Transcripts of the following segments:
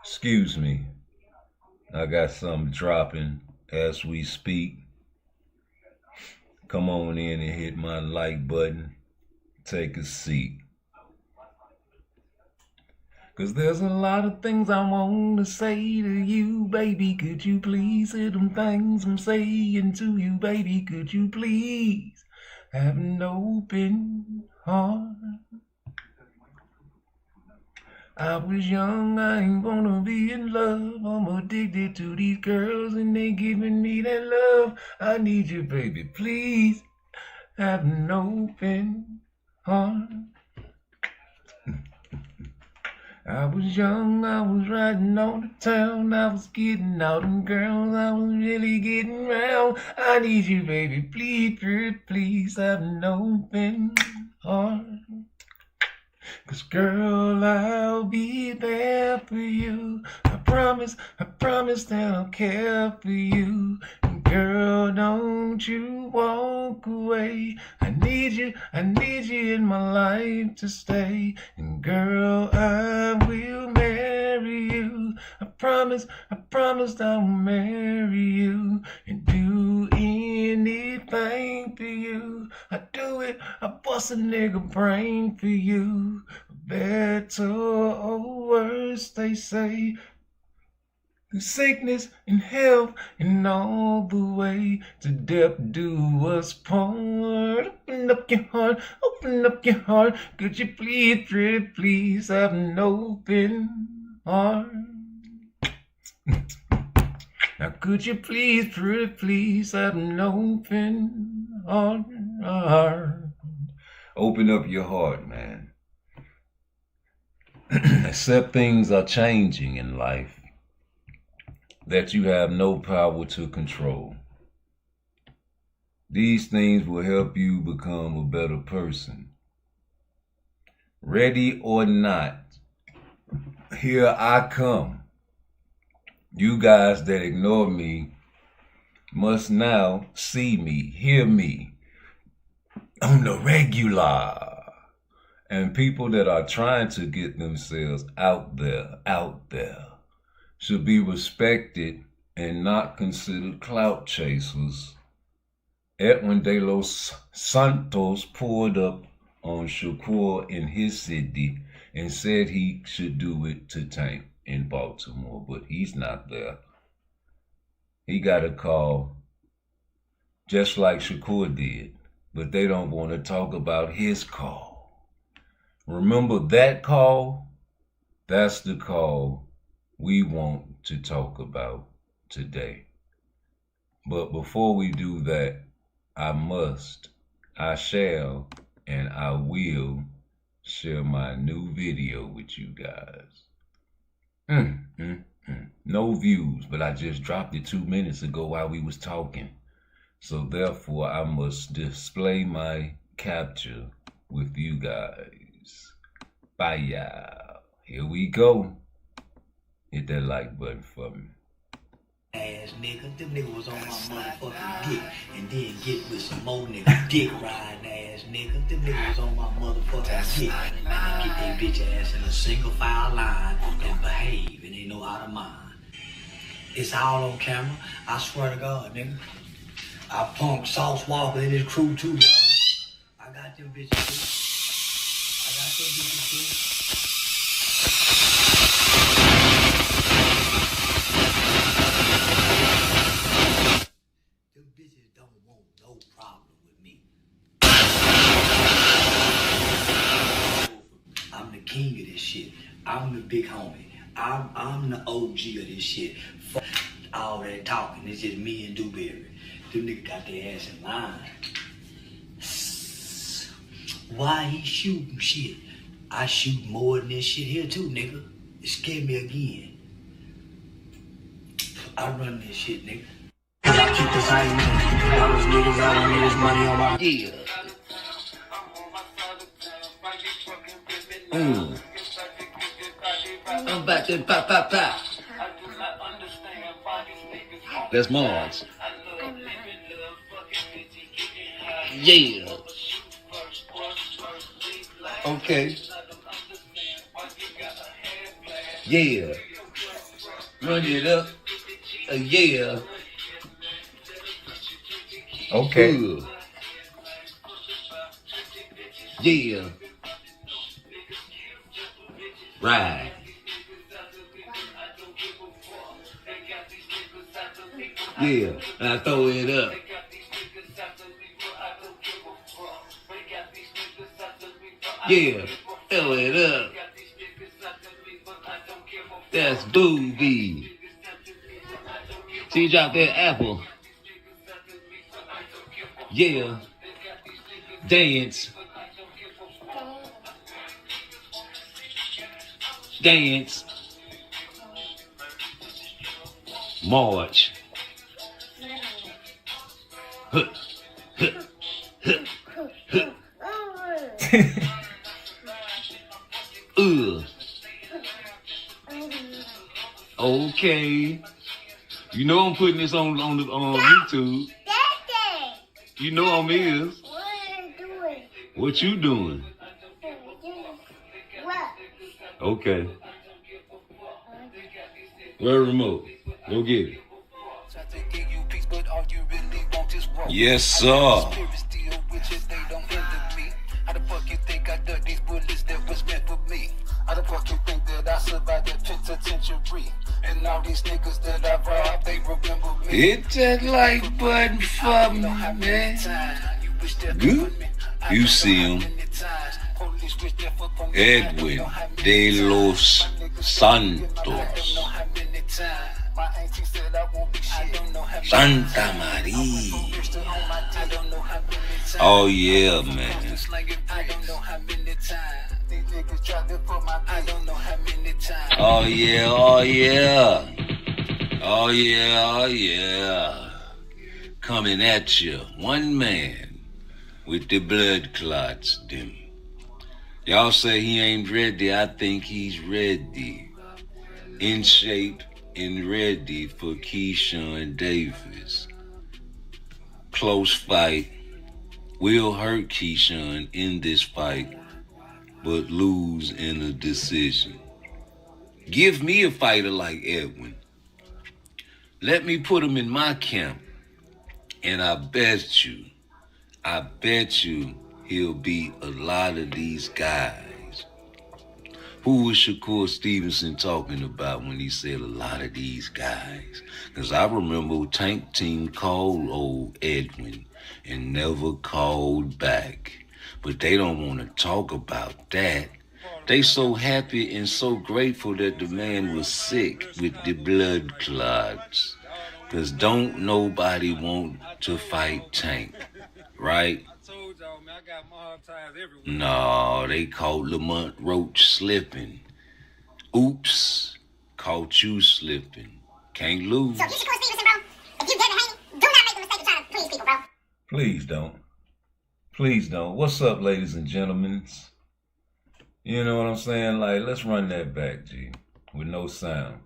Excuse me, I got something dropping as we speak. Come on in and hit my like button. Take a seat. Cause there's a lot of things I want to say to you, baby. Could you please hear them things I'm saying to you, baby? Could you please have an open heart? I was young, I ain't wanna be in love. I'm addicted to these girls and they giving me that love. I need you, baby, please have an open heart. I was young, I was riding on the town, I was getting all them girls, I was really getting round. I need you, baby, please, please have an open heart. Cause girl, I'll be there for you. I promise that I'll care for you. And girl, don't you walk away. I need you in my life to stay. And girl, I will marry you. I promise I'll marry you and do anything for you. I do it, I bust a nigga brain for you. Better or worse, they say. Through sickness and health and all the way to death do us part. Open up your heart, open up your heart. Could you please, pretty please have an open heart? Now could you please, pretty please have an open heart? Open up your heart, man. Accept things are changing in life that you have no power to control. These things will help you become a better person. Ready or not, here I come. You guys that ignore me must now see me, hear me on the regular. And people that are trying to get themselves out there, should be respected and not considered clout chasers. Edwin de los Santos pulled up on Shakur in his city and said he should do it to Tank in Baltimore, but he's not there. He got a call just like Shakur did, but they don't want to talk about his call. Remember that call? That's the call we want to talk about today. But before we do that, I shall, and I will share my new video with you guys. No views, but I just dropped it 2 minutes ago while we was talking. So therefore, I must display my capture with you guys. Bye, y'all. Here we go. Hit that like button for me. Ass nigga, them nigga was on my motherfucking dick, and then get with some more nigga, dick riding ass nigga. Them niggas was on my motherfucking dick, and I get that bitch ass in a single file line and behave, and ain't no out of mind. It's all on camera, I swear to God, nigga. I punk Sauce Walker and his crew too, y'all. I got them bitches too. Them bitches don't want no problem with me. I'm the king of this shit. I'm the big homie. I'm the OG of this shit. Fuck all that talking. It's just me and Dewberry. Them niggas got their ass in line. Why he shooting shit? I shoot more than this shit here too, nigga. It scared me again. I run this shit, nigga. I keep this ice, nigga. All those niggas out on me, this money on my deal. I'm about to pop. That's Mars. Yeah. Okay. Yeah. Run it up. Yeah. Okay. Ugh. Yeah. Right. Yeah. And I throw it up. Yeah. Throw it up. That's booby. See, drop that apple. Yeah. Dance. Dance. March. Huh. Huh. Huh. Huh. Okay. You know I'm putting this on YouTube. You know I'm is. What are you doing? What you doing? What? Okay. Where remote? Go get it. Yes, sir. How the fuck you think I dug these bullets that was meant for me? How the fuck you think that I survived that penitentiary? And all these niggas that I robbed, they remember me. Hit that like button for me, man. Good. You see him. Edwin de los Santos. Santa Maria. Oh yeah, man. Oh yeah, oh yeah. Oh yeah, oh yeah. Coming at you, one man with the blood clots, them. Y'all say he ain't ready, I think he's ready. In shape and ready for Keyshawn Davis. Close fight. Will hurt Keyshawn in this fight, but lose in a decision. Give me a fighter like Edwin. Let me put him in my camp, and I bet you he'll beat a lot of these guys. Who was Shakur Stevenson talking about when he said a lot of these guys? Because I remember Tank Team called old Edwin and never called back. But they don't want to talk about that. They so happy and so grateful that the man was sick with the blood clots. Because don't nobody want to fight Tank, right? No, they caught Lamont Roach slipping. Oops, caught you slipping. Can't lose. So, you Shakur Stevenson, bro. If you Devin Haney, do not make the mistake of trying to please people, bro. Please don't. Please don't. What's up, ladies and gentlemen? You know what I'm saying? Like, let's run that back, G, with no sound.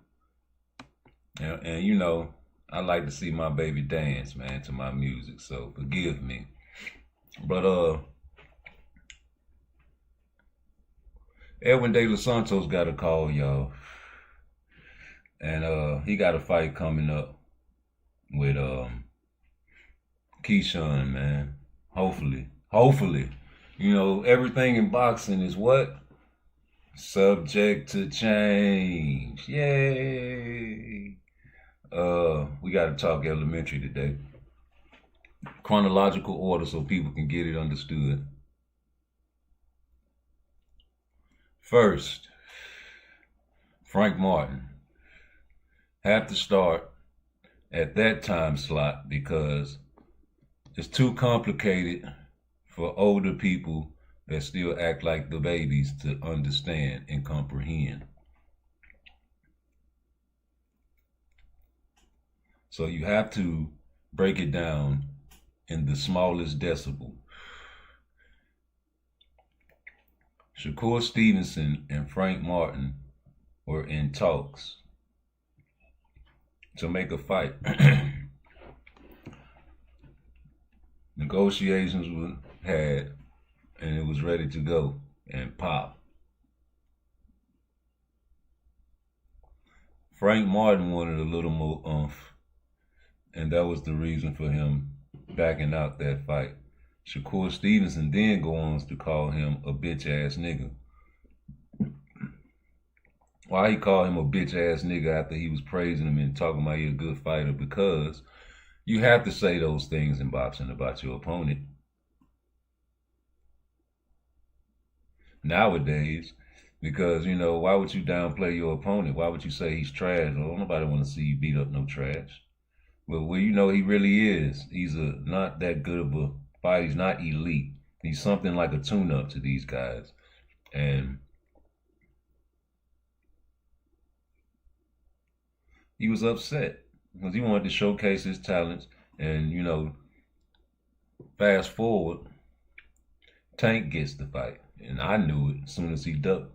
And you know, I like to see my baby dance, man, to my music, so forgive me. But, Edwin de los Santos got a call, y'all. And he got a fight coming up with Keyshawn, man. Hopefully. You know, everything in boxing is what? Subject to change. Yay. We got to talk elementary today. Chronological order so people can get it understood. First, Frank Martin have to start at that time slot because it's too complicated for older people that still act like the babies to understand and comprehend. So you have to break it down in the smallest decibel. Shakur Stevenson and Frank Martin were in talks to make a fight. Negotiations were had, and it was ready to go and pop. Frank Martin wanted a little more oomph, and that was the reason for him backing out that fight. Shakur Stevenson then goes on to call him a bitch ass nigga. Why he called him a bitch ass nigga after he was praising him and talking about he a good fighter? Because you have to say those things in boxing about your opponent. Nowadays, because, you know, why would you downplay your opponent? Why would you say he's trash? Well, nobody want to see you beat up no trash. But well, you know, he really is. He's not that good of a fighter. He's not elite. He's something like a tune-up to these guys. And he was upset because he wanted to showcase his talents. And, you know, fast forward, Tank gets the fight. And I knew it as soon as he ducked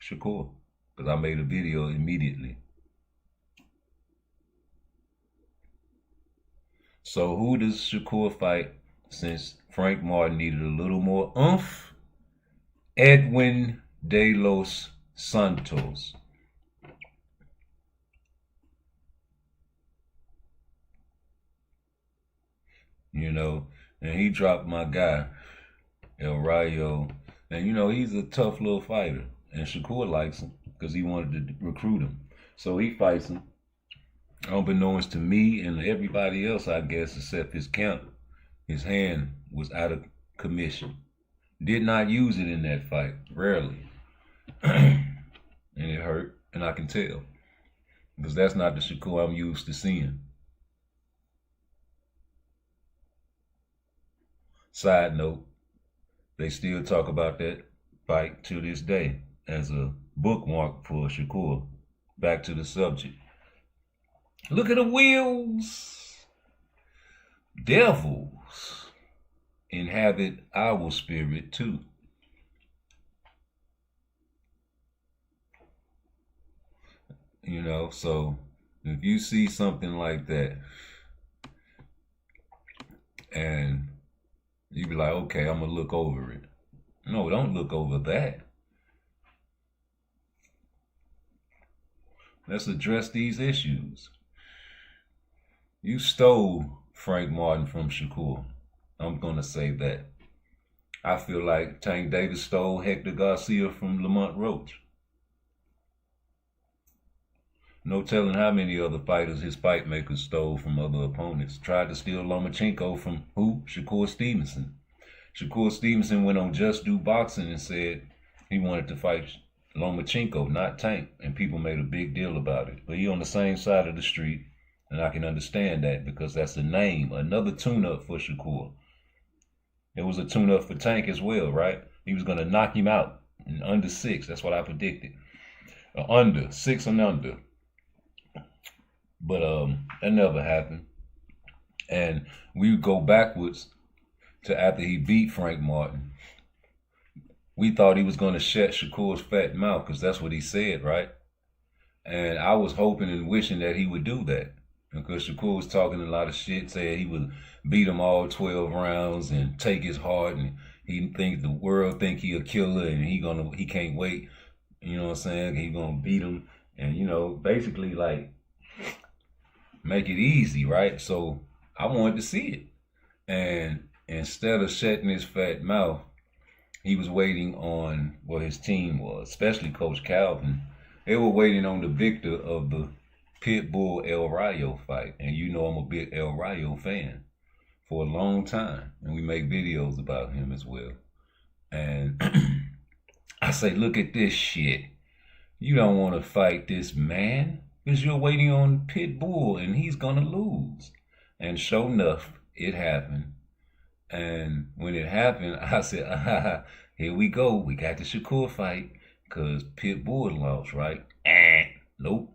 Shakur, because I made a video immediately. So who does Shakur fight since Frank Martin needed a little more oomph? Edwin de los Santos. You know, and he dropped my guy, El Rayo. And, you know, he's a tough little fighter. And Shakur likes him because he wanted to recruit him. So he fights him. Unbeknownst to me and everybody else, I guess, except his camp, his hand was out of commission. Did not use it in that fight, rarely. And it hurt, and I can tell. Because that's not the Shakur I'm used to seeing. Side note, they still talk about that fight to this day as a bookmark for Shakur. Back to the subject. Look at the wheels. Devils inhabit our spirit too. You know, so if you see something like that and you be like, okay, I'm going to look over it. No, don't look over that. Let's address these issues. You stole Frank Martin from Shakur. I'm going to say that. I feel like Tank Davis stole Hector Garcia from Lamont Roach. No telling how many other fighters his fight makers stole from other opponents. Tried to steal Lomachenko from who? Shakur Stevenson. Shakur Stevenson went on Just Do Boxing and said he wanted to fight Lomachenko, not Tank. And people made a big deal about it. But he on the same side of the street. And I can understand that because that's a name. Another tune-up for Shakur. It was a tune-up for Tank as well, right? He was going to knock him out in under 6. That's what I predicted. Under, 6 and under. But that never happened. And we would go backwards to after he beat Frank Martin. We thought he was going to shut Shakur's fat mouth because that's what he said, right? And I was hoping and wishing that he would do that. Because Shakur was talking a lot of shit, saying he would beat him all 12 rounds and take his heart, and he think the world think he a killer and he can't wait. You know what I'm saying? He gonna beat him and, you know, basically like make it easy, right? So I wanted to see it. And instead of shutting his fat mouth, he was waiting on what his team was, especially Coach Calvin. They were waiting on the victor of the Pitbull El Rayo fight. And you know I'm a big El Rayo fan for a long time. And we make videos about him as well. And I say, look at this shit. You don't want to fight this man because you're waiting on Pitbull and he's going to lose. And sure enough, it happened. And when it happened, I said, here we go. We got the Shakur fight because Pitbull lost, right? Nope.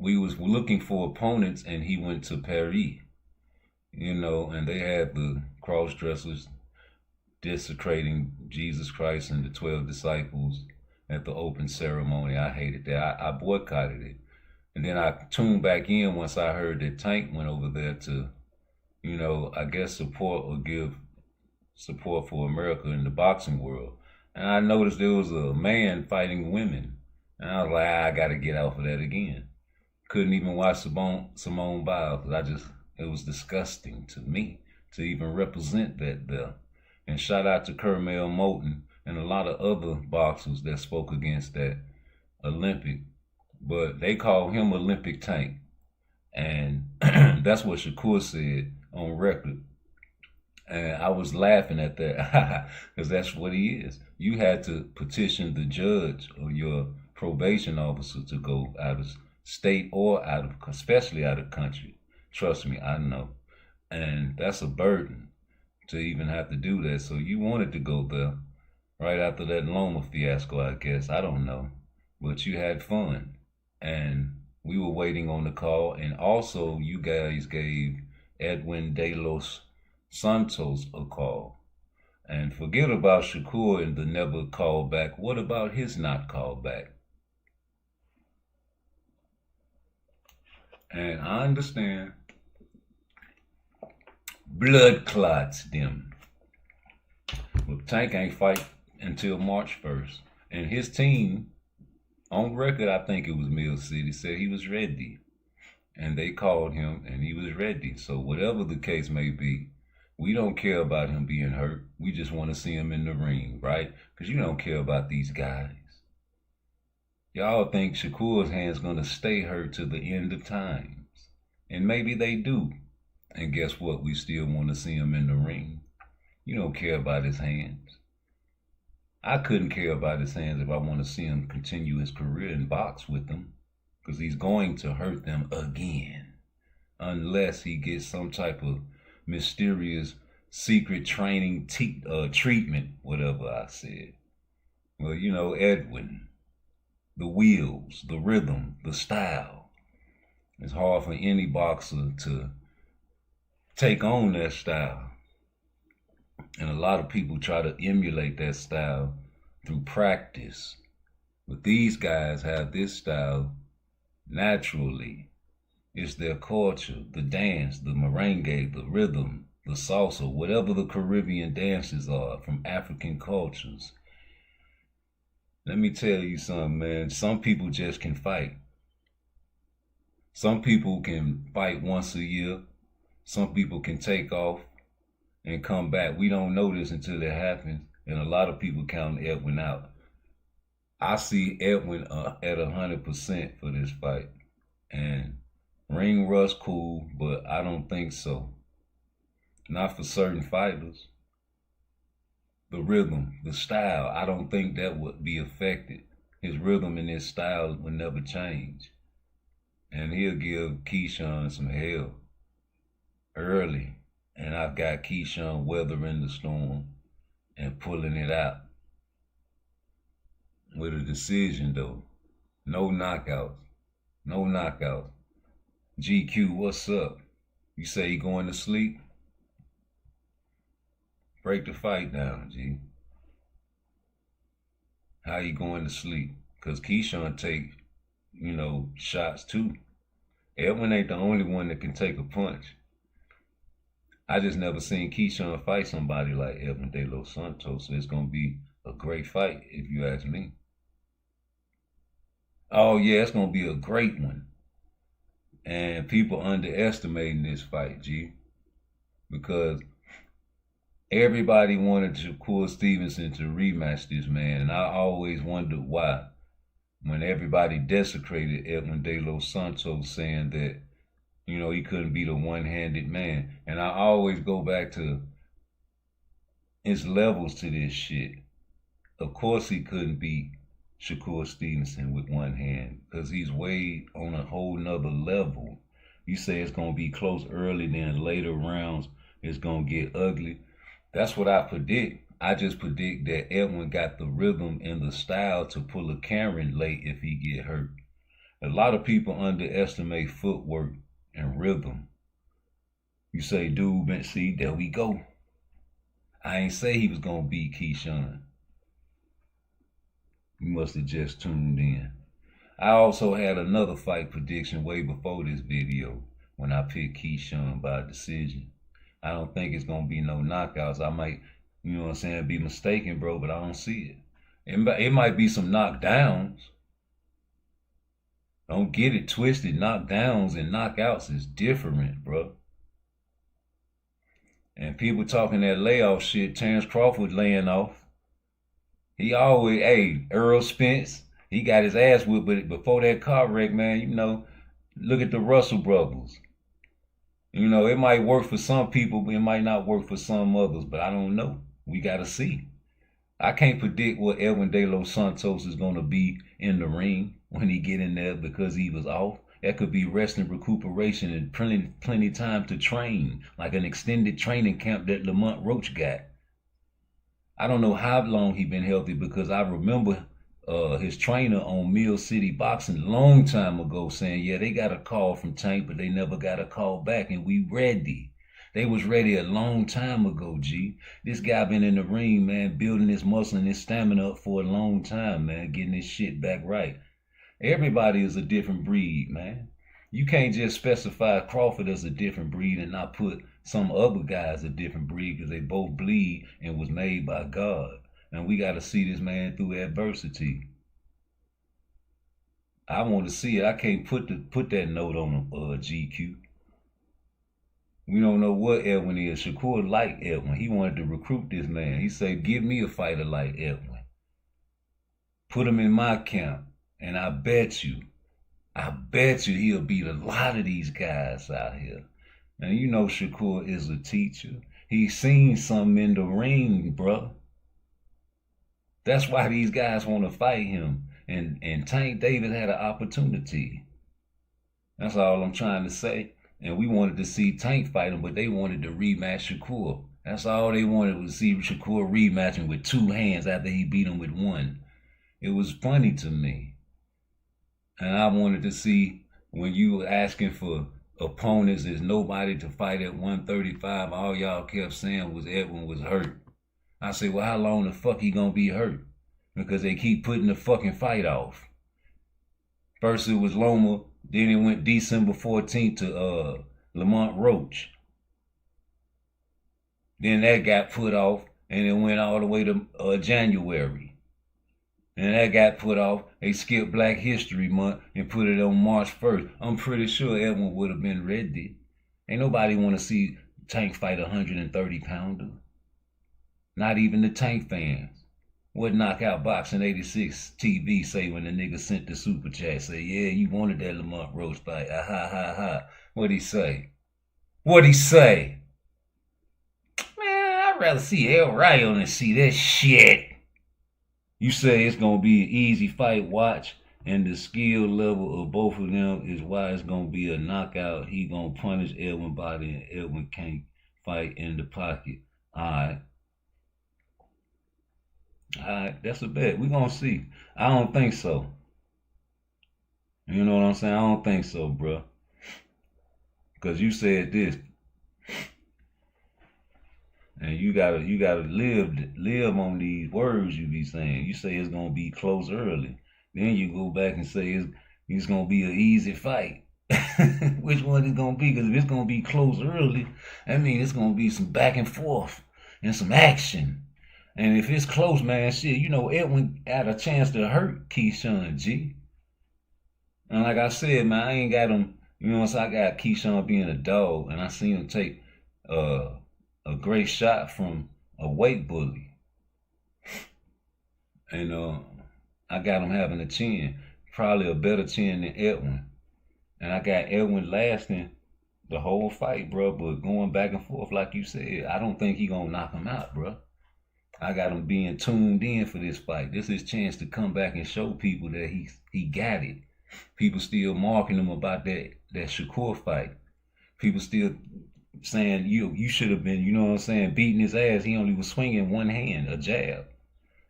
We was looking for opponents and he went to Paris, you know, and they had the cross-dressers desecrating Jesus Christ and the 12 disciples at the open ceremony. I hated that. I boycotted it. And then I tuned back in once I heard that Tank went over there to, you know, I guess support or give support for America in the boxing world. And I noticed there was a man fighting women. And I was like, I got to get off of that again. Couldn't even watch Simone Biles. It was disgusting to me to even represent that there. And shout out to Kermel Moulton and a lot of other boxers that spoke against that Olympic. But they call him Olympic Tank. And that's what Shakur said on record. And I was laughing at that because that's what he is. You had to petition the judge or your probation officer to go out of state or especially out of country. Trust me, I know. And that's a burden to even have to do that. So you wanted to go there right after that Loma fiasco, I guess. I don't know. But you had fun. And we were waiting on the call. And also you guys gave Edwin de los Santos a call. And forget about Shakur and the never called back. What about his not called back? And I understand blood clots them. But Tank ain't fight until March 1st. And his team, on record, I think it was Mill City, said he was ready. And they called him and he was ready. So whatever the case may be, we don't care about him being hurt. We just want to see him in the ring, right? Because you don't care about these guys. Y'all think Shakur's hand's going to stay hurt to the end of times. And maybe they do. And guess what? We still want to see him in the ring. You don't care about his hands. I couldn't care about his hands if I want to see him continue his career and box with them. Because he's going to hurt them again. Unless he gets some type of mysterious secret training treatment, whatever I said. Well, you know, Edwin, the wheels, the rhythm, the style. It's hard for any boxer to take on that style. And a lot of people try to emulate that style through practice. But these guys have this style naturally. It's their culture, the dance, the merengue, the rhythm, the salsa, whatever the Caribbean dances are from African cultures. Let me tell you something, man. Some people just can fight. Some people can fight once a year. Some people can take off and come back. We don't know this until it happens. And a lot of people count Edwin out. I see Edwin at 100% for this fight. And ring rust cool, but I don't think so. Not for certain fighters. The rhythm, the style, I don't think that would be affected. His rhythm and his style would never change. And he'll give Keyshawn some hell early. And I've got Keyshawn weathering the storm and pulling it out. With a decision though. No knockouts. No knockouts. GQ, what's up? You say you going to sleep? Break the fight down, G. How you going to sleep? Because Keyshawn take, shots too. Edwin ain't the only one that can take a punch. I just never seen Keyshawn fight somebody like Edwin de los Santos, so it's going to be a great fight if you ask me. Oh yeah, it's going to be a great one. And people underestimating this fight, G. Because everybody wanted Shakur Stevenson to rematch this man. And I always wondered why. When everybody desecrated Edwin de los Santos saying that, he couldn't beat a one-handed man. And I always go back to it's levels to this shit. Of course he couldn't beat Shakur Stevenson with one hand because he's way on a whole nother level. You say it's going to be close early, then later rounds it's going to get ugly. That's what I predict. I just predict that Edwin got the rhythm and the style to pull a Karen late if he get hurt. A lot of people underestimate footwork and rhythm. You say, dude, see, there we go. I ain't say he was going to beat Keyshawn. You must have just tuned in. I also had another fight prediction way before this video when I picked Keyshawn by decision. I don't think it's going to be no knockouts. I might, be mistaken, bro, but I don't see it. It might be some knockdowns. Don't get it twisted. Knockdowns and knockouts is different, bro. And people talking that layoff shit, Terrence Crawford laying off. He always, hey, Earl Spence, he got his ass whipped, but before that car wreck, man, you know, look at the Russell brothers. You know, it might work for some people, but it might not work for some others, but I don't know. We got to see. I can't predict what Edwin De Los Santos is going to be in the ring when he get in there because he was off. That could be rest and recuperation and plenty time to train, like an extended training camp that Lamont Roach got. I don't know how long he been healthy because I remember his trainer on Mill City Boxing a long time ago saying, yeah, they got a call from Tank, but they never got a call back, and we ready. They was ready a long time ago, G. This guy been in the ring, man, building his muscle and his stamina up for a long time, man, getting his shit back right. Everybody is a different breed, man. You can't just specify Crawford as a different breed and not put some other guys a different breed because they both bleed and was made by God. And we got to see this man through adversity. I want to see it. I can't put that note on GQ. We don't know what Edwin is. Shakur liked Edwin. He wanted to recruit this man. He said, give me a fighter like Edwin. Put him in my camp. And I bet you he'll beat a lot of these guys out here. And you know Shakur is a teacher. He's seen something in the ring, bro. That's why these guys want to fight him. And Tank Davis had an opportunity. That's all I'm trying to say. And we wanted to see Tank fight him, but they wanted to rematch Shakur. That's all they wanted was to see Shakur rematching with two hands after he beat him with one. It was funny to me. And I wanted to see when you were asking for opponents, there's nobody to fight at 135. All y'all kept saying was Edwin was hurt. I said, well, how long the fuck he gonna be hurt? Because they keep putting the fucking fight off. First it was Loma, then it went December 14th to Lamont Roach. Then that got put off, and it went all the way to January. And that got put off. They skipped Black History Month and put it on March 1st. I'm pretty sure Edwin would have been ready. Ain't nobody want to see Tank fight a 130-pounder. Not even the Tank fans. What Knockout Boxing 86 TV say when the nigga sent the super chat? Say, yeah, you wanted that Lamont Roach fight. Ah, ha, ha, ha. What'd he say? What'd he say? Man, I'd rather see El Rayo than see that shit. You say it's going to be an easy fight, watch, and the skill level of both of them is why it's going to be a knockout. He going to punish Edwin body, and Edwin can't fight in the pocket. All right. All right, that's a bet. We're going to see. I don't think so. You know what I'm saying? I don't think so, bro. Because you said this. And you gotta live on these words you be saying. You say it's gonna be close early. Then you go back and say it's gonna be an easy fight. Which one is gonna be? Because if it's gonna be close early, that means it's gonna be some back and forth and some action. And if it's close, man, shit, you know, Edwin had a chance to hurt Keyshawn G. And like I said, man, I ain't got him, you know, so I got Keyshawn being a dog, and I seen him take a great shot from a weight bully. And I got him having a chin, probably a better chin than Edwin. And I got Edwin lasting the whole fight, bro, but going back and forth like you said, I don't think he gonna knock him out, bro. I got him being tuned in for this fight. This is his chance to come back and show people that he got it. People still marking him about that Shakur fight. People still saying you should have been, you know what I'm saying, beating his ass. He only was swinging one hand, a jab.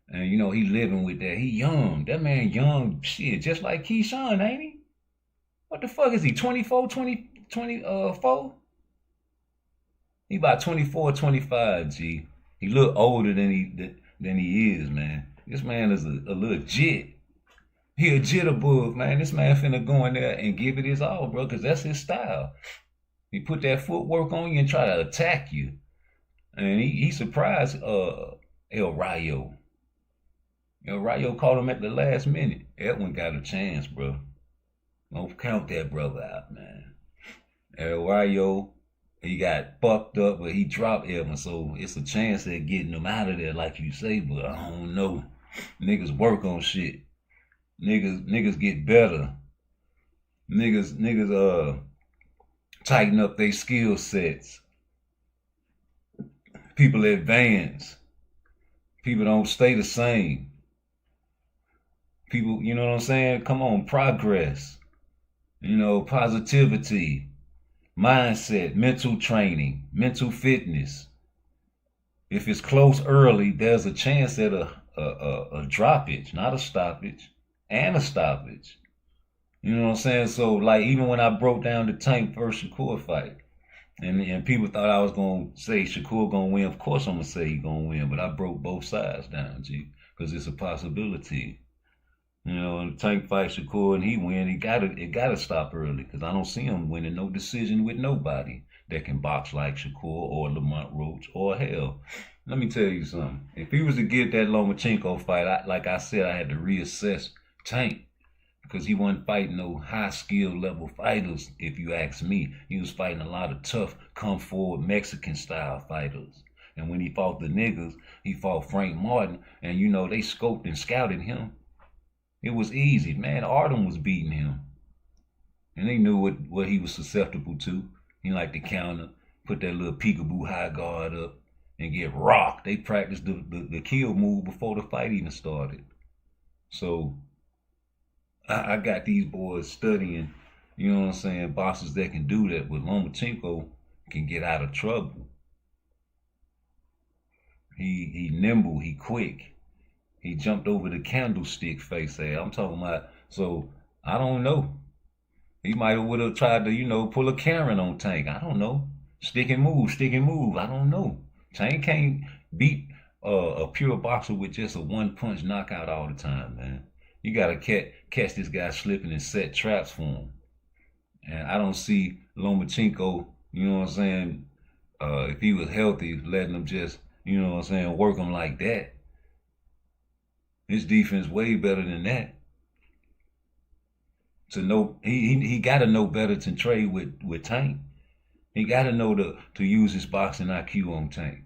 And, you know, he living with that. He young. That man young, shit, just like Keyshawn, ain't he? What the fuck is he, 24? He about 24, 25, G. He look older than he is, man. This man is a little jit. He a jitterbug, man. This man finna go in there and give it his all, bro, because that's his style. He put that footwork on you and try to attack you. And he surprised El Rayo. El Rayo caught him at the last minute. Edwin got a chance, bro. Don't count that brother out, man. Wario, he got fucked up, but he dropped Edwin, so it's a chance at getting him out of there, like you say, but I don't know. Niggas work on shit. Niggas get better. Niggas tighten up their skill sets. People advance. People don't stay the same. People, you know what I'm saying? Come on, progress. You know, positivity, mindset, mental training, mental fitness. If it's close early, there's a chance at a droppage, not a stoppage, and a stoppage. You know what I'm saying? So, like, even when I broke down the Tank versus Shakur fight, and people thought I was going to say Shakur going to win. Of course I'm going to say he's going to win, but I broke both sides down, G, because it's a possibility. You know, in the Tank fight Shakur and he win, it gotta stop early, because I don't see him winning no decision with nobody that can box like Shakur or Lamont Roach or hell. Let me tell you something. If he was to get that Lomachenko fight, like I said, I had to reassess Tank, because he wasn't fighting no high skill level fighters, if you ask me. He was fighting a lot of tough, come forward Mexican style fighters. And when he fought the niggas, he fought Frank Martin, and you know, they scoped and scouted him. It was easy, man. Artem was beating him. And they knew what he was susceptible to. He liked to counter, put that little peekaboo high guard up, and get rocked. They practiced the kill move before the fight even started. So I got these boys studying, you know what I'm saying, bosses that can do that, but Lomachenko can get out of trouble. He nimble, he quick. He jumped over the candlestick face. I'm talking about, so I don't know. He might have tried to, you know, pull a Karen on Tank. I don't know. Stick and move. I don't know. Tank can't beat a pure boxer with just a one-punch knockout all the time, man. You got to catch this guy slipping and set traps for him. And I don't see Lomachenko, you know what I'm saying, if he was healthy, letting him just, you know what I'm saying, work him like that. His defense way better than that. To know he got to know better to trade with Tank. He got to know to use his boxing IQ on Tank,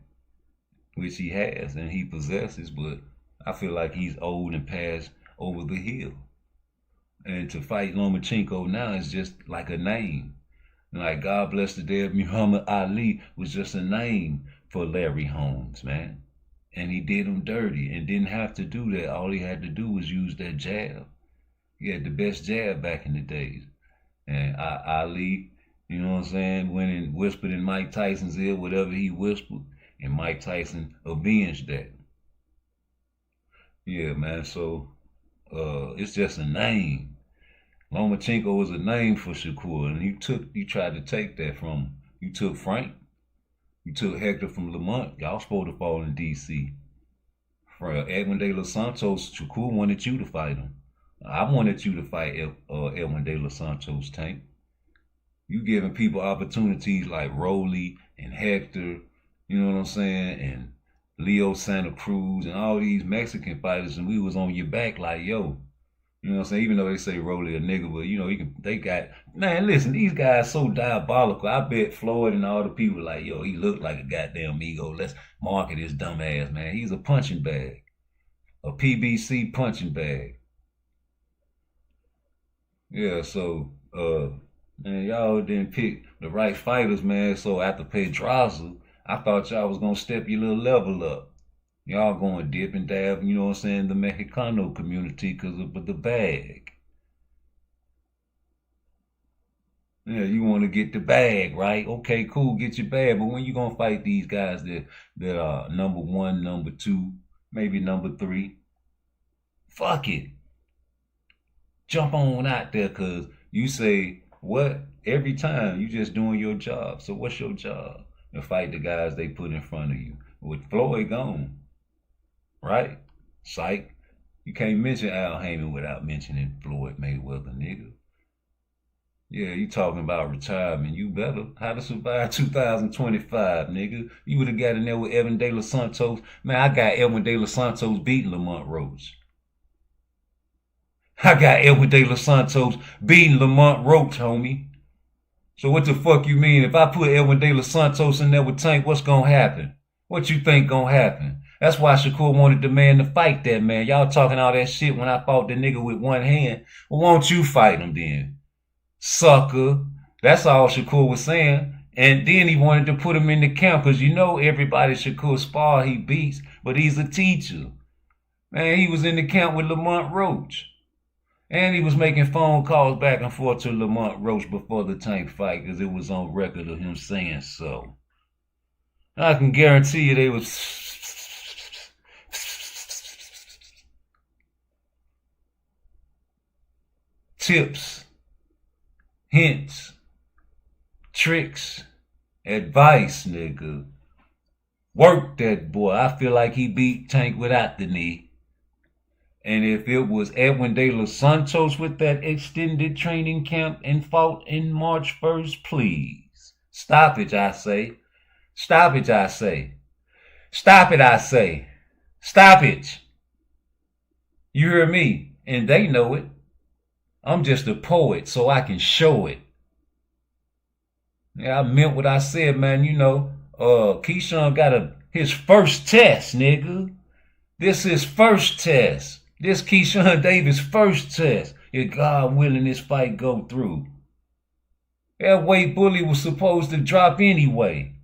which he has and he possesses. But I feel like he's old and past over the hill. And to fight Lomachenko now is just like a name. Like God bless the dead Muhammad Ali was just a name for Larry Holmes, man. And he did him dirty and didn't have to do that. All he had to do was use that jab. He had the best jab back in the days. And Ali, you know what I'm saying, went and whispered in Mike Tyson's ear whatever he whispered, and Mike Tyson avenged that. Yeah, man, so it's just a name. Lomachenko was a name for Shakur, and you tried to take that from him. You took Frank. You took Hector from Lamont. Y'all supposed to fall in D.C. For Edwin De Los Santos, Shakur wanted you to fight him. I wanted you to fight Edwin De Los Santos, Tank. You giving people opportunities like Rolly and Hector, you know what I'm saying, and Leo Santa Cruz and all these Mexican fighters, and we was on your back like, yo, you know what I'm saying? Even though they say Rolly a nigga, but you know, they got, man, listen, these guys so diabolical. I bet Floyd and all the people like, yo, he looked like a goddamn ego. Let's market his dumb ass, man. He's a punching bag. A PBC punching bag. Yeah, so, man, y'all didn't pick the right fighters, man. So after Pedraza, I thought y'all was going to step your little level up. Y'all going dip and dab, you know what I'm saying, the Mexicano community because of the bag. Yeah, you want to get the bag, right? Okay, cool, get your bag. But when you going to fight these guys that are number 1, number 2, maybe number 3, fuck it. Jump on out there, because you say, what? Every time you just doing your job. So what's your job? To fight the guys they put in front of you. With Floyd gone. Right? Psych. You can't mention Al Heyman without mentioning Floyd Mayweather, nigga. Yeah, you talking about retirement. You better. How to survive 2025, nigga. You would have got in there with Edwin De Los Santos. Man, I got Edwin De Los Santos beating Lamont Roach. I got Edwin De Los Santos beating Lamont Roach, homie. So what the fuck you mean? If I put Edwin De Los Santos in there with Tank, what's gonna happen? What you think gonna happen? That's why Shakur wanted the man to fight that man. Y'all talking all that shit when I fought the nigga with one hand. Well, won't you fight him then? Sucker. That's all Shakur was saying. And then he wanted to put him in the camp because you know everybody Shakur spar he beats, but he's a teacher. Man, he was in the camp with Lamont Roach. And he was making phone calls back and forth to Lamont Roach before the Tank fight because it was on record of him saying so. I can guarantee you they was tips, hints, tricks, advice, nigga. Work that boy. I feel like he beat Tank without the knee. And if it was Edwin De Los Santos with that extended training camp and fought in March 1st, please. Stop it, I say. Stop it, I say. Stop it, I say. Stop it. You hear me? And they know it. I'm just a poet, so I can show it. Yeah, I meant what I said, man. You know, Keyshawn got his first test, nigga. This is first test. This Keyshawn Davis first test. If God willing this fight go through. That weight bully was supposed to drop anyway.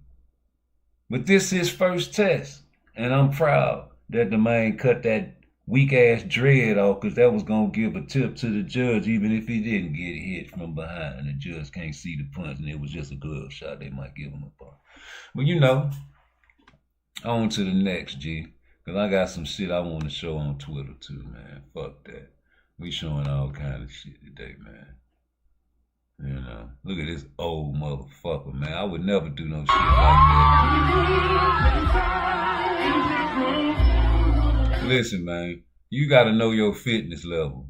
But this is first test. And I'm proud that the man cut that weak ass dread off because that was going to give a tip to the judge even if he didn't get hit from behind. And the judge can't see the punch and it was just a glove shot. They might give him a bar. But you know, on to the next, G. Because I got some shit I want to show on Twitter too, man. Fuck that. We showing all kind of shit today, man. You know, look at this old motherfucker, man. I would never do no shit like that. Listen, man. You got to know your fitness level.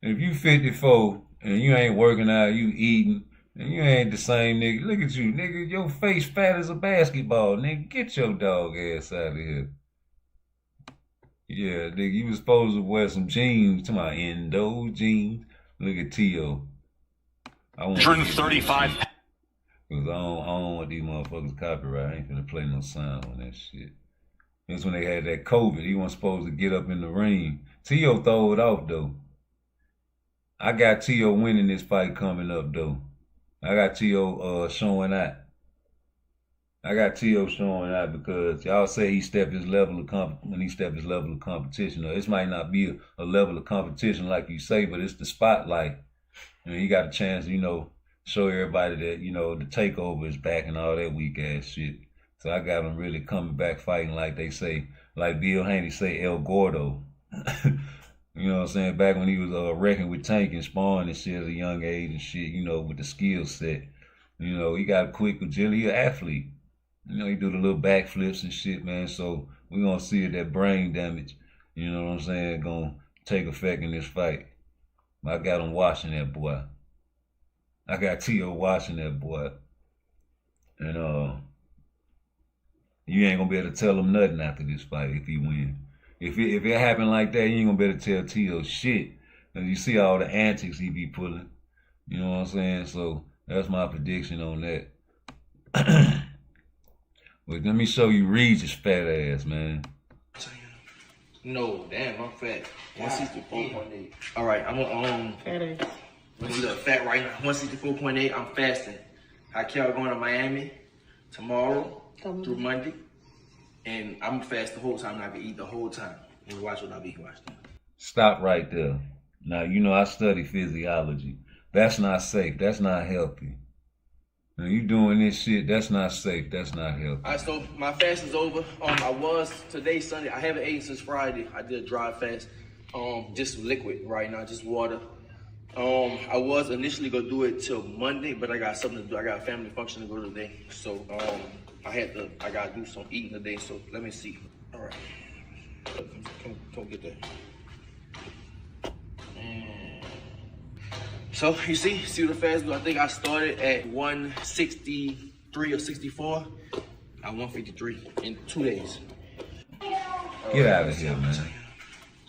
If you 54 and you ain't working out, you eating, and you ain't the same nigga. Look at you, nigga. Your face fat as a basketball, nigga. Get your dog ass out of here. Yeah, nigga, you was supposed to wear some jeans, to my endo jeans. Look at T.O. I want 135. Because I don't want these motherfuckers copyright. I ain't finna play no sound on that shit. That's when they had that COVID. He wasn't supposed to get up in the ring. T.O. throw it off, though. I got T.O. winning this fight coming up, though. I got T.O. showing out. I got T.O. showing out because y'all say he stepped his level of when he stepped his level of competition. Now, this might not be a level of competition like you say, but it's the spotlight. And he got a chance, you know, show everybody that, you know, the takeover is back and all that weak ass shit. So I got him really coming back fighting like they say, like Bill Haney say, El Gordo. You know what I'm saying? Back when he was wrecking with Tank and sparring and shit at a young age and shit, you know, with the skill set. You know, he got a quick agility, an athlete. You know, he do the little backflips and shit, man. So we gonna see if that brain damage, you know what I'm saying, gonna take effect in this fight. I got him watching that boy. I got T.O. watching that boy. And you ain't gonna be able to tell him nothing after this fight if he win. If it happen like that, you ain't gonna be able to tell T.O. shit. Cause you see all the antics he be pulling. You know what I'm saying? So that's my prediction on that. But let me show you Regis' fat ass, man. No, damn, I'm fat. 164.8. All right, I'm on fat right now. 164.8. I'm fasting. I kept going to Miami tomorrow through Monday, and I'm fast the whole time. I can eat the whole time and watch what I be watching. Stop right there. Now you know I study physiology. That's not safe. That's not healthy. Now you doing this shit, that's not safe, that's not healthy. All right, so my fast is over. Today Sunday, I haven't eaten since Friday. I did a dry fast, just liquid right now, just water. I was initially gonna do it till Monday, but I got something to do. I got a family function to go to today. So I gotta do some eating today, so let me see. All right, come get that. So you see what the fast do? I think I started at 163 or 64. I'm 153 in 2 days. Get out of here, man.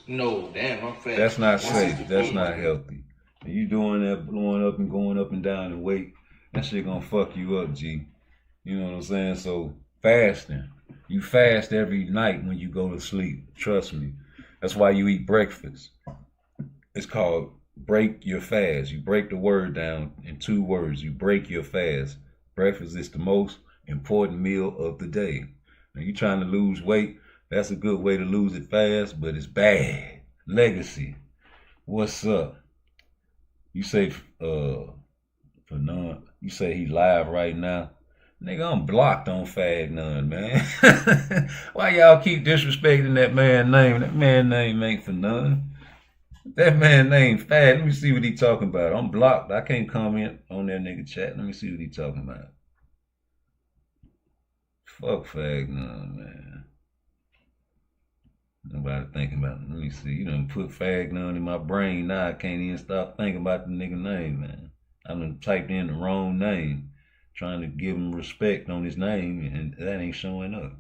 No, damn, I'm fat. That's not safe. That's not healthy. And you doing that, blowing up and going up and down in weight, that shit gonna fuck you up, G. You know what I'm saying? So fasting. You fast every night when you go to sleep. Trust me. That's why you eat breakfast. It's called break your fast. You break the word down in 2 words. You break your fast. Breakfast is the most important meal of the day. Now you trying to lose weight, that's a good way to lose it fast, but it's bad. Legacy. What's up? You say for none, you say he live right now. Nigga, I'm blocked on Fag None, man. Why y'all keep disrespecting that man's name? That man's name ain't for none. That man's name Fag. Let me see what he talking about. I'm blocked. I can't comment on that nigga chat. Let me see what he talking about. Fuck Fag None, man. Nobody thinking about it. Let me see. You done put Fag None in my brain. Now I can't even stop thinking about the nigga name, man. I done typed in the wrong name, trying to give him respect on his name, and that ain't showing up.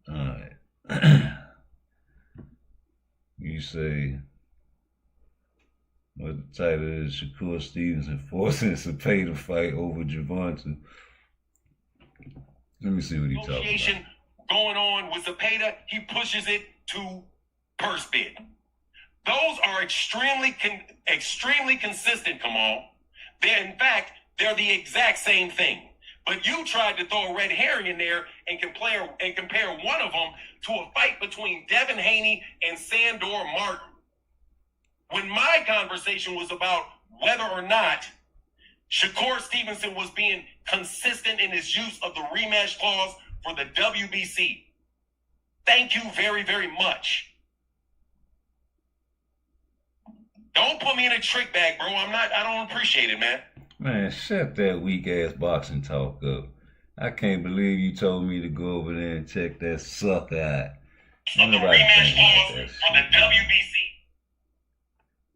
Alright. You say, what the title is? Shakur Stevenson forcing Cepeda to fight over Javante. Let me see what he talking about. Going on with Cepeda, he pushes it to purse bid. Those are extremely consistent, Kamal. They're the exact same thing. But you tried to throw a red herring in there and compare one of them to a fight between Devin Haney and Sandor Martin. When my conversation was about whether or not Shakur Stevenson was being consistent in his use of the rematch clause for the WBC. Thank you very, very much. Don't put me in a trick bag, bro. I don't appreciate it, man. Man, shut that weak ass boxing talk up. I can't believe you told me to go over there and check that sucker out. Of the rematch clause for the WBC.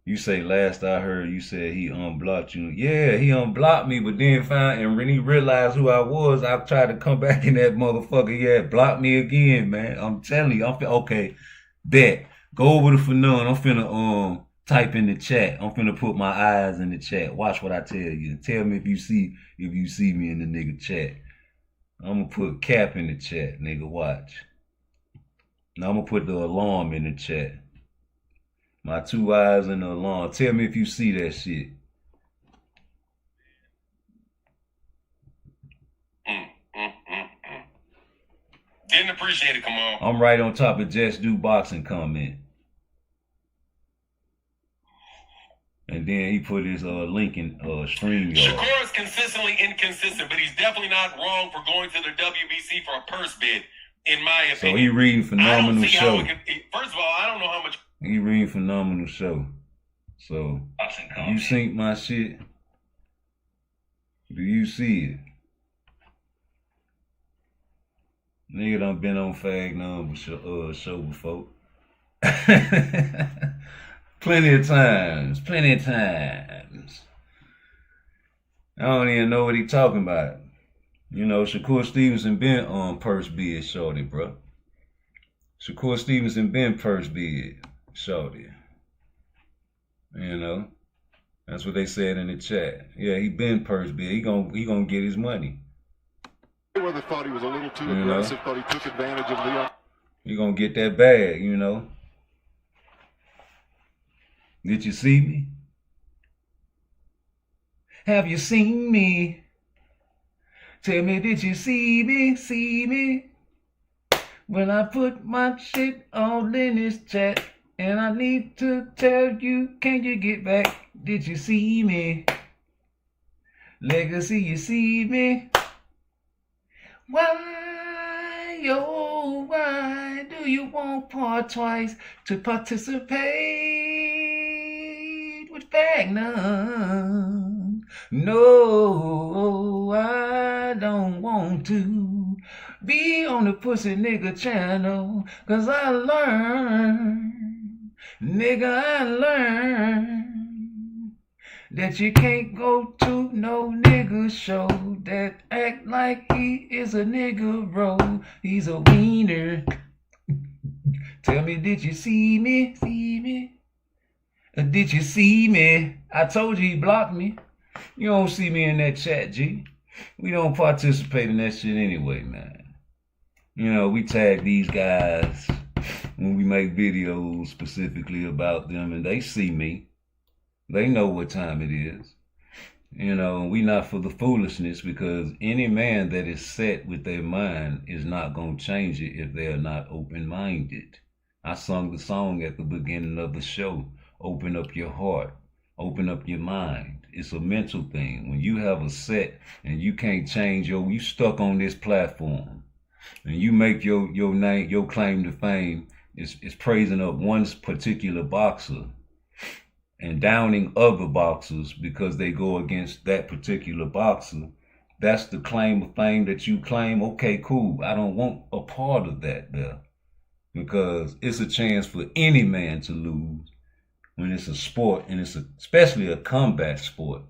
You say last I heard you said he unblocked you. Yeah, he unblocked me, but then and when he realized who I was, I tried to come back in that motherfucker. Yeah, blocked me again, man. I'm telling you, okay, bet. Go over to Fanon. I'm finna type in the chat. I'm finna put my eyes in the chat. Watch what I tell you. Tell me if you see me in the nigga chat. I'm gonna put cap in the chat, nigga. Watch. Now I'm gonna put the alarm in the chat. My 2 eyes in the alarm. Tell me if you see that shit. Didn't appreciate it, Kamal. I'm right on top of Just Do Boxing comment. And then he put his link in StreamYard. Shakur is consistently inconsistent, but he's definitely not wrong for going to the WBC for a purse bid, in my opinion. So he reading Phenomenal Show. First of all, I don't know how much. He reading Phenomenal Show. So you sync my shit. Do you see it? Nigga done been on Fag None show before. Plenty of times. I don't even know what he talking about. You know, Shakur Stevenson been on purse bid, shorty, bro. Shakur Stevenson been purse bid, shorty. You know, that's what they said in the chat. Yeah, he been purse bid. He gonna get his money. Whether thought he was a little too aggressive, thought he took advantage of the. He gonna get that bag, you know. Did you see me? Have you seen me? Tell me, did you see me? See me? When I put my shit all in this chat, and I need to tell you, can you get back? Did you see me? Legacy, you see me? Why, oh, why do you want PARTTWICE to participate with Fag None? No, I don't want to be on the pussy nigga channel, 'cause I learned that you can't go to no nigga show that act like he is a nigga bro. He's a wiener. Tell me, did you see me? See me? Did you see me? I told you he blocked me. You don't see me in that chat, G. We don't participate in that shit anyway, man. You know, we tag these guys when we make videos specifically about them, and they see me. They know what time it is. You know, we not for the foolishness, because any man that is set with their mind is not going to change it if they are not open-minded. I sung the song at the beginning of the show. Open up your heart. Open up your mind. It's a mental thing. When you have a set and you can't change you stuck on this platform, and you make your name, your claim to fame is praising up one particular boxer and downing other boxers because they go against that particular boxer, that's the claim of fame that you claim. Okay, cool. I don't want a part of that there, because it's a chance for any man to lose when it's a sport, and it's especially a combat sport.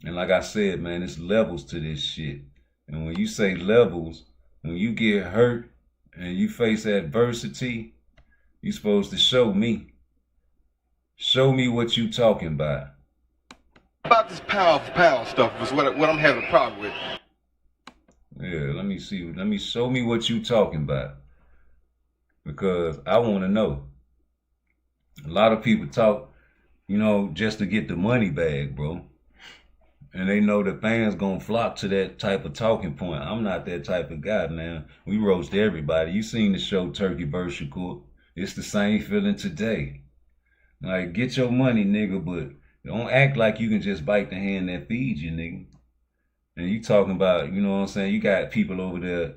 And like I said, man, it's levels to this shit. And when you say levels, when you get hurt and you face adversity, you're supposed to show me. Show me what you talking about. About this pound for pound stuff is what I'm having a problem with. Yeah, let me see. Let me show me what you talking about, because I want to know. A lot of people talk, you know, just to get the money bag, bro. And they know the fans gonna flock to that type of talking point. I'm not that type of guy, man. We roast everybody. You seen the show Turkey vs. Shakur. It's the same feeling today. Like, get your money, nigga, but don't act like you can just bite the hand that feeds you, nigga. And you talking about, you know what I'm saying? You got people over there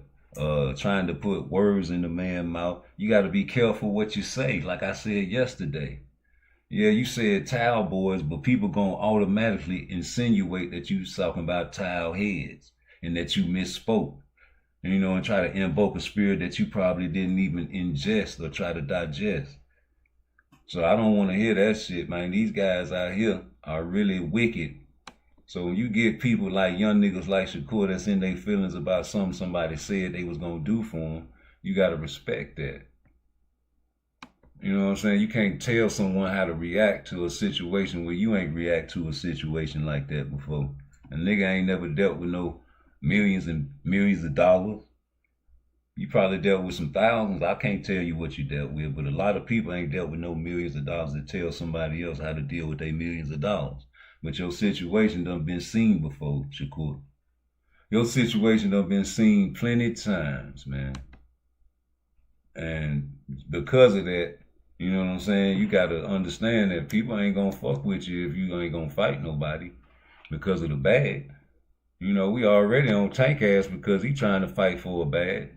trying to put words in the man's mouth. You got to be careful what you say. Like I said yesterday. Yeah, you said towel boys, but people gonna automatically insinuate that you talking about towel heads and that you misspoke. And, you know, and try to invoke a spirit that you probably didn't even ingest or try to digest. So I don't want to hear that shit, man. These guys out here are really wicked. So when you get people like young niggas like Shakur that's in their feelings about something somebody said they was going to do for them, you got to respect that. You know what I'm saying? You can't tell someone how to react to a situation where you ain't react to a situation like that before. A nigga ain't never dealt with no millions and millions of dollars. You probably dealt with some thousands. I can't tell you what you dealt with, but a lot of people ain't dealt with no millions of dollars to tell somebody else how to deal with their millions of dollars. But your situation done been seen before, Shakur. Your situation done been seen plenty times, man. And because of that, you know what I'm saying, you got to understand that people ain't going to fuck with you if you ain't going to fight nobody because of the bag. You know, we already on Tank ass because he trying to fight for a bag.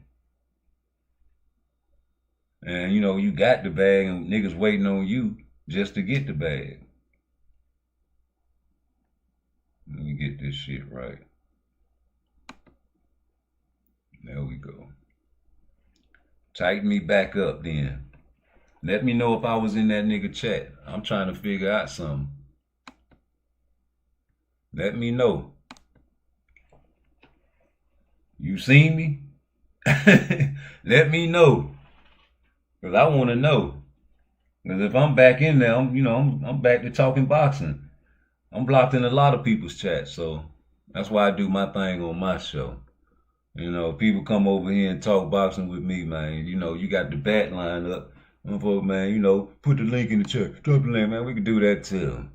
And, you know, you got the bag and niggas waiting on you just to get the bag. Let me get this shit right. There we go. Tighten me back up then. Let me know if I was in that nigga chat. I'm trying to figure out something. Let me know. You seen me? Let me know. Because I want to know. Because if I'm back in there, I'm back to talking boxing. I'm blocked in a lot of people's chats, so that's why I do my thing on my show. You know, people come over here and talk boxing with me, man. You know, you got the bat line up. Man, you know, put the link in the chat. Drop the link, man. We can do that too.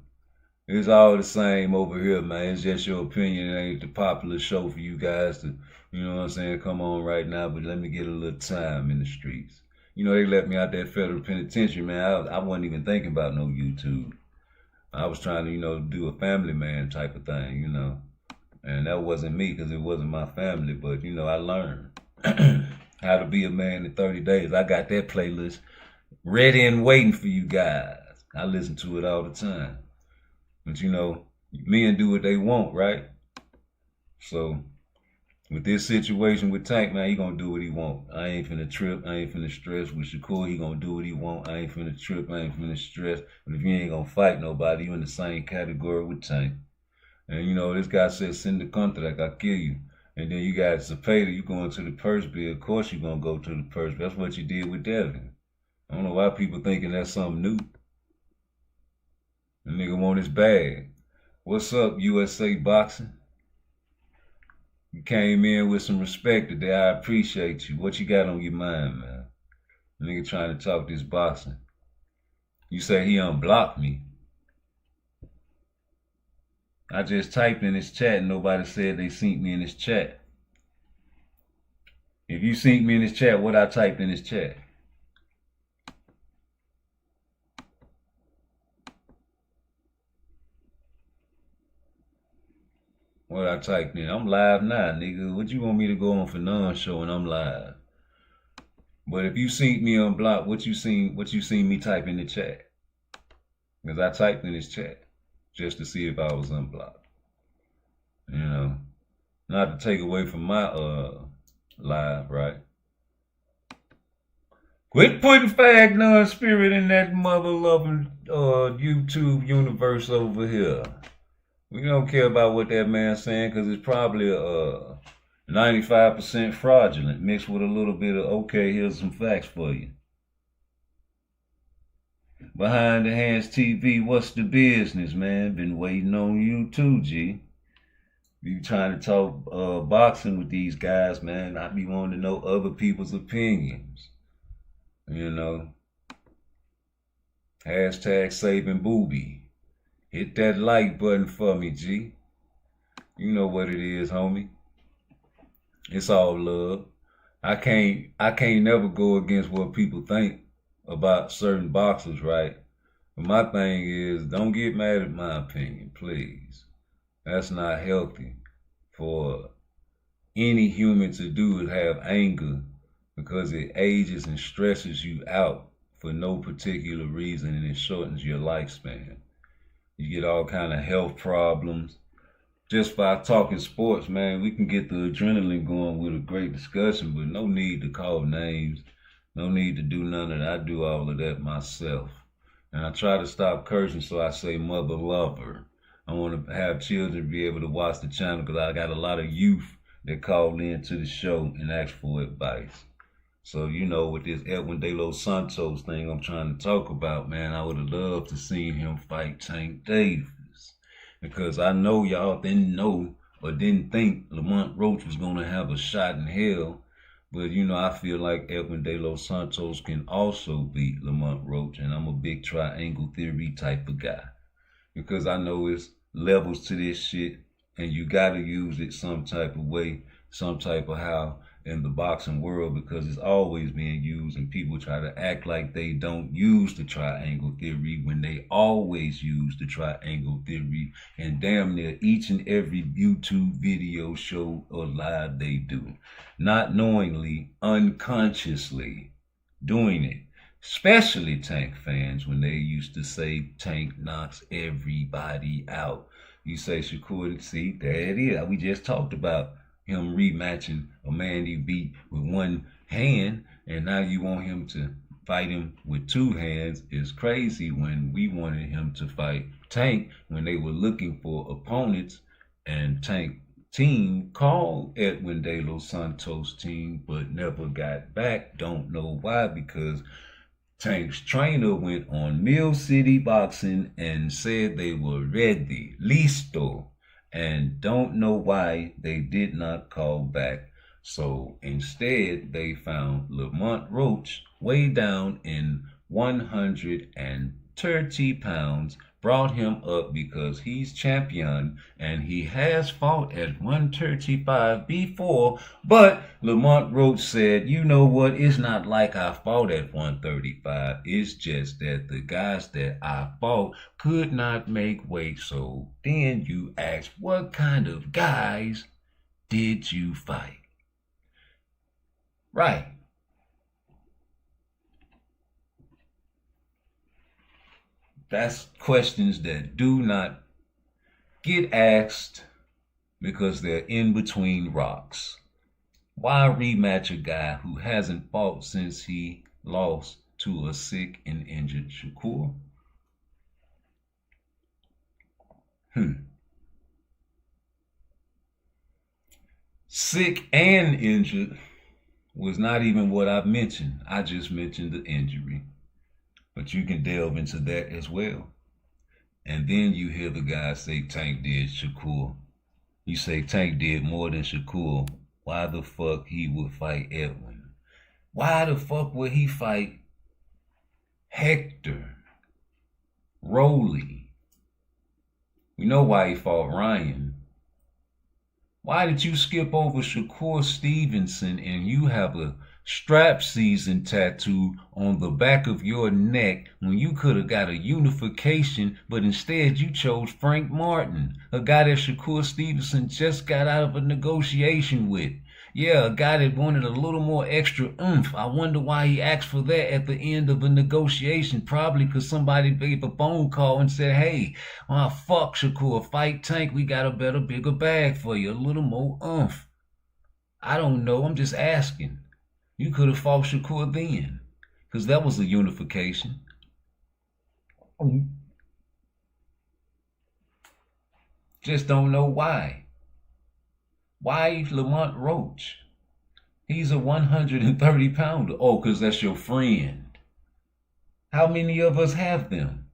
It's all the same over here, man. It's just your opinion. It ain't the popular show for you guys to, you know what I'm saying, come on right now, but let me get a little time in the streets. You know, they let me out that federal penitentiary, man. I wasn't even thinking about no YouTube. I was trying to, you know, do a family man type of thing, you know. And that wasn't me because it wasn't my family. But, you know, I learned how to be a man in 30 days. I got that playlist ready and waiting for you guys. I listen to it all the time. But, you know, men do what they want, right? So with this situation with Tank, man, he gonna do what he want. I ain't finna trip. I ain't finna stress. With Shakur, he gonna do what he want. I ain't finna trip. I ain't finna stress. But if you ain't gonna fight nobody, you in the same category with Tank. And, you know, this guy said, send the contract, I'll kill you. And then you got Zepeda, you going to the purse bid. Of course you gonna go to the purse bid. That's what you did with Devin. I don't know why people thinking that's something new. The nigga want his bag. What's up, USA Boxing? You came in with some respect today. I appreciate you. What you got on your mind, man? The nigga trying to talk this boxing. You say he unblocked me. I just typed in his chat and nobody said they seen me in his chat. If you seen me in his chat, what I typed in his chat? What I typed in? I'm live now, nigga. What you want me to go on for non-show and I'm live? But if you seen me unblocked, what you seen me type in the chat? Because I typed in his chat just to see if I was unblocked. You know, not to take away from my live, right? Quit putting fag non-spirit in that mother-loving YouTube universe over here. We don't care about what that man's saying because it's probably 95% fraudulent mixed with a little bit of, okay, here's some facts for you. Behind the Hands TV, what's the business, man? Been waiting on you too, G. You trying to talk boxing with these guys, man. I be wanting to know other people's opinions. You know. Hashtag saving booby. Hit that like button for me, G. You know what it is, homie. It's all love. I can't never go against what people think about certain boxers, right? But my thing is, don't get mad at my opinion, please. That's not healthy for any human to do is have anger because it ages and stresses you out for no particular reason and it shortens your lifespan. You get all kind of health problems. Just by talking sports, man, we can get the adrenaline going with a great discussion, but no need to call names. No need to do none of that. I do all of that myself. And I try to stop cursing, so I say mother lover. I want to have children be able to watch the channel because I got a lot of youth that call in to the show and ask for advice. So, you know, with this Edwin De Los Santos thing I'm trying to talk about, man, I would have loved to see him fight Tank Davis. Because I know y'all didn't know or didn't think Lamont Roach was going to have a shot in hell. But, you know, I feel like Edwin De Los Santos can also beat Lamont Roach. And I'm a big triangle theory type of guy. Because I know it's levels to this shit. And you got to use it some type of way, some type of how in the boxing world because it's always being used and people try to act like they don't use the triangle theory when they always use the triangle theory and damn near each and every YouTube video, show or live they do. Not knowingly, unconsciously doing it. Especially Tank fans when they used to say Tank knocks everybody out. You say Shakur, see, there it is. We just talked about him rematching a man he beat with one hand, and now you want him to fight him with two hands. It's crazy when we wanted him to fight Tank when they were looking for opponents, and Tank team called Edwin De Los Santos team, but never got back. Don't know why, because Tank's trainer went on Mill City Boxing and said they were ready, listo. And don't know why they did not call back. So instead, they found Lamont Roach way down in 130 pounds, brought him up because he's champion and he has fought at 135 before. But Lamont Roach said, you know what? It's not like I fought at 135. It's just that the guys that I fought could not make weight. So then you ask, what kind of guys did you fight? Right. That's questions that do not get asked because they're in between rocks. Why rematch a guy who hasn't fought since he lost to a sick and injured Shakur? Sick and injured was not even what I mentioned. I just mentioned the injury. But you can delve into that as well. And then you hear the guy say Tank did Shakur. You say Tank did more than Shakur. Why the fuck he would fight Edwin? Why the fuck would he fight Hector? Rolly? We know why he fought Ryan. Why did you skip over Shakur Stevenson and you have a strap season tattoo on the back of your neck when you could have got a unification, but instead you chose Frank Martin, a guy that Shakur Stevenson just got out of a negotiation with? Yeah, a guy that wanted a little more extra oomph. I wonder why he asked for that at the end of a negotiation. Probably because somebody gave a phone call and said, hey, fuck Shakur, fight Tank. We got a better, bigger bag for you. A little more oomph. I don't know. I'm just asking. You could have fought Shakur then, because that was a unification. Just don't know why. Why Lamont Roach? He's a 130 pounder. Oh, because that's your friend. How many of us have them?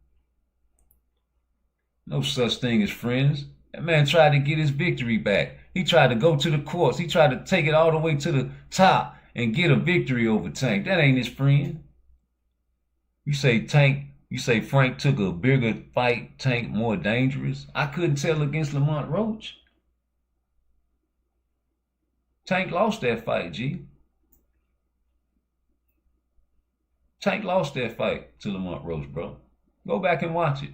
No such thing as friends. That man tried to get his victory back. He tried to go to the courts. He tried to take it all the way to the top and get a victory over Tank. That ain't his friend. You say Tank, you say Frank took a bigger fight, Tank more dangerous. I couldn't tell against Lamont Roach. Tank lost that fight, G. Tank lost that fight to Lamont Roach, bro. Go back and watch it.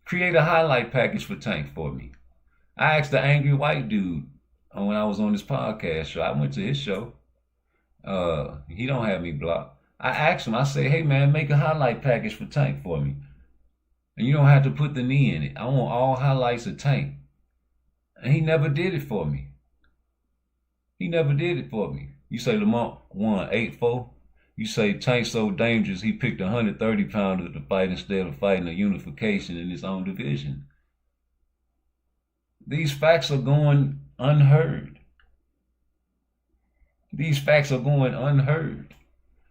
Create a highlight package for Tank for me. I asked the angry white dude when I was on this podcast show. I went to his show. He don't have me blocked. I asked him, I say, hey man, make a highlight package for Tank for me. And you don't have to put the knee in it. I want all highlights of Tank. And he never did it for me. He never did it for me. You say Lamont won 8-4. You say Tank so dangerous he picked a 130 pounder to fight instead of fighting a unification in his own division. These facts are going unheard. These facts are going unheard.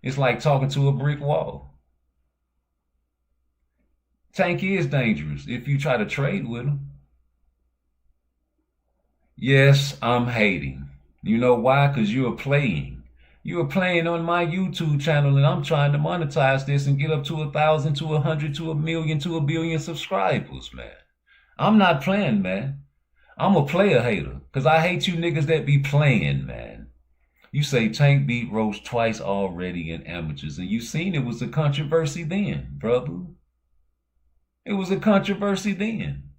It's like talking to a brick wall. Tank is dangerous if you try to trade with him. Yes, I'm hating. You know why? Because you are playing. You are playing on my YouTube channel, and I'm trying to monetize this and get up to 1,000, to 100, to 1,000,000, to 1 billion subscribers, man. I'm not playing, man. I'm a player hater, because I hate you niggas that be playing, man. You say Tank beat Roach twice already in amateurs, and you seen it was a controversy then, brother. It was a controversy then.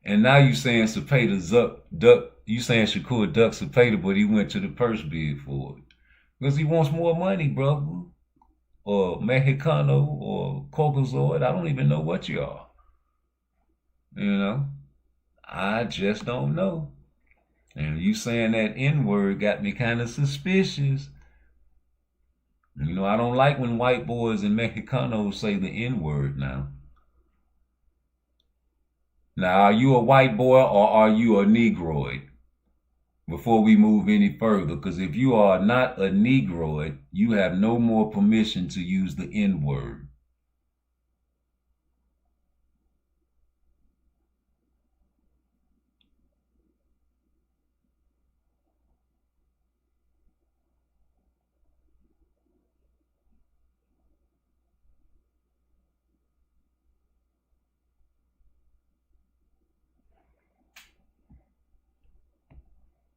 And now you saying Cepeda duck. You saying Shakur ducked Cepeda, but he went to the purse bid for it. Because he wants more money, brother. Or Mexicano or Cocozoid. I don't even know what you are. You know? I just don't know. And you saying that N-word got me kind of suspicious. You know, I don't like when white boys and Mexicanos say the N-word now. Now, are you a white boy or are you a Negroid? Before we move any further, because if you are not a Negroid, you have no more permission to use the N-word.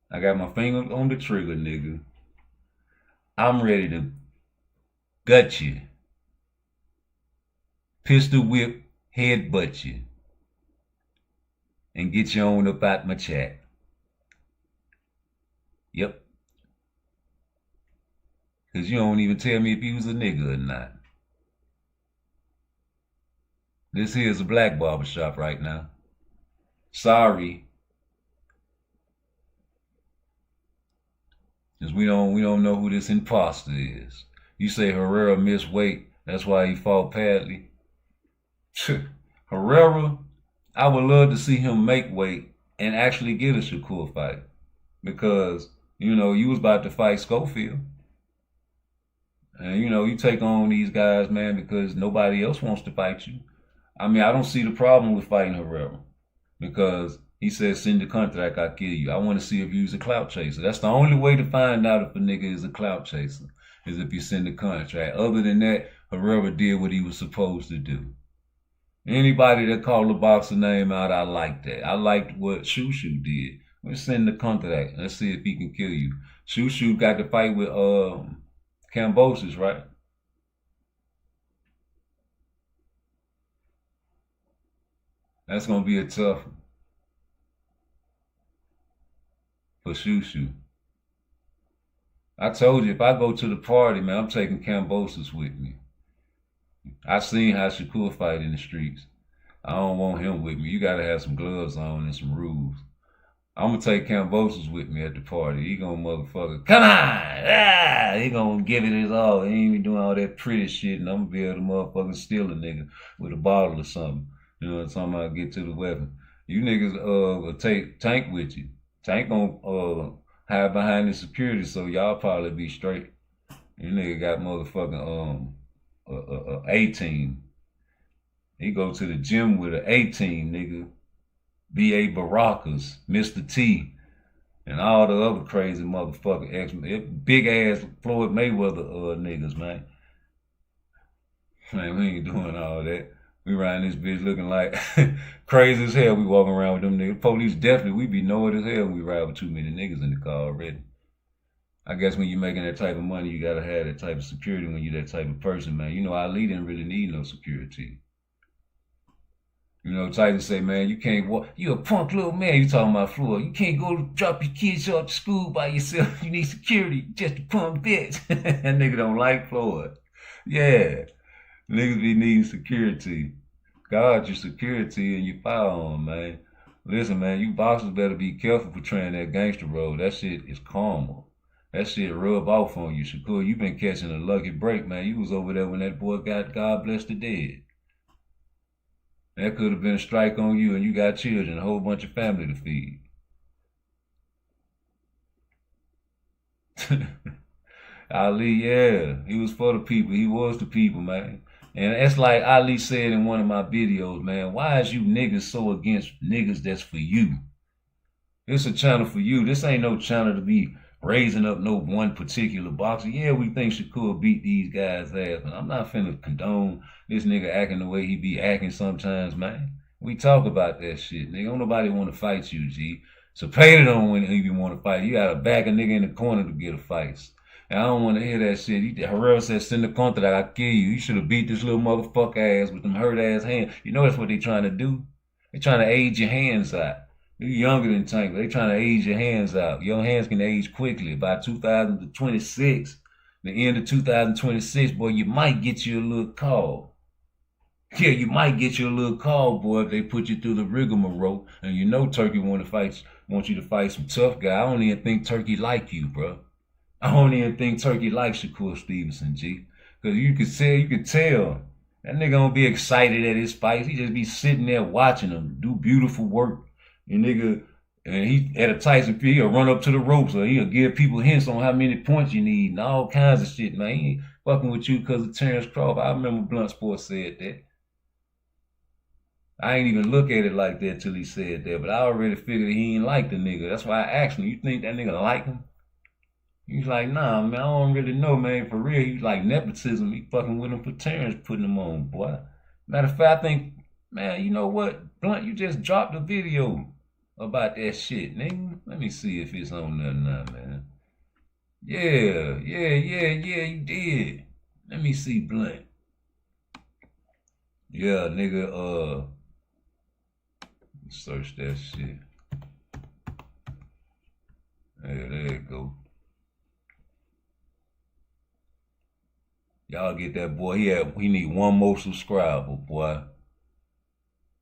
I got my finger on the trigger, nigga. I'm ready to gut you. Pistol whip, headbutt you. And get you on up out my chat. Yep. Because you don't even tell me if you was a nigga or not. This here's a black barbershop right now. Sorry. Because we don't know who this imposter is. You say Herrera missed weight, that's why he fought Padley. Herrera, I would love to see him make weight and actually get a Shakur fight. Because, you know, you was about to fight Schofield. And, you know, you take on these guys, man, because nobody else wants to fight you. I mean, I don't see the problem with fighting Herrera because he said, send the contract, I'll kill you. I want to see if you's a clout chaser. That's the only way to find out if a nigga is a clout chaser, is if you send the contract. Other than that, Herrera did what he was supposed to do. Anybody that called the boxer name out, I like that. I liked what Shushu did. Let's send the contract. Let's see if he can kill you. Shushu got to fight with Kambosos, right? That's going to be a tough one for Shushu. I told you, if I go to the party, man, I'm taking Kambosos with me. I seen how Shakur fight in the streets. I don't want him with me. You got to have some gloves on and some rules. I'm going to take Kambosos with me at the party. He going to motherfucker, come on! Ah! He going to give it his all. He ain't even doing all that pretty shit, and I'm going to be able to motherfucking steal a nigga with a bottle or something. You know what I'm talking about? Get to the weapon. You niggas will take Tank with you. Tank going to hide behind the security, so y'all probably be straight. You nigga got motherfucking A-team. He go to the gym with an A-team, nigga. B.A. Baracas, Mr. T, and all the other crazy motherfucking big ass Floyd Mayweather niggas, man. Man, we ain't doing all that. We riding this bitch looking like crazy as hell. We walking around with them niggas. Police definitely, we be knowing as hell when we ride with too many niggas in the car already. I guess when you're making that type of money, you gotta have that type of security when you're that type of person, man. You know, Ali didn't really need no security. You know, Tyson say, man, you can't walk. You a punk little man. You talking about Floyd. You can't go drop your kids off to school by yourself. You need security. Just a punk bitch. That nigga don't like Floyd. Yeah. Niggas be needing security. Guard your security and your firearm, man. Listen, man, you boxers better be careful portraying that gangster role. That shit is karma. That shit rub off on you, Shakur. You been catching a lucky break, man. You was over there when that boy got God bless the dead. That could have been a strike on you, and you got children, a whole bunch of family to feed. Ali, yeah, he was for the people. He was the people, man. And it's like Ali said in one of my videos, man, why is you niggas so against niggas that's for you? It's a channel for you. This ain't no channel to be raising up no one particular boxer. Yeah, we think Shakur beat these guys' ass, but I'm not finna condone this nigga acting the way he be acting sometimes, man. We talk about that shit, nigga. Don't nobody want to fight you, G. Cepeda don't even want to fight. You gotta back a nigga in the corner to get a fight. And I don't want to hear that shit. Herrera said, send the contract, I'll kill you. You should have beat this little motherfucker ass with them hurt ass hands. You know that's what they trying to do? They trying to age your hands out. You're younger than Tank, but they trying to age your hands out. Your hands can age quickly. By 2026, the end of 2026, boy, you might get you a little call. Yeah, you might get you a little call, boy, if they put you through the rigmarole. And you know Turkey want you to fight some tough guy. I don't even think Turkey like you, bro. I don't even think Turkey likes Shakur Stevenson, G. Because you could tell. That nigga don't be excited at his fights. He just be sitting there watching them do beautiful work. And nigga, and he at a Tyson field, he'll run up to the ropes or he'll give people hints on how many points you need and all kinds of shit, man. He ain't fucking with you because of Terrence Crawford. I remember Blunt Sports said that. I ain't even look at it like that till he said that, but I already figured he ain't like the nigga. That's why I asked him, you think that nigga like him? He's like, nah, man, I don't really know, man. For real, he's like nepotism. He fucking with him for Terrence putting him on, boy. Matter of fact, I think, man, you know what? Blunt, you just dropped a video about that shit, nigga. Let me see if it's on there now, man. Yeah, you did. Let me see, Blunt. Yeah, nigga, search that shit. Yeah, there you go. Y'all get that boy. He need one more subscriber, boy.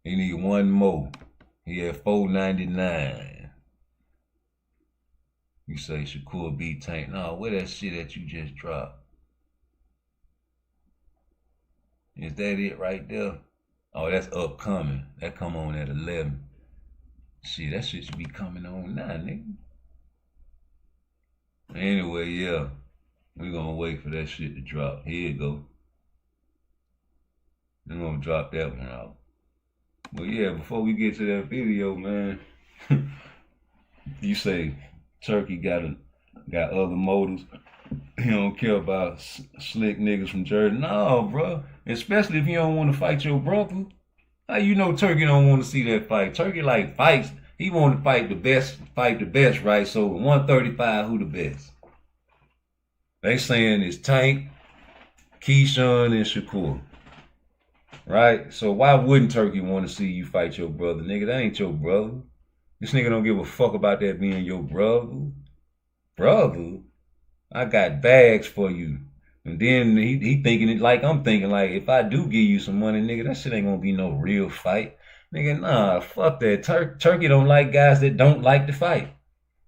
He need one more. He had 499. You say Shakur beat Tank. No, where that shit that you just dropped? Is that it right there? Oh, that's upcoming. That come on at 11. Shit, that shit should be coming on now, nigga. Anyway, yeah. We're gonna wait for that shit to drop. Here you go. I'm gonna drop that one out. But yeah, before we get to that video, man, you say Turkey got other motives. He don't care about slick niggas from Jersey. No, bro. Especially if you don't want to fight your brother. How you know Turkey don't want to see that fight? Turkey like fights. He want to fight the best, right? So 135, who the best? They saying it's Tank, Keyshawn, and Shakur. Right? So why wouldn't Turkey want to see you fight your brother? Nigga, that ain't your brother. This nigga don't give a fuck about that being your brother. Brother? I got bags for you. And then he thinking it like I'm thinking, like, if I do give you some money, nigga, that shit ain't gonna be no real fight. Nigga, nah, fuck that. Turkey don't like guys that don't like to fight.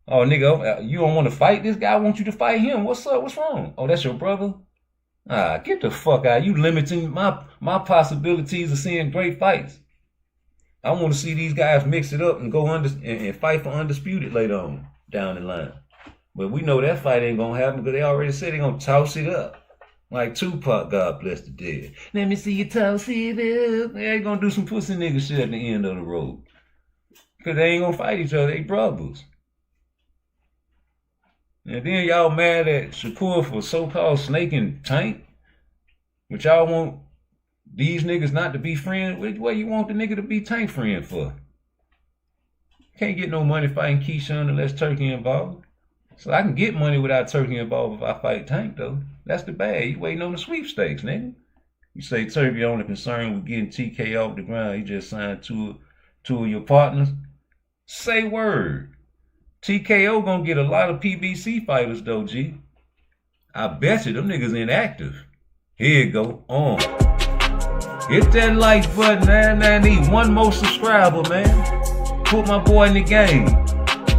Oh, nigga, you don't want to fight this guy? I want you to fight him. What's up? What's wrong? Oh, that's your brother? Ah, get the fuck out. You limiting my possibilities of seeing great fights. I want to see these guys mix it up and go and fight for undisputed later on down the line. But we know that fight ain't gonna happen because they already said they gonna toss it up. Like Tupac, God bless the dead. Let me see you toss it up. They ain't gonna do some pussy nigga shit at the end of the road. Because they ain't gonna fight each other. They brothers. And then y'all mad at Shakur for so-called snaking Tank? But y'all want these niggas not to be friends? Which way you want the nigga to be Tank friend for? Can't get no money fighting Keyshawn unless Turkey involved. So I can get money without Turkey involved if I fight Tank, though. That's the bad. You waiting on the sweepstakes, nigga. You say Turkey only concerned with getting TK off the ground. He just signed two of your partners. Say word. TKO gonna get a lot of PBC fighters, though, G. I bet you them niggas inactive. Here you go. On. Hit that like button, man. I need one more subscriber, man. Put my boy in the game.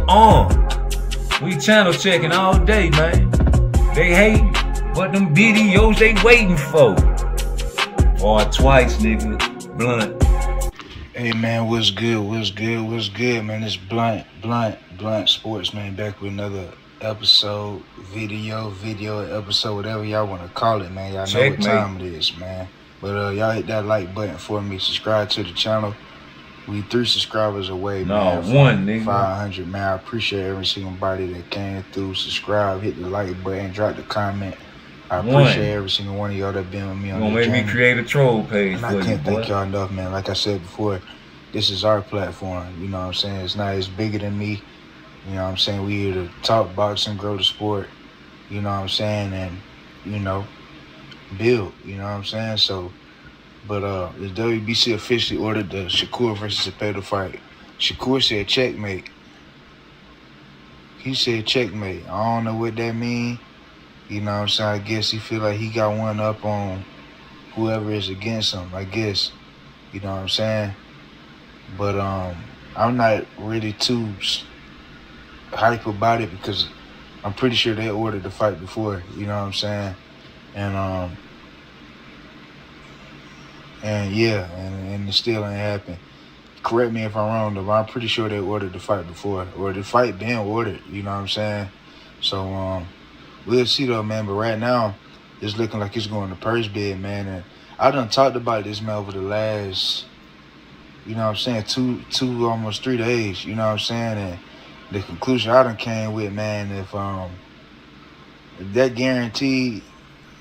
On. We channel checking all day, man. They hate, but them videos they waiting for. PARTTWICE, nigga. Blunt. Hey, man, what's good, man? It's Blunt Sports, man, back with another episode, video episode, whatever y'all want to call it, man. Y'all know what time it is, man. But y'all hit that like button for me. Subscribe to the channel. We 3 subscribers away, man. No, 1, nigga. 500, man. I appreciate every single body that came through. Subscribe, hit the like button, drop the comment. I appreciate every single one of y'all that been with me on the journey. Gonna make me create a troll page and for I you, can't thank y'all enough, man. Like I said before, this is our platform. You know what I'm saying? It's bigger than me. You know what I'm saying? We here to talk boxing, grow the sport. You know what I'm saying? And, you know, build. You know what I'm saying? So, but the WBC officially ordered the Shakur versus Cepeda fight. Shakur said checkmate. He said checkmate. I don't know what that means. You know what I'm saying? I guess he feel like he got one up on whoever is against him, I guess. You know what I'm saying? But I'm not really too hype about it because I'm pretty sure they ordered the fight before. You know what I'm saying? And yeah, and it still ain't happened. Correct me if I'm wrong, though, but I'm pretty sure they ordered the fight before. Or the fight been ordered, you know what I'm saying? So, we'll see, though, man. But right now, it's looking like it's going to purse bid, man. And I done talked about this, man, over the last, you know what I'm saying, two almost 3 days, you know what I'm saying? And the conclusion I done came with, man, if that guarantee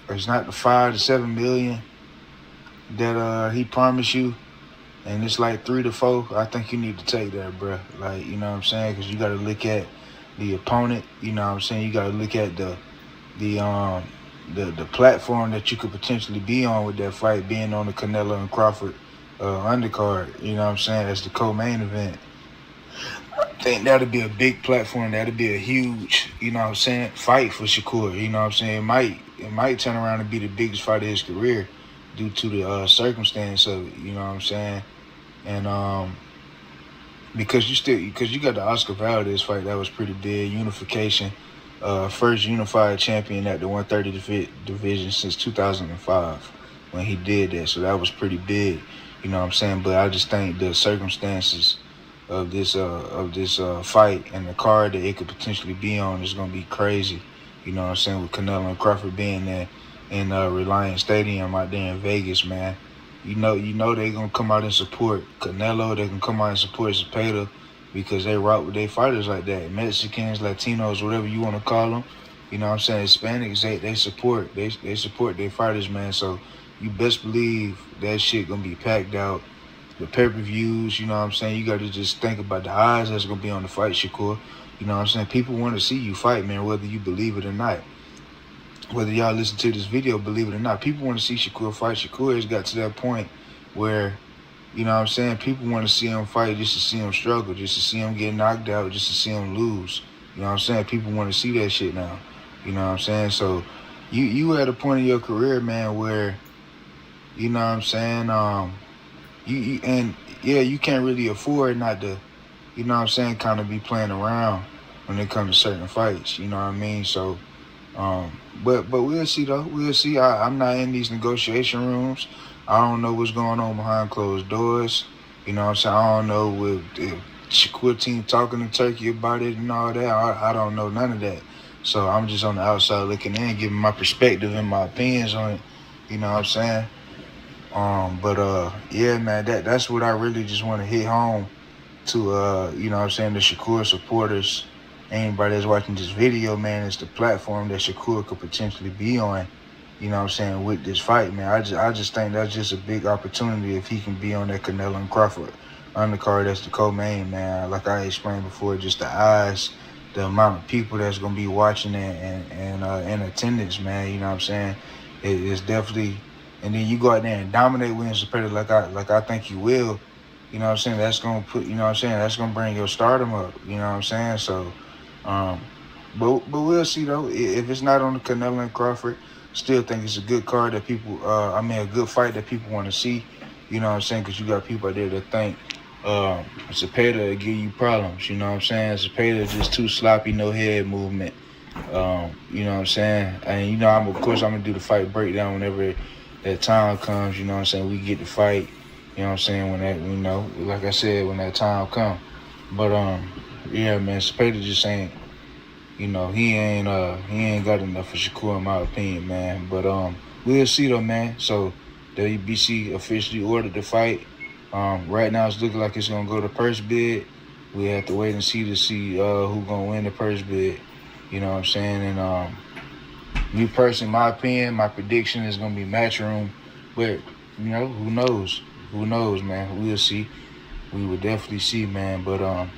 is not the 5 to 7 million that he promised you, and it's like 3 to 4, I think you need to take that, bro. Like, you know what I'm saying? Because you got to look at the opponent, you know what I'm saying? You got to look at the platform that you could potentially be on with that fight, being on the Canelo and Crawford undercard, you know what I'm saying? That's the co-main event. I think that'll be a big platform. That'll be a huge, you know what I'm saying, fight for Shakur. You know what I'm saying? It might turn around and be the biggest fight of his career due to the circumstance of it, you know what I'm saying? And because you got the Oscar Valdez fight, that was pretty big. Unification, first unified champion at the 130 division since 2005 when he did that. So that was pretty big, you know what I'm saying? But I just think the circumstances of this fight and the card that it could potentially be on is gonna be crazy. You know what I'm saying? With Canelo and Crawford being there in Reliance Stadium out there in Vegas, man. You know they gonna come out and support Canelo. They can come out and support Zepeda because they rock with their fighters like that. Mexicans, Latinos, whatever you want to call them. You know what I'm saying? Hispanics, they support their fighters, man. So you best believe that shit gonna be packed out. The pay-per-views, you know what I'm saying? You got to just think about the eyes that's going to be on the fight, Shakur. You know what I'm saying? People want to see you fight, man, whether you believe it or not. Whether y'all listen to this video, believe it or not, people want to see Shakur fight. Shakur has got to that point where, you know what I'm saying, people want to see him fight just to see him struggle, just to see him get knocked out, just to see him lose. You know what I'm saying? People want to see that shit now. You know what I'm saying? So you at a point in your career, man, where, you know what I'm saying, you can't really afford not to, you know what I'm saying, kind of be playing around when it comes to certain fights, you know what I mean? So, but we'll see though. We'll see. I'm not in these negotiation rooms. I don't know what's going on behind closed doors. You know what I'm saying? I don't know with the Shakur team talking to Turkey about it and all that. I don't know none of that. So I'm just on the outside looking in, giving my perspective and my opinions on it. You know what I'm saying? Yeah, man, that's what I really just want to hit home to, you know what I'm saying, the Shakur supporters, anybody that's watching this video, man. It's the platform that Shakur could potentially be on, you know what I'm saying, with this fight, man. I just think that's just a big opportunity if he can be on that Canelo and Crawford undercard. That's the co-main, man. Like I explained before, just the eyes, the amount of people that's going to be watching and in attendance, man, you know what I'm saying. It's definitely... And then you go out there and dominate William Zepeda like I think you will, you know what I'm saying? That's gonna put, you know what I'm saying, that's gonna bring your stardom up, you know what I'm saying? So, but we'll see though. If it's not on the Canelo and Crawford, still think it's a good card that people, a good fight that people want to see, you know what I'm saying? Because you got people out there that think Zepeda will give you problems, you know what I'm saying? Zepeda is just too sloppy, no head movement, you know what I'm saying? And you know, I'm gonna do the fight breakdown whenever that time comes, you know what I'm saying, we get to fight, you know what I'm saying, when that, you know, like I said, when that time comes. But, yeah, man, Zepeda just ain't, you know, he ain't got enough for Shakur, in my opinion, man. But, we'll see, though, man. So, WBC officially ordered the fight. Right now, it's looking like it's going to go to purse bid. We have to wait and see who's going to win the purse bid, you know what I'm saying, and, me personally, my opinion, my prediction is going to be Matchroom. But, you know, who knows? Who knows, man? We'll see. We will definitely see, man. But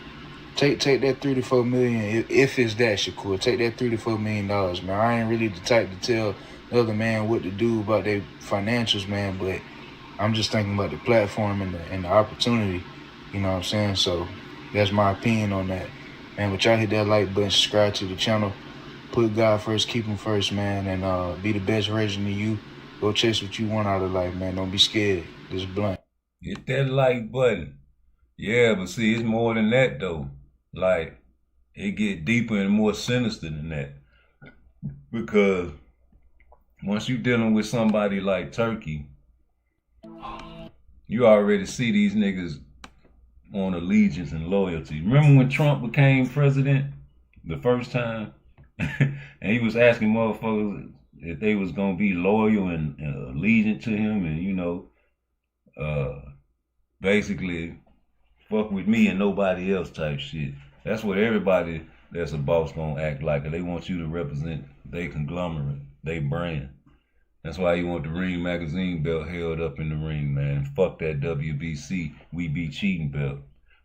take that $3 to $4 million, if it's that, Shakur. Take that $3 to $4 million, man. I ain't really the type to tell the other man what to do about their financials, man. But I'm just thinking about the platform and the opportunity. You know what I'm saying? So that's my opinion on that. Man, but y'all hit that like button, subscribe to the channel. Put God first, keep him first, man, and be the best version of you. Go chase what you want out of life, man. Don't be scared. Just blunt. Hit that like button. Yeah, but see, it's more than that, though. Like, it get deeper and more sinister than that. Because once you dealing with somebody like Turkey, you already see these niggas on allegiance and loyalty. Remember when Trump became president the first time? And he was asking motherfuckers if they was gonna be loyal and allegiant to him, and you know, basically fuck with me and nobody else type shit. That's what everybody that's a boss gonna act like. They want you to represent their conglomerate, their brand. That's why you want the Ring magazine belt held up in the ring, man. Fuck that WBC, we be cheating belt.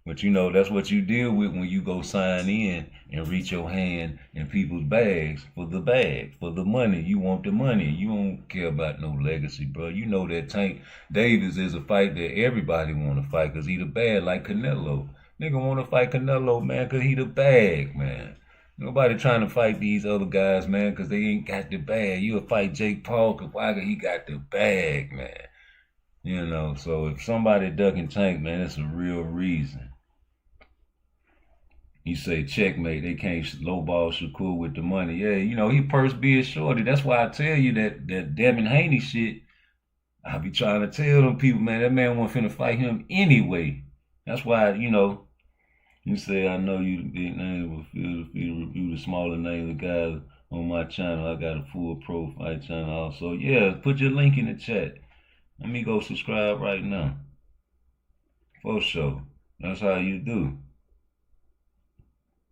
But you know, that's what you deal with when you go sign in and reach your hand in people's bags for the bag, for the money. You want the money. You don't care about no legacy, bro. You know that Tank Davis is a fight that everybody want to fight because he the bag, like Canelo. Nigga want to fight Canelo, man, because he the bag, man. Nobody trying to fight these other guys, man, because they ain't got the bag. You'll fight Jake Paul because why? He got the bag, man. You know, so if somebody ducking Tank, man, it's a real reason. You say checkmate, they can't lowball Shakur with the money. Yeah, you know, he purse bid shorty. That's why I tell you that Devin Haney shit, I be trying to tell them people, man, that man wasn't finna fight him anyway. That's why, you know, you say, I know you the big names will feel review the smaller names of guys on my channel. I got a full pro fight channel also. Yeah, put your link in the chat. Let me go subscribe right now. For sure. That's how you do.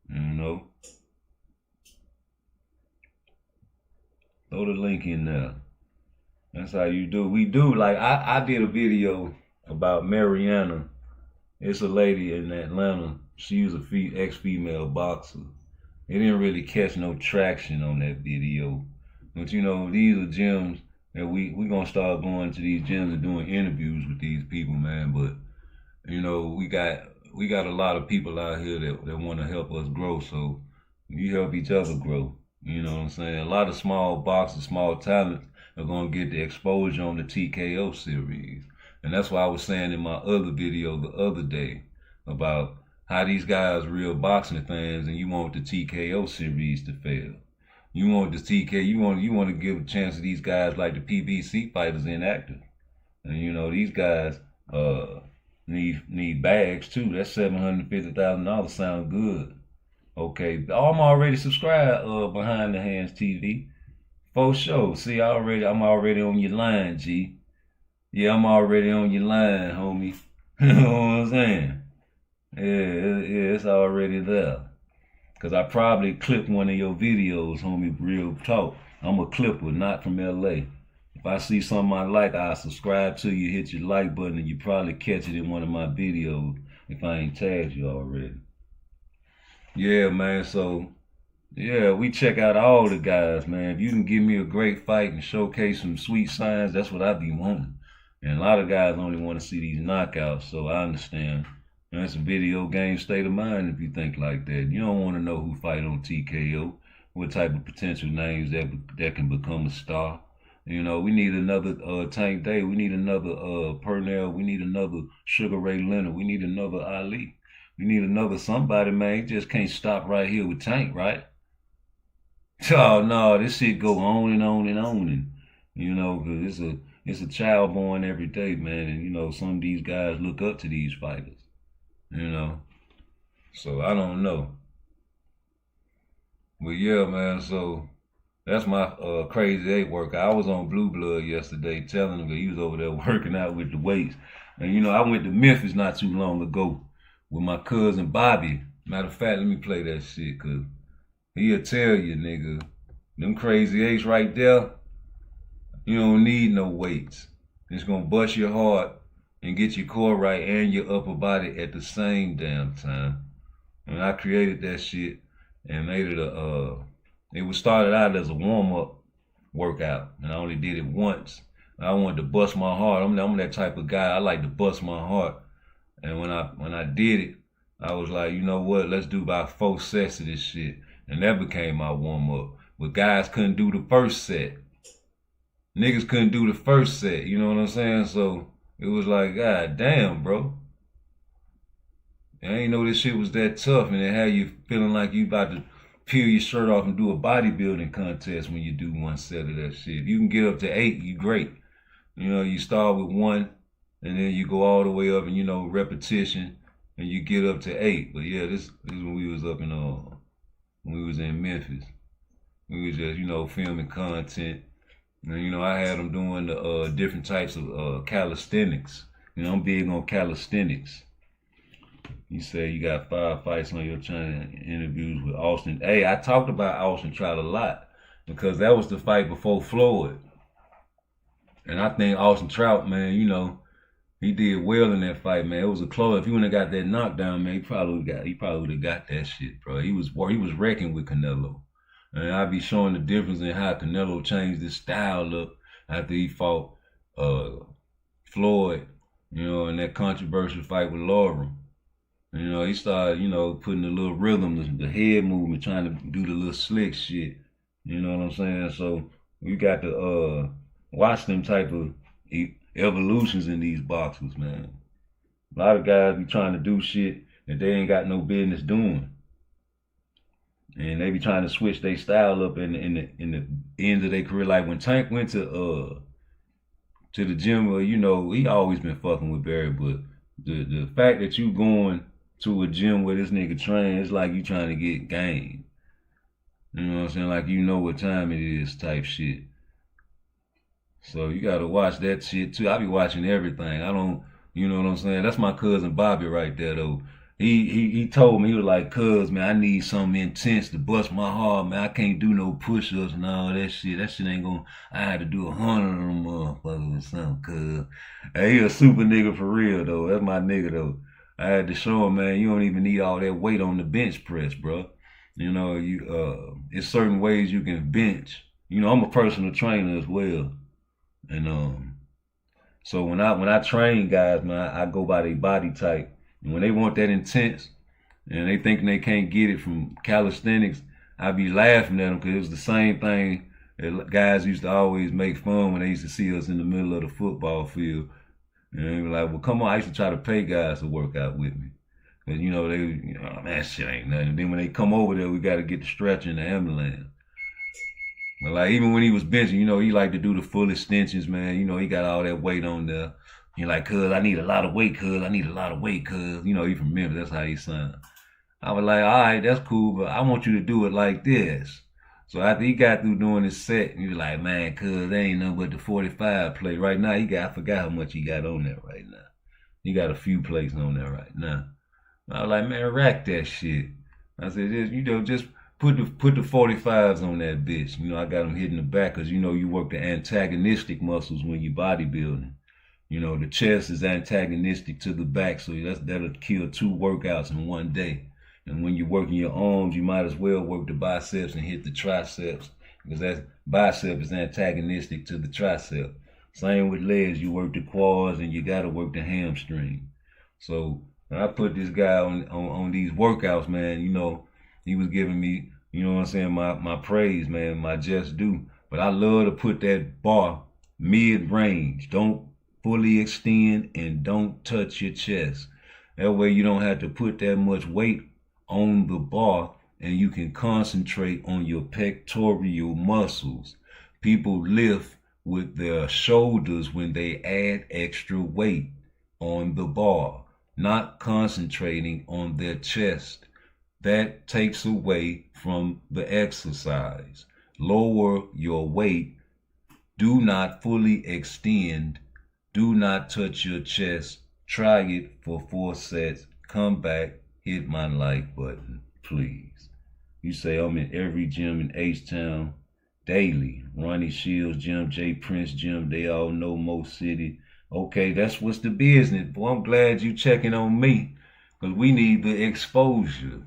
You know. Throw the link in there. That's how you do. We do. Like, I did a video about Mariana. It's a lady in Atlanta. She was a ex-female boxer. It didn't really catch no traction on that video. But, you know, these are gyms that we going to start going to these gyms and doing interviews with these people, man. But, you know, we got a lot of people out here that want to help us grow. So we help each other grow. You know what I'm saying? A lot of small boxers, small talents are going to get the exposure on the TKO series. And that's why I was saying in my other video the other day about how these guys are real boxing fans and you want the TKO series to fail. You want the TK, you want to give a chance to these guys like the PBC fighters inactive. And you know, these guys need bags too. That $750,000 sound good. Okay, I'm already subscribed Behind the Hands TV. For sure. See, I'm already on your line, G. Yeah, I'm already on your line, homie. You know what I'm saying? Yeah, it's already there. Cause I probably clipped one of your videos, homie, real talk. I'm a clipper, not from LA. If I see something I like, I'll subscribe to you, hit your like button, and you probably catch it in one of my videos if I ain't tagged you already. Yeah, man, so, yeah, we check out all the guys, man. If you can give me a great fight and showcase some sweet signs, that's what I be wanting. And a lot of guys only want to see these knockouts, so I understand. And it's a video game state of mind if you think like that. You don't want to know who fight on TKO, what type of potential names that can become a star. You know, we need another Tank Day. We need another Purnell. We need another Sugar Ray Leonard. We need another Ali. We need another somebody, man. You just can't stop right here with Tank, right? Oh, no, this shit go on and on and on. And, you know, cause it's a child born every day, man. And, you know, some of these guys look up to these fighters, you know. So, I don't know. But, yeah, man, so that's my Crazy 8 workout. I was on Blue Blood yesterday telling him that he was over there working out with the weights. And, you know, I went to Memphis not too long ago with my cousin Bobby. Matter of fact, let me play that shit, cause he'll tell you, nigga, them Crazy 8s right there, you don't need no weights. It's gonna bust your heart and get your core right and your upper body at the same damn time. And I created that shit and made it it was started out as a warm-up workout, and I only did it once. I wanted to bust my heart. I'm that type of guy. I like to bust my heart. And when I did it, I was like, you know what? Let's do about 4 sets of this shit. And that became my warm-up. But guys couldn't do the first set. Niggas couldn't do the first set. You know what I'm saying? So it was like, God damn, bro. I ain't know this shit was that tough. And it had you feeling like you about to peel your shirt off and do a bodybuilding contest when you do one set of that shit. If you can get up to 8, you great. You know, you start with 1. And then you go all the way up and, you know, repetition, and you get up to 8. But yeah, this is when we was up in, when we was in Memphis. We was just, you know, filming content. And, you know, I had them doing the different types of calisthenics. You know, I'm big on calisthenics. You say you got 5 fights on your channel, interviews with Austin. Hey, I talked about Austin Trout a lot because that was the fight before Floyd. And I think Austin Trout, man, you know, he did well in that fight, man. It was a close. If he wouldn't have got that knockdown, man, he probably would have got that shit, bro. He was wrecking with Canelo. And I be showing the difference in how Canelo changed his style up after he fought Floyd, you know, in that controversial fight with Laura. You know, he started, you know, putting the little rhythm, the head movement, trying to do the little slick shit. You know what I'm saying? So we got to watch them type of evolutions in these boxers, man. A lot of guys be trying to do shit that they ain't got no business doing. And they be trying to switch their style up in the end of their career. Like when Tank went to the gym, well, you know, he always been fucking with Barry, but the fact that you going to a gym where this nigga train, it's like you trying to get game. You know what I'm saying? Like, you know what time it is type shit. So you gotta watch that shit too. I be watching everything. I don't, you know what I'm saying? That's my cousin Bobby right there though. He told me, he was like, cuz man, I need something intense to bust my heart, man. I can't do no push-ups and all that shit. That shit ain't gonna, I had to do 100 of them motherfuckers or something, cuz. Hey, he a super nigga for real though. That's my nigga though. I had to show him, man, you don't even need all that weight on the bench press, bro. You know, it's certain ways you can bench. You know, I'm a personal trainer as well. And so when I train guys, man, I go by their body type. And when they want that intense and they thinking they can't get it from calisthenics, I be laughing at them because it was the same thing that guys used to always make fun when they used to see us in the middle of the football field. And they were like, well, come on, I used to try to pay guys to work out with me. Because, you know, man, that shit ain't nothing. And then when they come over there, we got to get the stretcher and the ambulance. But like, even when he was benching, you know, he liked to do the full extensions, man. You know, he got all that weight on there. You're like, cuz, I need a lot of weight, cuz. I need a lot of weight, cuz. You know, he from Memphis. That's how he sound. I was like, all right, that's cool, but I want you to do it like this. So after he got through doing his set, he was like, man, cuz, there ain't nothing but the 45 plate. Right now, I forgot how much he got on there right now. He got a few plates on there right now. I was like, man, rack that shit. I said, you know, just put the 45s on that bitch. You know, I got them hitting the back because, you know, you work the antagonistic muscles when you bodybuilding. You know, the chest is antagonistic to the back, so that'll kill 2 workouts in one day. And when you're working your arms, you might as well work the biceps and hit the triceps because that bicep is antagonistic to the tricep. Same with legs, you work the quads and you gotta work the hamstring. So when I put this guy on these workouts, man, you know, he was giving me, you know what I'm saying, my praise, man, my just due. But I love to put that bar mid-range. Don't fully extend and don't touch your chest. That way you don't have to put that much weight on the bar and you can concentrate on your pectoral muscles. People lift with their shoulders when they add extra weight on the bar, not concentrating on their chest. That takes away from the exercise. Lower your weight. Do not fully extend. Do not touch your chest. Try it for 4 sets. Come back. Hit my like button, please. You say I'm in every gym in H-Town daily. Ronnie Shields Gym, J Prince Gym, they all know Mo City. Okay, that's what's the business. Boy, I'm glad you checking on me because we need the exposure.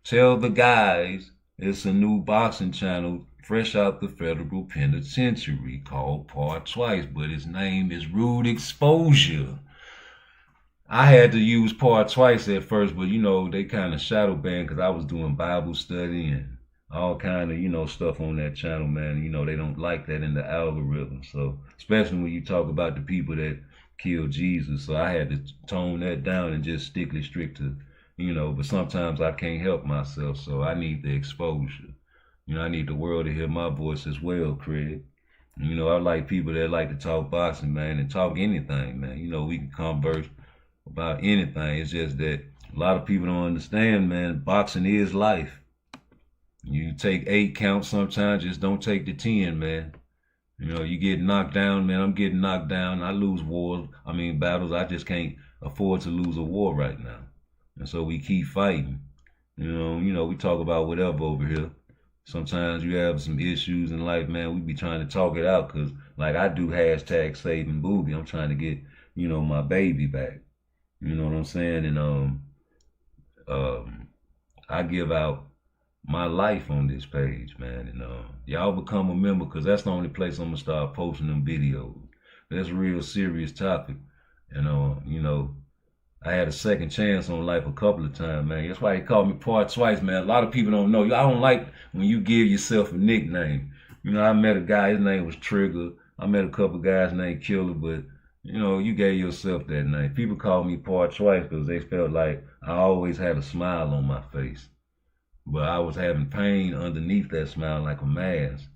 Tell the guys it's a new boxing channel fresh out the federal penitentiary called PARTTWICE, but its name is Rude Exposure. I had to use PARTTWICE at first, but you know, they kind of shadow banned because I was doing Bible study and all kind of, you know, stuff on that channel, man. You know, they don't like that in the algorithm. So, especially when you talk about the people that killed Jesus. So I had to tone that down and just strictly strict to, you know, but sometimes I can't help myself. So I need the exposure. You know, I need the world to hear my voice as well, Craig. You know, I like people that like to talk boxing, man, and talk anything, man. You know, we can converse about anything. It's just that a lot of people don't understand, man. Boxing is life. You take 8 counts sometimes, just don't take the 10, man. You know, you get knocked down, man. I'm getting knocked down. I lose battles. I just can't afford to lose a war right now. And so we keep fighting. You know, we talk about whatever over here. Sometimes you have some issues in life, man. We be trying to talk it out because, like I do #saving Booby. I'm trying to get, you know, my baby back. You know what I'm saying? And I give out my life on this page, man. And y'all become a member because that's the only place I'm gonna start posting them videos. That's a real serious topic. And you know, I had a second chance on life a couple of times, man. That's why they call me PARTTWICE, man. A lot of people don't know. I don't like when you give yourself a nickname. You know, I met a guy, his name was Trigger. I met a couple guys named Killer, but you know, you gave yourself that name. People call me PARTTWICE because they felt like I always had a smile on my face. But I was having pain underneath that smile like a mask.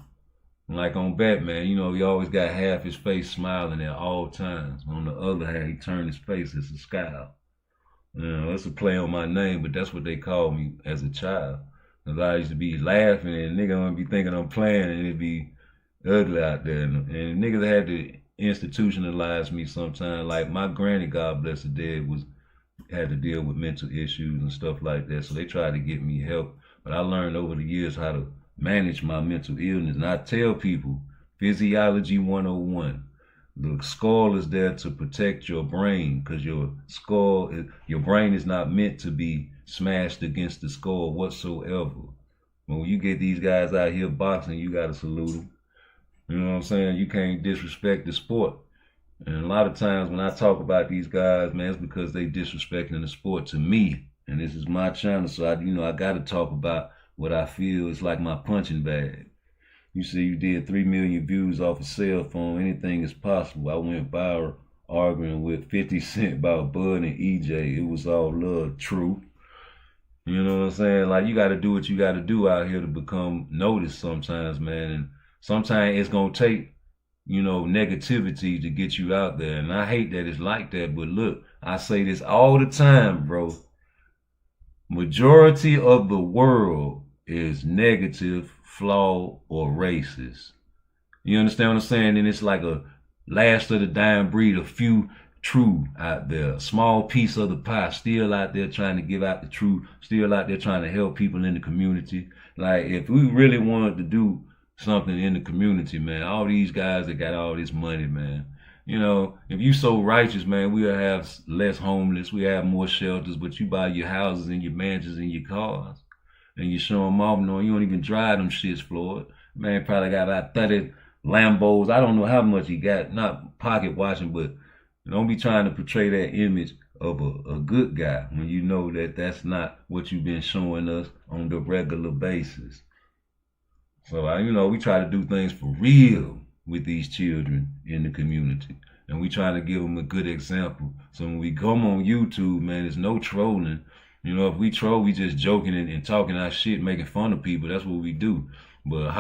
Like on Batman, you know, he always got half his face smiling at all times. On the other hand, he turned his face as a scowl. You know, that's a play on my name, but that's what they called me as a child. Cause I used to be laughing and nigga would be thinking I'm playing and it'd be ugly out there. And niggas had to institutionalize me sometimes. Like my granny, God bless her dead, had to deal with mental issues and stuff like that. So they tried to get me help. But I learned over the years how to manage my mental illness. And I tell people, Physiology 101. The skull is there to protect your brain because your brain is not meant to be smashed against the skull whatsoever. When you get these guys out here boxing, you got to salute them. You know what I'm saying? You can't disrespect the sport. And a lot of times when I talk about these guys, man, it's because they disrespecting the sport to me. And this is my channel, so I got to talk about what I feel is like my punching bag. You see, you did 3 million views off a cell phone. Anything is possible. I went viral arguing with 50 Cent about Bud and EJ. It was all love, truth. You know what I'm saying? Like, you got to do what you got to do out here to become noticed sometimes, man. And sometimes it's going to take, negativity to get you out there. And I hate that it's like that. But look, I say this all the time, bro. Majority of the world is negative, flawed, or racist. You understand what I'm saying? And it's like a last of the dying breed, a few true out there, a small piece of the pie, still out there trying to give out the truth, still out there trying to help people in the community. Like, if we really wanted to do something in the community, man, all these guys that got all this money, man, if you so righteous, man, we'll have less homeless, we have more shelters, but you buy your houses and your mansions and your cars. And you show them off, knowing you don't even drive them shits, Floyd. Man probably got about 30 Lambos. I don't know how much he got, not pocket watching, but don't be trying to portray that image of a good guy when you know that that's not what you've been showing us on the regular basis. So, we try to do things for real with these children in the community. And we try to give them a good example. So when we come on YouTube, man, there's no trolling. If we troll, we just joking and talking our shit, making fun of people. That's what we do. But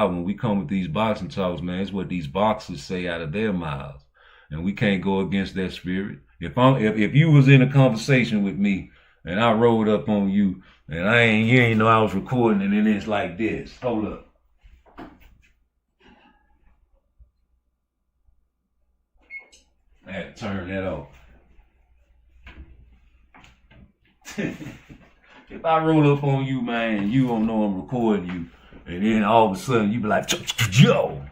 when we come with these boxing talks, man, it's what these boxers say out of their mouths. And we can't go against that spirit. If you was in a conversation with me and I rolled up on you and I ain't hearing, know I was recording and then it's like this. Hold up. I had to turn that off. If I roll up on you, man, you don't know I'm recording you, and then all of a sudden you be like, yo,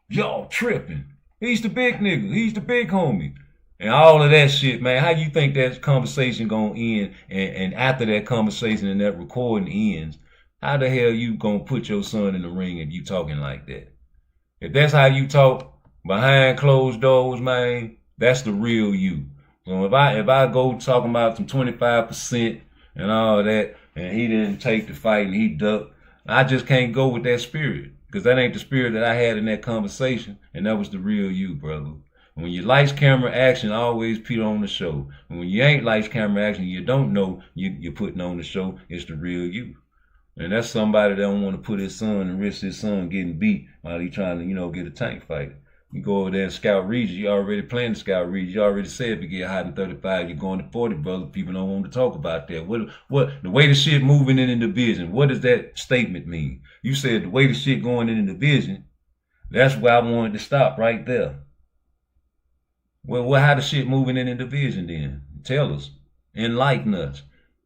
y'all tripping. He's the big nigga. He's the big homie. And all of that shit, man, how you think that conversation gonna end? And after that conversation and that recording ends, how the hell you gonna put your son in the ring if you talking like that? If that's how you talk behind closed doors, man, that's the real you. So if I go talking about some 25% and all that, and he didn't take the fight and he ducked, I just can't go with that spirit, because that ain't the spirit that I had in that conversation, and that was the real you, brother. When you lights, camera, action, always put on the show. And when you ain't lights, camera, action, you don't know you're putting on the show, it's the real you. And that's somebody that don't want to put his son and risk his son getting beat while he trying to, get a tank fight. You go over there and scout region, you already playing the scout region. You already said if you get hot in 35, you're going to 40, brother. People don't want to talk about that. What the way the shit moving in the division, what does that statement mean? You said the way the shit going in the division, that's where I wanted to stop right there. Well, how the shit moving in the division then? Tell us. Enlighten us.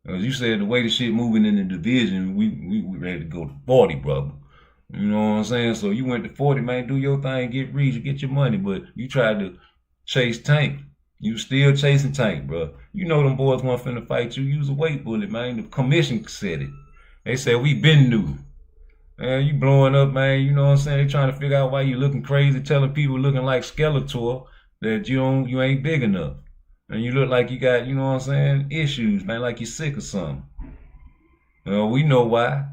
As you said, the way the shit moving in the division, we ready to go to 40, brother. You know what I'm saying? So you went to 40, man, do your thing, get reach, get your money, but you tried to chase Tank. You still chasing Tank, bro. You know them boys weren't finna fight you. Use a weight bullet, man. The commission said it. They said, we been new. Man, you blowing up, man. You know what I'm saying? They trying to figure out why you looking crazy, telling people looking like Skeletor that you ain't big enough. And you look like you got, you know what I'm saying, issues, man, like you're sick or something. We know why.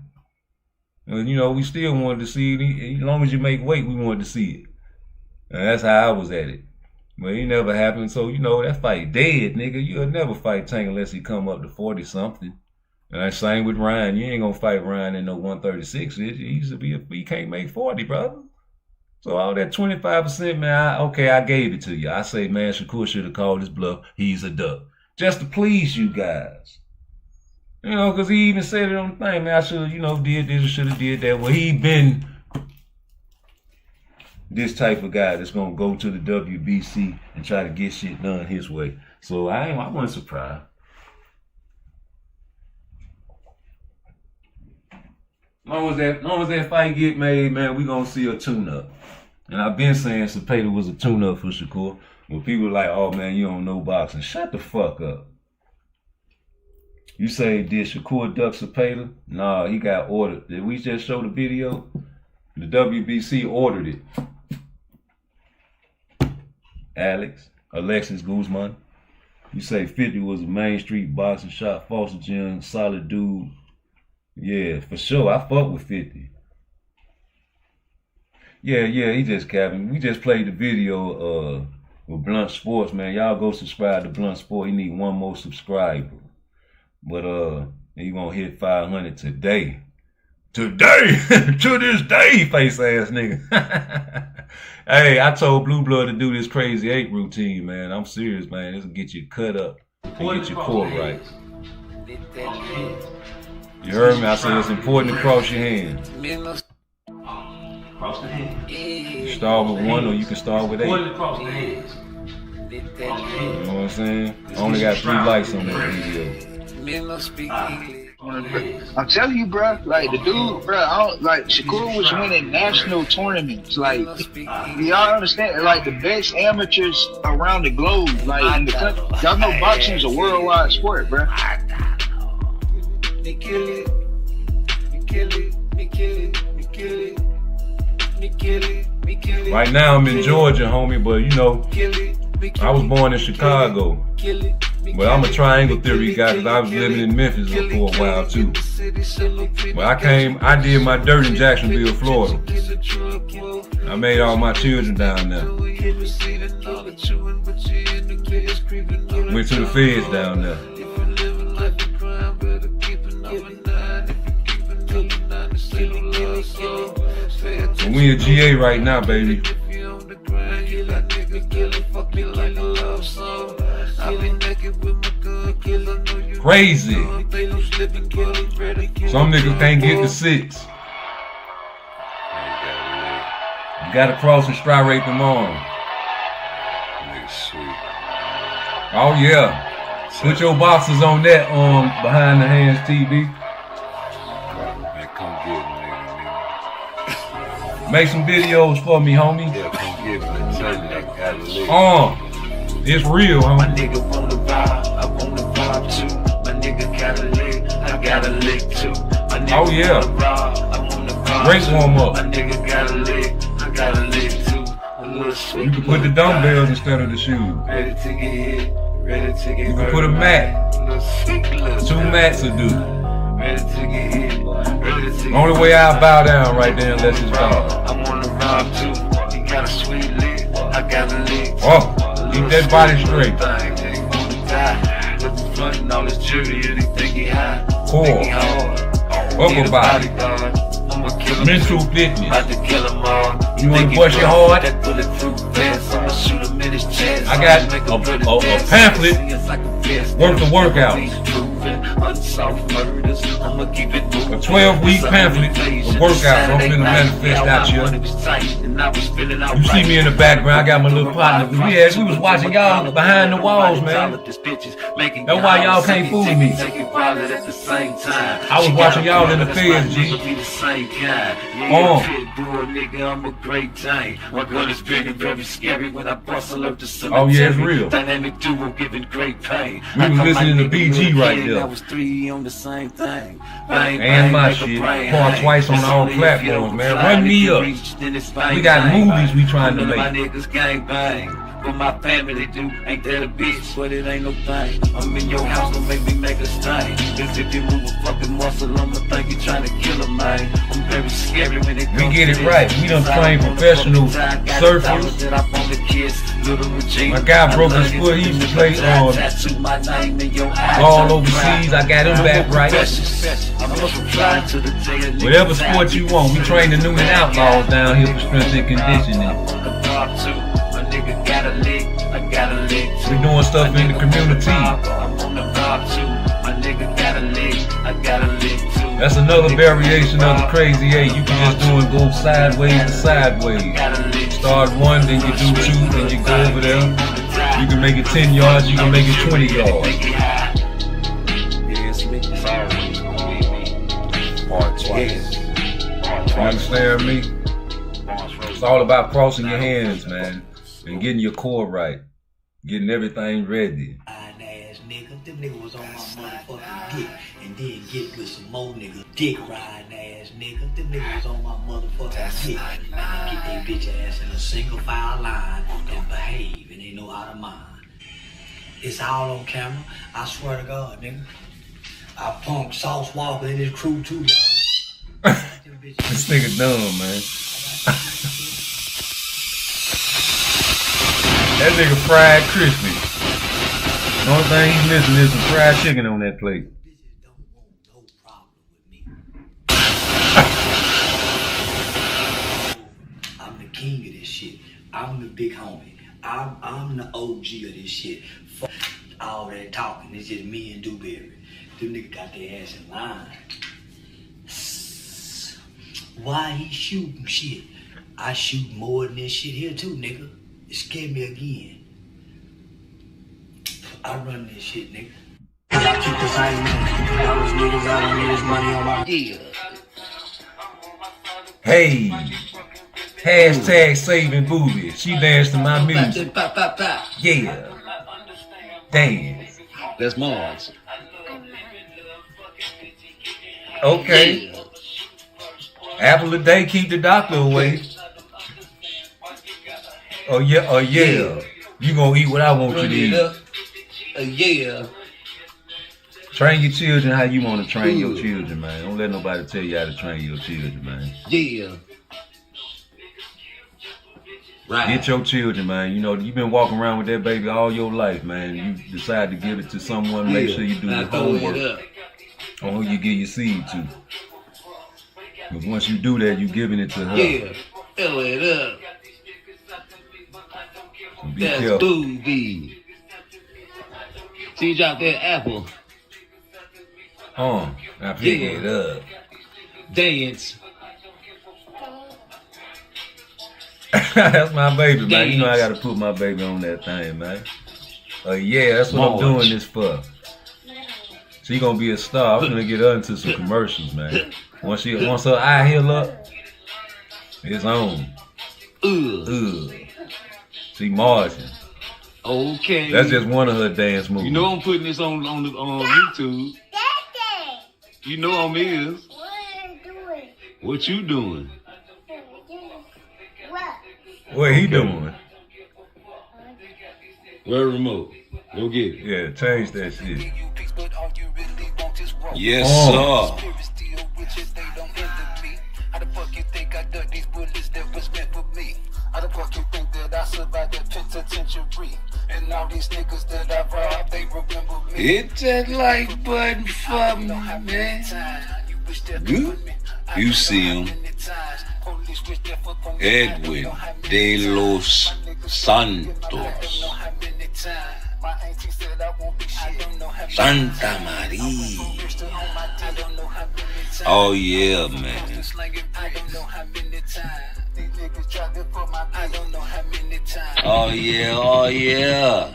We still wanted to see it. As long as you make weight, we wanted to see it. And that's how I was at it. But it never happened. So, that fight dead, nigga. You'll never fight Tank unless he come up to 40-something. And that's same with Ryan. You ain't gonna fight Ryan in no 136. He can't make 40, brother. So all that 25%, man, I gave it to you. I say, man, Shakur should have called his bluff. He's a duck. Just to please you guys. You know, because he even said it on the thing, man, I should have, you know, did this or should have did that. Well, he been this type of guy that's going to go to the WBC and try to get shit done his way. So I wasn't surprised. Long as that fight get made, man, we gonna see a tune-up. And I've been saying Cepeda was a tune-up for Shakur. When people are like, oh man, you don't know boxing. Shut the fuck up. You say, did Shakur duck Cepeda? Nah, he got ordered. Did we just show the video? The WBC ordered it. Alexis Guzman. You say 50 was a Main Street boxing shot, Foster Gym, solid dude. Yeah, for sure. I fuck with 50. Yeah, he just capping. We just played the video with Blunt Sports, man. Y'all go subscribe to Blunt Sport. He need one more subscriber. But he gonna hit 500 today. Today! To this day, face ass nigga. Hey, I told Blue Blood to do this crazy 8 routine, man. I'm serious, man. This will get you cut up and get your core right. You heard me? I said it's important to cross your hands. Cross the hands. You start with 1 or you can start with 8. Important to cross the hands. You know what I'm saying? I only got 3 likes on that video. I'm telling you, bro, like the dude, bro, like Shakur was winning national tournaments. Like, y'all understand? Like the best amateurs around the globe. Like in the country, y'all know boxing is a worldwide sport, bro. Me kill it, me kill it, me kill it, me kill it, me kill it, me kill it. Right now I'm in Georgia, homie, but you know, I was born in Chicago. But I'm a triangle theory guy because I was living in Memphis for a while too. But I did my dirt in Jacksonville, Florida. I made all my children down there. Went to the feds down there. And we in GA right now, baby. Crazy. Some niggas can't get to 6. You gotta cross and strike them on. Oh yeah. Put your boxes on that behind the hands TV. Make some videos for me, homie. Yeah, come get me. It's real, homie. My nigga wanna vibe, I wanna vibe too. My nigga got a lick, I got a lick too. My nigga Oh yeah. wanna vibe, I wanna vibe Great too. warm up. My nigga got a lick, I got a lick too. A little sweet. You can put the dumbbells instead of the shoes. Ready to get hit, ready to get You can put a mat. 2 mats will do. Ready to get hit, ready to get Only way I bow down right there unless it's done. I wanna vibe too. You got a sweet lick, I got a lick too. Oh, keep that body straight. Core. Upper body. Mental fitness. You wanna bust your heart? I got a pamphlet worth of workouts. A 12-week pamphlet of workouts I'm finna manifest out here. You see me in the background, I got my little partner. We was watching y'all behind the walls, man. That's why y'all can't fool me. I was watching y'all in the feds, G. Oh yeah, it's real. We was listening to BG right there. And my shit. PARTTWICE on all platforms, man. Run me up. We got movies we trying to make. What my family do, ain't that a bitch, but it ain't no thing. I'm in your house, don't make me make a stain. Cause if you move a fucking muscle, I'ma think you trying to kill a man. I'm very scary when it comes we get it right. We done trained professional surfers. My guy broke his foot, he used to play all overseas. I got him back right. Whatever sport you want, we train the new and outlaws down here for strength and conditioning. We doing stuff in the community. That's another variation of the crazy 8. You can just do it, go sideways to sideways. Start one, then you do 2, then you go over there. You can make it 10 yards, you can make it 20 yards. Part twice. You understand me? It's all about crossing your hands, man, and getting your core right, getting everything ready. Them niggas was on my motherfucking dick, and then get with some more niggas. Dick riding ass nigga. Them niggas was on my motherfucking dick. And get they bitch ass in a single file line and behave, and they know how to mind. It's all on camera. I swear to God, nigga. I punked Sauce Walker and his crew too, y'all. This nigga dumb, man. That nigga fried crispy. The only thing he's missing is some fried chicken on that plate. I'm the king of this shit. I'm the big homie. I'm the OG of this shit. Fuck all that talking. It's just me and Dewberry. Them niggas got their ass in line. Why he shooting shit? I shoot more than this shit here too, nigga. It scared me again. I run this shit, nigga. Keep the same niggas, niggas, I don't need this money on my deal. Hey, hashtag saving booby. She danced to my music. Yeah, dance. That's Mars. Okay. Apple a day, keep the doctor away. Oh yeah, You gonna eat what I want you to eat. Yeah. Train your children how you want to train your children, man. Don't let nobody tell you how to train your children, man. Yeah. Right. Get your children, man. You know, you've been walking around with that baby all your life, man. You decide to give it to someone, make sure you do your homework on who you give your seed to. Because once you do that, you're giving it to her. Yeah. Fill it up. So be careful. Booby. See, you dropped that apple. I pick it up. Dance. That's my baby, man. You know I gotta put my baby on that thing, man. Yeah, that's what I'm doing this for. She gonna be a star. I'm gonna get her into some commercials, man. Once her eye heal up, it's on. She marching. Okay. That's just one of her dance moves. You know I'm putting this on YouTube. You know I'm is. What you doing? What he doing? Where remote? Go get it. Yeah, change that shit. Yes, sir. How the fuck you think I dug these bullets that was meant for me? How the fuck you think that I survived that penitentiary? And all these niggas that I robbed, they remember me. Hit that like button for me, man. Good. You see him. Edwin de los Santos. Santa Maria. Oh yeah, man. Oh yeah, oh yeah.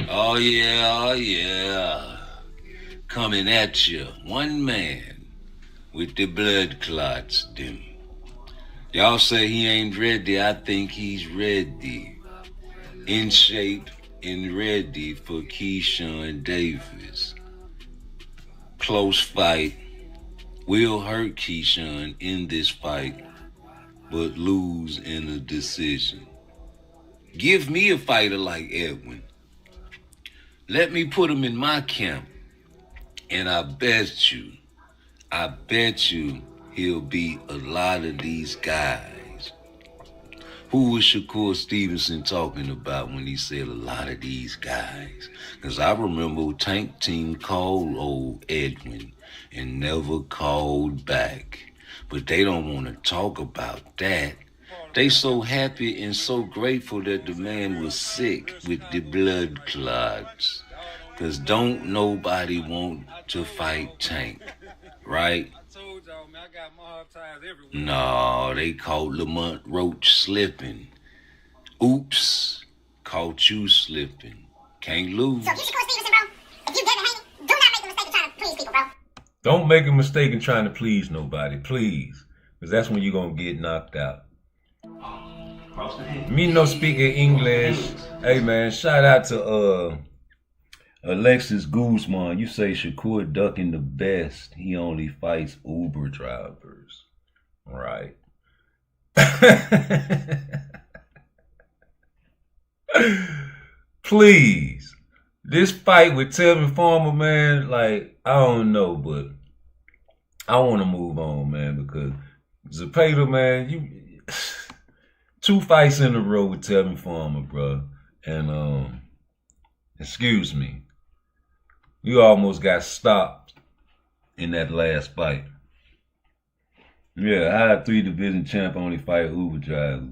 Oh yeah, oh yeah. Coming at you, one man with the blood clots, them. Y'all say he ain't ready, I think he's ready. In shape and ready for Keyshawn Davis. Close fight. Will hurt Keyshawn in this fight, but lose in a decision. Give me a fighter like Edwin. Let me put him in my camp, and I bet you he'll beat a lot of these guys. Who was Shakur Stevenson talking about when he said a lot of these guys? Because I remember Tank Team called old Edwin and never called back. But they don't want to talk about that. They so happy and so grateful that the man was sick with the blood clots. Cause don't nobody want to fight Tank, right? No, they caught Lamont Roach slipping. Oops, caught you slipping. Can't lose. So if you Shakur Stevenson, bro, if you Devin Haney, do not make the mistake of trying to please people, bro. Don't make a mistake in trying to please nobody, please. Because that's when you're going to get knocked out. Me no speaking English. Hey, man, shout out to Alexis Guzman. You say Shakur ducking the best. He only fights Uber drivers. Right. Please. This fight with Tevin Farmer, man, like, I don't know, but I want to move on, man, because Zepeda, man, you 2 fights in a row with Tevin Farmer, bro. And excuse me, you almost got stopped in that last fight. Yeah, how a 3 division champ only fight Uber drivers.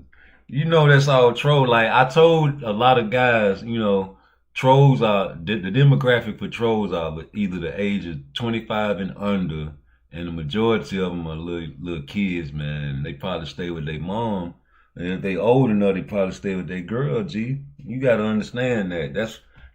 You know that's all troll. Like I told a lot of guys, you know, trolls are the demographic for trolls are either the age of 25 and under, and the majority of them are little kids, man. They probably stay with their mom, and if they old enough, they probably stay with their girl. G, you got to understand that.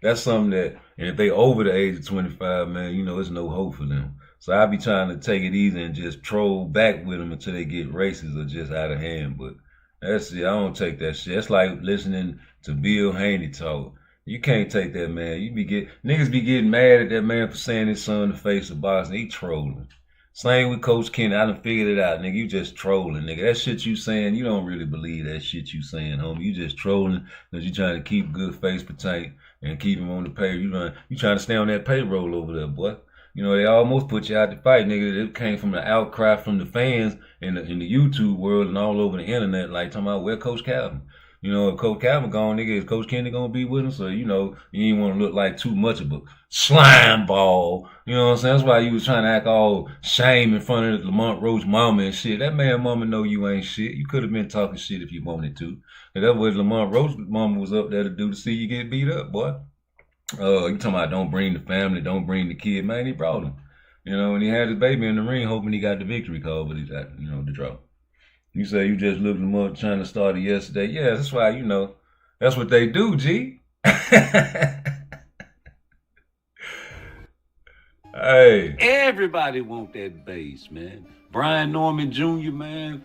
That's something that, and if they over the age of 25, man, you know, there's no hope for them. So I be trying to take it easy and just troll back with them until they get racist or just out of hand. But that's it. I don't take that shit. It's like listening to Bill Haney talk. You can't take that, man. Niggas be getting mad at that man for saying his son to face the boxing. He trolling. Same with Coach Kenny. I done figured it out, nigga. You just trolling, nigga. That shit you saying, you don't really believe that shit you saying, homie. You just trolling because you trying to keep good face for Tank and keep him on the pay. You trying to stay on that payroll over there, boy. You know, they almost put you out to fight, nigga. It came from the outcry from the fans in the YouTube world and all over the internet, like talking about where Coach Calvin. You know, if Coach Calvin gone, nigga, is Coach Kenny gonna be with him? So, you know, you ain't want to look like too much of a slime ball. You know what I'm saying? That's why you was trying to act all shame in front of Lamont Roach mama and shit. That man mama know you ain't shit. You could have been talking shit if you wanted to. And that's what Lamont Roach mama was up there to do, to see you get beat up, boy. You talking about don't bring the family, don't bring the kid. Man, he brought him. You know, and he had his baby in the ring hoping he got the victory call, but he got, you know, the draw. You say you just looked him up trying to start it yesterday. Yeah, that's why, you know, that's what they do, G. Hey. Everybody want that base, man. Brian Norman Jr., man,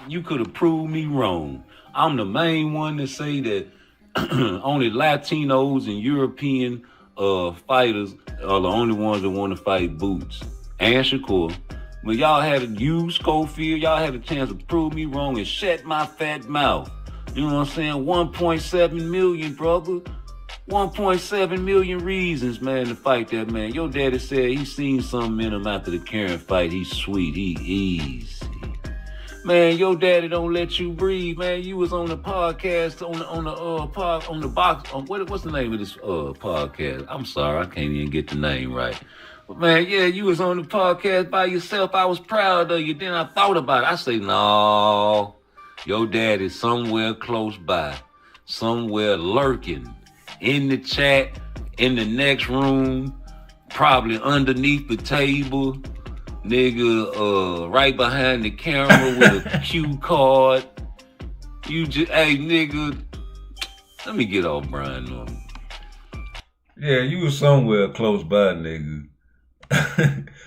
you could have proved me wrong. I'm the main one to say that only Latinos and European fighters are the only ones that want to fight Boots and Shakur. But y'all had to use Schofield. Y'all had a chance to prove me wrong and shut my fat mouth. You know what I'm saying? 1.7 million, brother. 1.7 million reasons, man, to fight that man. Your daddy said he seen something in him after the Karen fight. He's sweet. He easy. Man, your daddy don't let you breathe, man. You was on the podcast on the box. What's the name of this podcast? I'm sorry, I can't even get the name right. But man, yeah, you was on the podcast by yourself. I was proud of you. Then I thought about it. I say, no, your daddy's somewhere close by, somewhere lurking in the chat, in the next room, probably underneath the table. Nigga, right behind the camera with a cue card. Hey, nigga, let me get off Brian Norman. Yeah, you was somewhere close by, nigga.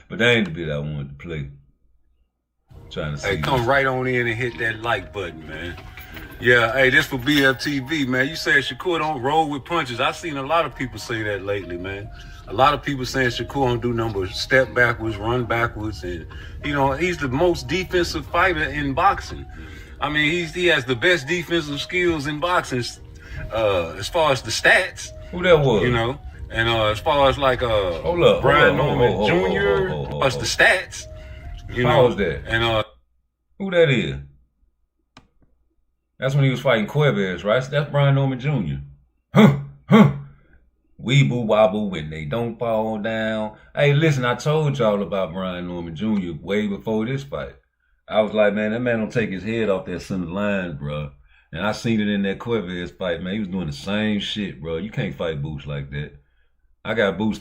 But that ain't the bit I wanted to play. Trying to see. Hey, come right on in and hit that like button, man. Yeah, hey, this for BFTV, man. You said Shakur don't roll with punches. I've seen a lot of people say that lately, man. A lot of people saying Shakur don't do nothing but step backwards, run backwards, and you know he's the most defensive fighter in boxing. I mean, he has the best defensive skills in boxing, as far as the stats. Who that was? You know, and as far as like Brian Norman Jr. Plus the stats. You know, was that? And who that is? That's when he was fighting Cuevas, right? That's Brian Norman Jr. Weeble wobble when they don't fall down. Hey, listen, I told y'all about Brian Norman Jr. way before this fight. I was like, man, that man don't take his head off that center line, bro. And I seen it in that Cuevas fight, man. He was doing the same shit, bro. You can't fight Boots like that. I got Boots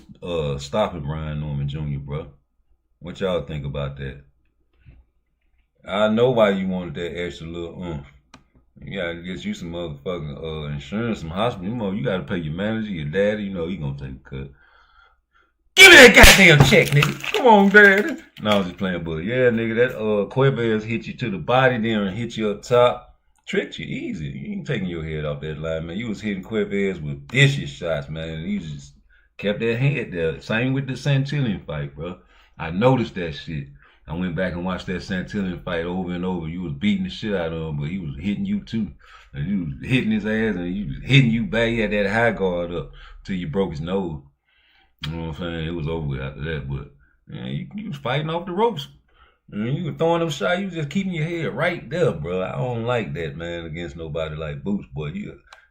stopping Brian Norman Jr., bro. What y'all think about that? I know why you wanted that extra little You gotta get you some motherfucking insurance, some hospital. You gotta pay your manager, your daddy. You know he gonna take a cut. Give me that goddamn check, nigga. Come on, daddy. No, I was just playing, but yeah, nigga, that Cuevas hit you to the body, then hit you up top. Tricked you easy. You ain't taking your head off that line, man. You was hitting Cuevas with vicious shots, man. And you just kept that head there. Same with the Santillan fight, bro. I noticed that shit. I went back and watched that Santillan fight over and over. You was beating the shit out of him, but he was hitting you too. And you was hitting his ass, and he was hitting you back. He had that high guard up till you broke his nose. You know what I'm saying? It was over with after that, but man, you was fighting off the ropes. And you were throwing them shots. You was just keeping your head right there, bro. I don't like that, man, against nobody like Boots, boy.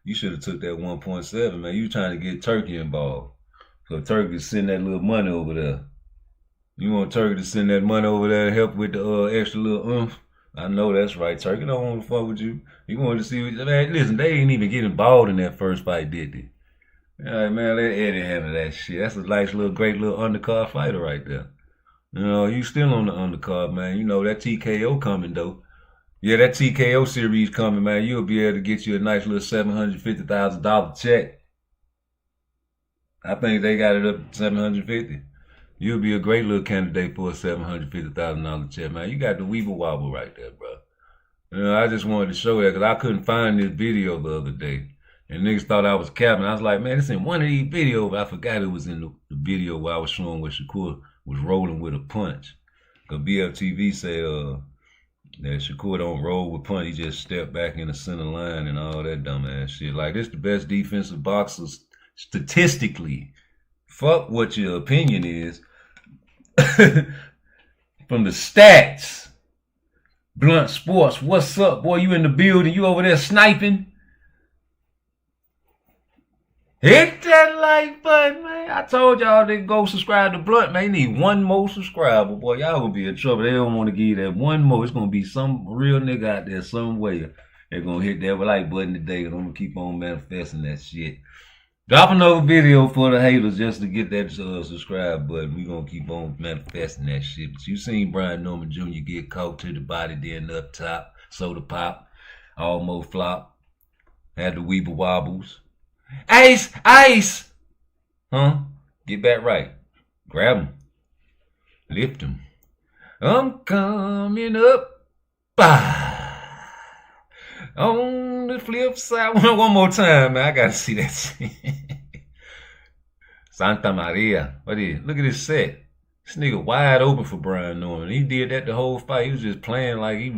You should have took that 1.7, man. You trying to get Turkey involved. So Turkey send that little money over there. You want Turkey to send that money over there and help with the extra little oomph? I know that's right. Turkey don't want to fuck with you. You want to see what, man, listen, they ain't even get involved in that first fight, did they? All right, man, let Eddie handle that shit. That's a nice little, great little undercard fighter right there. You know, you still on the undercard, man. You know, that TKO coming, though. Yeah, that TKO series coming, man. You'll be able to get you a nice little $750,000 check. I think they got it up to $750,000. You'll be a great little candidate for a $750,000 check, man. You got the weeble wobble right there, bro. You know, I just wanted to show that because I couldn't find this video the other day. And niggas thought I was capping. I was like, man, it's in one of these videos, but I forgot it was in the video where I was showing where Shakur was rolling with a punch. Because BFTV said that Shakur don't roll with punch. He just stepped back in the center line and all that dumbass shit. Like, this the best defensive boxers statistically. Fuck what your opinion is. From the stats. Blunt Sports, what's up, boy? You in the building? You over there sniping? Hit that like button, man. I told y'all they go subscribe to Blunt, man. They need one more subscriber, boy. Y'all gonna be in trouble. They don't want to give you that one more. It's gonna be some real nigga out there somewhere. They're gonna hit that like button today, and I'm gonna keep on manifesting that shit. Drop another video for the haters just to get that subscribe button. We gonna keep on manifesting that shit. But you seen Brian Norman Jr. get caught to the body, then up top, soda pop, almost flop, had the weeble wobbles. Ice, ice. Huh? Get back right. Grab him. Lift him. I'm coming up. Bah. On the flip side. One more time, man. I gotta see that shit. Santa Maria. What is it? Look at this set. This nigga wide open for Brian Norman. He did that the whole fight. He was just playing like he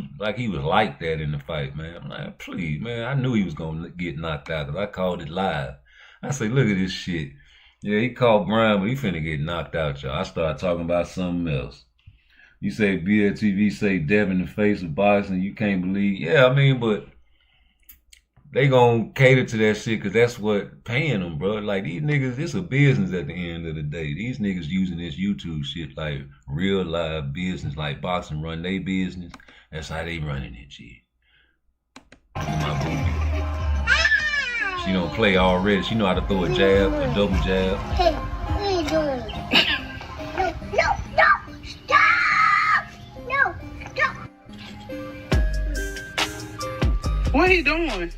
was like that in the fight, man. I'm like, please, man. I knew he was gonna get knocked out because I called it live. I say, look at this shit. Yeah, he called Brian, but he finna get knocked out, y'all. I started talking about something else. You say BLTV say Dev in the face of boxing, you can't believe. Yeah, I mean, but they gonna cater to that shit because that's what paying them, bro. Like, these niggas, it's a business at the end of the day. These niggas using this YouTube shit like real live business, like boxing run their business. That's how they running it, G. My booty. She don't play already. She know how to throw a jab, a double jab. Hey, what are you doing? No, stop! No, stop! What are you doing?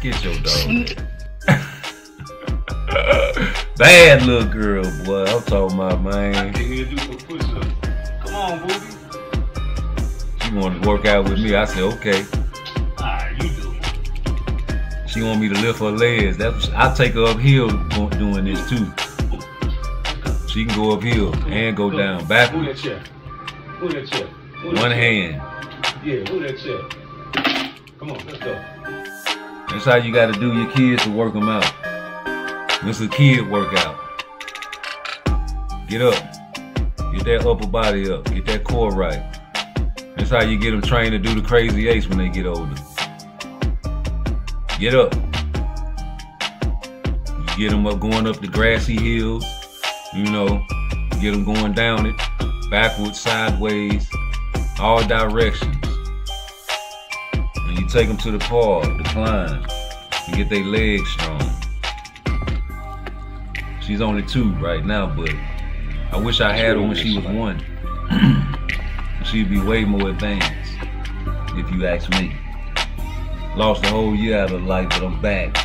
Get your dog. Bad little girl, boy. I'm talking about, man. I can hear you for push-ups. Come on, booty. She wanted to work out with me. I said, okay. Alright, you do it. She want me to lift her legs. I'll take her uphill doing this too. She can go uphill and go down. Backward. Move that chair. Move that chair. One hand. Yeah, move that chair. Come on, let's go. That's how you gotta do your kids to work them out. This is a kid workout. Get up. Get that upper body up. Get that core right. That's how you get them trained to do the crazy eights when they get older. Get up. You get them up going up the grassy hills. You know, get them going down it. Backwards, sideways, all directions. And you take them to the park, the climb, and get their legs strong. She's only 2 right now, but I wish I had her when she was 1. She'd be way more advanced, if you ask me. Lost a whole year out of life, but I'm back.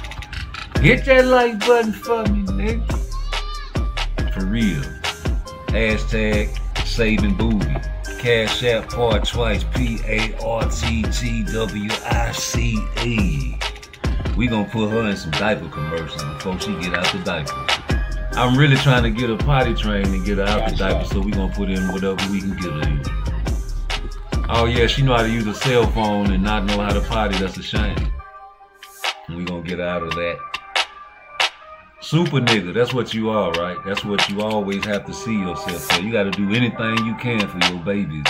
Hit that like button for me, nigga. For real. Hashtag saving booty. Cash App PARTTWICE, PARTTWICE. We gonna put her in some diaper commercials before she get out the diaper. I'm really trying to get her potty trained and get her out the diaper, so we gonna put in whatever we can get her in. Oh yeah, she know how to use a cell phone and not know how to potty. That's a shame. And we gonna get her out of that. Super nigga, that's what you are, right? That's what you always have to see yourself. So you gotta do anything you can for your babies.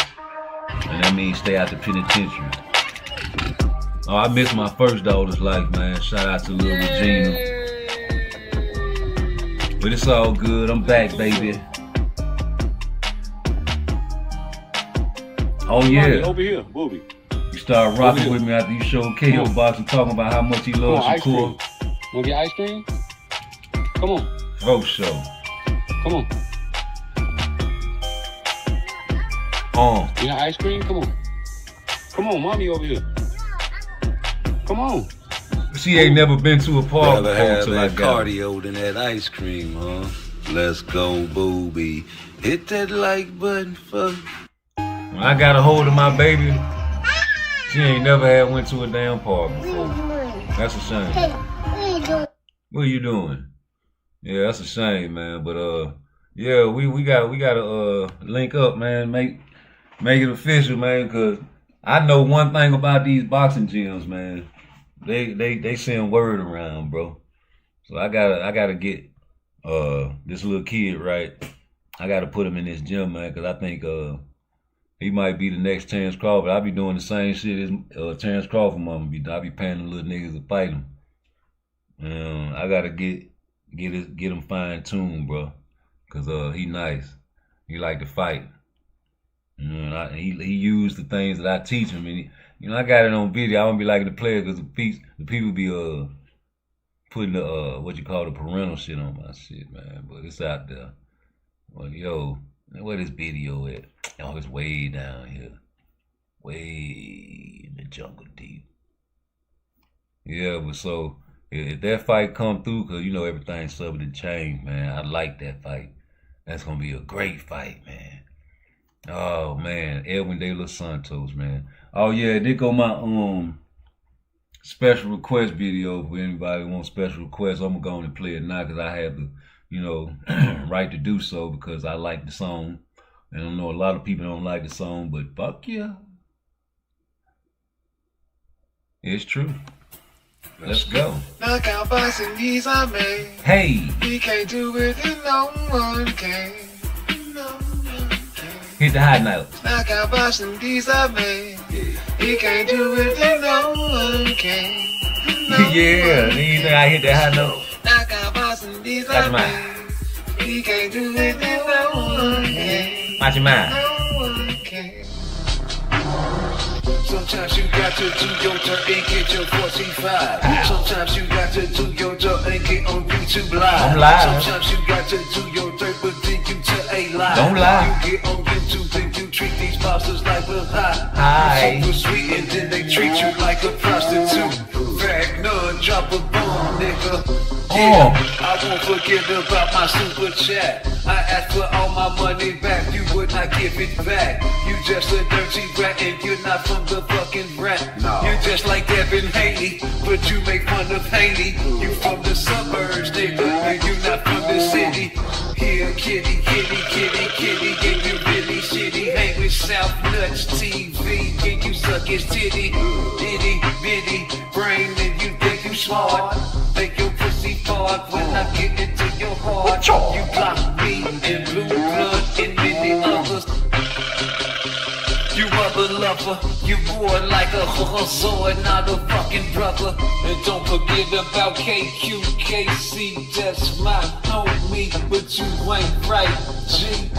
And that means stay out the penitentiary. Oh, I missed my first daughter's life, man. Shout out to little Regina. But it's all good. I'm back, baby. Oh yeah. Over here, booby. You start rocking with me after you showed KO Box and talking about how much he loves Shakur. Wanna get ice cream? Come on. For sure. Come on. You got ice cream? Come on. Come on, mommy over here. Come on. She ain't never been to a park before till I that got cardio than that ice cream, huh? Let's go, booby. Hit that like button for me. When I got a hold of my baby, she ain't never had went to a damn park before. That's a shame. What are you doing? Yeah, that's a shame, man. But yeah, we gotta link up, man. Make it official, man. Cause I know one thing about these boxing gyms, man. They send word around, bro. So I gotta get this little kid right. I gotta put him in this gym, man. Cause I think he might be the next Terrence Crawford. I be doing the same shit as Terrence Crawford mama be. I be paying the little niggas to fight him. I gotta get him fine tuned, bro. Cause he nice. He like to fight. He used the things that I teach him, and I got it on video. I don't be liking to play it because the people be putting the what you call the parental shit on my shit, man. But it's out there. Well, yo, where this video at? Oh, it's way down here, way in the jungle deep. Yeah, but so if that fight come through, cause everything's subject to change, man. I like that fight. That's gonna be a great fight, man. Oh man, Edwin Santos, man. Oh yeah, there go my special request video for anybody who wants special requests. I'm gonna go on and play it now because I have the right to do so because I like the song. And I know a lot of people don't like the song, but fuck yeah. It's true. Let's go. Knockout boxing, these are made. Hey. We can't do it and no one can. Hit the high notes. Knockout boxing, these are made. We can't do it and no one can. Yeah, you think I hit that high note? Knockout boxing, these are made. We can't do it and no one can. Watch your mind. No one can. Sometimes you got to do your dirt and get your 45. Sometimes you got to do your dirt and get on YouTube live. I'm live. Sometimes you got to do your dirt, but then you tell a lie. Don't lie. You get on YouTube and you treat these bosses like a high. Hi. Super sweet and then they treat you like a prostitute. Fag none, drop a bomb, nigga. Yeah, I won't forget about my super chat. I asked for all my money back, you would not give it back. You just a dirty rat and you're not from the fucking rat. No. You're just like Devin Haley, but you make fun of Haley. You from the suburbs, nigga, and you not from the city. Here, kitty, kitty, kitty, kitty, and you really shitty. Hang with South Nuts TV, and you suck his titty. Itty, bitty, brain, and you think you smart. Make your pussy fart when I get into your heart. You block me and blue blood and many others. You mother lover, you war like a Zoid, not a fucking brother. And don't forget about KQKC, that's my homie, but you ain't right, G.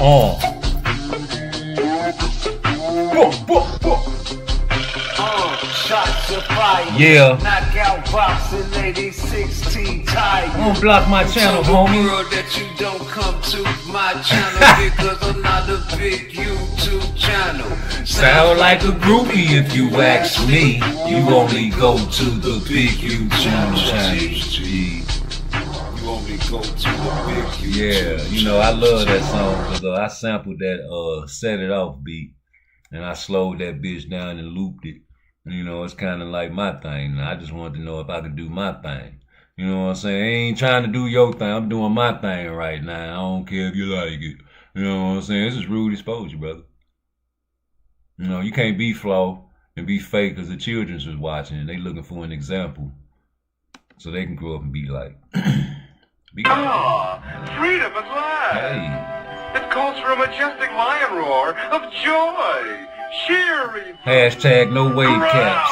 shots of fire. Yeah. Knockout boxing, lady 16 tired. Don't block my channel, homie. World that you don't come to my channel because I'm not a big YouTube channel. Sound like a groupie if you ask me. You only go to the big YouTube channels, G. You only go to the big YouTube Yeah, you know, I love that song because I sampled that Set It Off beat and I slowed that bitch down and looped it. You know, it's kind of like my thing. I just wanted to know if I could do my thing. You know what I'm saying? I ain't trying to do your thing. I'm doing my thing right now. I don't care if you like it. You know what I'm saying? This is rude exposure, brother. You know, you can't be flawed and be fake because the children's was watching and they looking for an example so they can grow up and be like. Freedom at last! Hey. It calls for a majestic lion roar of joy, cheering. Hashtag no wave caps.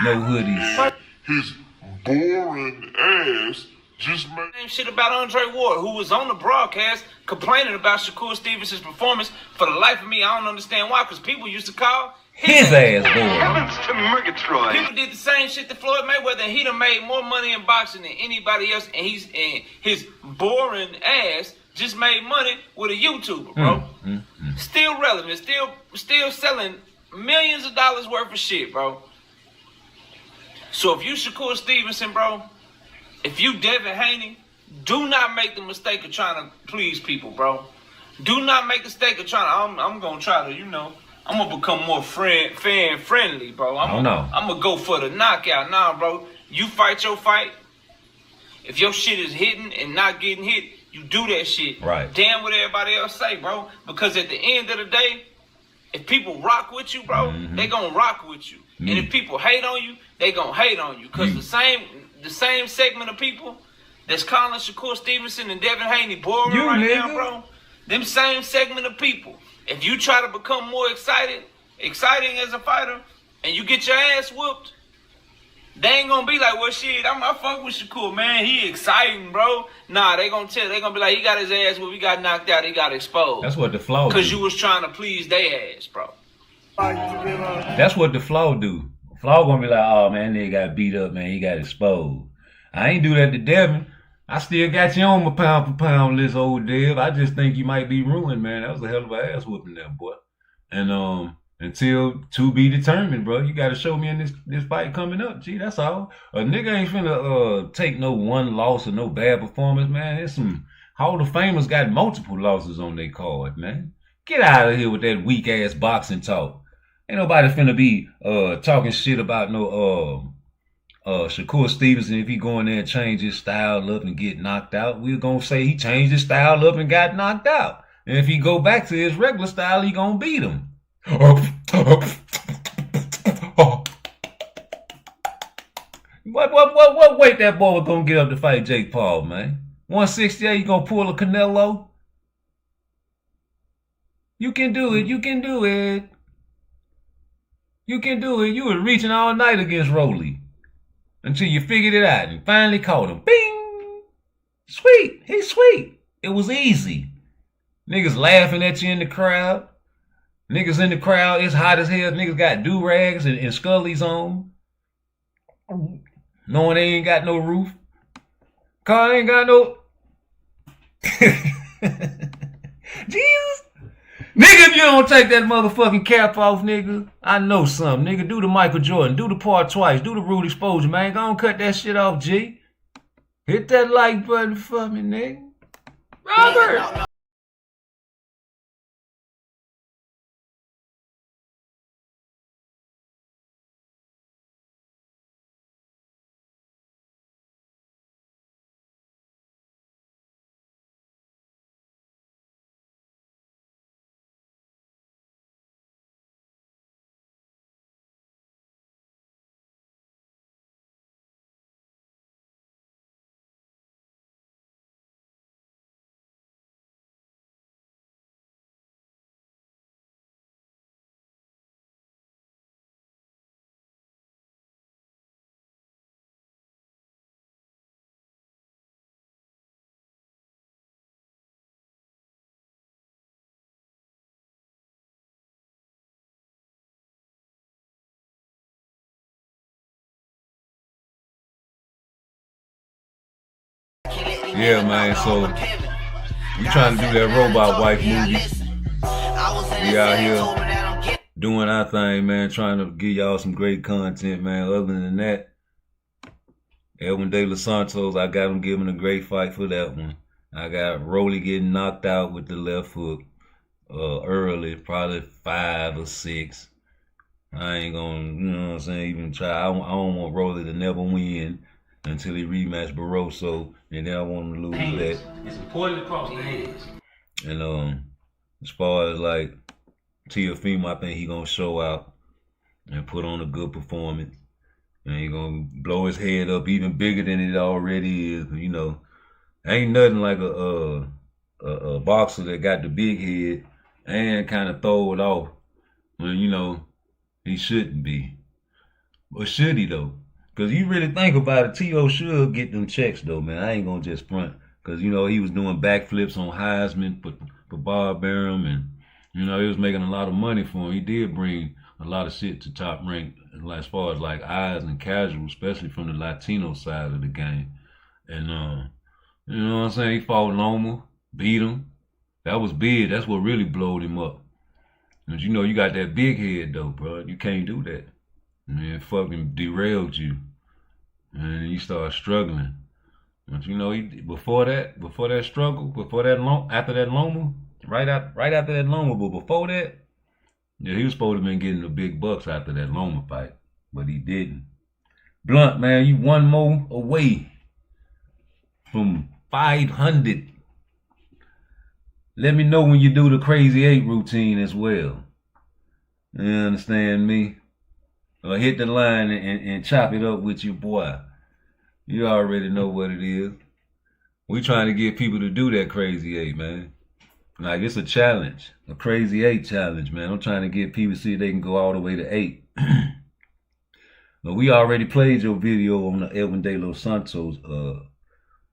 No hoodies. His boring ass just made same shit about Andre Ward, who was on the broadcast complaining about Shakur Stevens' performance. For the life of me, I don't understand why, because people used to call his ass boring. Heavens to Murgatroyd. People did the same shit to Floyd Mayweather, and he done made more money in boxing than anybody else, and his boring ass just made money with a YouTuber, bro. Still relevant, still selling millions of dollars worth of shit, bro. So if you Shakur Stevenson, bro, if you Devin Haney, do not make the mistake of trying to please people, bro. Do not make the mistake of trying to, I'm going to try to, you know, I'm going to become more fan friendly, bro. I'm going to go for the knockout. Nah, bro. You fight your fight. If your shit is hitting and not getting hit, you do that shit. Right. Damn what everybody else say, bro. Because at the end of the day, if people rock with you, bro, they going to rock with you. And if people hate on you, they going to hate on you. Because the same segment of people that's calling Shakur Stevenson and Devin Haney boring now, bro. Them same segment of people. If you try to become more exciting as a fighter, and you get your ass whooped, they ain't gonna be like, well, shit, I fuck with Shakur, man. He exciting, bro. Nah, they gonna be like, he got his ass whooped, he got knocked out, he got exposed. That's what the flaw do. Because you was trying to please their ass, bro. That's what the flaw do. Flaw gonna be like, oh, man, they got beat up, man. He got exposed. I ain't do that to Devin. I still got you on my pound for pound list, old Dev. I just think you might be ruined, man. That was a hell of an ass whooping there, boy. And until to be determined, bro. You got to show me in this fight coming up. Gee, that's all. A nigga ain't finna take no one loss or no bad performance, man. There's some Hall of Famers got multiple losses on their card, man. Get out of here with that weak ass boxing talk. Ain't nobody finna be talking shit about no Shakur Stevenson if he go in there and change his style up and get knocked out. We're gonna say he changed his style up and got knocked out. And if he go back to his regular style, he gonna beat him. What weight that boy was gonna get up to fight Jake Paul, man? 168, you gonna pull a Canelo? You can do it, you can do it. You can do it. You were reaching all night against Rolly until you figured it out and finally caught him. Bing! Sweet. He's sweet. It was easy. Niggas laughing at you in the crowd. Niggas in the crowd, it's hot as hell. Niggas got do-rags and scullies on. Knowing they ain't got no roof. Car ain't got no... Jesus. Nigga, if you don't take that motherfucking cap off, nigga, I know something. Nigga, do the Michael Jordan. Do the PARTTWICE. Do the rude exposure, man. Go on, cut that shit off, G. Hit that like button for me, nigga. Robert! Yeah, man. So we trying to do that robot wife movie. We out here doing our thing, man. Trying to give y'all some great content, man. Other than that, Edwin De Los Santos, I got him giving a great fight for that one. I got Rolly getting knocked out with the left hook early, probably 5 or 6. I ain't gonna, you know what I'm saying, even try. I don't want Rolly to never win until he rematch Barroso, and then I want him to lose that. It's important to cross the hands. And as far as like Teofimo, I think he gonna show out and put on a good performance. And he gonna blow his head up even bigger than it already is. You know, ain't nothing like a boxer that got the big head and kind of throw it off when, you know, he shouldn't be. Or should he though? Because you really think about it, T.O. should get them checks though, man. I ain't gonna just front. Because, you know, he was doing backflips on Heisman for Bob Arum, and, you know, he was making a lot of money for him. He did bring a lot of shit to top rank as far as like eyes and casual, especially from the Latino side of the game. And, you know what I'm saying? He fought Loma, beat him. That was big. That's what really blowed him up. But you know, you got that big head though, bro. You can't do that. Man, it fucking derailed you. And you start struggling. But you know, before that struggle, after that Loma, right after that Loma, but before that, yeah, he was supposed to have been getting the big bucks after that Loma fight, but he didn't. Blunt, man, you one more away from 500. Let me know when you do the Crazy 8 routine as well. You understand me? Or hit the line and chop it up with your boy. You already know what it is. We trying to get people to do that Crazy 8, man. Like, it's a challenge, a Crazy 8 challenge, man. I'm trying to get people to see if they can go all the way to 8. But we already played your video on the Edwin De Los Santos,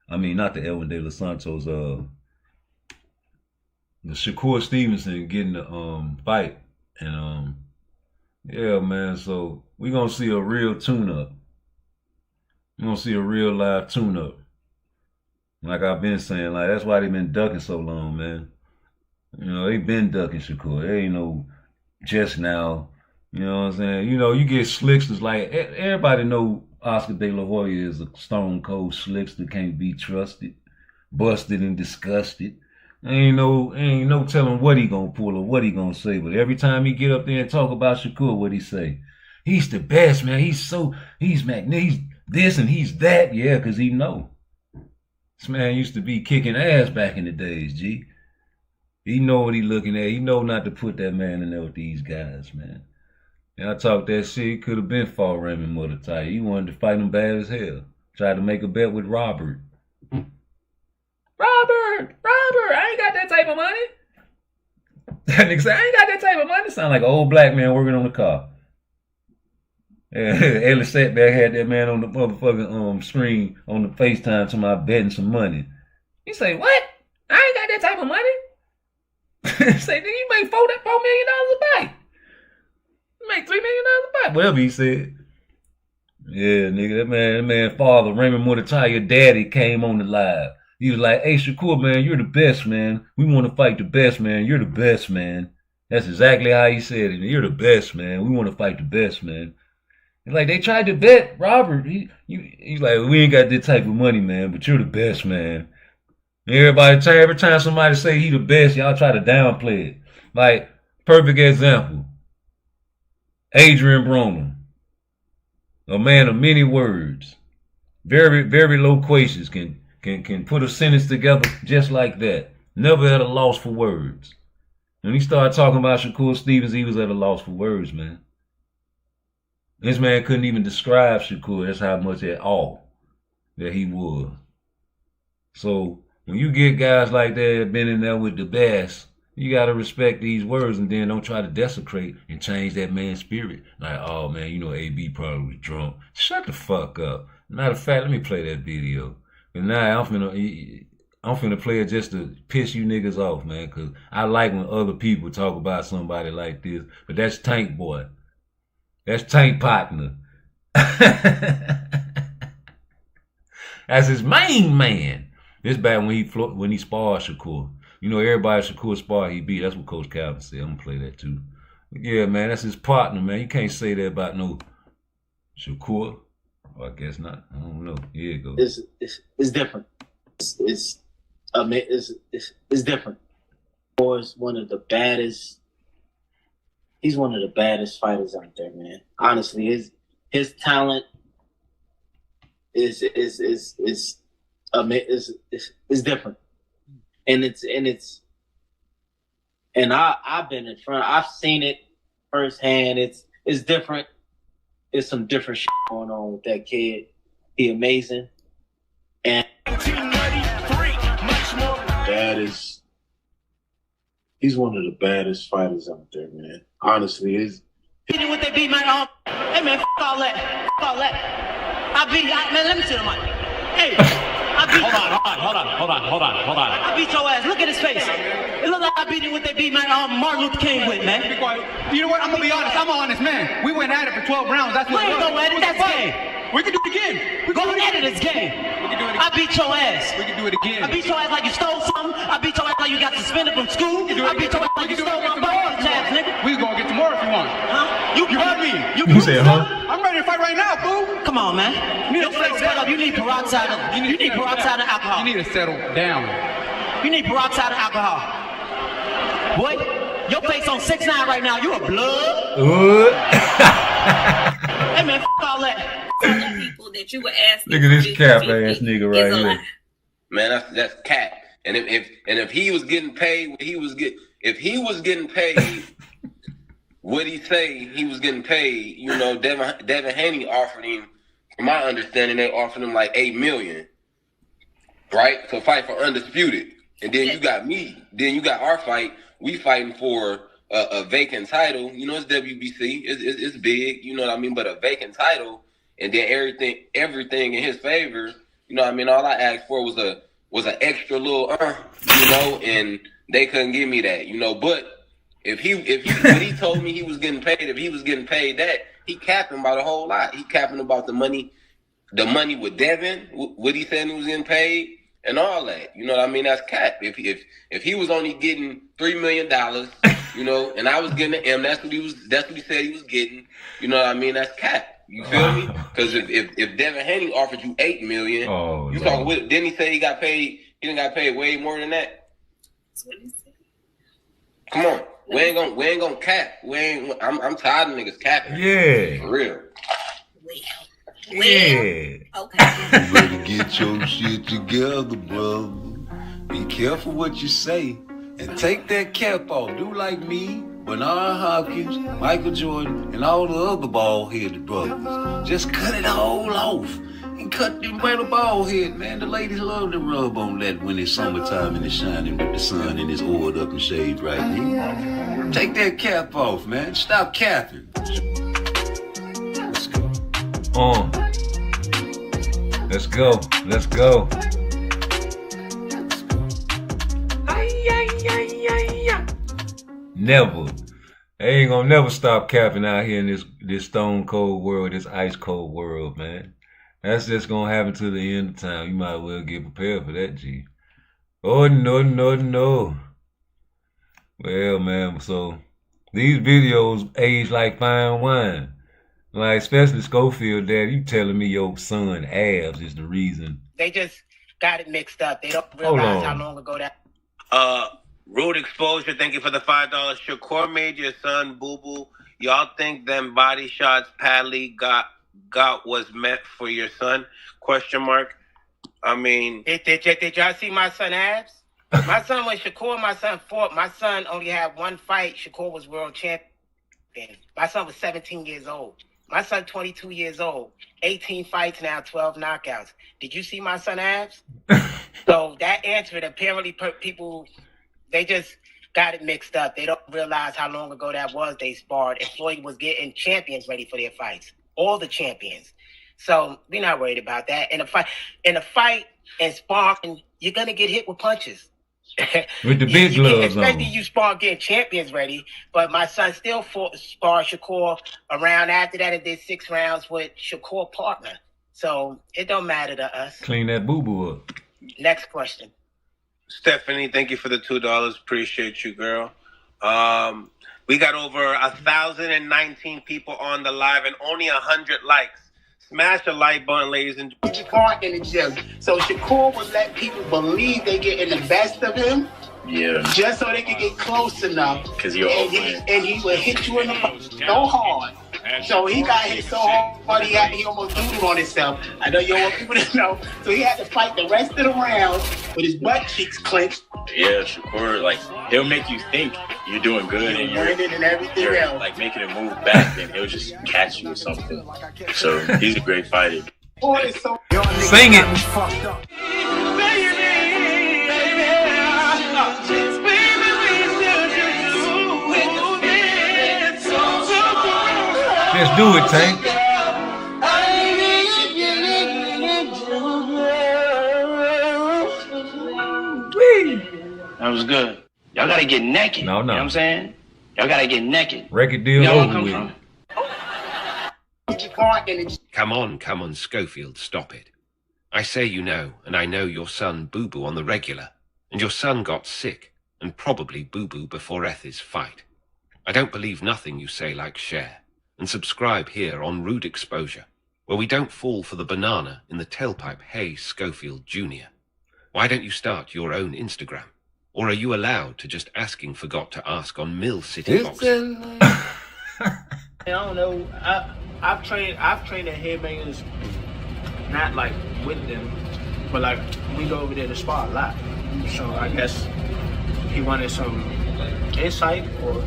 I mean, not the Edwin De Los Santos, the Shakur Stevenson getting the fight. And yeah, man, so we gonna see a real tune-up. We're gonna see a real live tune-up. Like I've been saying, like, that's why they been ducking so long, man. You know, they been ducking Shakur. There ain't no just now. You know what I'm saying? You know, you get slicksters like, everybody know Oscar De La Hoya is a stone cold slickster, can't be trusted, busted and disgusted. Ain't no telling what he gonna pull or what he gonna say. But every time he get up there and talk about Shakur, what he say? He's the best, man. He's magnificent. He's this and he's that. Yeah, because he know. This man used to be kicking ass back in the days, G. He know what he looking at. He know not to put that man in there with these guys, man. And I talked that shit. He could have been fought Raymond Muay. He wanted to fight him bad as hell. Tried to make a bet with Robert. Robert, I ain't got that type of money. That nigga said, I ain't got that type of money. Sound like an old black man working on the car. Ellis Setback had that man on the motherfucking screen on the FaceTime to my betting some money. He say, what? I ain't got that type of money. Say, nigga, you make $4 million a bite. You make $3 million a bite. Whatever he said. Yeah, nigga, that man father, Raymond Muay, your daddy, came on the live. He was like, hey, Shakur, man, you're the best, man. We want to fight the best, man. You're the best, man. That's exactly how he said it. You're the best, man. We want to fight the best, man. And like, they tried to bet Robert. He's like, we ain't got that type of money, man, but you're the best, man. And every time somebody say he the best, y'all try to downplay it. Like, perfect example. Adrian Broner. A man of many words. Very, very loquacious. Can put a sentence together just like that. Never at a loss for words. When he started talking about Shakur Stevens, he was at a loss for words, man. This man couldn't even describe Shakur. That's how much at all that he was. So when you get guys like that been in there with the best, you got to respect these words and then don't try to desecrate and change that man's spirit. Like, oh man, you know AB probably was drunk. Shut the fuck up. Matter of fact, let me play that video. And now I'm finna play it just to piss you niggas off, man, because I like when other people talk about somebody like this. But that's Tank Boy. That's Tank Partner. That's his main man. This back when he sparred Shakur. You know, everybody Shakur sparred, he beat. That's what Coach Calvin said. I'm gonna play that too. But yeah, man, that's his partner, man. You can't say that about no Shakur. Well, I guess not. I don't know. Here it goes. It's different. It's different. Is one of the baddest. He's one of the baddest fighters out there, man. Honestly, his talent is different, and I've been in front. I've seen it firsthand. It's different. There's some different shit going on with that kid. He amazing, and baddest. He's one of the baddest fighters out there, man. Honestly, What they beat, man? Hey, man, all that. Man, let me see the mic. Hey, Hold on. I beat your ass. Look at his face. It look like I beat him what they beat, man, Martin Luther King with, man. You know what? I'm gonna be honest. I'm an honest man. We went at it for 12 rounds. That's what it was. Go at it. That's game. We can do it again. Go at it. It's game. I beat your ass. We can do it again. I beat your ass like you stole something. I beat your ass like you got suspended from school. I beat your ass like you stole my ball, nigga. We gonna get some more if you want. Huh? You heard me. You said, huh? I'm ready to fight right now, fool. Come on, man. Your face cut up. You need peroxide. You need peroxide and alcohol. You need to settle down. You need peroxide and alcohol. Boy, your face on 6'9" right now. You a blood. Hey man, all that. People that you were asking. Look at this cap ass nigga right here. Man, that's cap. And if he was getting paid what he was getting paid what he say he was getting paid, you know, Devin Haney offered him, from my understanding, they offered him like $8 million, right, to fight for Undisputed. And then you got me. Then you got our fight. We fighting for a vacant title. You know, it's WBC. It's big. You know what I mean? But a vacant title, and then everything in his favor. You know what I mean? All I asked for was an extra little, you know, and they couldn't give me that. You know, but if he when he told me he was getting paid, if he was getting paid that, he capping by the whole lot. He capping about the money with Devin. What he said he was getting paid. And all that, you know what I mean? That's cap. If he was only getting $3 million, you know, and I was getting an M, that's what he said he was getting. You know what I mean? That's cap. You feel me? Because if Devin Haney offered you $8 million, you talking with? Didn't he say he got paid? He didn't got paid way more than that. That's what he said. Come on, we ain't gonna cap. I'm tired of niggas capping. Yeah, for real. Yeah. Okay. You better get your shit together, brother. Be careful what you say. And take that cap off. Do like me, Bernard Hopkins, Michael Jordan, and all the other bald-headed brothers. Just cut it all off. And cut them by the bald head, man. The ladies love to rub on that when it's summertime and it's shining with the sun and it's oiled up and shaved right now. Take that cap off, man. Stop capping. Let's go. Never. They ain't gonna never stop capping out here in this stone cold world, this ice cold world, man. That's just gonna happen to the end of time. You might as well get prepared for that, G. Oh, no. Well, man, so these videos age like fine wine. Like, especially Schofield, Dad, you telling me your son abs is the reason. They just got it mixed up. They don't realize how long ago that. Rude Exposure, thank you for the $5. Shakur made your son boo-boo. Y'all think them body shots Padley got was meant for your son? Question mark. I mean, did y'all see my son abs? My son, when my son fought, my son only had one fight. Shakur was world champion. My son was 17 years old. My son, 22 years old, 18 fights now, 12 knockouts. Did you see my son abs? So that answered, apparently people, they just got it mixed up. They don't realize how long ago that was they sparred. And Floyd was getting champions ready for their fights. All the champions. So we're not worried about that. In a fight and sparring, you're going to get hit with punches. With the big gloves on. Especially you spar getting champions ready. But my son still sparred Shakur around after that and did 6 rounds with Shakur partner. So it don't matter to us. Clean that boo-boo up. Next question. Stephanie, thank you for the $2. Appreciate you, girl. We got over 1,019 people on the live and only 100 likes. Smash the like button, ladies and gentlemen. Shakur in the gym. So Shakur would let people believe they getting the best of him. Yeah. Just so they can get close enough. Because you're and he would hit you in the butt so hard. So he got hit so hard he almost doodled on himself. I know you don't want people to know. So he had to fight the rest of the round with his butt cheeks clenched. Yeah, Shakur, like, he'll make you think you're doing good and you're like making a move back, and he'll just catch you or something. So he's a great fighter. Sing it. Let's do it, Tank. That was good. Y'all gotta get naked. No. You know what I'm saying? Y'all gotta get naked. Record deal over with. Come on, Schofield, stop it. I say you know, and I know your son Boo-Boo on the regular, and your son got sick, and probably Boo-Boo before Eth's fight. I don't believe nothing you say, like share, and subscribe here on Rude Exposure, where we don't fall for the banana in the tailpipe, hey, Schofield Jr. Why don't you start your own Instagram? Or are you allowed to just asking forgot to ask on Mill City Boxing? I don't know. I've trained at Headbangers, not like with them, but like we go over there to spar a lot. So I guess he wanted some insight, or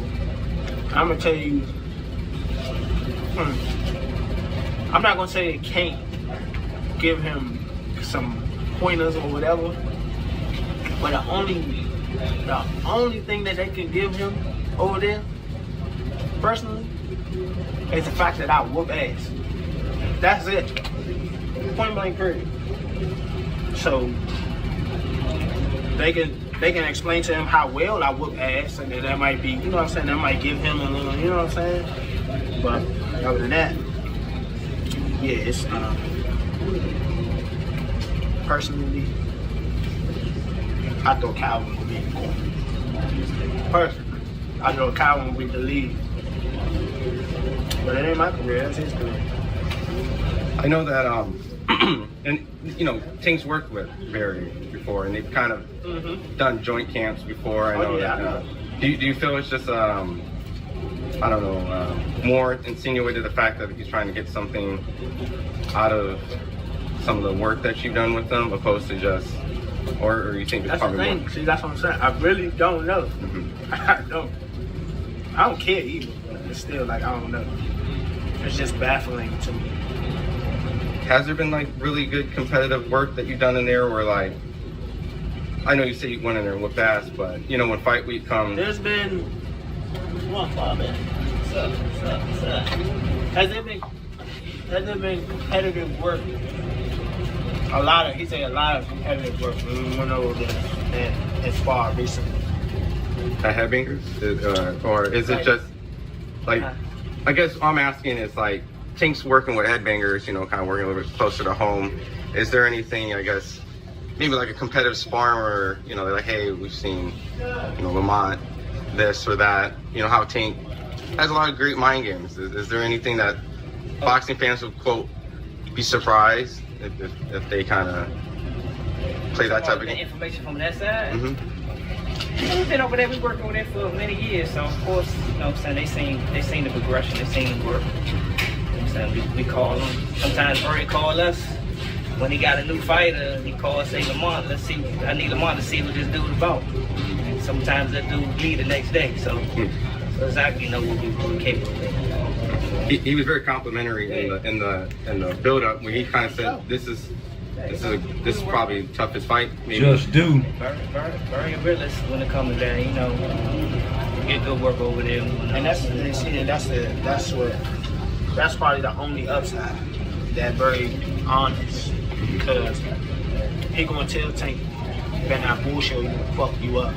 I'm gonna tell you. I'm not gonna say it can't give him some pointers or whatever, but the only thing that they can give him over there, personally, is the fact that I whoop ass. That's it. Point blank period. So they can explain to him how well I whoop ass, and then that might be, you know what I'm saying, that might give him a little, you know what I'm saying? But other than that, yeah, it's personally, I thought Calvin would be the corner. Personally, I thought Calvin would be the lead. But it ain't my career, that's his career. I know that, and you know, Tink's worked with Barry before, and they've kind of done joint camps before. I know that. Do you feel it's just, I don't know, more insinuated the fact that he's trying to get something out of some of the work that you've done with them, opposed to just, or you think it's that's probably the thing. more? See, that's what I'm saying. I really don't know. I don't care either, but it's still like, I don't know. It's just baffling to me. Has there been like really good competitive work that you've done in there, where like, I know you say you went in there with ass, but you know, when fight week comes, There's been one far, man. What's up? Has there been competitive work? He said a lot of competitive work when we went over there and far recently. at Headbangers, or is it just like? I guess all I'm asking is like, Tink's working with Headbangers, you know, kind of working a little bit closer to home. Is there anything, I guess, maybe like a competitive sparring where, you know, they're like, hey, we've seen, you know, Lamont, this or that, you know, how Tink has a lot of great mind games. Is there anything that boxing fans would, quote, be surprised if they kind of play that type of game? Information from that side? We've been over there, we worked over there for many years, so of course, you know what I'm saying, they seen the progression, they seen the work. You know what I'm saying, we call them. Sometimes Murray call us when he got a new fighter, he called, say, Lamont, let's see, I need Lamont to see what this dude about. And sometimes that dude leave the next day, so exactly know what we're capable of. He was very complimentary in the build-up when he kind of said, this is probably the toughest fight. Maybe. Just do. Very realist when it comes to that, you know. Get good work over there. And that's probably the only upside. That very honest, because he gonna tell Tank, you better not bullshit, you gonna fuck you up.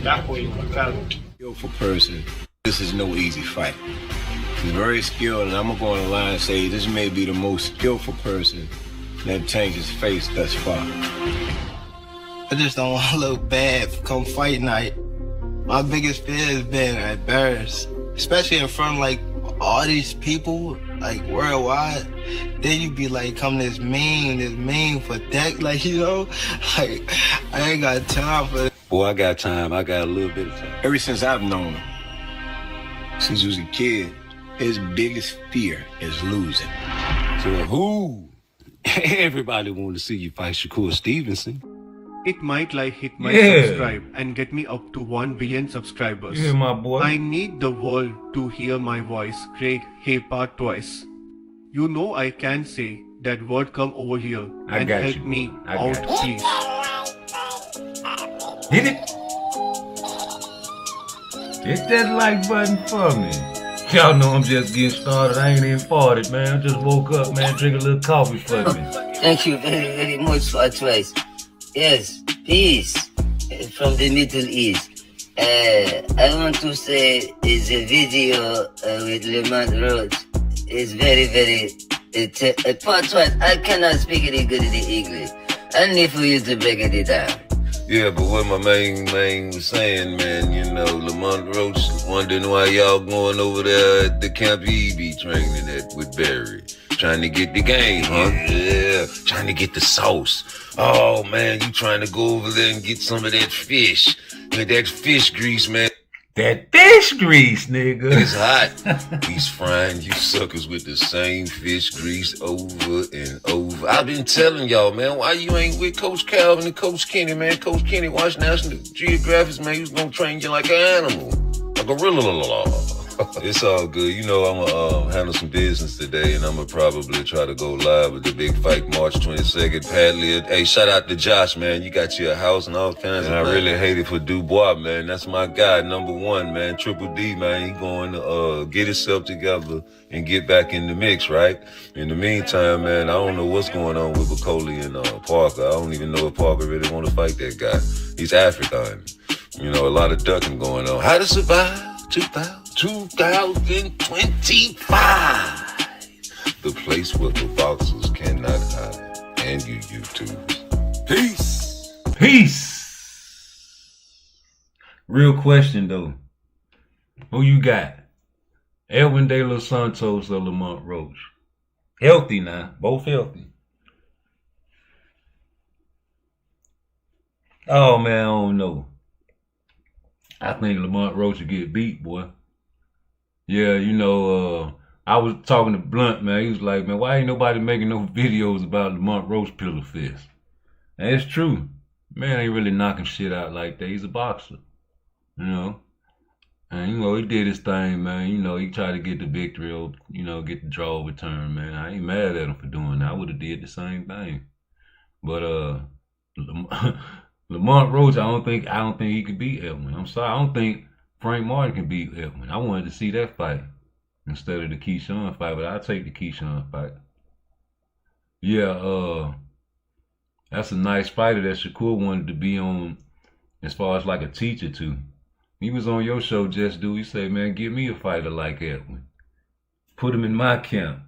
That's what you gonna tell him. Skillful person. This is no easy fight. He's very skilled, and I'm gonna go on the line and say this may be the most skillful person Never changed his face thus far. I just don't want to look bad come fight night. My biggest fear is being embarrassed, especially in front of like all these people, like worldwide. Then you be like, come this mean for that, like, you know, like I ain't got time for it. Boy, I got time. I got a little bit of time. Ever since I've known him, since he was a kid, his biggest fear is losing. So who? Everybody wanted to see you fight Shakur Stevenson. Hit hit my Yeah. subscribe and get me up to 1 billion subscribers. Yeah, my boy. I need the world to hear my voice. Craig, hey, part twice. You know I can say that word, come over here I and got help you. me I out, got you. please. Hit it. Hit that like button for me. Y'all know I'm just getting started. I ain't even farted, man. I just woke up, man. Drink a little coffee for me. Thank you very, very much for advice. Yes, peace from the Middle East. I want to say is a video with Lamont Roach. It's very, very... PARTTWICE, I cannot speak any good in the English. I need for you to break it down. Yeah, but what my man was saying, man, you know, Lamont Roach wondering why y'all going over there at the Camp EB training at with Barry. Trying to get the game, huh? Yeah, trying to get the sauce. Oh, man, you trying to go over there and get some of that fish. That fish grease, man. That fish grease, nigga. It's hot. He's frying you suckers with the same fish grease over and over. I've been telling y'all, man, why you ain't with Coach Calvin and Coach Kenny, man? Coach Kenny watch National Geographic, man. He was gonna train you like an animal. A gorilla. It's all good. You know, I'm gonna handle some business today, and I'm gonna probably try to go live with the big fight March 22nd. Padley, hey, shout out to Josh, man. You got your house and all kinds of things. I really hate it for Dubois, man. That's my guy, #1, man. Triple D, man. He going to get himself together and get back in the mix, right? In the meantime, man, I don't know what's going on with Bacoli and Parker. I don't even know if Parker really want to fight that guy. He's African. You know, a lot of ducking going on. How to survive 2025. The place where the boxers cannot hide. And you YouTubers. Peace. Peace. Real question, though. Who you got? Edwin De Los Santos or Lamont Roach? Healthy now. Both healthy. Oh, man, I don't know. I think Lamont Roach will get beat, boy. Yeah, you know, I was talking to Blunt, man. He was like, man, why ain't nobody making no videos about Lamont Roach pillow fist? And it's true. Man ain't really knocking shit out like that. He's a boxer, you know. And, you know, he did his thing, man. You know, he tried to get the victory, you know, get the draw overturned, man. I ain't mad at him for doing that. I would have did the same thing. But, Lamont Roach, I don't think he could beat Edwin. I'm sorry, I don't think Frank Martin can beat Edwin. I wanted to see that fight instead of the Keyshawn fight, but I'll take the Keyshawn fight. Yeah, that's a nice fighter that Shakur wanted to be on as far as like a teacher to. He was on your show, Just Do. He said, man, give me a fighter like Edwin. Put him in my camp.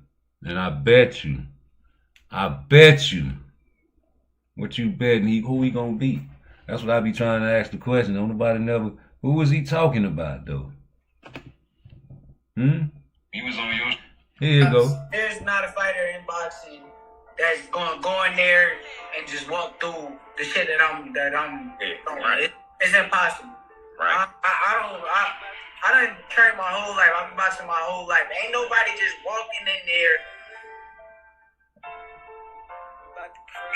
And I bet you, what you betting who he gonna beat? That's what I be trying to ask the question. Nobody never. Who was he talking about though? He was on your. Here you go. There's not a fighter in boxing that's gonna go in there and just walk through the shit that I'm right. It's impossible. Right. I done trained my whole life. I've been boxing my whole life. Ain't nobody just walking in there,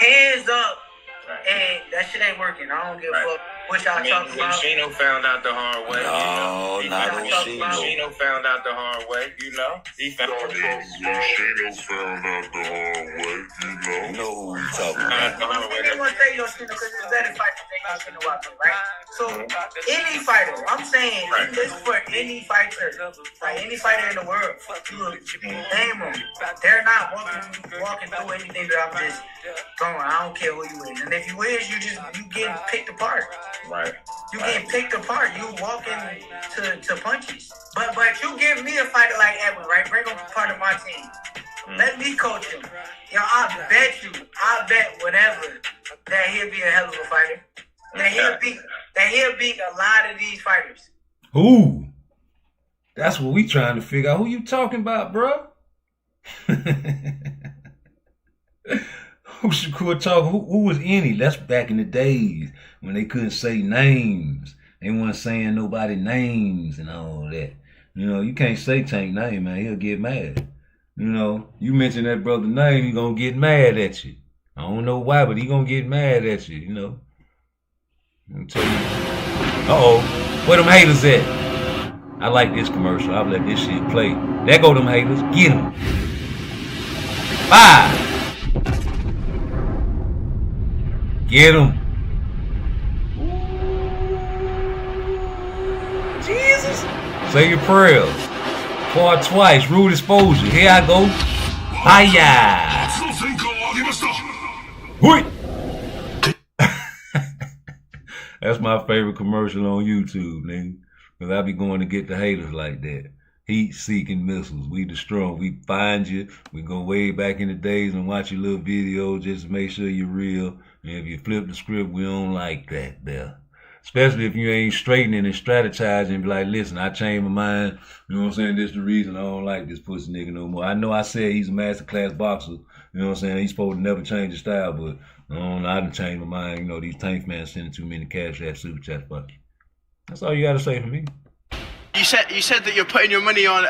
hands up, and that shit ain't working. I don't give a fuck what y'all talking about. Chino found out the hard way. No, not on Chino. Chino found out the hard way, you know. He found out the hard way. Chino found out the hard way, You know who we talking about. I'm gonna say your Chino because it's better fight to take your Chino out, right? So any fighter, I'm saying this for any fighter, like any fighter in the world, you name them. They're not walking through anything that I'm just throwing. I don't care who you is, and if you is, you getting picked apart. Right. You getting picked apart. You walking to punches. But you give me a fighter like Edwin, right? Bring him part of my team. Let me coach him. Yo, I bet whatever that he'll be a hell of a fighter. That he'll beat a lot of these fighters. Ooh. That's what we trying to figure out. Who you talking about, bro? Who Shakur talking? Who was any? That's back in the days when they couldn't say names. They weren't saying nobody names and all that. You know, you can't say Tank name, man. He'll get mad. You know, you mention that brother name, he gonna get mad at you. I don't know why, but he gonna get mad at you, you know. I'm tell you. Uh-oh. Where them haters at? I like this commercial. I'll let this shit play. There go them haters. Get them. 5. Get them. Jesus. Say your prayers. Part twice. Rude exposure. Here I go. Hiya. Hui. That's my favorite commercial on YouTube, nigga. Because I be going to get the haters like that. Heat-seeking missiles. We destroy them. We find you. We go way back in the days and watch your little videos just to make sure you're real. And if you flip the script, we don't like that there. Especially if you ain't straightening and strategizing and be like, listen, I changed my mind. You know what I'm saying? This is the reason I don't like this pussy nigga no more. I know I said he's a masterclass boxer. You know what I'm saying? He's supposed to never change his style, but I done changed my mind. You know, these Tank fans sending too many cash app super chats, fuck you. That's all you gotta say for me. You said that you're putting your money on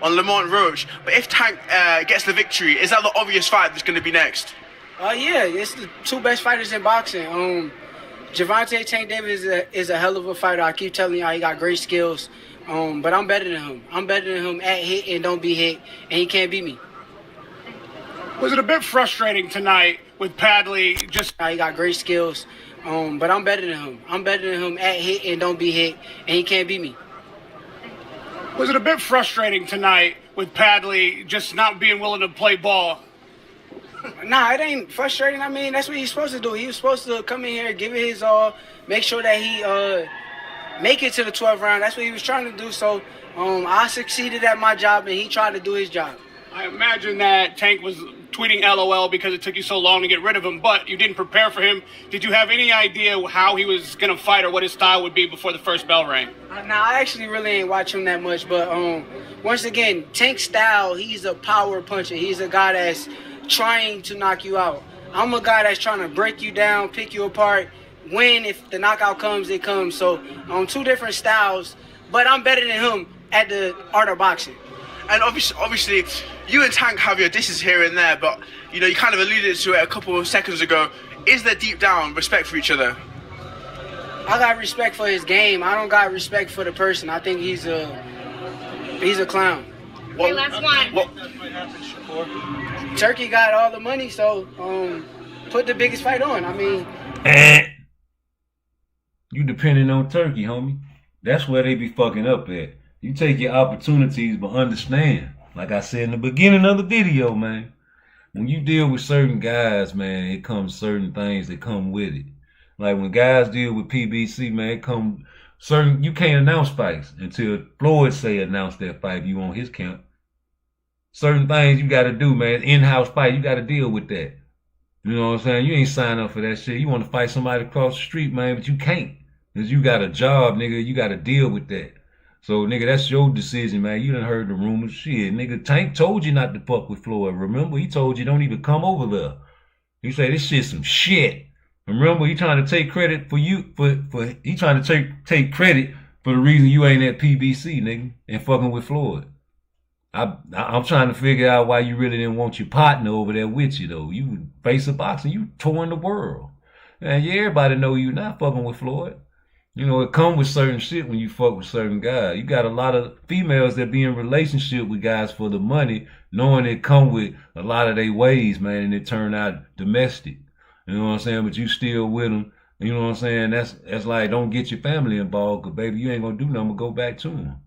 Lamont Roach, but if Tank gets the victory, is that the obvious fight that's going to be next? Yeah, it's the two best fighters in boxing. Gervonta Tank Davis is a hell of a fighter. I keep telling y'all he got great skills, but I'm better than him. I'm better than him at hit and don't be hit, and he can't beat me. Was it a bit frustrating tonight with Padley? He got great skills, but I'm better than him. I'm better than him at hit and don't be hit, and he can't beat me. Was it a bit frustrating tonight with Padley just not being willing to play ball? Nah, it ain't frustrating. I mean, that's what he's supposed to do. He was supposed to come in here, give it his all, make sure that he make it to the 12th round. That's what he was trying to do. So I succeeded at my job, and he tried to do his job. I imagine that Tank was tweeting LOL because it took you so long to get rid of him, but you didn't prepare for him. Did you have any idea how he was going to fight or what his style would be before the first bell rang? Nah, I actually really ain't watch him that much, but once again, Tank's style, he's a power puncher. He's a guy that's trying to knock you out. I'm a guy that's trying to break you down, pick you apart, win. If the knockout comes, it comes. So two different styles, but I'm better than him at the art of boxing. And obviously, you and Tank have your disses here and there, but you kind of alluded to it a couple of seconds ago. Is there deep down respect for each other? I got respect for his game. I don't got respect for the person. I think he's a clown. Okay, last one. Turkey got all the money, so put the biggest fight on. I mean, you depending on Turkey, homie. That's where they be fucking up at. You take your opportunities, but understand, like I said in the beginning of the video, man, when you deal with certain guys, man, it comes certain things that come with it. Like when guys deal with PBC, man, it come certain, you can't announce fights until Floyd say announce that fight if you on his camp. Certain things you got to do, man. In-house fight, you got to deal with that. You know what I'm saying? You ain't sign up for that shit. You want to fight somebody across the street, man, but you can't. Because you got a job, nigga. You got to deal with that. So, nigga, that's your decision, man. You done heard the rumors. Shit, nigga, Tank told you not to fuck with Floyd. Remember? He told you don't even come over there. He said this shit's some shit. Remember, he trying to take credit for you, he trying to take credit for the reason you ain't at PBC, nigga, and fucking with Floyd. I'm trying to figure out why you really didn't want your partner over there with you, though. You face of boxing, you touring the world. And yeah, everybody know you not fucking with Floyd. You know, it come with certain shit when you fuck with certain guys. You got a lot of females that be in relationship with guys for the money, knowing it come with a lot of their ways, man, and it turn out domestic. You know what I'm saying? But you still with them. You know what I'm saying? That's like, don't get your family involved, because, baby, you ain't going to do nothing but go back to them.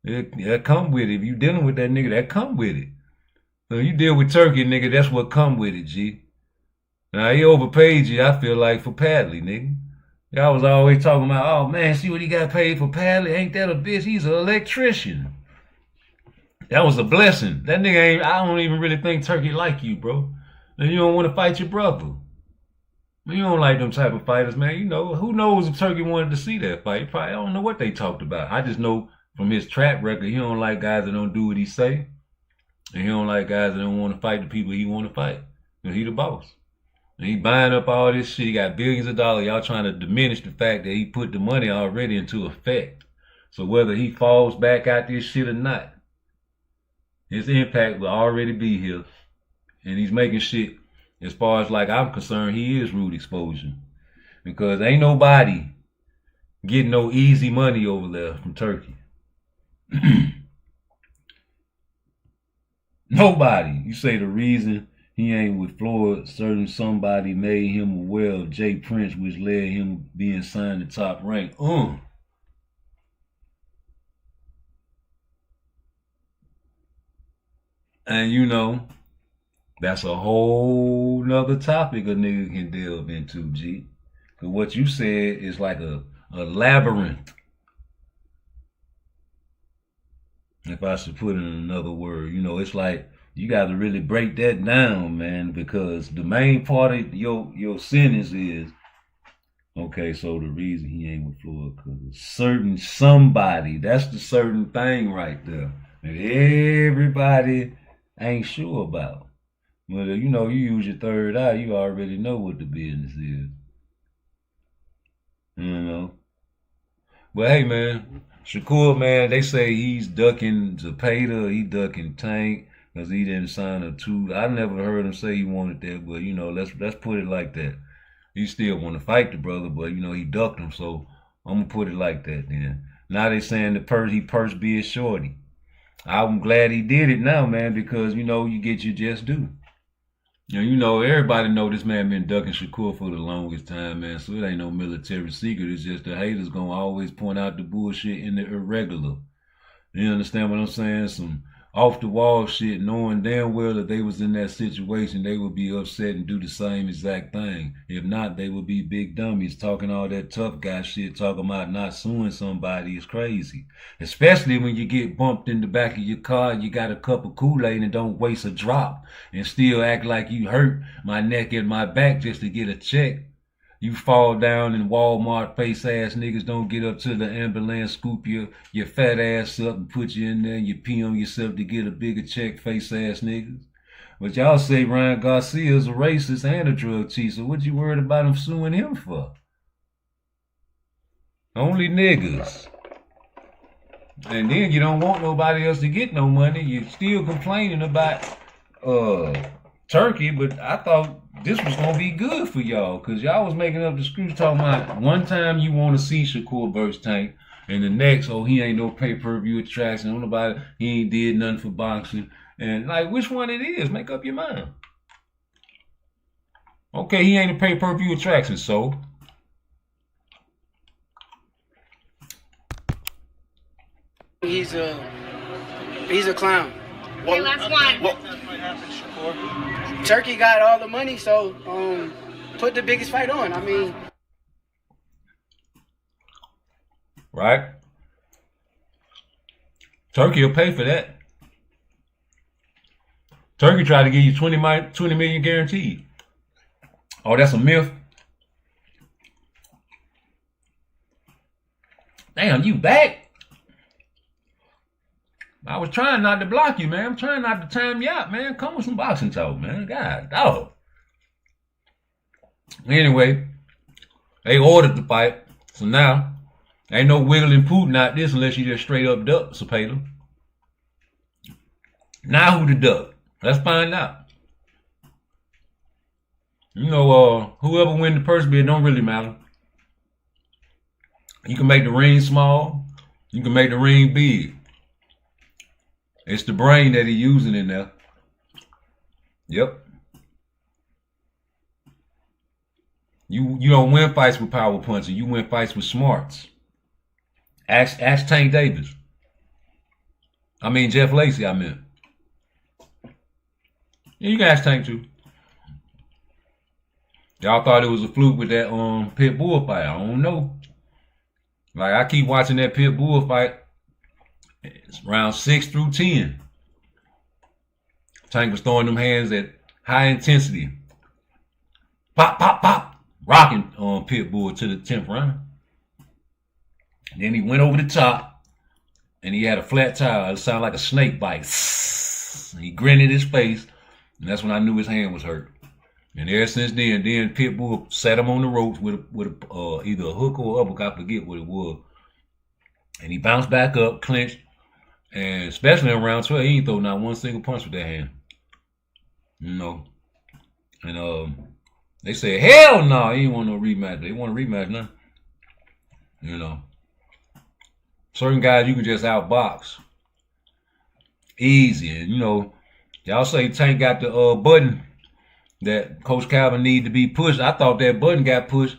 That come with it. If you dealing with that nigga, that come with it. So you deal with Turkey, nigga, that's what come with it, G. Now, he overpaid you, I feel like, for Padley, nigga. Y'all was always talking about, oh, man, see what he got paid for Padley? Ain't that a bitch? He's an electrician. That was a blessing. That nigga ain't, I don't even really think Turkey like you, bro. And you don't want to fight your brother. You don't like them type of fighters, man. You know, who knows if Turkey wanted to see that fight? Probably, I don't know what they talked about. I just know from his track record, he don't like guys that don't do what he say. And he don't like guys that don't want to fight the people he want to fight. Because he the boss. And he buying up all this shit. He got billions of dollars. Y'all trying to diminish the fact that he put the money already into effect. So whether he falls back out this shit or not, his impact will already be here. And he's making shit, as far as like I'm concerned, he is root exposure. Because ain't nobody getting no easy money over there from Turkey. Nobody. You say the reason he ain't with Floyd, certain somebody made him aware of Jay Prince, which led him being signed to Top Rank. And you know, that's a whole nother topic a nigga can delve into, G. Because what you said is like a labyrinth. If I should put it in another word, you know, it's like you got to really break that down, man, because the main part of your sentence is, okay, so the reason he ain't with Floyd, because a certain somebody, that's the certain thing right there, that everybody ain't sure about. Well, you know, you use your third eye, you already know what the business is. You know? But hey, man, Shakur, man, they say he's ducking Zapata, he ducking Tank, because he didn't sign a two. I never heard him say he wanted that, but, you know, let's put it like that. He still want to fight the brother, but, you know, he ducked him, so I'm going to put it like that then. Now they saying he purse bid shorty. I'm glad he did it now, man, because, you know, you get your just due. You know, everybody know this man been ducking Shakur for the longest time, man, so it ain't no military secret. It's just the haters gonna always point out the bullshit in the irregular. You understand what I'm saying? Some off-the-wall shit, knowing damn well that they was in that situation, they would be upset and do the same exact thing. If not, they would be big dummies talking all that tough guy shit, talking about not suing somebody is crazy. Especially when you get bumped in the back of your car, you got a cup of Kool-Aid and don't waste a drop and still act like you hurt my neck and my back just to get a check. You fall down in Walmart, face ass niggas don't get up to the ambulance, scoop your fat ass up and put you in there and you pee on yourself to get a bigger check, face ass niggas. But y'all say Ryan Garcia is a racist and a drug cheat, so what you worried about him suing him for? Only niggas. And then you don't want nobody else to get no money. You're still complaining about Turkey, but I thought this was going to be good for y'all because y'all was making up the screws talking about one time you want to see Shakur versus Tank and the next, oh, he ain't no pay-per-view attraction. Nobody, he ain't did nothing for boxing. And like, which one it is? Make up your mind. Okay, he ain't a pay-per-view attraction, so he's a clown. Okay, last one. Turkey got all the money, so put the biggest fight on. I mean, right? Turkey will pay for that. Turkey tried to give you 20 million guaranteed. Oh, that's a myth. Damn, you back? I was trying not to block you, man. I'm trying not to time you out, man. Come with some boxing talk, man. God, dog. Anyway, they ordered the fight. So now, ain't no wiggling Putin out this unless you just straight up duck Zapata. Now who the duck? Let's find out. You know, whoever win the purse bid don't really matter. You can make the ring small. You can make the ring big. It's the brain that he's using in there. Yep. You don't win fights with power punching. You win fights with smarts. Ask Tank Davis. I mean Jeff Lacey, I meant. Yeah, you can ask Tank too. Y'all thought it was a fluke with that pit bull fight. I don't know. Like I keep watching that pit bull fight. It's round 6 through 10. Tank was throwing them hands at high intensity. Pop, pop, pop. Rocking Pitbull to the 10th round. Then he went over the top and he had a flat tire. It sounded like a snake bite. He grinned in his face, and that's when I knew his hand was hurt. And ever since then Pitbull sat him on the ropes with either a hook or uppercut, I forget what it was. And he bounced back up, clenched, and especially in round 12, he ain't throw not one single punch with that hand. You know. And they said, hell no, he ain't want no rematch. They want a rematch now. You know. Certain guys you can just outbox. Easy. And you know, y'all say Tank got the button that Coach Calvin needed to be pushed. I thought that button got pushed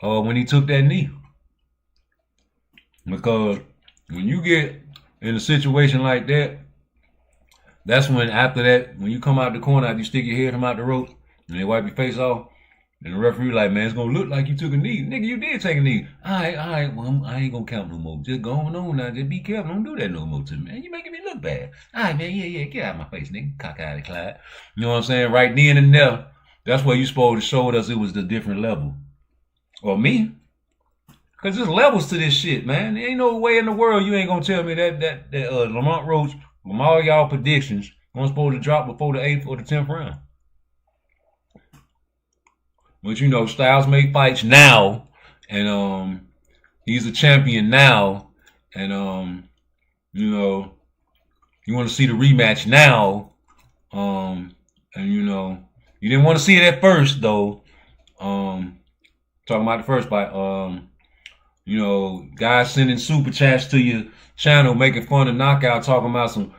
when he took that knee. Because when you get in a situation like that, that's when after that, when you come out the corner, after you stick your head out the rope, and they wipe your face off, and the referee like, man, it's gonna look like you took a knee. Nigga, you did take a knee. All right, well, I ain't gonna count no more. Just going on now. Just be careful. Don't do that no more to me, man. You making me look bad. All right, man, yeah, get out of my face, nigga. Cock-eyed Clyde. You know what I'm saying? Right then and there, that's where you supposed to show us it was the different level. Or me. Because there's levels to this shit, man. There ain't no way in the world you ain't gonna tell me that Lamont Roach, from all y'all predictions, I'm supposed to drop before the 8th or the 10th round. But you know, Styles make fights now, and he's a champion now, and you know, you want to see the rematch now, and you know, you didn't want to see it at first though. Talking about the first fight, you know, guys sending super chats to your channel making fun of Knockout, talking about some,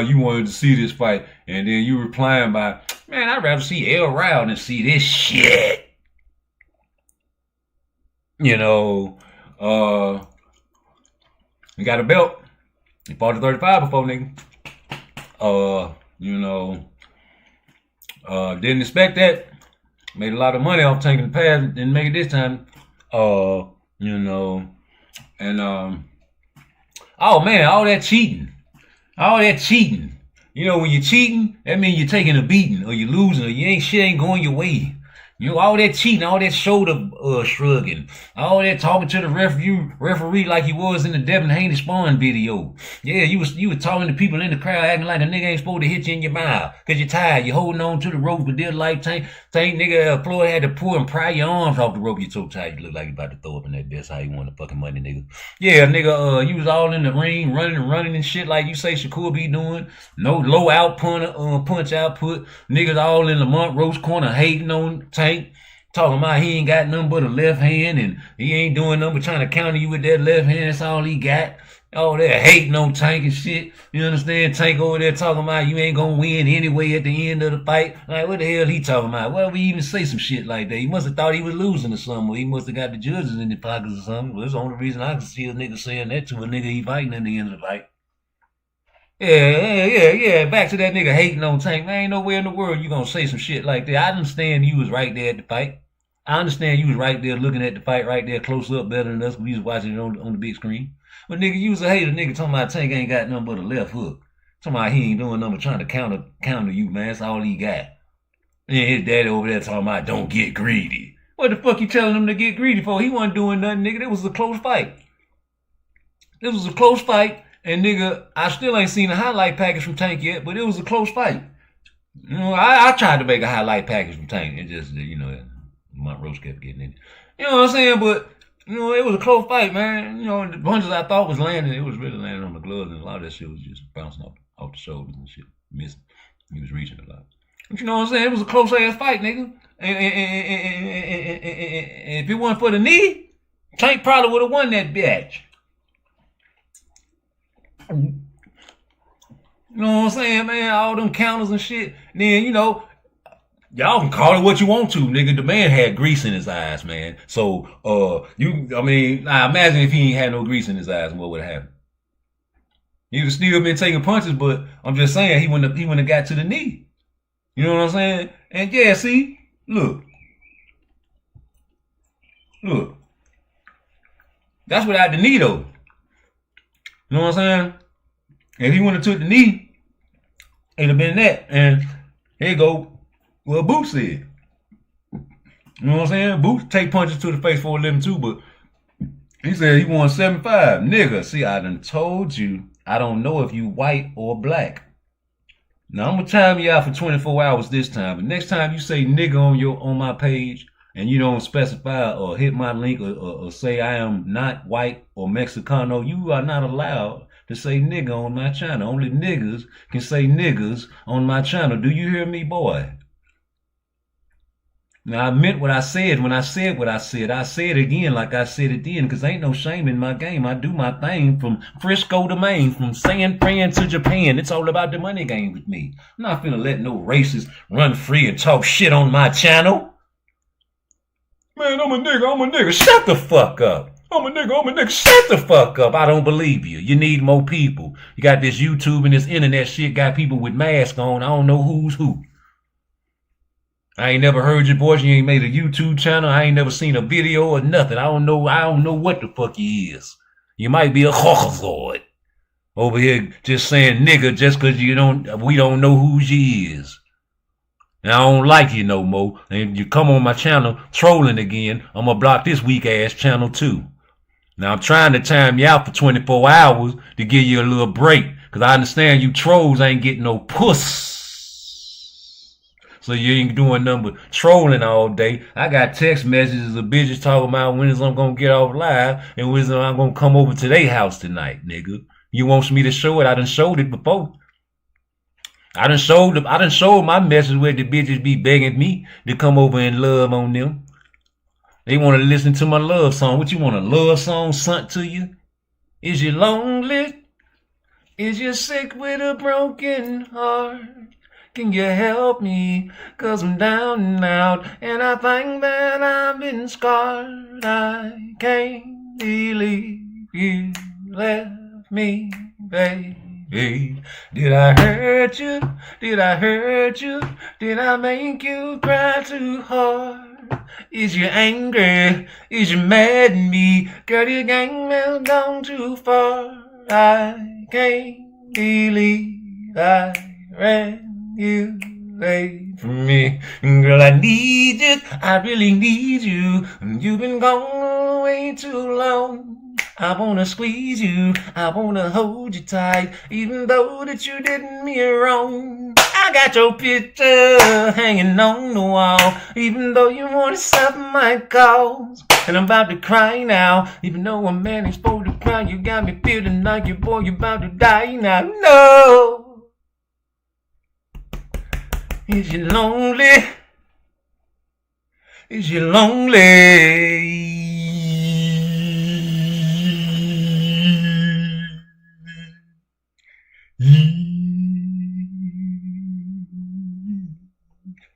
you wanted to see this fight, and then you replying by, man, I'd rather see El Rao than see this shit. You know, he got a belt. He fought at 35 before, nigga. You know, didn't expect that. Made a lot of money off taking the pass, didn't make it this time. You know, and oh man, all that cheating. You know, when you're cheating, that means you're taking a beating, or you're losing, or shit ain't going your way. You know, all that cheating, all that shoulder shrugging, all that talking to the referee like he was in the Devin Haney Spawn video. Yeah, you was talking to people in the crowd acting like a nigga ain't supposed to hit you in your mouth because you're tired. You're holding on to the rope, but did like Tank nigga Floyd had to pull and pry your arms off the rope. You're so tired, you look like you about to throw up in that bitch. How you want the fucking money, nigga? Yeah, nigga, you was all in the ring, running and shit like you say Shakur be doing. No low punch output. Niggas all in Lamont Roach corner hating on Tank. Talking about he ain't got nothing but a left hand and he ain't doing nothing but trying to counter you with that left hand. That's all he got. All that hating on Tank and shit. You understand? Tank over there talking about you ain't gonna win anyway at the end of the fight. Like, what the hell he talking about? Why would we even say some shit like that? He must have thought he was losing or something. Or he must have got the judges in the pockets or something. Well, that's the only reason I can see a nigga saying that to a nigga he fighting at the end of the fight. Yeah. Back to that nigga hating on Tank. Man, ain't nowhere in the world you gonna say some shit like that. I understand you was right there at the fight. I understand you was right there looking at the fight right there close up better than us. We was watching it on the big screen. But nigga, you was a hater. Nigga talking about Tank ain't got nothing but a left hook. Talking about he ain't doing nothing but trying to counter you, man. That's all he got. And his daddy over there talking about don't get greedy. What the fuck you telling him to get greedy for? He wasn't doing nothing, nigga. It was a close fight. This was a close fight. And nigga, I still ain't seen a highlight package from Tank yet, but it was a close fight. You know, I tried to make a highlight package from Tank. It just, you know, Montrose kept getting in it. You know what I'm saying? But, you know, it was a close fight, man. You know, the punches I thought was landing, it was really landing on the gloves, and a lot of that shit was just bouncing off the shoulders and shit. Missing. He was reaching a lot. But you know what I'm saying? It was a close-ass fight, nigga. And if it wasn't for the knee, Tank probably would have won that bitch. You know what I'm saying, man? All them counters and shit. And then, you know, y'all can call it what you want to, nigga. The man had grease in his eyes, man. So, I imagine if he ain't had no grease in his eyes, what would have happened? He would still been taking punches, but I'm just saying he wouldn't have got to the knee. You know what I'm saying? And yeah, see, look. That's without the knee, though. You know what I'm saying? If he wouldn't have took the knee, It'd have been that. And here you go. Well, Boots said. You know what I'm saying? Boots take punches to the face for a living too, but he said he won 75. Nigga, see, I done told you, I don't know if you white or black. Now, I'm going to time you out for 24 hours this time, but next time you say nigga on my page and you don't specify or hit my link or say I am not white or Mexicano, you are not allowed to say nigga on my channel. Only niggas can say niggas on my channel. Do you hear me, boy? Now, I meant what I said when I said what I said. I say it again like I said it then, because ain't no shame in my game. I do my thing from Frisco to Maine, from San Fran to Japan. It's all about the money game with me. I'm not finna let no racist run free and talk shit on my channel. Man, I'm a nigga. Shut the fuck up. I'm a nigga. Shut the fuck up. I don't believe you. You need more people. You got this YouTube and this internet shit, got people with masks on. I don't know who's who. I ain't never heard your voice. You ain't made a YouTube channel. I ain't never seen a video or nothing. I don't know what the fuck you is. You might be a Caucasoid over here just saying nigga just cause we don't know who you is. And I don't like you no more. And you come on my channel trolling again, I'm gonna block this weak ass channel too. Now I'm trying to time you out for 24 hours to give you a little break. Cause I understand you trolls ain't getting no puss. So you ain't doing nothing but trolling all day. I got text messages of bitches talking about when I'm gonna get off live and when I'm gonna come over to their house tonight, nigga. You want me to show it? I done showed it before. I done showed my message where the bitches be begging me to come over and love on them. They want to listen to my love song. What you want, a love song sent to you? Is you lonely? Is you sick with a broken heart? Can you help me? Cause I'm down and out, and I think that I've been scarred. I can't believe you left me, baby. Did I hurt you? Did I hurt you? Did I make you cry too hard? Is you angry? Is you mad at me? Girl, you ain't gone too far. I can't believe I ran you away from me. Girl, I need you, I really need you. You've been gone way too long. I wanna squeeze you, I wanna hold you tight, even though that you did me wrong. I got your picture hanging on the wall, even though you wanted something my cause. And I'm about to cry now, even though a man is supposed to cry. You got me feeling like your boy, you about to die now. No. Is you lonely? Is you lonely?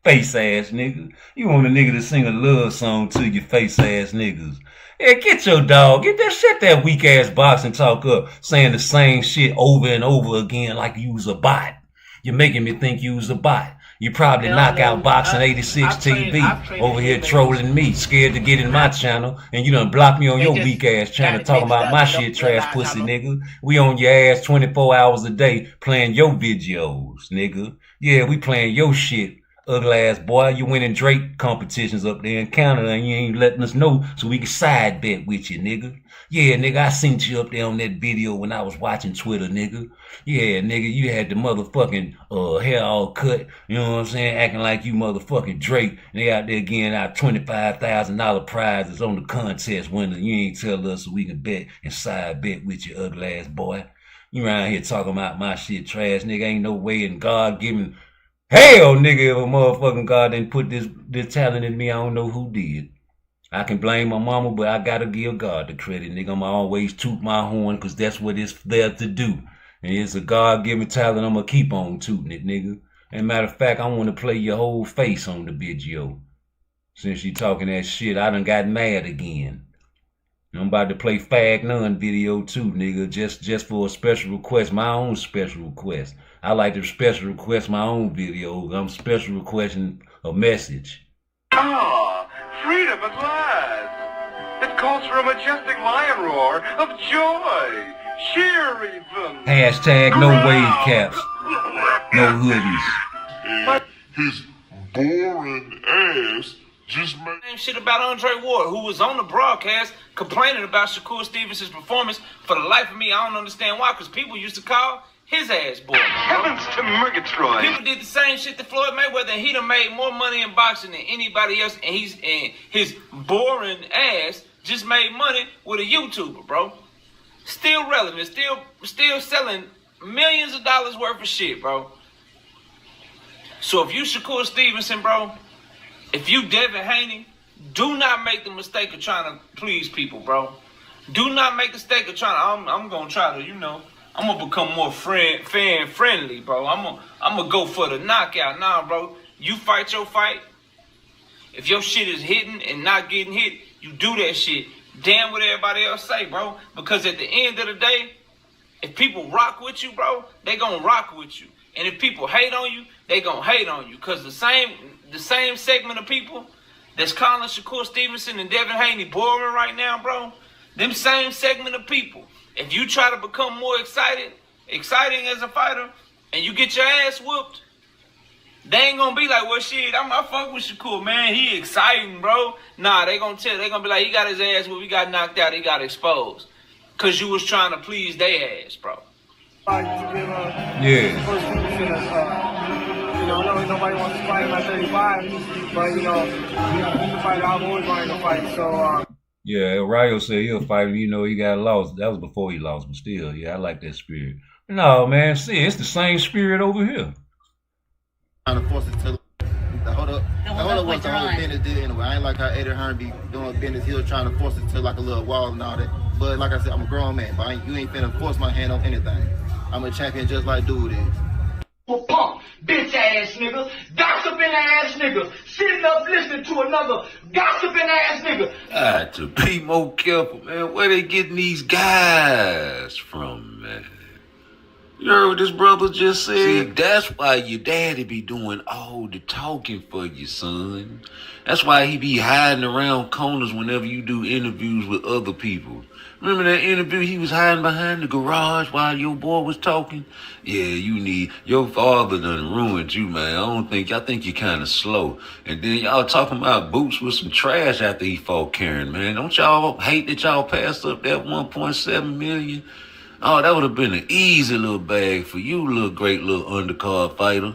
Face ass nigga. You want a nigga to sing a love song to your face ass niggas. Yeah, get your dog. Get that weak ass boxing talk up, saying the same shit over and over again like you was a bot. You're making me think you was a bot. You probably knock out Boxing 86 TV over here trolling me, scared to get in my channel, and you done block me on your weak ass channel talking about my shit trash pussy, nigga. We on your ass 24 hours a day playing your videos, nigga. Yeah, we playing your shit, ugly ass boy. You winning Drake competitions up there in Canada and you ain't letting us know so we can side bet with you, nigga. Yeah, nigga, I seen you up there on that video when I was watching Twitter, nigga. Yeah, nigga, you had the motherfucking hair all cut, you know what I'm saying, acting like you motherfucking Drake, and they out there getting out $25,000 prizes on the contest winner. You ain't tell us so we can bet and side bet with you, ugly ass boy. You around here talking about my shit trash, nigga. Ain't no way in God giving hell, nigga, if a motherfucking God didn't put this talent in me, I don't know who did. I can blame my mama, but I gotta give God the credit, nigga. I'm always toot my horn, because that's what it's there to do. And it's a God-given talent I'm gonna keep on tooting it, nigga. And matter of fact, I want to play your whole face on the video. Since you talking that shit, I done got mad again. I'm about to play Fag None video too, nigga, just for a special request, my own special request. I like to special request my own videos. I'm special requesting a message. Freedom at last! It calls for a majestic lion roar of joy! Cheer even! Hashtag no wave caps. No hoodies. And his boring ass just made same shit about Andre Ward, who was on the broadcast complaining about Shakur Stevenson's performance. For the life of me, I don't understand why, because people used to call his ass boring. Heavens to Murgatroyd. People did the same shit to Floyd Mayweather, and he done made more money in boxing than anybody else, and his boring ass just made money with a YouTuber, bro. Still relevant, still selling millions of dollars worth of shit, bro. So if you Shakur Stevenson, bro, if you Devin Haney, do not make the mistake of trying to please people, bro. Do not make the mistake of trying to, I'm gonna try to, you know, I'm gonna become more fan friendly, bro. I'm gonna go for the knockout. Nah, bro. You fight your fight. If your shit is hitting and not getting hit, you do that shit. Damn what everybody else say, bro. Because at the end of the day, if people rock with you, bro, they gonna rock with you. And if people hate on you, they gonna hate on you. Because the same segment of people that's calling Shakur Stevenson and Devin Haney boring right now, bro, them same segment of people, if you try to become more exciting as a fighter, and you get your ass whooped, they ain't gonna be like, well, shit, I fuck with Shakur, man. He exciting, bro. Nah, they gonna be like, he got his ass whooped, he got knocked out, he got exposed. Because you was trying to please their ass, bro. Yeah. You know, I know nobody wants to fight him at 35, but, you know, he's the fighter I've always wanted to fight, so... Yeah, Rayo said he'll fight him, you know, he got lost. That was before he lost, but still, yeah, I like that spirit. No, man, see, it's the same spirit over here. Trying to force it to the hold up was the whole business did anyway. I ain't like how Eddie Hearn be doing business. He was trying to force it to like a little wall and all that. But like I said, I'm a grown man, but you ain't finna force my hand on anything. I'm a champion just like dude is. Punk, bitch ass nigga, gossiping ass nigga, sitting up listening to another gossiping ass nigga. Got to be more careful, man. Where they getting these guys from, man? You heard what this brother just said? See, that's why your daddy be doing all the talking for you, son. That's why he be hiding around corners whenever you do interviews with other people. Remember that interview he was hiding behind the garage while your boy was talking? Yeah, your father done ruined you, man. I think you're kind of slow. And then y'all talking about Boots with some trash after he fought Karen, man. Don't y'all hate that y'all passed up that 1.7 million? Oh, that would have been an easy little bag for you, little great little undercard fighter.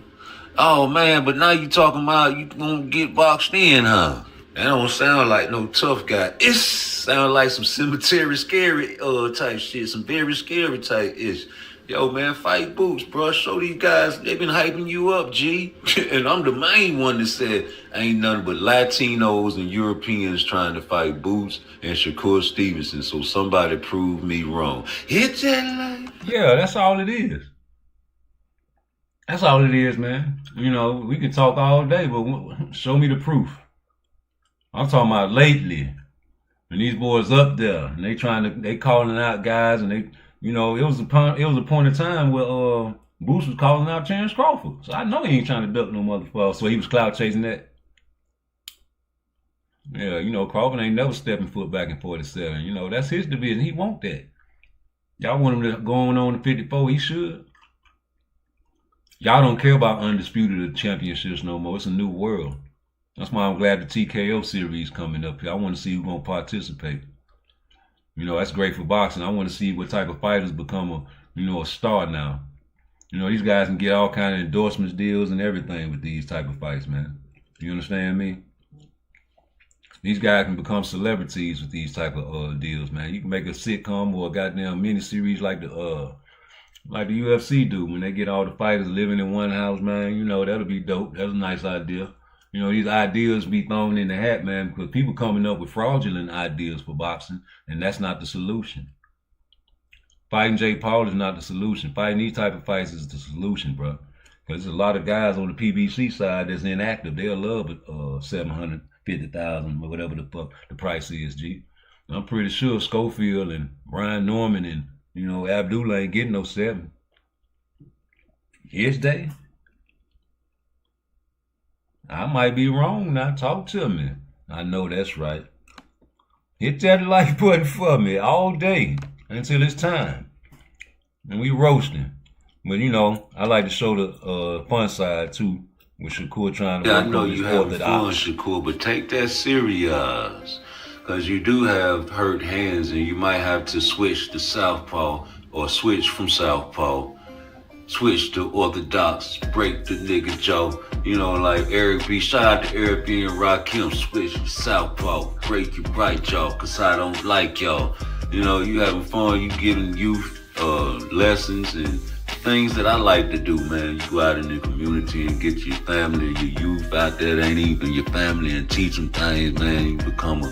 Oh, man, but now you talking about you gonna get boxed in, huh? That don't sound like no tough guy. It sound like some cemetery scary type shit, some very scary type ish. Yo, man, fight Boots, bro. Show these guys, they been hyping you up, G. And I'm the main one that said ain't nothing but Latinos and Europeans trying to fight Boots and Shakur Stevenson. So somebody prove me wrong. Hit that like. Yeah, that's all it is. That's all it is, man. You know, we can talk all day, but show me the proof. I'm talking about lately. And these boys up there, and they calling out guys, and they, you know, it was a point in time where Boots was calling out Terrence Crawford. So I know he ain't trying to duck no motherfucker. So he was clout chasing that. Yeah, you know, Crawford ain't never stepping foot back in 47. You know, that's his division. He want that. Y'all want him to go on to 54, he should. Y'all don't care about undisputed championships no more. It's a new world. That's why I'm glad the TKO series coming up here. I want to see who's going to participate. You know, that's great for boxing. I want to see what type of fighters become a star now. You know, these guys can get all kind of endorsements, deals, and everything with these type of fights, man. You understand me? These guys can become celebrities with these type of deals, man. You can make a sitcom or a goddamn miniseries like the UFC do when they get all the fighters living in one house, man. You know, that'll be dope. That's a nice idea. You know, these ideas be thrown in the hat, man, because people coming up with fraudulent ideas for boxing, and that's not the solution. Fighting Jake Paul is not the solution. Fighting these type of fights is the solution, bro. Because there's a lot of guys on the PBC side that's inactive. They'll love $750,000 or whatever the fuck the price is, G. I'm pretty sure Schofield and Ryan Norman and, you know, Abdullah ain't getting no 7. Is they? I might be wrong now. Talk to me. I know that's right. Hit that like button for me all day until it's time. And we roasting. But you know, I like to show the fun side too, with Shakur trying to Yeah, I work know on his you having fun, orthodox. Shakur, but take that serious. Because you do have hurt hands and you might have to switch to southpaw or switch from southpaw, switch to orthodox, break the nigga jaw. You know, like Eric B. Shout out to Eric B. and Rakim, switch to southpaw, break your right jaw, because I don't like y'all. You know, you having fun, you giving youth lessons and things that I like to do, man. You go out in the community and get your family, your youth out there that ain't even your family and teach them things, man. You become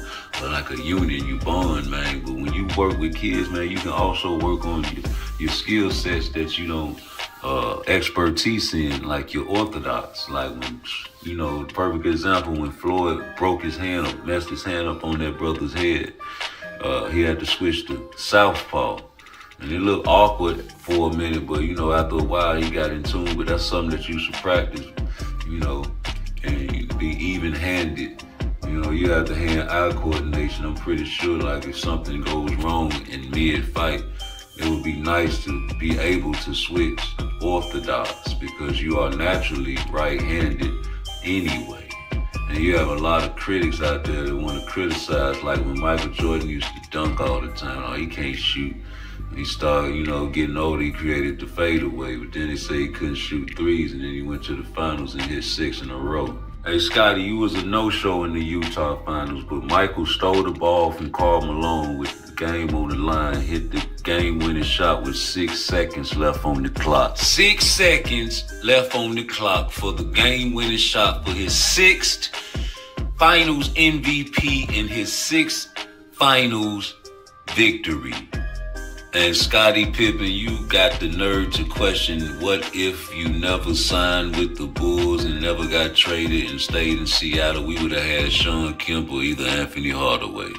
like a unit, you bond, man. But when you work with kids, man, you can also work on your skill sets that you don't expertise in, like your orthodox. Like when, you know, perfect example, when Floyd broke his hand up, messed his hand up on that brother's head, he had to switch to southpaw. And it looked awkward for a minute, but you know, after a while he got in tune. But that's something that you should practice, you know, and you can be even-handed. You know, you have to hand-eye coordination. I'm pretty sure, like, if something goes wrong in mid-fight, it would be nice to be able to switch orthodox because you are naturally right-handed anyway. And you have a lot of critics out there that want to criticize, like when Michael Jordan used to dunk all the time. Oh, he can't shoot. He started, you know, getting older, he created the fadeaway, but then they say he couldn't shoot threes, and then he went to the finals and hit 6 in a row. Hey, Scotty, you was a no-show in the Utah finals, but Michael stole the ball from Karl Malone with the game on the line, hit the game-winning shot with 6 seconds left on the clock. 6 seconds left on the clock for the game-winning shot for his 6th finals MVP and his 6th finals victory. And Scottie Pippen, you got the nerve to question, what if you never signed with the Bulls and never got traded and stayed in Seattle? We would have had Sean Kemp or either Anthony Hardaway.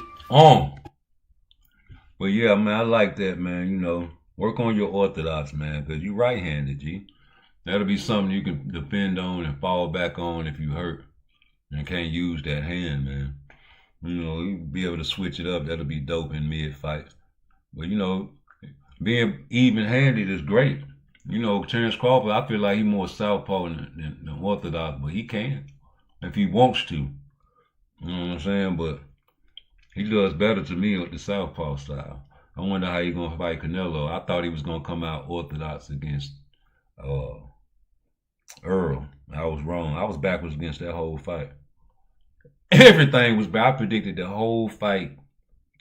But yeah, man, I like that, man. You know, work on your orthodox, man, because you right-handed, G. That'll be something you can depend on and fall back on if you hurt and can't use that hand, man. You know, you be able to switch it up. That'll be dope in mid-fight. But, you know, being even-handed is great. You know, Terrence Crawford, I feel like he's more southpaw than orthodox, but he can if he wants to. You know what I'm saying? But he does better to me with the southpaw style. I wonder how he's going to fight Canelo. I thought he was going to come out orthodox against Earl. I was wrong. I was backwards against that whole fight. Everything was bad. I predicted the whole fight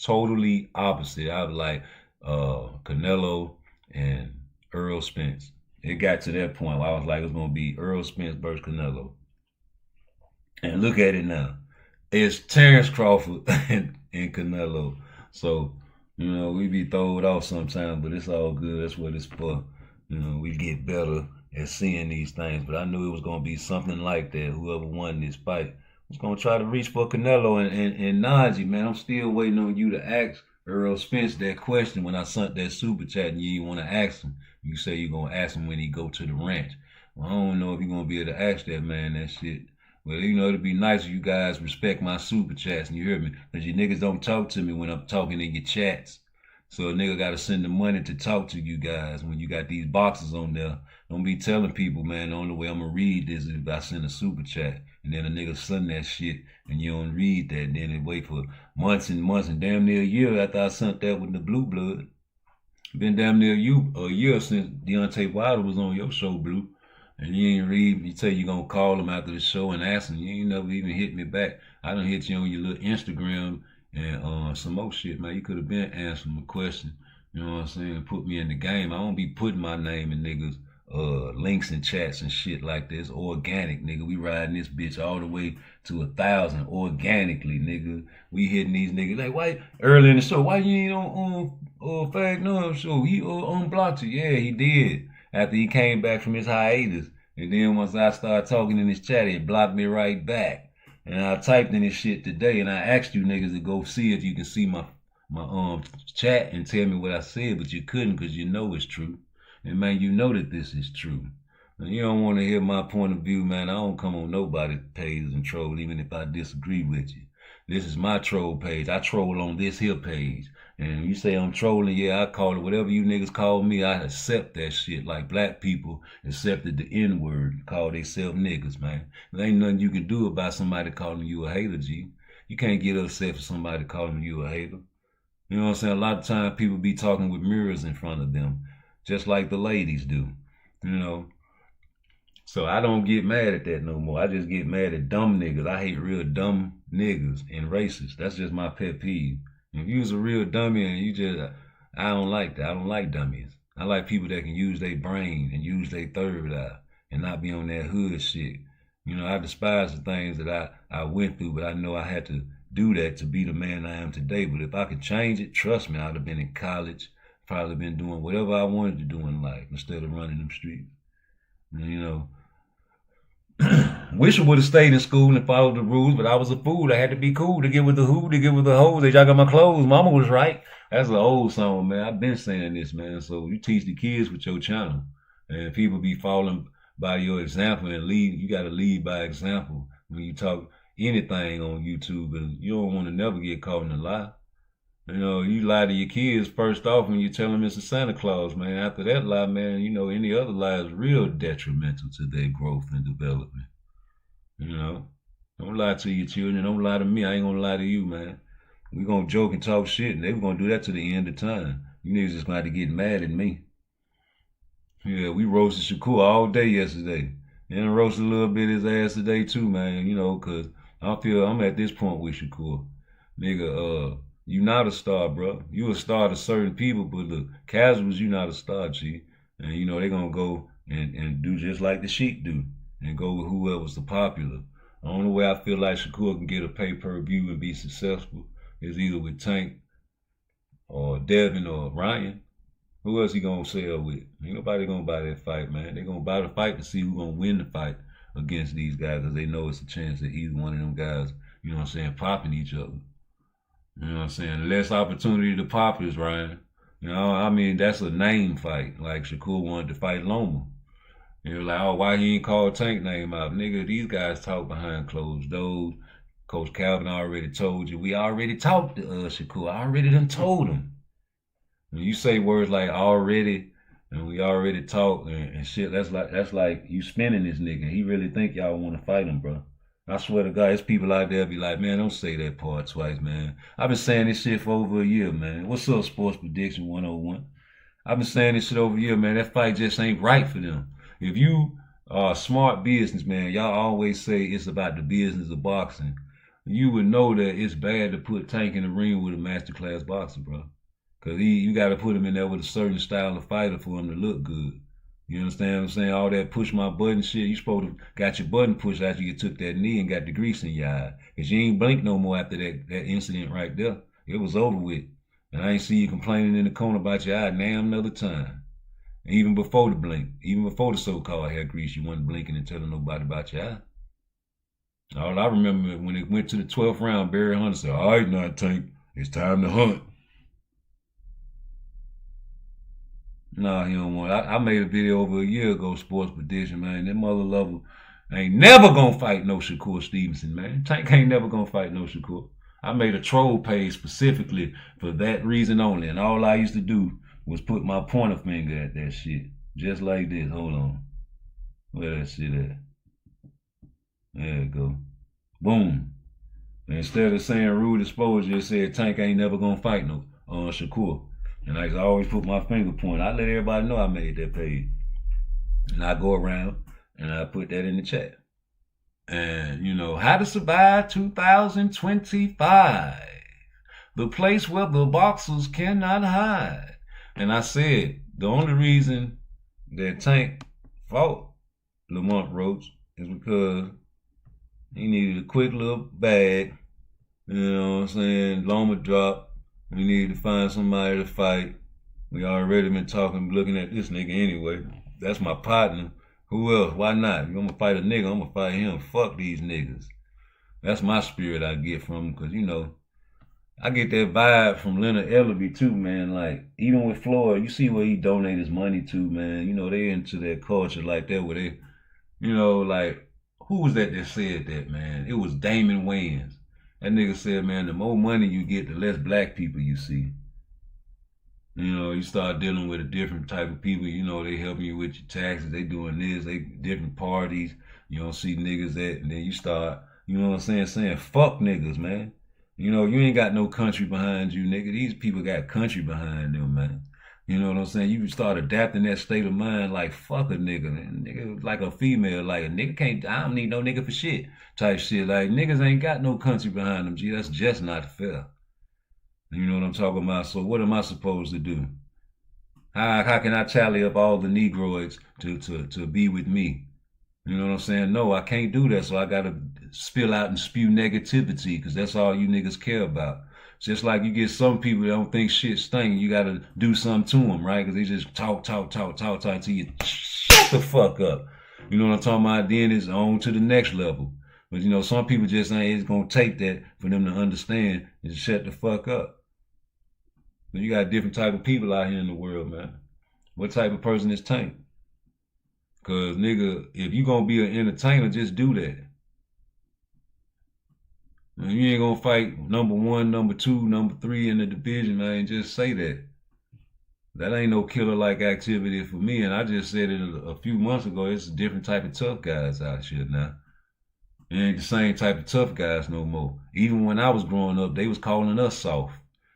totally opposite. I was like, Canelo and Earl Spence. It got to that point where I was like, it was going to be Earl Spence versus Canelo. And look at it now. It's Terrence Crawford and Canelo. So, you know, we be thrown off sometimes, but it's all good. That's what it's for. You know, we get better at seeing these things. But I knew it was going to be something like that. Whoever won this fight was going to try to reach for Canelo. And Najee, man, I'm still waiting on you to ask Earl Spence that question when I sent that super chat and you want to ask him. You say you're going to ask him when he go to the ranch. Well, I don't know if you're going to be able to ask that man that shit. Well, you know, it'd be nice if you guys respect my super chats, and you hear me, because you niggas don't talk to me when I'm talking in your chats. So a nigga got to send the money to talk to you guys when you got these boxes on there. Don't be telling people, man, the only way I'm going to read this is if I send a super chat. And then a nigga send that shit, and you don't read that. And then they wait for months and months, and damn near a year after I sent that with the blue blood. Been damn near a year since Deontay Wilder was on your show, Blue. And you ain't read, you say you're going to call him after the show and ask him. You ain't never even hit me back. I done hit you on your little Instagram and some more shit, man. You could have been answering my question. You know what I'm saying? Put me in the game. I don't be putting my name in niggas' links and chats and shit like this. Organic, nigga. We riding this bitch all the way to 1,000 organically, nigga. We hitting these niggas. Like, why, early in the show, why you ain't on Fag Numb show? He unblocked you. Yeah, he did. After he came back from his hiatus. And then once I started talking in his chat, it blocked me right back. And I typed in this shit today, and I asked you niggas to go see if you can see my chat and tell me what I said, but you couldn't because you know it's true. And man, you know that this is true. And you don't want to hear my point of view, man. I don't come on nobody's page and troll, even if I disagree with you. This is my troll page. I troll on this here page. And you say I'm trolling, yeah, I call it whatever you niggas call me. I accept that shit. Like black people accepted the N-word, call themselves niggas, man. There ain't nothing you can do about somebody calling you a hater, G. You can't get upset for somebody calling you a hater. You know what I'm saying? A lot of times people be talking with mirrors in front of them, just like the ladies do, you know. So I don't get mad at that no more. I just get mad at dumb niggas. I hate real dumb niggas and racists. That's just my pet peeve. If you was a real dummy and you just, I don't like that. I don't like dummies. I like people that can use their brain and use their third eye and not be on that hood shit. You know, I despise the things that I went through, but I know I had to do that to be the man I am today. But if I could change it, trust me, I'd have been in college, probably been doing whatever I wanted to do in life instead of running them streets. And, you know, wish I would have stayed in school and followed the rules, but I was a fool. I had to be cool to get with the who, to get with the hoes. They jack up my clothes. Mama was right. That's an old song, man. I've been saying this, man. So you teach the kids with your channel. And people be falling by your example and lead. You got to lead by example when you talk anything on YouTube. Because you don't want to never get caught in a lie. You know, you lie to your kids first off when you tell them it's a Santa Claus, man. After that lie, man, you know, any other lie is real detrimental to their growth and development. You know, don't lie to your children. Don't lie to me. I ain't gonna lie to you, man. We gonna joke and talk shit, and they were gonna do that to the end of time. You niggas just gonna have to get mad at me. Yeah, we roasted Shakur all day yesterday. And roasted a little bit his ass today too, man. You know, cause I feel I'm at this point with Shakur. Nigga, you not a star, bro. You a star to certain people, but the casuals, you not a star, G. And you know, they gonna go and do just like the Sheik do. And go with whoever's the popular. The only way I feel like Shakur can get a pay-per-view and be successful is either with Tank or Devin or Ryan. Who else he gonna sell with? Ain't nobody gonna buy that fight, man. They gonna buy the fight to see who gonna win the fight against these guys, because they know it's a chance that either one of them guys, you know what I'm saying, popping each other. You know what I'm saying? Less opportunity to pop is Ryan. You know, I mean, that's a name fight. Like Shakur wanted to fight Loma. You're like, oh, why he ain't called Tank name out? Nigga, these guys talk behind closed doors. Coach Calvin already told you. We already talked to Shakur. I already done told him. When you say words like already and we already talked and shit, that's like you spinning this nigga. He really think y'all want to fight him, bro. I swear to God, there's people out there be like, man, don't say that part twice, man. I've been saying this shit for over a year, man. What's up, Sports Prediction 101? I've been saying this shit over a year, man. That fight just ain't right for them. If you are a smart businessman, y'all always say it's about the business of boxing. You would know that it's bad to put Tank in the ring with a masterclass boxer, bro. Because you got to put him in there with a certain style of fighter for him to look good. You understand what I'm saying? All that push my button shit, you supposed to got your button pushed after you took that knee and got the grease in your eye. Because you ain't blink no more after that incident right there. It was over with. And I ain't see you complaining in the corner about your eye damn another time. Even before the blink, even before the so-called hair grease, you wasn't blinking and telling nobody about your eye. All I remember when it went to the 12th round, Barry Hunter said, all right now, Tank, it's time to hunt. Nah, he don't want it. I made a video over a year ago, Sports Prediction, man. That mother lover ain't never gonna fight no Shakur Stevenson, man. Tank ain't never gonna fight no Shakur. I made a troll page specifically for that reason only, and all I used to do was put my pointer finger at that shit. Just like this. Hold on. Where that shit at? There it go. Boom. And instead of saying rude exposure, it said Tank ain't never gonna fight no Shakur. And I always put my finger point. I let everybody know I made that page. And I go around and I put that in the chat. And, you know, how to survive 2025. The place where the boxers cannot hide. And I said, the only reason that Tank fought Lamont Roach is because he needed a quick little bag. You know what I'm saying? Loma dropped. We needed to find somebody to fight. We already been talking, looking at this nigga anyway. That's my partner. Who else? Why not? If I'm gonna fight a nigga, I'm gonna fight him. Fuck these niggas. That's my spirit I get from him, because, you know, I get that vibe from Leonard Ellerby too, man. Like, even with Floyd, you see where he donate his money to, man. You know, they into that culture like that where they, you know, like, who was that said that, man? It was Damon Wayans. That nigga said, man, the more money you get, the less black people you see. You know, you start dealing with a different type of people. You know, they helping you with your taxes. They doing this. They different parties. You don't see niggas that, and then you start, you know what I'm saying fuck niggas, man. You know, you ain't got no country behind you, nigga. These people got country behind them, man. You know what I'm saying? You start adapting that state of mind like fuck a nigga, man. Nigga like a female, like a nigga can't, I don't need no nigga for shit type shit. Like niggas ain't got no country behind them, G. That's just not fair. You know what I'm talking about? So what am I supposed to do? How can I tally up all the Negroids to be with me? You know what I'm saying? No, I can't do that. So I gotta spill out and spew negativity because that's all you niggas care about. Just like you get some people that don't think shit stink, you gotta do something to them, right? Because they just talk till you shut the fuck up. You know what I'm talking about? Then it's on to the next level. But you know, some people just ain't gonna take that for them to understand and shut the fuck up. You got different type of people out here in the world, man. What type of person is Tank? Cause nigga, if you gonna be an entertainer, just do that. Man, you ain't gonna fight number 1, number 2, number 3 in the division, man. Just say that. That ain't no killer-like activity for me. And I just said it a few months ago. It's a different type of tough guys out here now. It ain't the same type of tough guys no more. Even when I was growing up, they was calling us soft.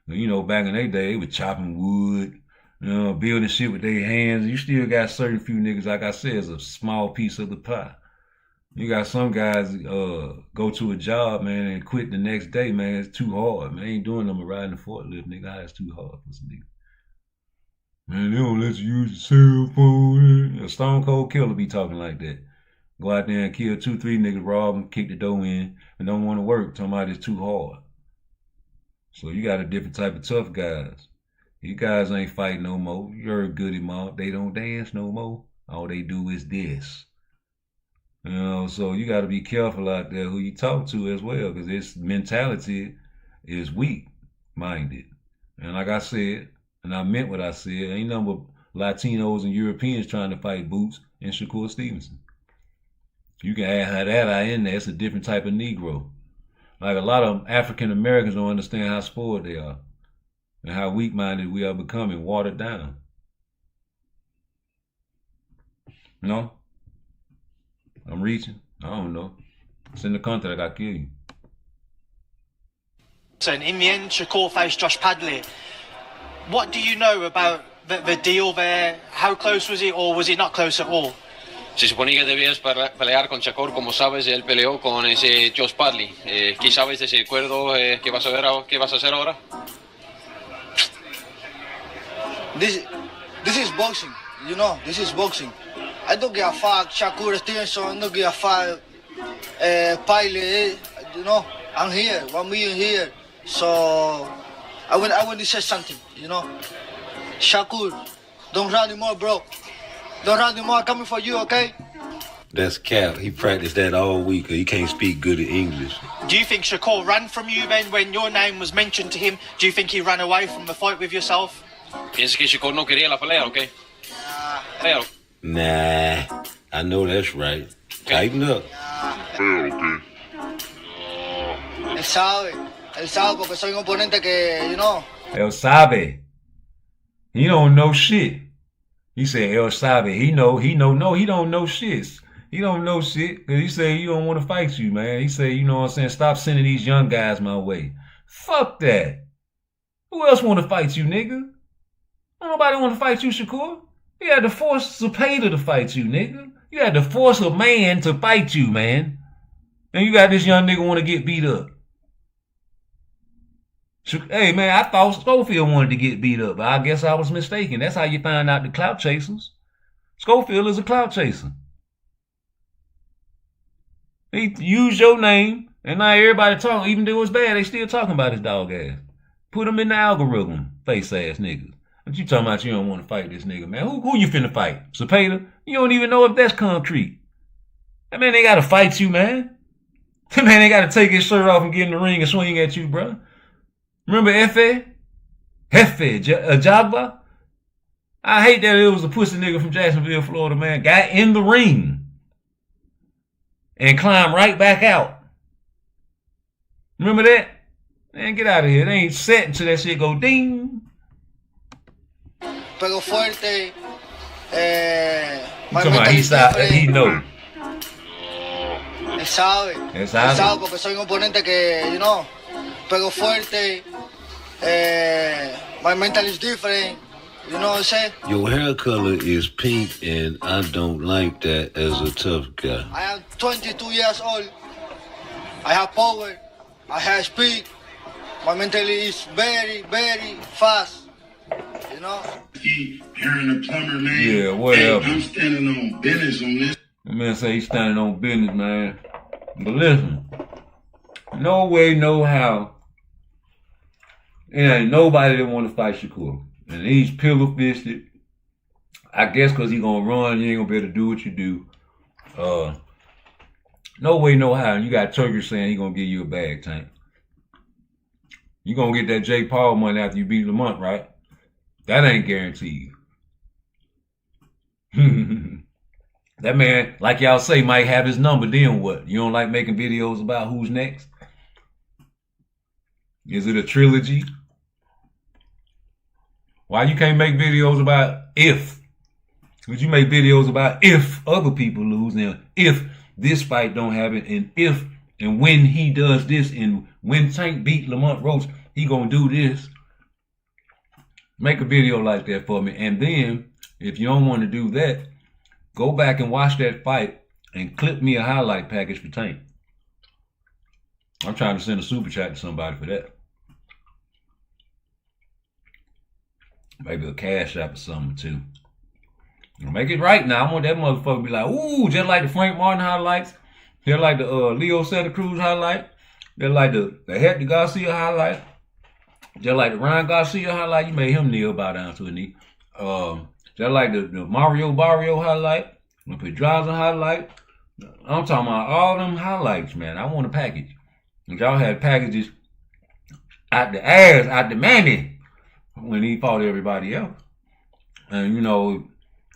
You know, back in their day, they was chopping wood, you know, building shit with their hands. You still got certain few niggas, like I said, it's a small piece of the pie. You got some guys go to a job, man, and quit the next day, man. It's too hard, man. I ain't doing them riding the forklift, nigga. It's too hard for some nigga. Man, they don't let you use your cell phone. A stone cold killer be talking like that. Go out there and kill 2, 3 niggas, rob them, kick the door in, and don't want to work. Talking about it's too hard. So you got a different type of tough guys. You guys ain't fighting no more. You heard Goody Mob. They don't dance no more. All they do is this. You know, so you got to be careful out there who you talk to as well, because this mentality is weak-minded. And like I said, and I meant what I said, ain't nothing but Latinos and Europeans trying to fight Boots and Shakur Stevenson. You can add that in there. It's a different type of Negro. Like a lot of African Americans don't understand how spoiled they are and how weak-minded we are becoming, watered down. You know? I'm reaching. I don't know. It's in the contract. I kill you. So in the end, Shakur faced Josh Padley. What do you know about the deal there? How close was it, or was it not close at all? Se suponía que debías pelear con Shakur, como sabes, él peleó con ese Josh Padley. ¿Qué sabes de ese acuerdo? ¿Qué vas a hacer ahora? This is boxing, you know. This is boxing. I don't give a fuck Shakur Stevenson. I don't give a fuck Padley. You know, I'm here. 1 million here. So I want to say something. You know, Shakur, don't run anymore, bro. Don't run anymore. I'm coming for you, okay? That's cap. He practiced that all week. He can't speak good English. Do you think Shakur ran from you then when your name was mentioned to him? Do you think he ran away from the fight with yourself? ¿Piensas que Shakur no quería la pelea, okay? Nah, I know that's right. Tighten up. Él sabe porque soy un oponente que, you know. Él sabe. He don't know shit. He said El Sabe. He don't know shit. He don't know shit because he said he don't want to fight you, man. He said, you know what I'm saying, stop sending these young guys my way. Fuck that. Who else want to fight you, nigga? Nobody want to fight you, Shakur. You had to force Zepeda to fight you, nigga. You had to force a man to fight you, man. And you got this young nigga want to get beat up. Hey, man, I thought Schofield wanted to get beat up, but I guess I was mistaken. That's how you find out the clout chasers. Schofield is a clout chaser. He used your name, and now everybody talking, even though it's bad, they still talking about his dog ass. Put him in the algorithm, face ass niggas. What you talking about? You don't want to fight this nigga, man. Who you finna fight? Zepeda? You don't even know if that's concrete. That man, they gotta fight you, man. That man, they gotta take his shirt off and get in the ring and swing at you, bro. Remember Jefe Jagba? I hate that it was a pussy nigga from Jacksonville, Florida, man. Got in the ring and climbed right back out. Remember that? Man, get out of here. They ain't set until that shit go ding. pego fuerte. Come on, he know. Él sabe. Él sabe porque soy un oponente que, you know, pego fuerte. My mental is different. You know what I'm saying? Your hair color is pink, and I don't like that as a tough guy. I am 22 years old. I have power. I have speed. My mental is very, very fast. You know? Hearing the plumber, man. Yeah, whatever. Hey, I'm standing on business on this. The man say he's standing on business, man. But listen, no way, no how. There ain't nobody that want to fight Shakur. And he's pillow-fisted. I guess because he's going to run, you ain't going to be able to do what you do. No way, no how. And you got Turkey saying he's going to give you a bag, Tank. You going to get that Jake Paul money after you beat Lamont, right? That ain't guaranteed. That man, like y'all say, might have his number. Then what? You don't like making videos about who's next? Is it a trilogy? Why you can't make videos about if? Would you make videos about if other people lose, and if this fight don't happen, and if and when he does this, and when Tank beat Lamont Roach, he gonna do this. Make a video like that for me. And then, if you don't want to do that, go back and watch that fight and clip me a highlight package for Tank. I'm trying to send a super chat to somebody for that. Maybe a cash app or something too. Make it right now. I want that motherfucker to be like, ooh, just like the Frank Martin highlights. Just like the Leo Santa Cruz highlight. Just like the Hector Garcia highlight. Just like the Ryan Garcia highlight. You made him kneel, bow down to a knee. Just like the Mario Barrio highlight. The Pedraza highlight. I'm talking about all them highlights, man. I want a package. And y'all had packages out the ass, out the mammy, when he fought everybody else. And you know,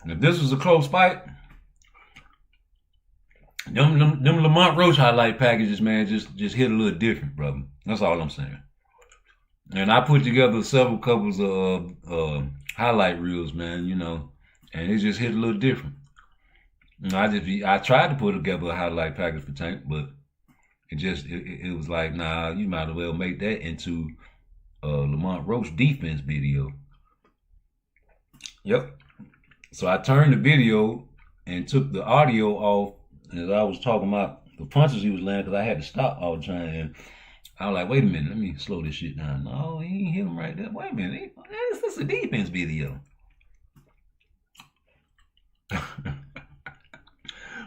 if this was a close fight, them Lamont Roach highlight packages, man, just hit a little different, brother. That's all I'm saying. And I put together several couples of highlight reels, man, you know, and it just hit a little different. You know, I tried to put together a highlight package for Tank, but it was like, nah, you might as well make that into Lamont Roach defense video. Yep. So I turned the video and took the audio off as I was talking about the punches he was landing, because I had to stop all the time. And I was like, wait a minute, let me slow this shit down. No, he ain't hit him right there. Wait a minute, this is a defense video.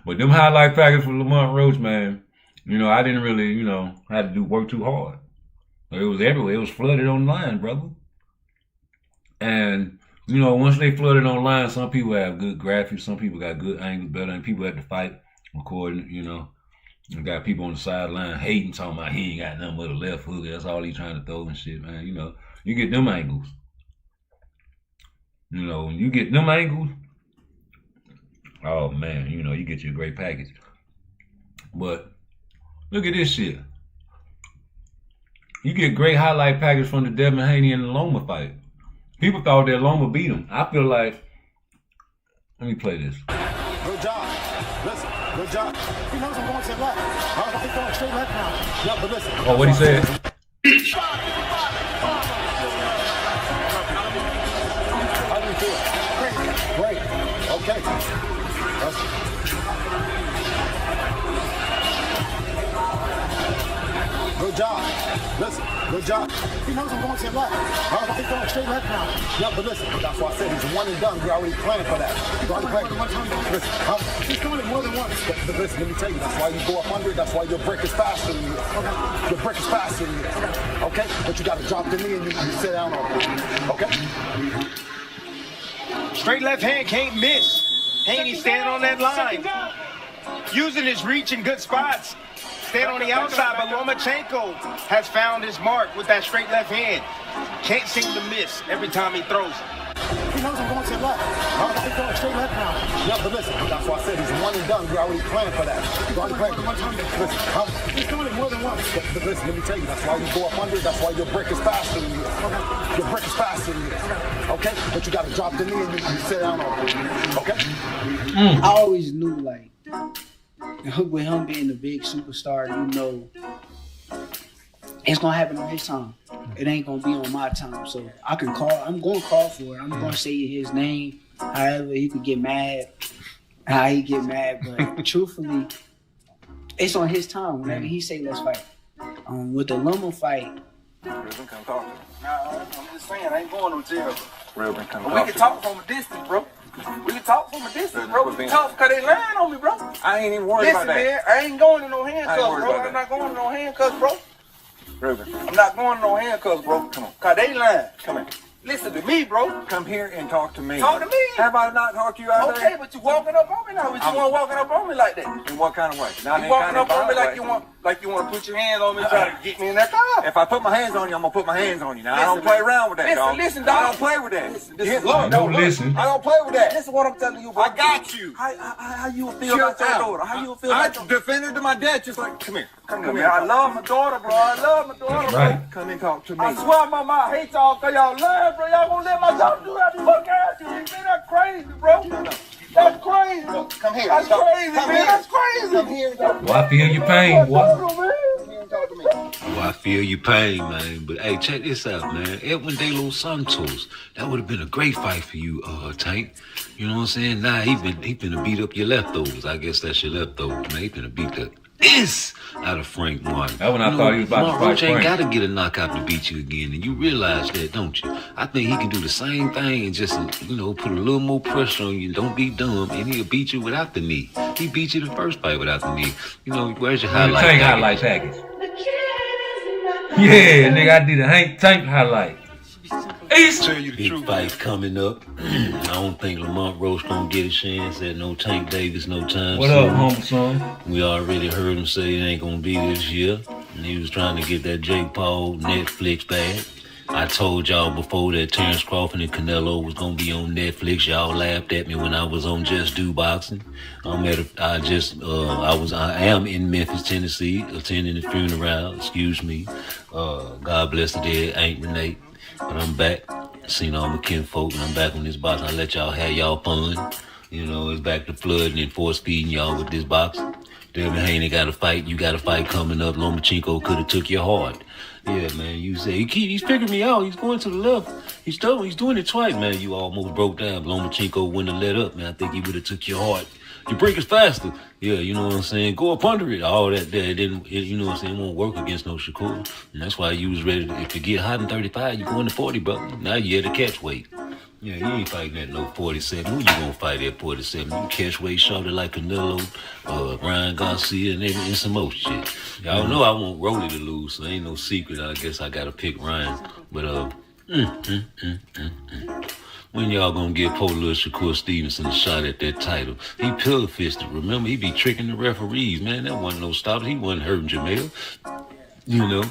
But them highlight packages for Lamont Roach, man, you know, I didn't really, you know, had to work too hard. It was everywhere. It was flooded online, brother. And, you know, once they flooded online, some people have good graphics, some people got good angles, better, and people had to fight according, you know. You got people on the sideline hating, talking about he ain't got nothing but a left hook. That's all he trying to throw and shit, man. You know, you get them angles. You know, when you get them angles, oh, man, you know, you get you a great package. But look at this shit. You get great highlight package from the Devin Haney and the Loma fight. People thought that Loma beat him. I feel like, let me play this. Good job. Listen, good job. He knows I'm going to the left. I'm going straight left now. Yeah, but listen. Oh, what he said? How do you feel? Great. Okay. Good job. Listen, good job. He knows I'm going to the left. I'm going straight left now. Yeah, but listen, that's why I said he's one and done. We're already planning for that. Listen, he's doing it more than once. But listen, let me tell you, that's why you go up under it. That's why your brick is faster than you. Your brick is faster than you. Okay? But you got to drop the knee and you sit down on it. Okay? Straight left hand can't miss. Haney standing on that line. Using his reach in good spots. Stand on the outside, but Lomachenko has found his mark with that straight left hand. Can't seem to miss every time he throws it. knows I'm going to the left. He's going straight left now. Yeah, but listen, that's why I said he's one and done. We already planned for that. We already planned. Listen, he's doing it more than once. But listen, let me tell you, that's why you go up under. That's why your brick is faster than you. Your brick is faster than you. Okay? But you got to drop the knee and you sit down on it. Okay? I always knew, like, with him being the big superstar, you know, it's gonna happen on his time. It ain't gonna be on my time. So I'm gonna call for it. I'm gonna say his name. However, he could get mad. How he get mad, but truthfully, it's on his time. Whenever he say let's fight. With the Loma fight. Reuben, come talk to me. Nah, I'm just saying, I ain't going no jail. Reuben, come But talk we can talk from a distance, bro. We can talk from a distance, bro. We can talk because they lying on me, bro. I ain't even worried about that. Listen, man, I ain't going to no handcuffs, worried bro. about that. I'm not going to no handcuffs, bro. Reuben, I'm not going to no handcuffs, bro. Come on. Because they lying. Come here. Listen to me, bro. Come here and talk to me. Talk to me. Have I not talked to you out there? Okay, but you walking up on me now. But you want walking up on me like that. In what kind of way? Not You in walking kind of up on me violent like way. you want to put your hands on me and try to get me in that car. If I put my hands on you, I'm gonna put my hands on you. Now I don't Listen, play around with that, dog. listen, I dog. don't play with that. Look, Don't listen. I don't play with that. Listen what I'm telling you, bro. I got you. How you feel about your daughter? How you feel I about your defended to my dad just like, come here. Come here, man. I love my daughter, bro. I love my daughter, That's bro. right. Come and talk to me. I swear, mama, I hate y'all because y'all lying, bro. Y'all gonna let my daughter do that fuck ass to me, man. That's crazy, bro. That's crazy. Come here. That's crazy, man. That's crazy. Come here. Well, I feel your pain, boy. Come here and talk to me. Well, I feel your pain, man. But hey, check this out, man. Edwin de los Santos. That would have been a great fight for you, Tank. You know what I'm saying? Nah, he finna beat up your leftovers. I guess that's your leftovers, man. He finna beat the out of Frank Martin. That's when I thought he was about to fight Roach ain't Frank. gotta get a knockout to beat you again, and you realize that, don't you? I think he can do the same thing and just, you know, put a little more pressure on you. Don't be dumb, and he'll beat you without the knee. He beat you the first fight without the knee. You know, where's your highlight? Tank highlight package. Yeah, nigga, I did a Tank highlight. Tell you the truth. Fight coming up. I don't think Lamont Roach gonna get a chance at no Tank Davis no time What soon. up, homie son? We already heard him say it ain't gonna be this year. And he was trying to get that Jake Paul Netflix bag. I told y'all before that Terrence Crawford and Canelo was gonna be on Netflix. Y'all laughed at me when I was on Just Do Boxing. I am in Memphis, Tennessee, attending the funeral. Excuse me. God bless the dead, Aunt Renee. But I'm back. Seen all my kinfolk, and I'm back on this box. I let y'all have y'all fun. You know, it's back to flooding and force feeding y'all with this box. Devin Haney got a fight. You got a fight coming up. Lomachenko could have took your heart. Yeah, man. You say he's figuring me out. He's going to the left. He's doing it twice, man. You almost broke down. Lomachenko wouldn't have let up, man. I think he would have took your heart. Your break is faster. Yeah, you know what I'm saying? Go up under it. All that there. You know what I'm saying? It won't work against no Shakur. And that's why you was ready to, if you get hot in 35, you go into 40, brother. Now you had to catch weight. Yeah, you ain't fighting at no 47. Who you gonna fight at 47? You catch weight shorter like Canelo, Ryan Garcia, and some more shit. Y'all know I want Rolly to lose, so ain't no secret. I guess I gotta pick Ryan. But, when y'all gonna give poor little Shakur Stevenson a shot at that title? He pillar-fisted. Remember, he be tricking the referees, man. That wasn't no stop. He wasn't hurting Jamel. You know,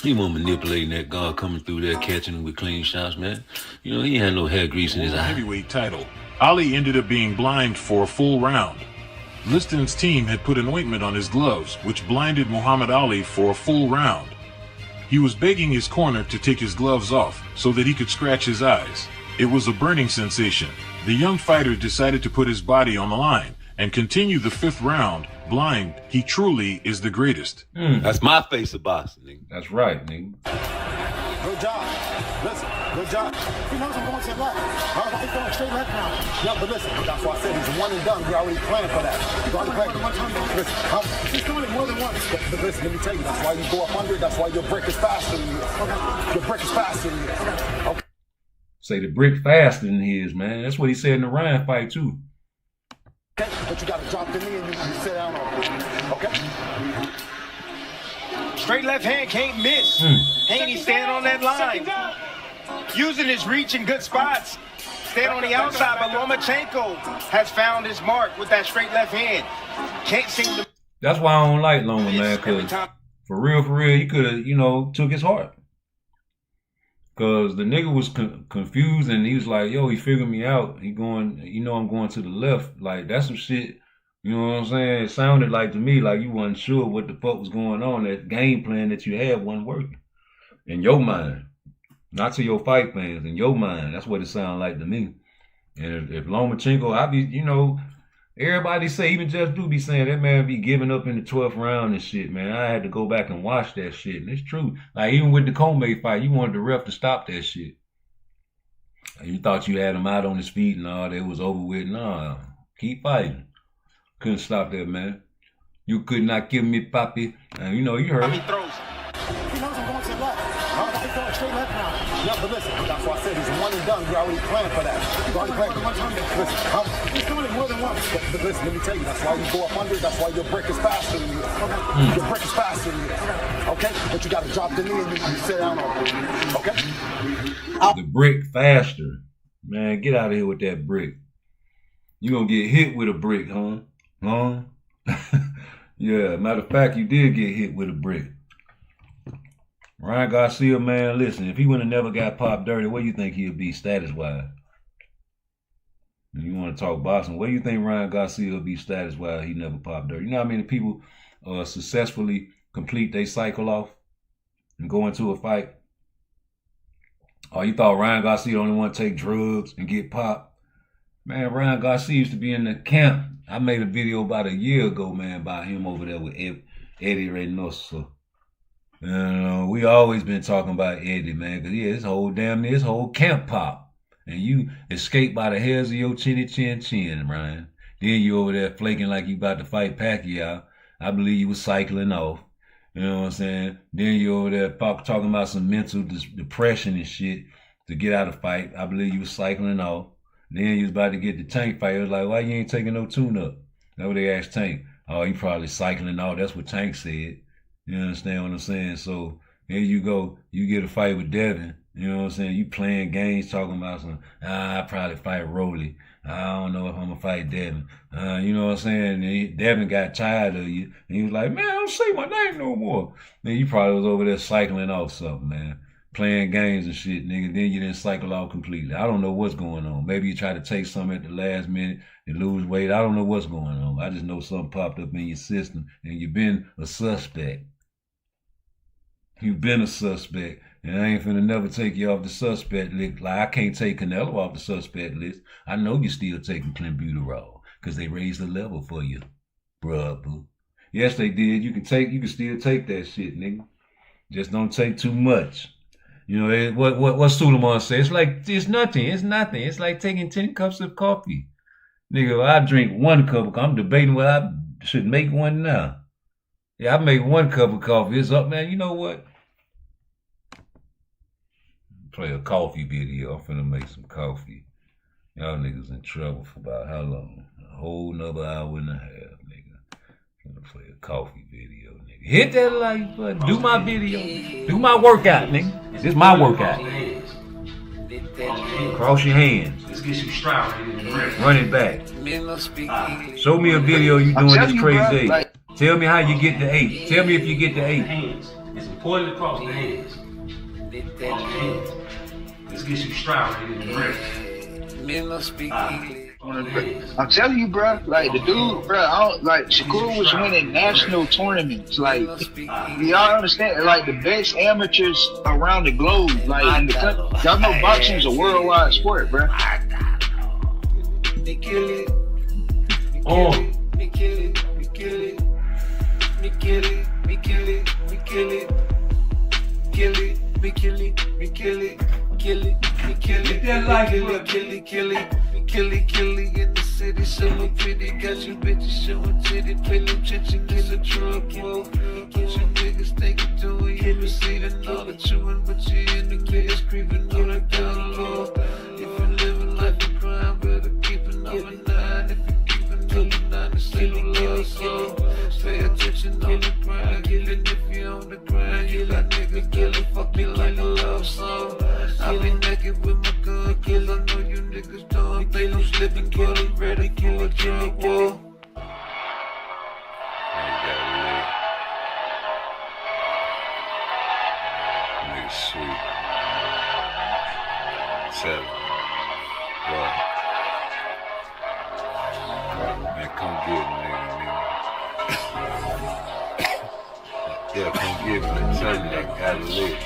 he wasn't manipulating that guard coming through there, catching him with clean shots, man. You know, he had no hair grease in his eye. Heavyweight title. Ali ended up being blind for a full round. Liston's team had put an ointment on his gloves, which blinded Muhammad Ali for a full round. He was begging his corner to take his gloves off so that he could scratch his eyes. It was a burning sensation. The young fighter decided to put his body on the line and continue the fifth round blind. He truly is the greatest. That's my face of boxing, nigga. That's right, nigga. Good job. Listen, good job. He knows I'm going to the left. He's going straight left now. Yeah, but listen, that's why I said he's one and done. We already planned for that. We already planned for one. Listen, he's doing it more than once. But listen, let me tell you, that's why you go up under. That's why your brick is faster than you. Your brick is faster than you. Okay. Say the brick faster than his, man. That's what he said in the Ryan fight, too. Okay, but you got to drop the knee and you sit down on it. Okay? Straight left hand can't miss. Haney stand on that line. Using his reach in good spots. Stand on the outside, but Lomachenko has found his mark with that straight left hand. Can't seem to... That's why I don't like Loma, man, because for real, he could have, you know, took his heart. Cause the nigga was confused and he was like, yo, he figured me out. He going, I'm going to the left. Like, that's some shit. You know what I'm saying? It sounded like to me like you wasn't sure what the fuck was going on. That game plan that you had wasn't working. In your mind. Not to your fight fans. In your mind. That's what it sounded like to me. And if Lomachenko, I be, everybody say, even Jeff do be saying that man be giving up in the 12th round and shit, man. I had to go back and watch that shit. And it's true. Like, even with the Comey fight, you wanted the ref to stop that shit. And you thought you had him out on his feet and all that was over with. Nah, keep fighting. Couldn't stop that, man. You could not kill me, papi. And you heard. He throws. He knows I'm going to the left. I'm going straight left now. Yeah, but listen, that's why I said he's one and done. We already planned for that. We already planned for that. Listen, he's doing it more than once. But listen, let me tell you, that's why you go up under. That's why your brick is faster than you. Okay? Your brick is faster than you. Okay? But you got to drop the knee and you sit down on it. Okay? The brick faster. Man, get out of here with that brick. You gonna get hit with a brick, huh? Huh? Yeah, matter of fact, you did get hit with a brick. Ryan Garcia, man, listen, if he would have never got popped dirty, where you think he'd be status-wise? You want to talk boxing, where you think Ryan Garcia will be status-wise he never popped dirty? You know how many people successfully complete their cycle off and go into a fight? Oh, you thought Ryan Garcia the only one to take drugs and get popped? Man, Ryan Garcia used to be in the camp. I made a video about a year ago, man, about him over there with Eddie Reynoso. We always been talking about Eddie, man, because his whole camp pop. And you escape by the hairs of your chinny chin, Ryan. Then you over there flaking like you about to fight Pacquiao. I believe you was cycling off. You know what I'm saying? Then you over there talking about some mental depression and shit to get out of fight. I believe you was cycling off. Then you was about to get the Tank fight. It was like, why you ain't taking no tune-up? That's what they asked Tank. Oh, you probably cycling off. That's what Tank said. You understand what I'm saying? So here you go. You get a fight with Devin. You know what I'm saying? You playing games talking about some, I probably fight Rolly. I don't know if I'm going to fight Devin. You know what I'm saying? And Devin got tired of you. And he was like, man, don't say my name no more. Then you probably was over there cycling off something, man. Playing games and shit, nigga. Then you didn't cycle off completely. I don't know what's going on. Maybe you try to take something at the last minute and lose weight. I don't know what's going on. I just know something popped up in your system and you've been a suspect. You've been a suspect. And I ain't finna never take you off the suspect list. Like, I can't take Canelo off the suspect list. I know you still taking clenbuterol because they raised the level for you, bruh. Yes, they did. You can still take that shit, nigga. Just don't take too much. You know, what Suleiman says, it's nothing. It's like taking 10 cups of coffee. Nigga, I drink 1 cup of coffee. I'm debating whether I should make one now. Yeah, I make 1 cup of coffee. It's up, man. You know what? Play a coffee video. I'm finna make some coffee. Y'all niggas in trouble for about how long? A whole nother hour and a half, nigga. Finna play a coffee video, nigga. Hit that like button. Do my video. Do my workout, nigga. This is my workout. Cross your hands. Let's get you strong. Run it back. Show me a video you doing this crazy. Bro, tell me how you get to 8. Tell me if you get to 8. Hands. It's important to cross the hands. Let's get you strong. I'm telling you, bro, like the dude, bro, Shakur was winning national tournaments. Like, y'all understand? Like, the best amateurs around the globe. Like, in the country. Y'all know boxing is a worldwide sport, bro. Killy in the city, so pretty. Got you bitches showing titty, pay them chicken, kill a drug war. Get you niggas thinking to it, you receiving all the chewing, but you in the case creeping on the down low. If you living life of crime, better keep it number 9. If you keeping number 9, it's still love, so pay attention on the grind. Even if you on the grind, you like nigga killer, fuck me like a love song. I be naked with my gun, kill. I know you niggas don't think I'm slipping, kill it, ready, kill a drug war. Nigga sweet. come get me, nigga. Yeah, come get me. Tell you I got it lit.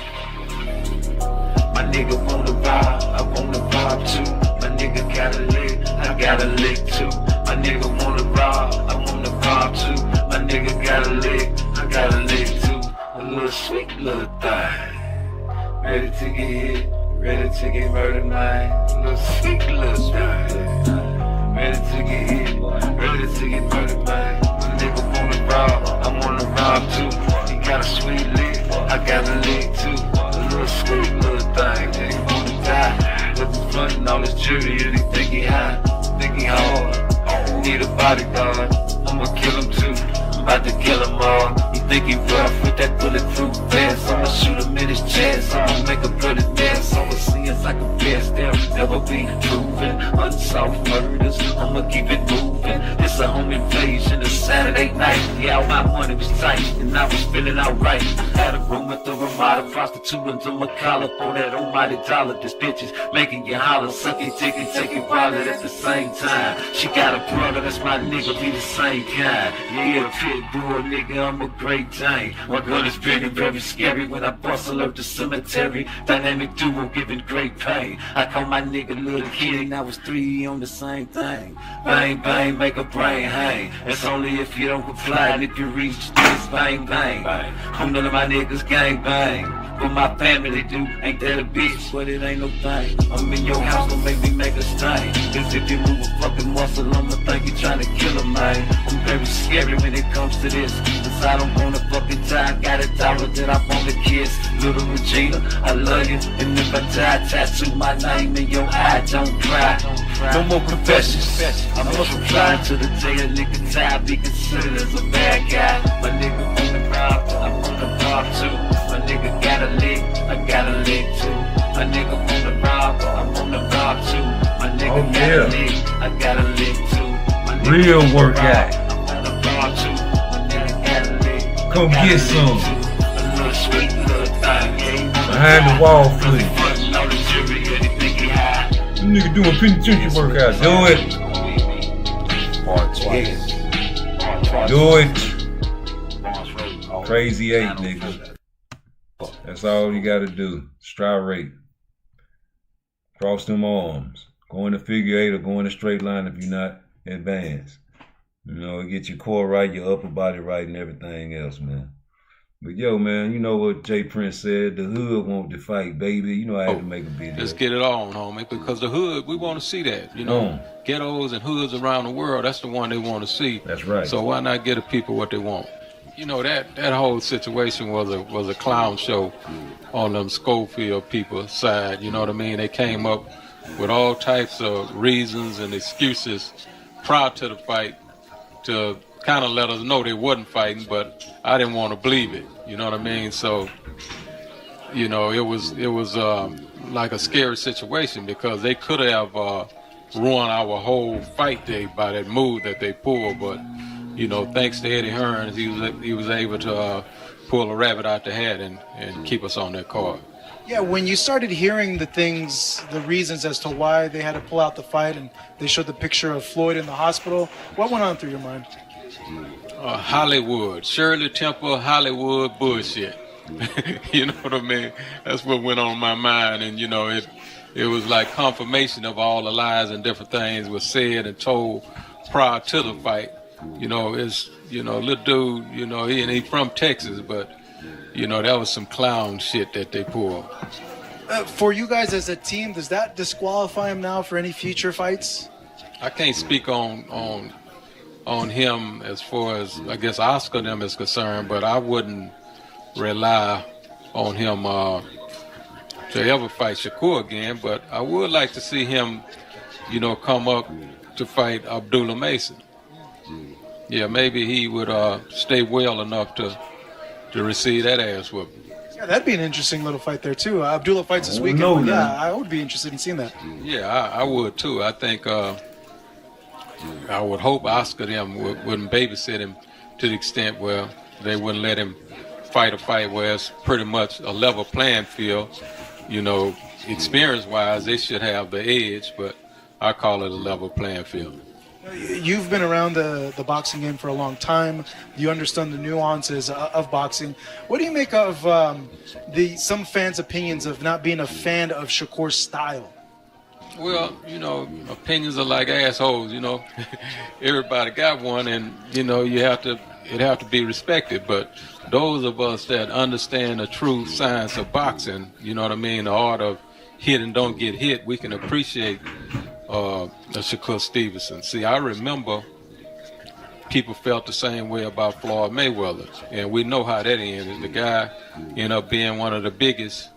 My nigga wanna vibe, I wanna vibe too. My nigga got a lick, I got a lick too. My nigga wanna vibe, I wanna vibe too. My nigga got a lick, I got a lick too. A little sweet little thing. Ready to get hit, ready to get murdered, man. A little sweet little thing. Ready to get hit, ready to get murdered, man. My nigga wanna vibe, I wanna vibe too. He got a sweet lick, I got a lick too. A little sweet little thing, nigga wanna die. With the front and all this jewelry, and he think he high, think he hard. Need a bodyguard, I'ma kill him too. About to kill him all. He think he rough with that bulletproof vest. I'ma shoot him in his chest. I'ma make a bloody dance. I'ma see us like a best. They'll never be proven. Unsolved murders, I'ma keep it moving. It's a home invasion. A Saturday night. Yeah, all my money was tight, and I was feeling alright. Had a room at the Ramada, prostitute until my collar for that almighty dollar. This bitch is making you holler, suck it, take it, wallet at the same time. She got a brother, that's my nigga, be the same kind. Yeah, pit bull nigga, I'm a great Dane. My gun is big and very scary when I bust alert the cemetery. Dynamic duo giving great pain. I call my nigga little kid, now it's 3 on the same thing. Bang, bang, make a brain hang. It's only if you don't comply, and if you reach this, bang, bang. I'm none of my niggas gang bang. What my family do, ain't that a bitch, but it ain't no thing. I'm in your house, don't make me make a stain. Cause if you move a fucking muscle, I'ma think you tryna kill a man. I'm very scary when it comes to this, cause I don't wanna fucking die. Got a dollar that I wanna kiss. Little Regina, I love you, and if I die, tattoo my name in your eye, don't cry. No more confessions, I must reply to the day a nigga die, be considered as a bad guy. My nigga on the rob, I wanna rob too. My nigga got a lick, I got a lick too. My nigga on the rob, I'm on the rob too. My nigga got a lick, I got a lick too. My nigga real workout. I'm on the rob too. My nigga got a lick, come get some. a little sweet little thing, yeah. Behind the wall footage. All the jury, and he think he high. This nigga doing penitentiary workouts. Do it. PARTTWICE. Do it. Crazy 8, nigga. That's all you gotta do. Stride rate. Cross them arms. Go in a figure 8 or go in a straight line if you're not advanced. You know, get your core right, your upper body right, and everything else, man. But yo, man, you know what Jay Prince said? The hood want to fight, baby. You know I had to make a video. Let's get it on, homie, because the hood, we want to see that. You know, ghettos and hoods around the world, that's the one they want to see. That's right. So why not get the people what they want? You know, that whole situation was a clown show on them Schofield people's side. You know what I mean? They came up with all types of reasons and excuses prior to the fight to kind of let us know they wasn't fighting, but I didn't want to believe it. You know what I mean? So, you know, it was like a scary situation because they could have ruined our whole fight day by that move that they pulled, but you know, thanks to Eddie Hearns, he was able to pull a rabbit out the hat and keep us on that card. Yeah, when you started hearing the reasons as to why they had to pull out the fight, and they showed the picture of Floyd in the hospital, what went on through your mind? Hollywood, Shirley Temple, Hollywood bullshit. You know what I mean? That's what went on my mind, and you know, it was like confirmation of all the lies and different things was said and told prior to the fight. You know, it's, you know, little dude, you know, he from Texas, but, you know, that was some clown shit that they pulled. For you guys as a team, does that disqualify him now for any future fights? I can't speak on him as far as, I guess, Oscar them is concerned, but I wouldn't rely on him to ever fight Shakur again, but I would like to see him, you know, come up to fight Abdullah Mason. Yeah, maybe he would stay well enough to receive that ass whooping. Yeah, that'd be an interesting little fight there too. Abdullah fights this weekend. But yeah, I would be interested in seeing that. Yeah, I would too. I think I would hope Oscar them wouldn't babysit him to the extent where they wouldn't let him fight a fight where it's pretty much a level playing field. You know, experience-wise, they should have the edge, but I call it a level playing field. You've been around the boxing game for a long time. You understand the nuances of boxing. What do you make of some fans' opinions of not being a fan of Shakur's style? Well, opinions are like assholes, Everybody got one, and, it have to be respected. But those of us that understand the true science of boxing, you know what I mean, the art of hit and don't get hit, we can appreciate Shakur Stevenson. See, I remember people felt the same way about Floyd Mayweather, and we know how that ended. The guy ended up being one of the biggest,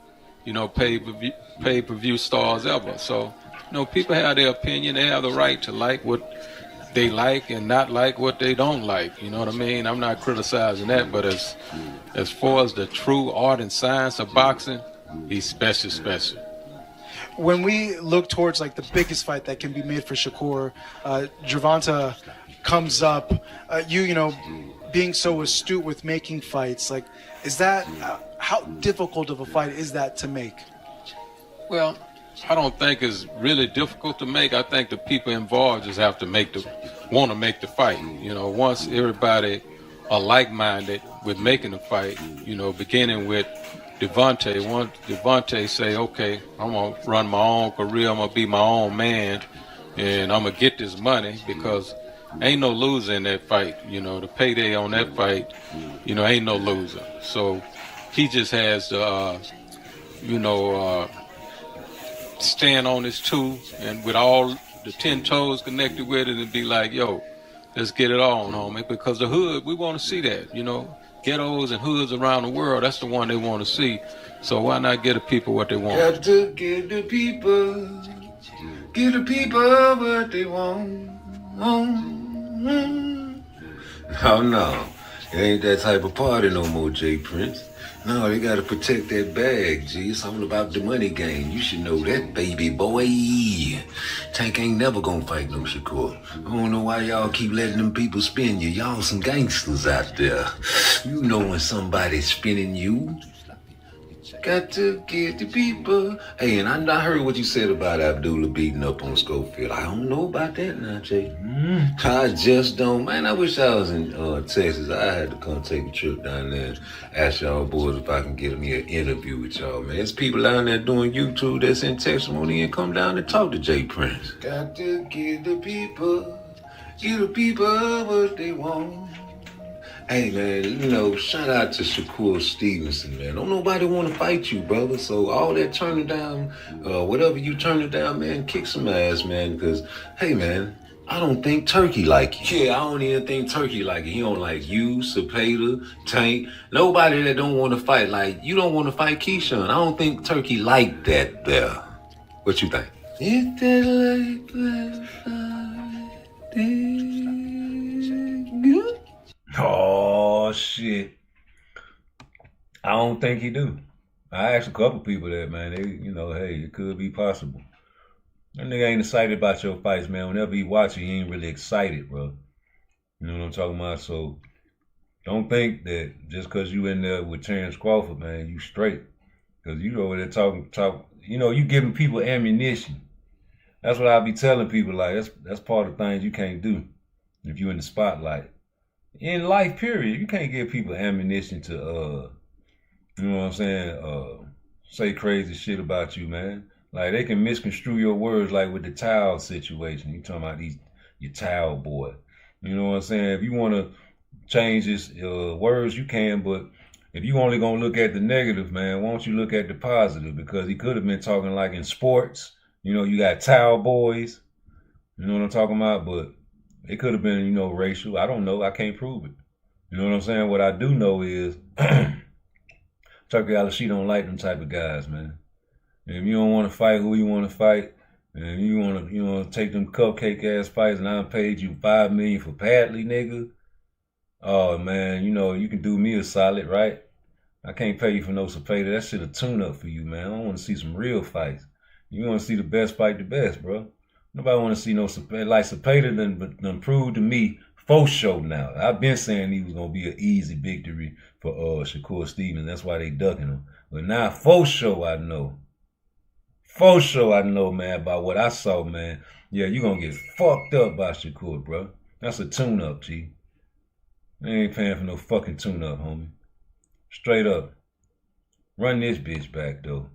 pay-per-view stars ever. So, people have their opinion. They have the right to like what they like and not like what they don't like. You know what I mean? I'm not criticizing that, but as far as the true art and science of boxing, he's special. When we look towards like the biggest fight that can be made for Shakur, Gervonta comes up. Being so astute with making fights, like, is that how difficult of a fight is that to make? Well, I don't think it's really difficult to make. I think the people involved just have to want to make the fight. Once everybody are like-minded with making the fight, beginning with Devontae. Once Devontae say, okay, I'm going to run my own career, I'm going to be my own man, and I'm going to get this money, because ain't no loser in that fight. The payday on that fight, ain't no loser. So he just has to, stand on his two, and with all the 10 toes connected with it, and be like, yo, let's get it on, homie. Because the hood, we want to see that, Ghettos and hoods around the world, that's the one they want to see. So why not get the people what they want? Got to give the people what they want. No. It ain't that type of party no more, J. Prince. No, they gotta protect that bag, G. It's all about the money game. You should know that, baby boy. Tank ain't never gonna fight no Shakur. I don't know why y'all keep letting them people spin you. Y'all some gangsters out there. You know when somebody's spinning you. Got to get the people. Hey, and I heard what you said about Abdullah beating up on Schofield. I don't know about that now, Jay. I just don't. Man, I wish I was in Texas. I had to come take a trip down there and ask y'all boys if I can get me an interview with y'all, man. There's people down there doing YouTube that's in Texas won't even come down and talk to Jay Prince. Got to give the people what they want. Hey, man, shout out to Shakur Stevenson, man. Don't nobody want to fight you, brother. So all that turning down, whatever you turning down, man, kick some ass, man. Because, hey, man, I don't think Turkey like you. Yeah, I don't even think Turkey like you. He don't like you, Cepeda, Tank. Nobody that don't want to fight. Like, you don't want to fight Keyshawn. I don't think Turkey like that there. What you think? If that like that, oh, shit. I don't think he do. I asked a couple people that, man. They, hey, it could be possible. That nigga ain't excited about your fights, man. Whenever you watch it, he ain't really excited, bro. You know what I'm talking about? So don't think that just because you in there with Terrence Crawford, man, you straight. Because you over there talking, you giving people ammunition. That's what I be telling people, like, that's part of the things you can't do if you in the spotlight. In life, period, you can't give people ammunition to, you know what I'm saying, say crazy shit about you, man. Like, they can misconstrue your words, like with the towel situation. You talking about your towel boy. You know what I'm saying? If you want to change his words, you can, but if you only going to look at the negative, man, why don't you look at the positive? Because he could have been talking like in sports. You got towel boys. You know what I'm talking about? But it could have been, racial. I don't know. I can't prove it. You know what I'm saying? What I do know is Turkey Al-She don't like them type of guys, man. And if you don't want to fight who you want to fight, and you want to, take them cupcake ass fights, and I paid you $5 million for Padley, nigga. Oh man, you can do me a solid, right? I can't pay you for no Cepeda. That shit a tune up for you, man. I want to see some real fights. You want to see the best fight the best, bro. Nobody want to see no Cepeda. Like Cepeda done proved to me for sure now. I've been saying he was going to be an easy victory for Shakur Stevens. That's why they ducking him. But now for sure I know. For sure I know, man, about what I saw, man. Yeah, you gonna get fucked up by Shakur, bro. That's a tune-up, G. They ain't paying for no fucking tune-up, homie. Straight up. Run this bitch back, though.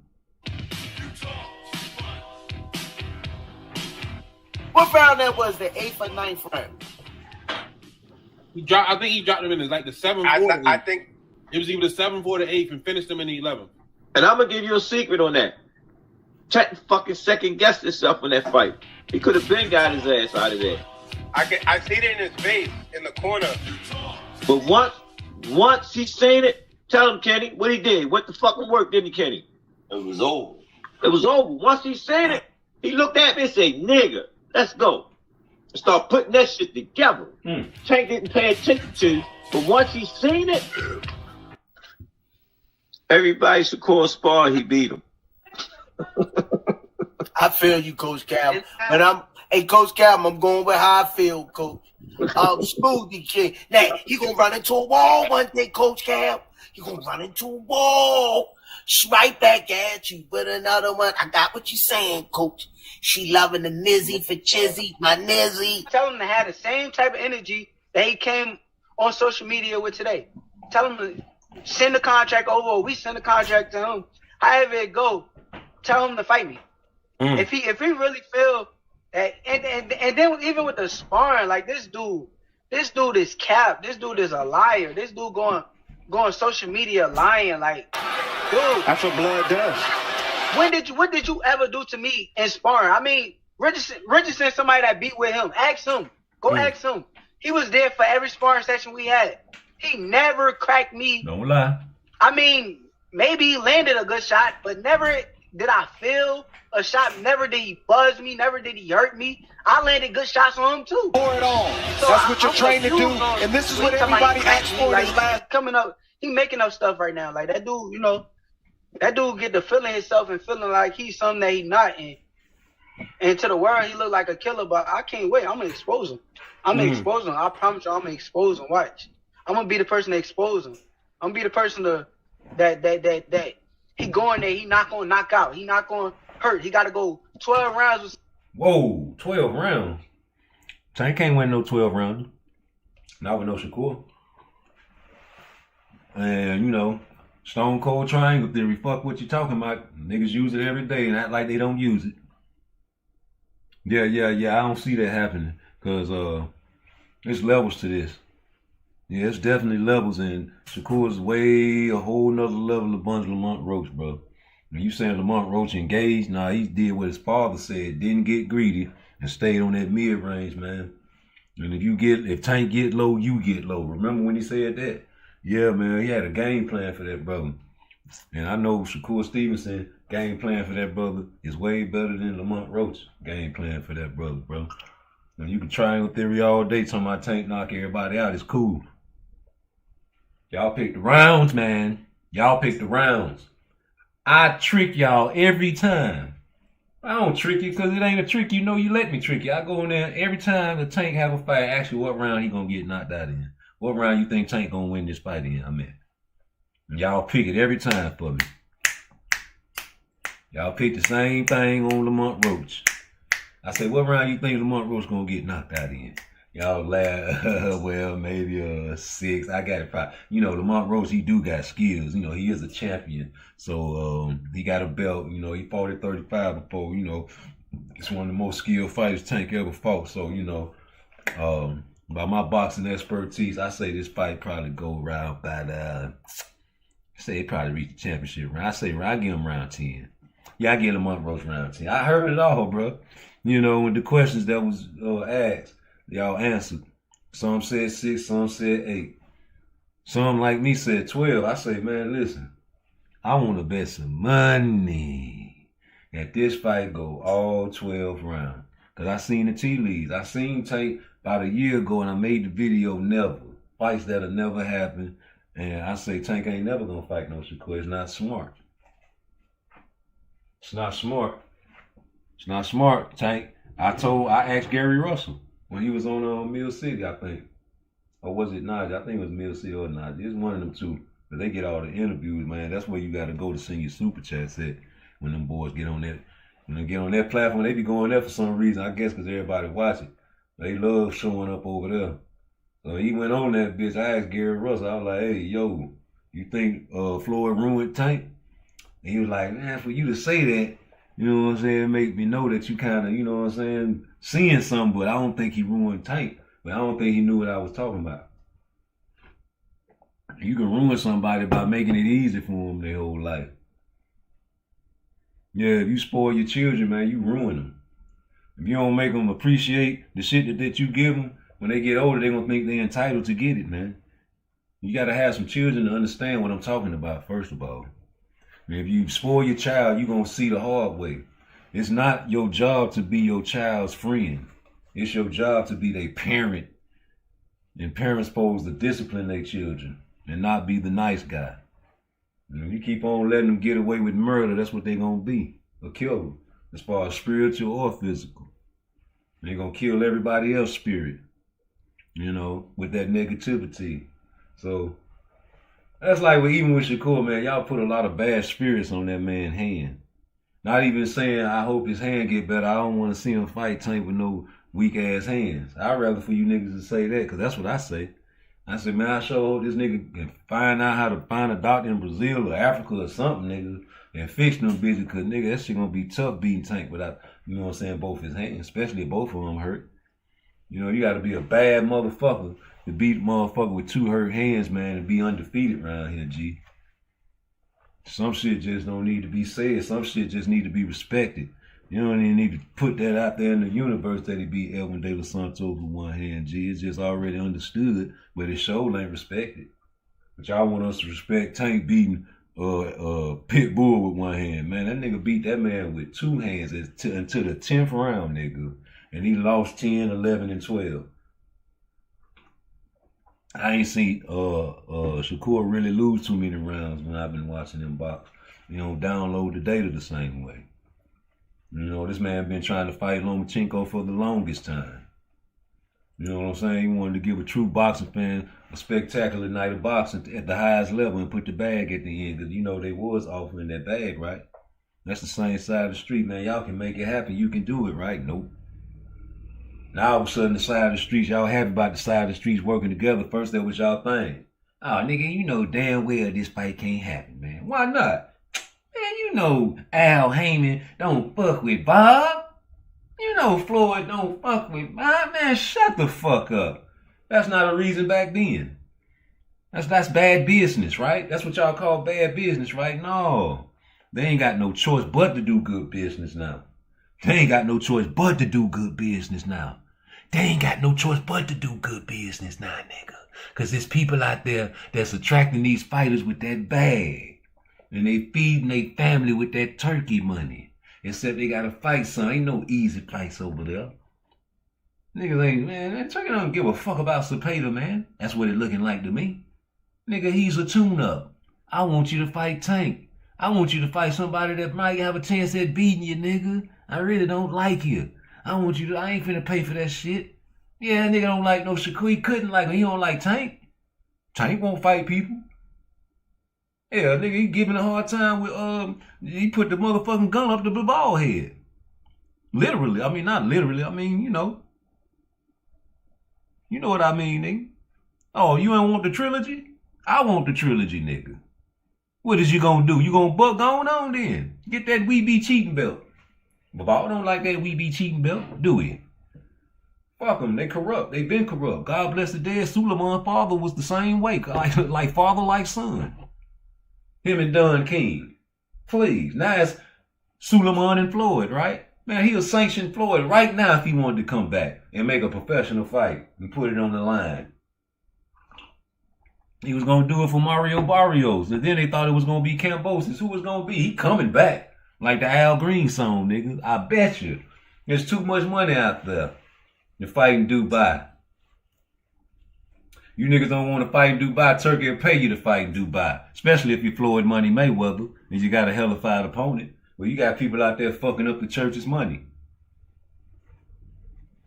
What round that was? The 8th or 9th round? I think he dropped him in like the 7th. I think it was either the 7th or the 8th, and finished him in the 11th. And I'm gonna give you a secret on that. Tank fucking second guessed himself in that fight. He could have been got his ass out of there. I see it in his face in the corner. But once he seen it, tell him, Kenny, what he did. What the fucking work, didn't he, Kenny? It was over. It was over. Once he seen it, he looked at me and said, nigga, let's go. And start putting that shit together. Tank didn't pay attention to, but once he seen it, everybody Shakur spar, he beat him. I feel you, Coach Cal. But Coach Cal, I'm going with how I feel, Coach. Smoothie kid. Now, he gonna run into a wall one day, Coach Cal. He gonna run into a wall. Right back at you with another one. I got what you saying, Coach. She loving the nizzy for chizzy, my nizzy. Tell him to have the same type of energy that he came on social media with today. Tell him to send the contract over, or we send the contract to him. However it go, tell him to fight me. If he really feel that, and then even with the sparring, like this dude is cap. This dude is a liar. This dude going social media lying, like, dude. That's what blood does. What did you ever do to me in sparring? I mean, Richardson, somebody that beat with him. Ask him. Go ask him. He was there for every sparring session we had. He never cracked me. Don't lie. I mean, maybe he landed a good shot, but never did I feel a shot. Never did he buzz me. Never did he hurt me. I landed good shots on him too. Pour it on. So that's what you're trained to do, and this is what everybody asks for. Like, last coming up, he making up stuff right now. Like that dude, you know, that dude get to feeling himself and feeling like he's something that he's not. And to the world, he look like a killer. But I can't wait. I'm gonna expose him. I'm gonna expose him. I promise you, I'm gonna expose him. Watch. I'm gonna be the person to expose him. I'm gonna be the person that he going there. He not gonna knock out. He not gonna hurt. He got to go 12 rounds. Whoa, 12 rounds. Tank can't win no 12 rounds. Not with no Shakur. And, you know, Stone Cold Triangle Theory. Fuck what you talking about. Niggas use it every day and act like they don't use it. Yeah. I don't see that happening. Because there's levels to this. Yeah, it's definitely levels. And Shakur's way a whole nother level above Lamont Roach, bro. When you saying Lamont Roach engaged, nah, he did what his father said, didn't get greedy, and stayed on that mid-range, man. And if Tank get low, you get low. Remember when he said that? Yeah, man, he had a game plan for that brother. And I know Shakur Stevenson game plan for that brother is way better than Lamont Roach game plan for that brother, bro. Now, you can triangle theory all day, talking about Tank knock everybody out. It's cool. Y'all pick the rounds, man. Y'all pick the rounds. I trick y'all every time. I don't trick you because it ain't a trick. You know you let me trick you. I go in there every time the Tank have a fight. Ask you what round he gonna get knocked out in. What round you think Tank gonna win this fight in? I mean, y'all pick it every time for me. Y'all pick the same thing on Lamont Roach. I say, what round you think Lamont Roach gonna get knocked out in? Y'all laugh, well, maybe 6. I got it 5. You know, Lamont Roach, he do got skills. You know, he is a champion. So, he got a belt. You know, he fought at 35 before. You know, it's one of the most skilled fighters Tank ever fought. So, you know, by my boxing expertise, I say this fight probably go around by say it probably reach the championship round. I give him round 10. Yeah, I give Lamont Roach round 10. I heard it all, bro. You know, when the questions that was asked, y'all answered. Some said 6, some said 8. Some like me said 12. I say, man, listen, I want to bet some money that this fight go all 12 rounds. Because I seen the tea leaves. I seen Tank about a year ago and I made the video never. Fights that'll never happen. And I say Tank ain't never going to fight no Shakur. It's not smart. It's not smart. It's not smart, Tank. I asked Gary Russell when he was on Mill City, I think. Or was it Najee? I think it was Mill City or Najee. It's one of them two. But they get all the interviews, man. That's where you got to go to send your super chats at when them boys get on that When they get on that platform, they be going there for some reason. I guess because everybody watch it. They love showing up over there. So he went on that bitch. I asked Gary Russell. I was like, hey, yo, you think Floyd ruined Tank? And he was like, man, for you to say that, you know what I'm saying, make me know that you kind of, you know what I'm saying, seeing something, but I don't think he ruined Tank. But I don't think he knew what I was talking about. You can ruin somebody by making it easy for them their whole life. Yeah, if you spoil your children, man, you ruin them. If you don't make them appreciate the shit that you give them, when they get older, they're going to think they're entitled to get it, man. You got to have some children to understand what I'm talking about, first of all. If you spoil your child, you're going to see the hard way. It's not your job to be your child's friend. It's your job to be their parent. And parents supposed to discipline their children and not be the nice guy. And if you keep on letting them get away with murder, that's what they're going to be, a killer, as far as spiritual or physical. They're going to kill everybody else's spirit, you know, with that negativity. So that's like even with Shakur, man, y'all put a lot of bad spirits on that man's hand. Not even saying I hope his hand get better. I don't want to see him fight Tank with no weak ass hands. I'd rather for you niggas to say that, because that's what I say. I said, man, I sure hope this nigga can find out how to find a doctor in Brazil or Africa or something, nigga, and fix them bitches, because nigga, that shit gonna be tough beating Tank without, you know what I'm saying, both his hands, especially if both of them hurt. You know, you gotta be a bad motherfucker to beat a motherfucker with two hurt hands, man, and be undefeated around here, G. Some shit just don't need to be said. Some shit just need to be respected. You don't even need to put that out there in the universe that he beat Edwin De Los Santos with one hand, G. It's just already understood, but his show ain't respected. But y'all want us to respect Tank beating Pit Bull with one hand. Man, that nigga beat that man with two hands until the 10th round, nigga. And he lost 10, 11, and 12. I ain't seen Shakur really lose too many rounds when I've been watching him box. You know, download the data the same way. You know, this man been trying to fight Lomachenko for the longest time. You know what I'm saying? He wanted to give a true boxing fan a spectacular night of boxing at the highest level and put the bag at the end, because you know they was offering that bag, right? That's the same side of the street, man. Y'all can make it happen. You can do it, right? Nope. Now all of a sudden the side of the streets, y'all happy about the side of the streets working together. First that was y'all thing. Oh, nigga, you know damn well this fight can't happen, man. Why not? Man, you know Al Heyman don't fuck with Bob. You know Floyd don't fuck with Bob. Man, shut the fuck up. That's not a reason back then. That's bad business, right? That's what y'all call bad business, right? No. They ain't got no choice but to do good business now. They ain't got no choice but to do good business now. They ain't got no choice but to do good business now, nigga. Because there's people out there that's attracting these fighters with that bag. And they feeding their family with that turkey money. Except they gotta fight some. Ain't no easy fights over there. Niggas ain't, man, that turkey don't give a fuck about Cepeda, man. That's what it looking like to me. Nigga, he's a tune-up. I want you to fight Tank. I want you to fight somebody that might have a chance at beating you, nigga. I really don't like you. I ain't finna pay for that shit. Yeah, nigga don't like no Shakur. He couldn't like him. He don't like Tank. Tank won't fight people. Yeah, nigga, he giving a hard time with, he put the motherfucking gun up the ball head. Literally. I mean, not literally. I mean, you know. You know what I mean, nigga. Oh, you ain't want the trilogy? I want the trilogy, nigga. What is you gonna do? You gonna buck going on then? Get that we be cheating belt. Ball don't like that we be cheating belt, do we? Fuck them, they corrupt. They been corrupt. God bless the dead. Suleiman's father was the same way. Like father, like son. Him and Don King. Please. Now it's Suleiman and Floyd, right? Man, he'll sanction Floyd right now if he wanted to come back and make a professional fight and put it on the line. He was going to do it for Mario Barrios. And then they thought it was going to be Cambosis. Who was going to be? He coming back. Like the Al Green song, nigga. I bet you. There's too much money out there to fight in Dubai. You niggas don't want to fight in Dubai. Turkey will pay you to fight in Dubai. Especially if you're Floyd Money Mayweather and you got a hellified opponent. Well, you got people out there fucking up the church's money.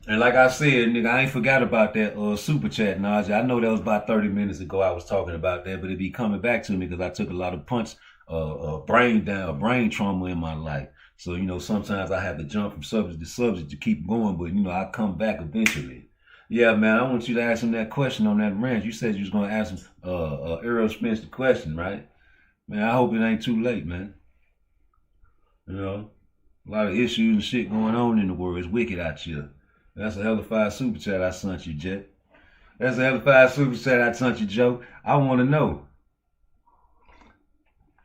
And like I said, nigga, I ain't forgot about that super chat, Najee. I know that was about 30 minutes ago I was talking about that, but it be coming back to me because I took a lot of brain trauma in my life. So, you know, sometimes I have to jump from subject to subject to keep going, but, you know, I come back eventually. Yeah, man, I want you to ask him that question on that ranch. You said you was going to ask him Earl Spence the question, right? Man, I hope it ain't too late, man. You know, a lot of issues and shit going on in the world. It's wicked out here. That's a hell of a fire super chat I sent you, Jet. That's a hell of a fire super chat I sent you, Joe. I want to know.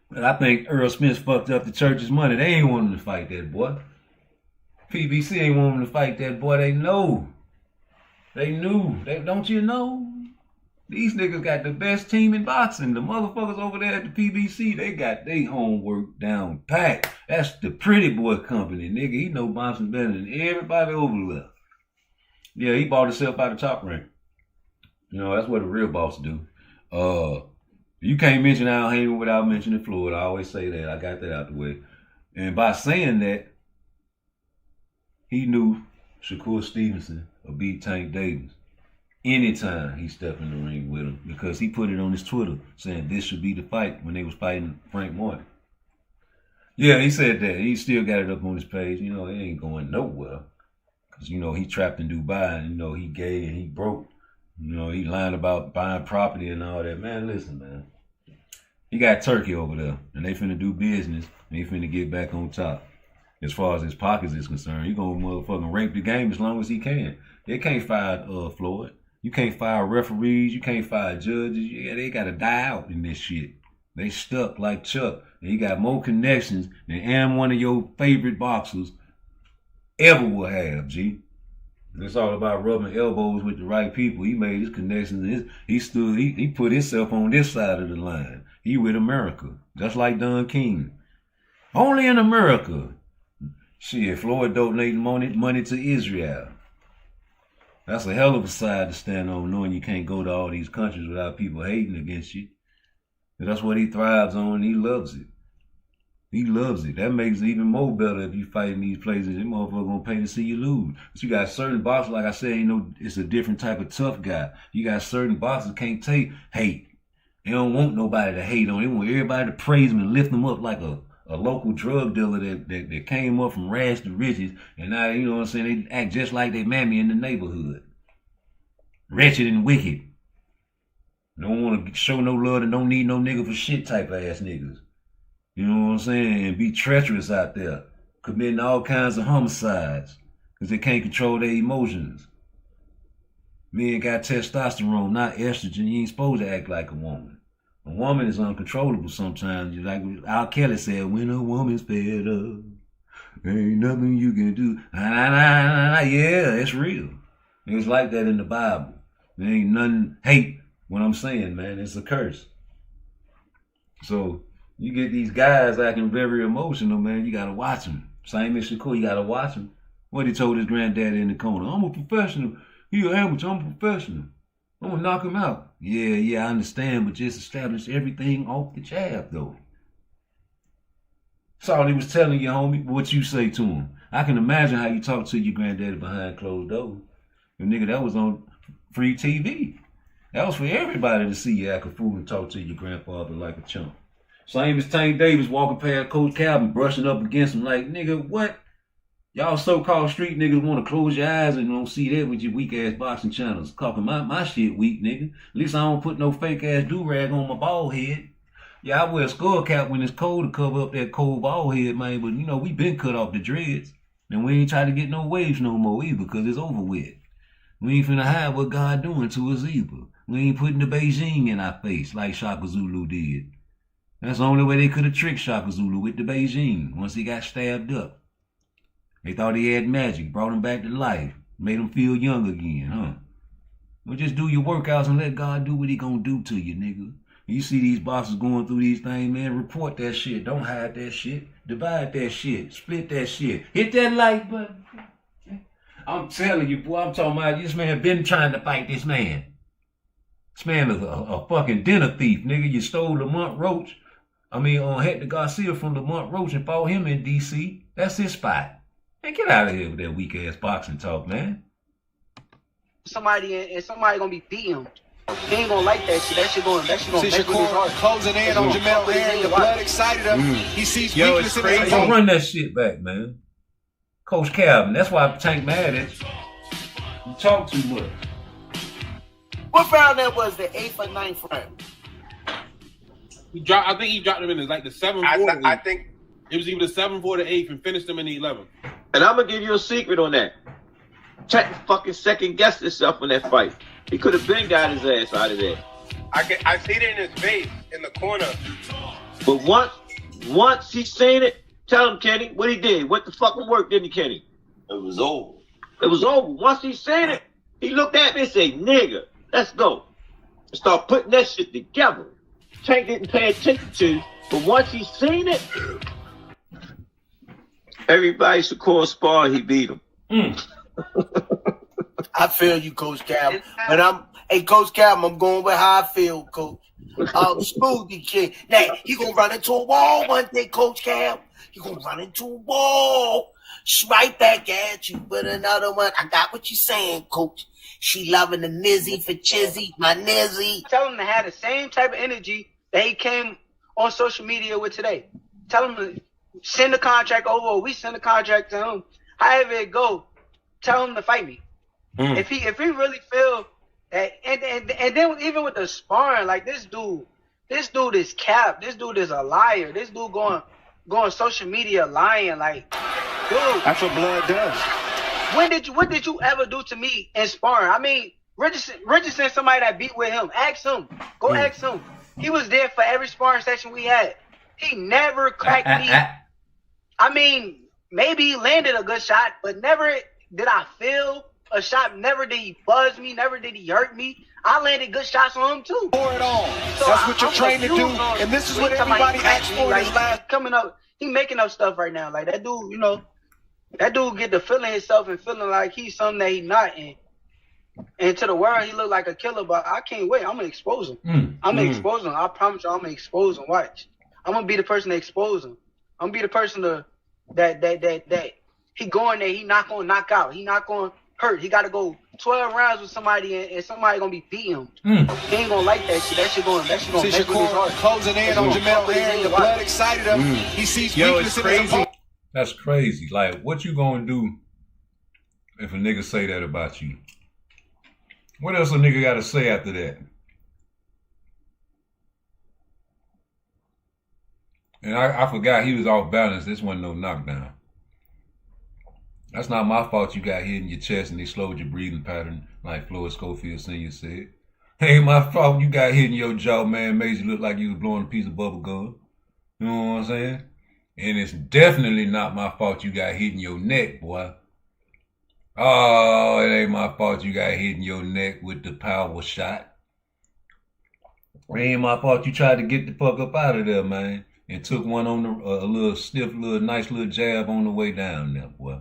But I think Earl Spence fucked up the church's money. They ain't want him to fight that boy. PBC ain't want him to fight that boy. They know. They knew. Don't you know? These niggas got the best team in boxing. The motherfuckers over there at the PBC, they got their homework down packed. That's the Pretty Boy Company, nigga. He know boxing better than everybody over there. Yeah, he bought himself out of Top Rank. You know, that's what a real boss do. You can't mention Al Heyman without mentioning Floyd. I always say that. I got that out the way. And by saying that, he knew Shakur Stevenson would beat Tank Davis anytime he stepped in the ring with him, because he put it on his Twitter saying this should be the fight when they was fighting Frank Martin. Yeah, he said that. He still got it up on his page. You know, it ain't going nowhere. Because, you know, he trapped in Dubai and, you know, he gay and he broke. You know, he lying about buying property and all that. Man, listen, man. He got Turkey over there, and they finna do business, and he finna get back on top. As far as his pockets is concerned, he gonna motherfucking rape the game as long as he can. They can't fire Floyd. You can't fire referees. You can't fire judges. Yeah, they gotta die out in this shit. They stuck like Chuck, and he got more connections than one of your favorite boxers ever will have, G. It's all about rubbing elbows with the right people. He made his connections. He put himself on this side of the line. He with America, just like Don King. Only in America. Shit, Floyd donating money to Israel. That's a hell of a side to stand on, knowing you can't go to all these countries without people hating against you. And that's what he thrives on, and he loves it. He loves it. That makes it even more better if you fight in these places. Them motherfuckers gonna pay to see you lose. But you got certain boxers, like I said, you know, it's a different type of tough guy. You got certain boxers can't take hate. They don't want nobody to hate on. They want everybody to praise them and lift them up like a local drug dealer that came up from rags to riches, and now, you know what I'm saying, they act just like they mammy in the neighborhood. Wretched and wicked. Don't want to show no love and don't need no nigga for shit type of ass niggas. You know what I'm saying? And be treacherous out there, committing all kinds of homicides because they can't control their emotions. Men got testosterone, not estrogen. You ain't supposed to act like a woman. A woman is uncontrollable sometimes. Like Al Kelly said, when a woman's fed up, there ain't nothing you can do. Yeah, it's real. It's like that in the Bible. There ain't nothing, hate what I'm saying, man. It's a curse. So you get these guys acting very emotional, man. You gotta watch them. Same as Shakur, you gotta watch him. What he told his granddaddy in the corner, I'm a professional. He an amateur, I'm a professional. I'm gonna knock him out. Yeah, I understand, but just establish everything off the jab, though. That's all he was telling you, homie. What you say to him. I can imagine how you talk to your granddaddy behind closed doors. And nigga, that was on free TV. That was for everybody to see you act a fool and talk to your grandfather like a chump. Same as Tank Davis walking past Coach Calvin, brushing up against him like, nigga, what? Y'all so-called street niggas want to close your eyes and don't see that with your weak-ass boxing channels. Talking my shit weak, nigga. At least I don't put no fake-ass do-rag on my bald head. Yeah, I wear a skull cap when it's cold to cover up that cold bald head, man. But, you know, we been cut off the dreads. And we ain't try to get no waves no more either because it's over with. We ain't finna hide what God doing to us either. We ain't putting the Beijing in our face like Shaka Zulu did. That's the only way they could have tricked Shaka Zulu with the Beijing once he got stabbed up. They thought he had magic, brought him back to life, made him feel young again, huh? Well, just do your workouts and let God do what he gonna do to you, nigga. You see these boxers going through these things, man, report that shit. Don't hide that shit. Divide that shit. Split that shit. Hit that like button. I'm telling you, boy, I'm talking about this man been trying to fight this man. This man is a fucking dinner thief, nigga. You stole Lamont Roach. Hector Garcia from Lamont Roach and fought him in D.C. That's his spot. Man, get out of here with that weak-ass boxing talk, man. Somebody gonna be beating him. He ain't gonna like that shit. That shit gonna make his heart. Closing in on Jamel Herring. The blood excited him. He sees weakness in his Don't run that shit back, man. Coach Calvin. That's why Tank mad at you. You talk too much. What round that was? The 8th or 9th round? I think he dropped him in like the 7th. I think it was either the 7th or the 8th, and finished him in the 11th. And I'm gonna give you a secret on that. Tank fucking second guessed himself in that fight. He could have been got his ass out of there. I see it in his face in the corner. But once he seen it, tell him, Kenny, what he did. What the fucking work, didn't he, Kenny? It was over. It was over. Once he seen it, he looked at me and said, nigga, let's go. And start putting that shit together. Tank didn't pay attention to, but once he seen it, everybody should call spar, he beat him. I feel you, Coach Cal. But Coach Cal, I'm going with how I feel, Coach. Smoothie kid. Now, he gonna run into a wall one day, Coach Cal. He gonna run into a wall. Right back at you with another one. I got what you're saying, Coach. She loving the nizzy for chizzy, my nizzy. Tell him to have the same type of energy that he came on social media with today. Tell him to send the contract over, or we send the contract to him. However it go, tell him to fight me. If he really feel that, and then even with the sparring, like this dude is cap. This dude is a liar. This dude going social media lying. Like, dude, that's what blood does. What did you ever do to me in sparring? I mean, Richardson, somebody that beat with him. Ask him. Go ask him. He was there for every sparring session we had. He never cracked me. I mean, maybe he landed a good shot, but never did I feel a shot. Never did he buzz me. Never did he hurt me. I landed good shots on him too. Pour it on. So that's what you're trained to do, and this is what everybody asks for. Like, last coming up, he making up stuff right now. Like that dude, you know, that dude get to feeling himself and feeling like he's something that he's not. And to the world, he look like a killer. But I can't wait. I'm gonna expose him. I'm gonna expose him. I promise you, I'm gonna expose him. Watch. I'm gonna be the person to expose him. I'm gonna be the person that he going there. He not gonna knock out. He not gonna hurt. He got to go 12 rounds with somebody, and somebody gonna be beating him. He ain't gonna like that shit. That shit gonna make his heart. Closing in on Jamel Herring. The blood excited him. He sees weakness in his opponent. That's crazy. Like, what you gonna do if a nigga say that about you? What else a nigga got to say after that? And I forgot he was off balance. This wasn't no knockdown. That's not my fault you got hit in your chest and they slowed your breathing pattern like Floyd Schofield Sr. said. Ain't my fault you got hit in your jaw, man. Made you look like you was blowing a piece of bubble gum. You know what I'm saying? And it's definitely not my fault you got hit in your neck, boy. Oh, it ain't my fault you got hit in your neck with the power shot. It ain't my fault you tried to get the fuck up out of there, man. And took one on a little stiff, nice little jab on the way down there, boy.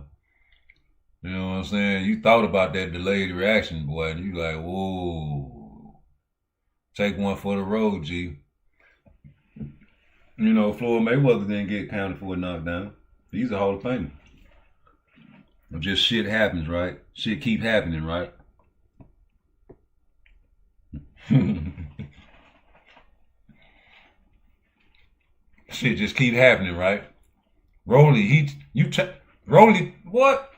You know what I'm saying? You thought about that delayed reaction, boy, and you like, whoa. Take one for the road, G. You know, Floyd Mayweather didn't get counted for a knockdown. He's a Hall of Famer. Just shit happens, right? Shit keep happening, right? Shit just keep happening, right? Rolly, Rolly, what?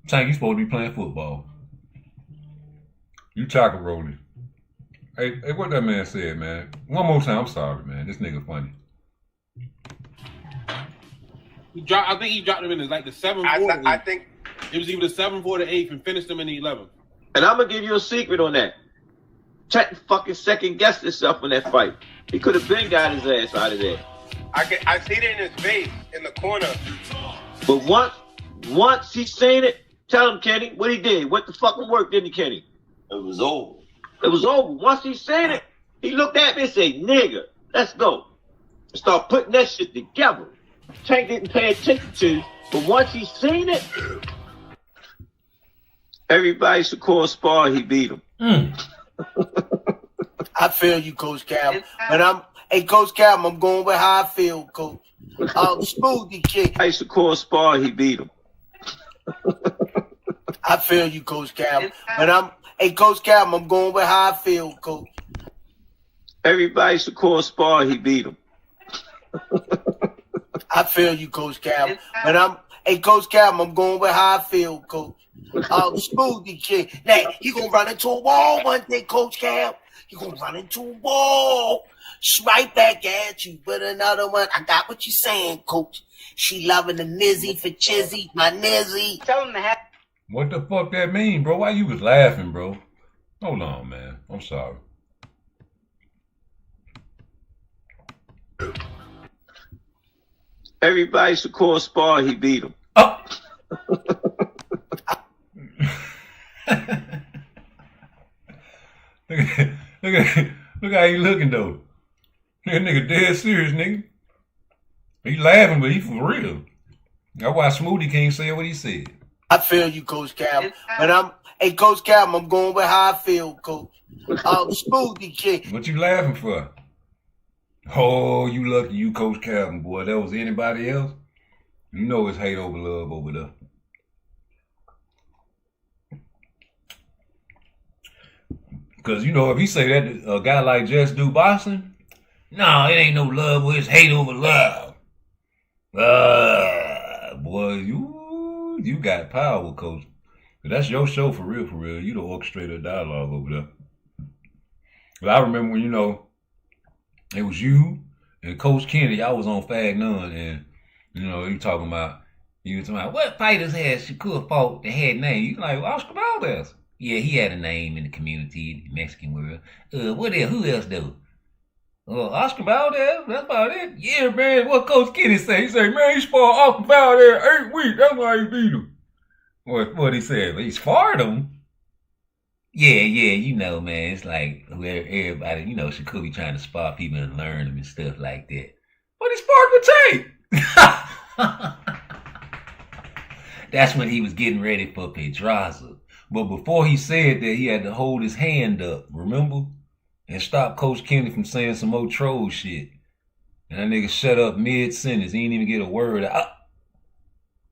Tank, you supposed to be playing football. You talking, Rolly. Hey, what that man said, man. One more time, I'm sorry, man. This nigga funny. I think he dropped him in like the 7th. I think it was either the 7th or the 8th, and finished him in the 11th. And I'm gonna give you a secret on that. Tank fucking second guessed himself in that fight. He could have been got his ass out of there. I see it in his face in the corner. But once he seen it, tell him, Kenny, what he did. What the fucking work, didn't he, Kenny? It was over. It was over. Once he seen it, he looked at me and said, nigga, let's go. And start putting that shit together. Tank didn't pay attention to, but once he seen it, everybody should call spar, he beat him. I feel you, Coach Cal. But Coach Cal, I'm going with how I feel, Coach. Smoothie kid. I used to call spar, he beat him. I feel you, Coach Cal. But Coach Cal, I'm going with how I feel, Coach. Everybody Shakur spar, he beat him. I feel you, Coach Cal. But Coach Cal, I'm going with how I feel, Coach. Smoothie kid. Now, he gonna run into a wall one day, Coach Cal. He gonna run into a wall. Right back at you with another one. I got what you saying, Coach. She loving the nizzy for chizzy, my nizzy. Tell him to have. What the fuck that mean, bro? Why you was laughing, bro? Hold on, man. I'm sorry. Everybody Shakur spar, he beat him. Oh. Look how he looking though. That nigga dead serious, nigga. He laughing, but he for real. That's why Smoothie King said what he said. I feel you, Coach Cal. But Coach Cal, I'm going with how I feel, Coach. Smoothie King. What you laughing for? Oh, you lucky you Coach Calvin, boy. That was anybody else? You know it's hate over love over there. Because, you know, if he say that a guy like Just do boxing, no, it ain't no love, boy. It's hate over love. Boy, you got power, Coach. But that's your show for real, for real. You the orchestrator of dialogue over there. But I remember when, you know, it was you and Coach Kennedy. I was on Fag None, and you know you talking about what fighters had Shakur fought that had names. You like Oscar Valdez. Yeah, he had a name in the community, the Mexican world. What else? Who else though? Oscar Valdez. That's about it. Yeah, man. What Coach Kennedy say? He say, man, he sparred Oscar Valdez 8 weeks. That's why he beat him. What he said? He sparred him. Yeah, you know, man, it's like everybody, you know, Shakur be trying to spar people and learn them and stuff like that. But he sparred with Tate. That's when he was getting ready for Pedraza. But before he said that, he had to hold his hand up, remember? And stop Coach Kennedy from saying some old troll shit. And that nigga shut up mid-sentence. He didn't even get a word out.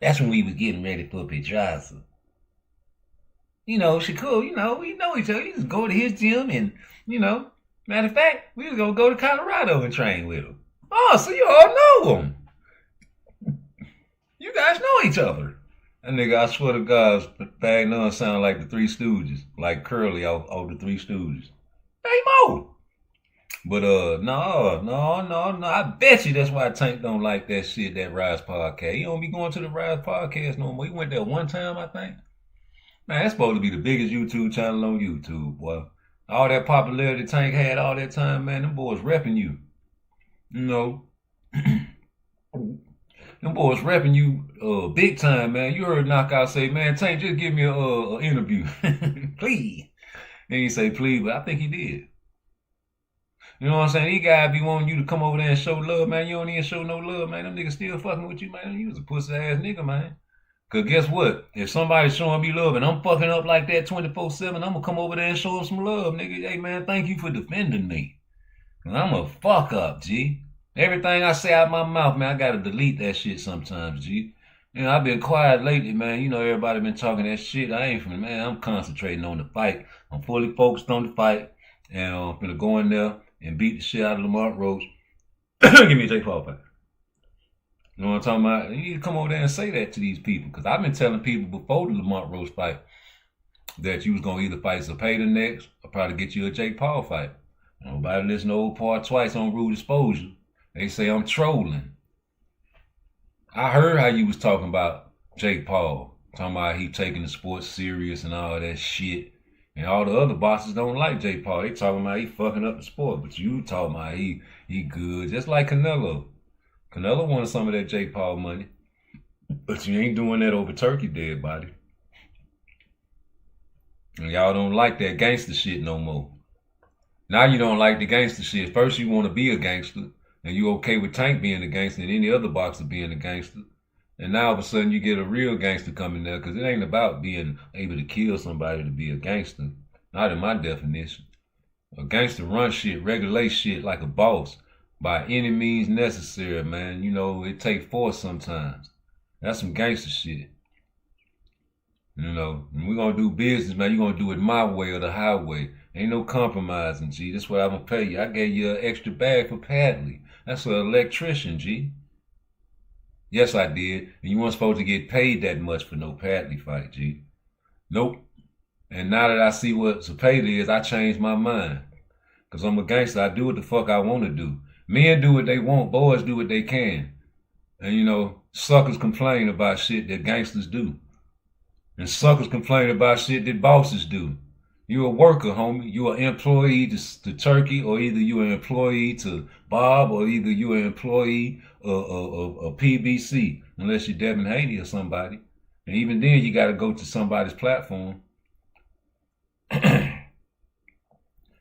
That's when we was getting ready for Pedraza. You know, Shakur, you know, we know each other. You just go to his gym and, you know, matter of fact, we was going to go to Colorado and train with him. Oh, so you all know him. You guys know each other. That nigga, I swear to God, Fag None sound like the Three Stooges, like Curly off the Three Stooges. Hey, Mo. But, no. I bet you that's why Tank don't like that shit, that Rise podcast. He don't be going to the Rise podcast no more. He went there one time, I think. Man, that's supposed to be the biggest YouTube channel on YouTube, boy. All that popularity Tank had all that time, man, them boys repping you. You know, them boys repping you big time, man. You heard Knockout say, man, Tank, just give me a interview. Please. And he say, please, but I think he did. You know what I'm saying? These guys be wanting you to come over there and show love, man. You don't even show no love, man. Them niggas still fucking with you, man. You was a pussy-ass nigga, man. Because guess what? If somebody's showing me love and I'm fucking up like that 24/7, I'm going to come over there and show them some love, nigga. Hey, man, thank you for defending me. And I'm a fuck up, G. Everything I say out my mouth, man, I got to delete that shit sometimes, G. You know, I've been quiet lately, man. You know, everybody been talking that shit. I ain't finna, man, I'm concentrating on the fight. I'm fully focused on the fight. And I'm finna go in there and beat the shit out of Lamar Rose. Give me a Jake Paul fight. You know what I'm talking about? You need to come over there and say that to these people. Because I've been telling people before the Lamar Rose fight that you was going to either fight Zepeda next or probably get you a Jake Paul fight. Nobody listen to old PARTTWICE on Rude Exposure. They say I'm trolling. I heard how you was talking about Jake Paul. Talking about he taking the sport serious and all that shit. And all the other bosses don't like Jake Paul. They talking about he fucking up the sport. But you talking about he good. Just like Canelo. Canelo wanted some of that Jake Paul money. But you ain't doing that over turkey, dead body. And y'all don't like that gangster shit no more. Now you don't like the gangster shit. First you want to be a gangster. And you okay with Tank being a gangster and any other boxer being a gangster. And now all of a sudden you get a real gangster coming there. Because it ain't about being able to kill somebody to be a gangster. Not in my definition. A gangster run shit, regulate shit like a boss. By any means necessary, man. You know, it take force sometimes. That's some gangster shit. You know, and we're gonna do business, man. You're gonna do it my way or the highway. Ain't no compromising, G. That's what I'm gonna pay you. I gave you an extra bag for Padley. That's an electrician, G. Yes, I did. And you weren't supposed to get paid that much for no Padley fight, G. Nope. And now that I see what Zapata is, I changed my mind. Because I'm a gangster. I do what the fuck I want to do. Men do what they want. Boys do what they can. And, you know, suckers complain about shit that gangsters do. And suckers complain about shit that bosses do. You're a worker, homie. You're an employee to Turkey, or either you're an employee to Bob, or either you're an employee of PBC, unless you're Devin Haney or somebody. And even then, you got to go to somebody's platform.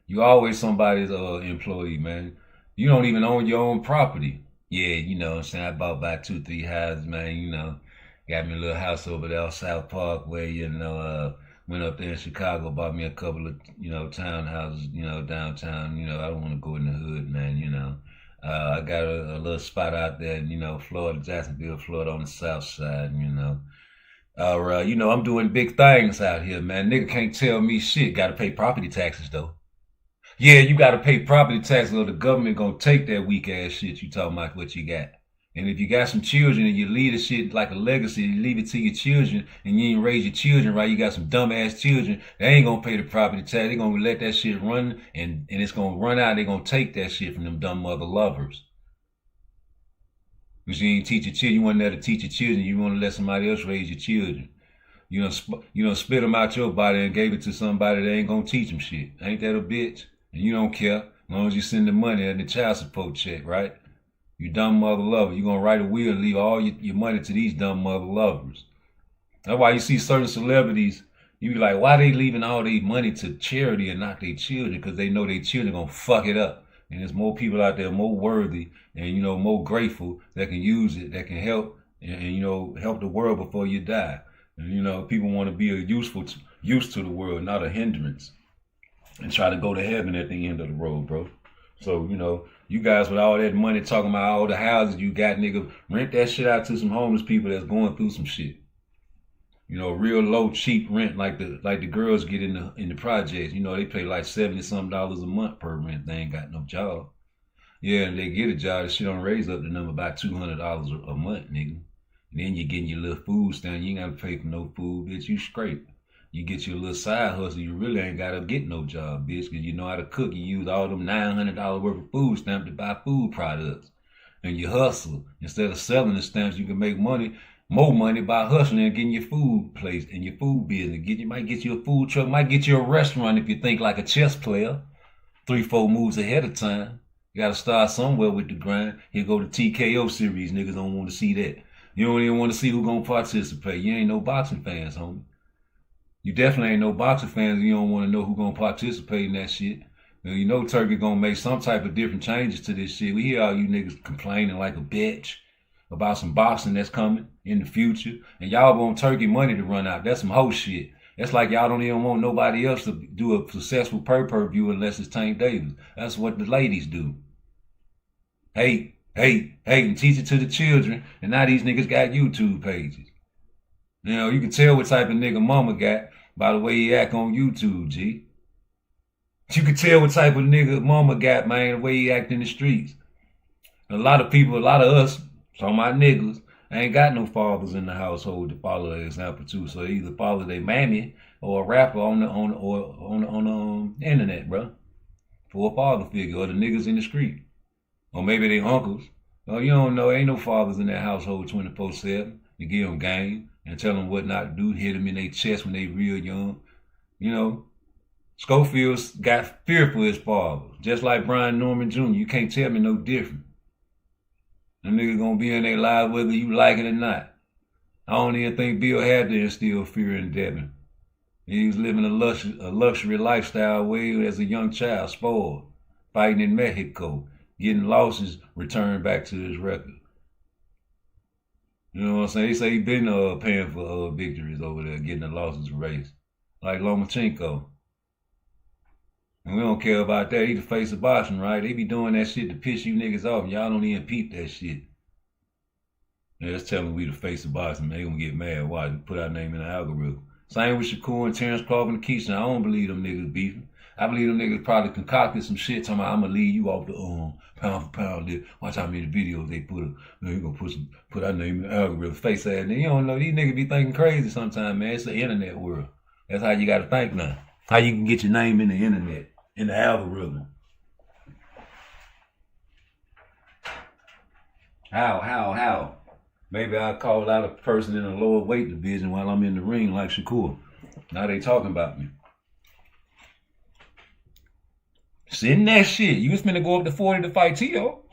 You always somebody's employee, man. You don't even own your own property. Yeah, you know what I'm saying? I bought about 2-3 houses, man, you know. Got me a little house over there on South Parkway, you know, went up there in Chicago, bought me a couple of, you know, townhouses, you know, downtown. You know, I don't want to go in the hood, man, you know. I got a little spot out there in, you know, Florida, Jacksonville, Florida on the south side, you know. You know, I'm doing big things out here, man. Nigga can't tell me shit. Got to pay property taxes, though. Yeah, you got to pay property taxes or the government going to take that weak ass shit you talking about what you got. And if you got some children and you leave the shit like a legacy, you leave it to your children and you ain't raise your children right, you got some dumb ass children, they ain't gonna pay the property tax. They gonna let that shit run and it's gonna run out. They gonna take that shit from them dumb mother lovers. Because you ain't teach your children. You wasn't there to teach your children. You want to let somebody else raise your children. You know, spit them out your body and gave it to somebody that ain't gonna teach them shit. Ain't that a bitch? And you don't care as long as you send the money and the child support check, right? You dumb mother lover. You're going to write a will and leave all your money to these dumb mother lovers. That's why you see certain celebrities, you be like, why they leaving all their money to charity and not their children? Because they know their children going to fuck it up. And there's more people out there more worthy and, you know, more grateful that can use it, that can help and you know, help the world before you die. And, you know, people want to be a use to the world, not a hindrance. And try to go to heaven at the end of the road, bro. So, you know, you guys with all that money talking about all the houses you got, nigga, rent that shit out to some homeless people that's going through some shit. You know, real low, cheap rent like the girls get in the projects. You know, they pay like $70-something a month per rent. They ain't got no job. Yeah, and they get a job, that shit don't raise up the number about $200 a month, nigga. And then you getting your little food stamp. You ain't gotta pay for no food, bitch. You scrape. You get your little side hustle, you really ain't gotta get no job, bitch, because you know how to cook. You use all them $900 worth of food stamps to buy food products. And you hustle. Instead of selling the stamps, you can make money, more money by hustling and getting your food place and your food business. You might get you a food truck, might get you a restaurant if you think like a chess player. 3-4 moves ahead of time. You gotta start somewhere with the grind. Here go the TKO series. Niggas don't want to see that. You don't even want to see who gonna participate. You ain't no boxing fans, homie. You definitely ain't no boxing fans. You don't want to know who gonna participate in that shit. You know Turkey gonna make some type of different changes to this shit. We hear all you niggas complaining like a bitch about some boxing that's coming in the future. And y'all want Turkey money to run out. That's some hoe shit. That's like y'all don't even want nobody else to do a successful pay-per-view unless it's Tank Davis. That's what the ladies do. Hate, and teach it to the children. And now these niggas got YouTube pages. You know, you can tell what type of nigga mama got by the way he act on YouTube, G. You can tell what type of nigga mama got, man, the way he act in the streets. A lot of people, a lot of us, some of my niggas, ain't got no fathers in the household to follow the example too. So they either follow their mammy or a rapper on the internet, bro, for a father figure, or the niggas in the street, or maybe they uncles. Oh, you don't know, ain't no fathers in that household 24/7 to give them game and tell them what not to do, hit them in their chest when they real young. You know, Schofield's got fear for his father, just like Brian Norman Jr. You can't tell me no different. Them niggas gonna be in their lives whether you like it or not. I don't even think Bill had to instill fear in Devin. He was living a luxury lifestyle way as a young child, spoiled, fighting in Mexico, getting losses returned back to his record. You know what I'm saying? They say he been paying for victories over there, getting the losses erased. Like Lomachenko. And we don't care about that. He the face of boxing, right? They be doing that shit to piss you niggas off, and y'all don't even peep that shit. Yeah, let's tell them we the face of boxing, man. They gonna get mad. Why? Put our name in the algorithm. Same with Shakur and Terrence Crawford and Keisha. I don't believe them niggas beefing. I believe them niggas probably concocted some shit talking about I'm gonna leave you off the pound for pound list. Watch how many videos they put up. You gonna put our name in the algorithm, face ass. You don't know, these niggas be thinking crazy sometimes, man. It's the internet world. That's how you gotta think now. How you can get your name in the internet, in the algorithm. How? Maybe I'll call out a person in a lower weight division while I'm in the ring like Shakur. Now they talking about me. Send that shit. You was finna go up to 40 to fight T.O.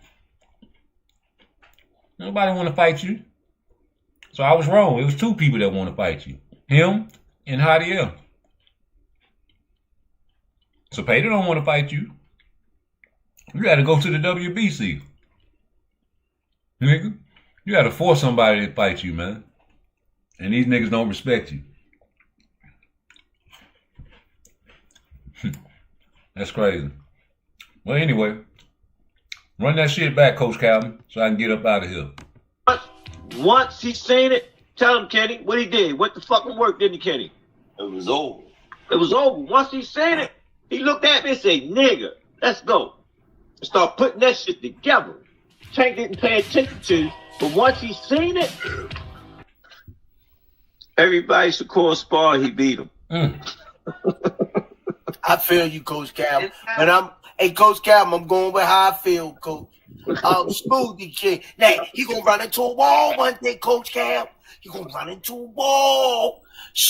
Nobody want to fight you. So I was wrong. It was two people that want to fight you. Him and Hadiel. So Peter don't want to fight you. You got to go to the WBC. Nigga. You got to force somebody to fight you, man. And these niggas don't respect you. That's crazy. Well, anyway, run that shit back, Coach Calvin, so I can get up out of here. Once he seen it, tell him, Kenny, what he did. What the fucking work did he, Kenny? It was over. It was over. Once he seen it, he looked at me and said, nigga, let's go. And start putting that shit together. Tank didn't pay attention to, but once he seen it, everybody Shakur spar, he beat him. I feel you, Coach Cal. But Coach Cal, I'm going with how I feel, Coach. Smoothie kid. Now, he gonna run into a wall one day, Coach Cal. He gonna run into a wall.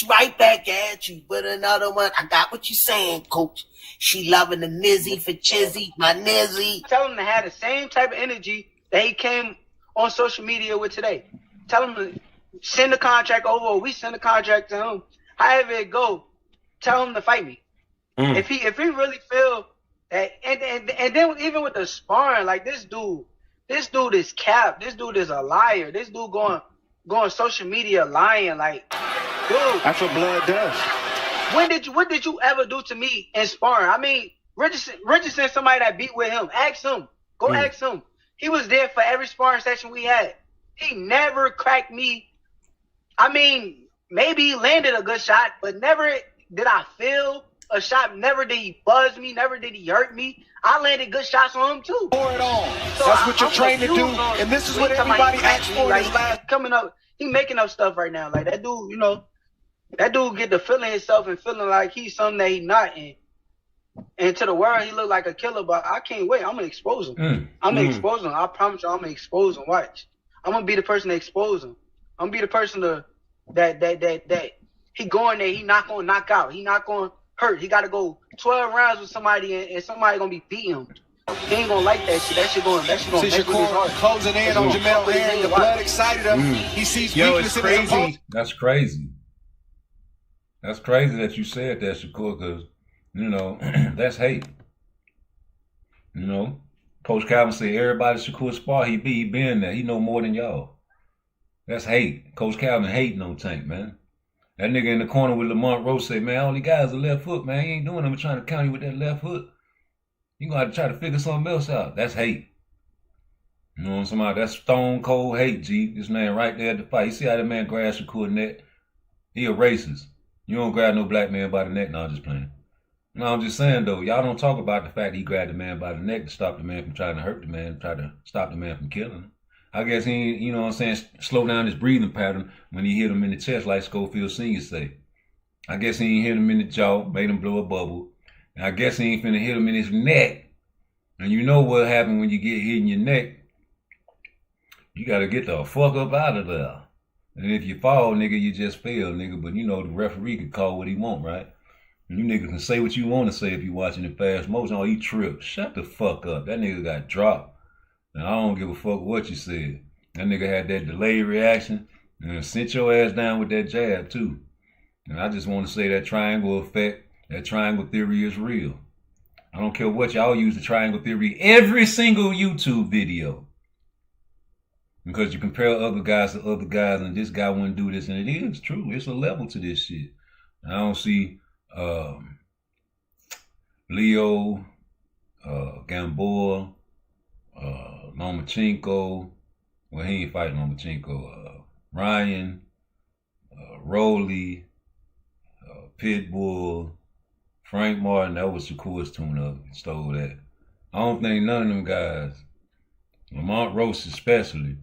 Right back at you with another one. I got what you're saying, Coach. She loving the Nizzy for Chizzy, my Nizzy. Tell him to have the same type of energy that he came on social media with today. Tell him to send the contract over, or we send the contract to him. However it go, tell him to fight me. If he really feel that, and then even with the sparring, like this dude is cap. This dude is a liar. This dude going social media lying, like, dude. That's what blood does. What did you ever do to me in sparring? I mean, Richardson, somebody that beat with him. Ask him. Go ask him. He was there for every sparring session we had. He never cracked me. I mean, maybe he landed a good shot, but never did I feel a shot. Never did he buzz me. Never did he hurt me. I landed good shots on him too. Pour it on. So that's what you're trained to do, and this is what everybody asks for. Like, last coming up, he making up stuff right now. Like that dude, that dude get to feeling himself and feeling like he's something that he's not in. And to the world, he look like a killer, but I can't wait. I'm gonna expose him. I'm gonna expose him. I promise you, I'm gonna expose him. Watch. I'm gonna be the person to expose him. I'm gonna be the person that he going there. He not gonna knock out. He not gonna hurt. He got to go 12 rounds with somebody, and somebody gonna be beating him. He ain't gonna like that shit. That shit gonna See Shakur closing in on Jamel Herring. The blood excited him. He sees weakness in his opponent. That's crazy. That's crazy that you said that, Shakur, because, that's hate. Coach Calvin said everybody Shakur spar, he been there. He know more than y'all. That's hate. Coach Calvin hating on Tank, man. That nigga in the corner with Lamont Rose say, man, all he got is a left foot, man. He ain't doing nothing trying to counter you with that left foot. You gonna have to try to figure something else out. That's hate. You know what I'm talking about? That's stone cold hate, G. This man right there at the fight. You see how that man grabs Shakur neck? He a racist. You don't grab no black man by the neck. No, I'm just playing. No, I'm just saying, though, y'all don't talk about the fact he grabbed the man by the neck to stop the man from trying to hurt the man, try to stop the man from killing him. I guess he, slow down his breathing pattern when he hit him in the chest, like Schofield Sr. say. I guess he ain't hit him in the jaw, made him blow a bubble. And I guess he ain't finna hit him in his neck. And you know what happened when you get hit in your neck? You gotta get the fuck up out of there. And if you fall, nigga, you just fail, nigga. But the referee can call what he want, right? And you niggas can say what you want to say if you watching in fast motion. Oh, he tripped. Shut the fuck up. That nigga got dropped. And I don't give a fuck what you said. That nigga had that delayed reaction and sent your ass down with that jab, too. And I just want to say that triangle effect, that triangle theory is real. I don't care what y'all use the triangle theory every single YouTube video. Because you compare other guys to other guys and this guy wouldn't do this. And it is true. It's a level to this shit. And I don't see Leo, Gamboa, Lomachenko. Well, he ain't fighting Lomachenko. Ryan, Rowley, Pitbull, Frank Martin, that was Shakur's tune-up. Stole that. I don't think none of them guys, Lamont Roach especially,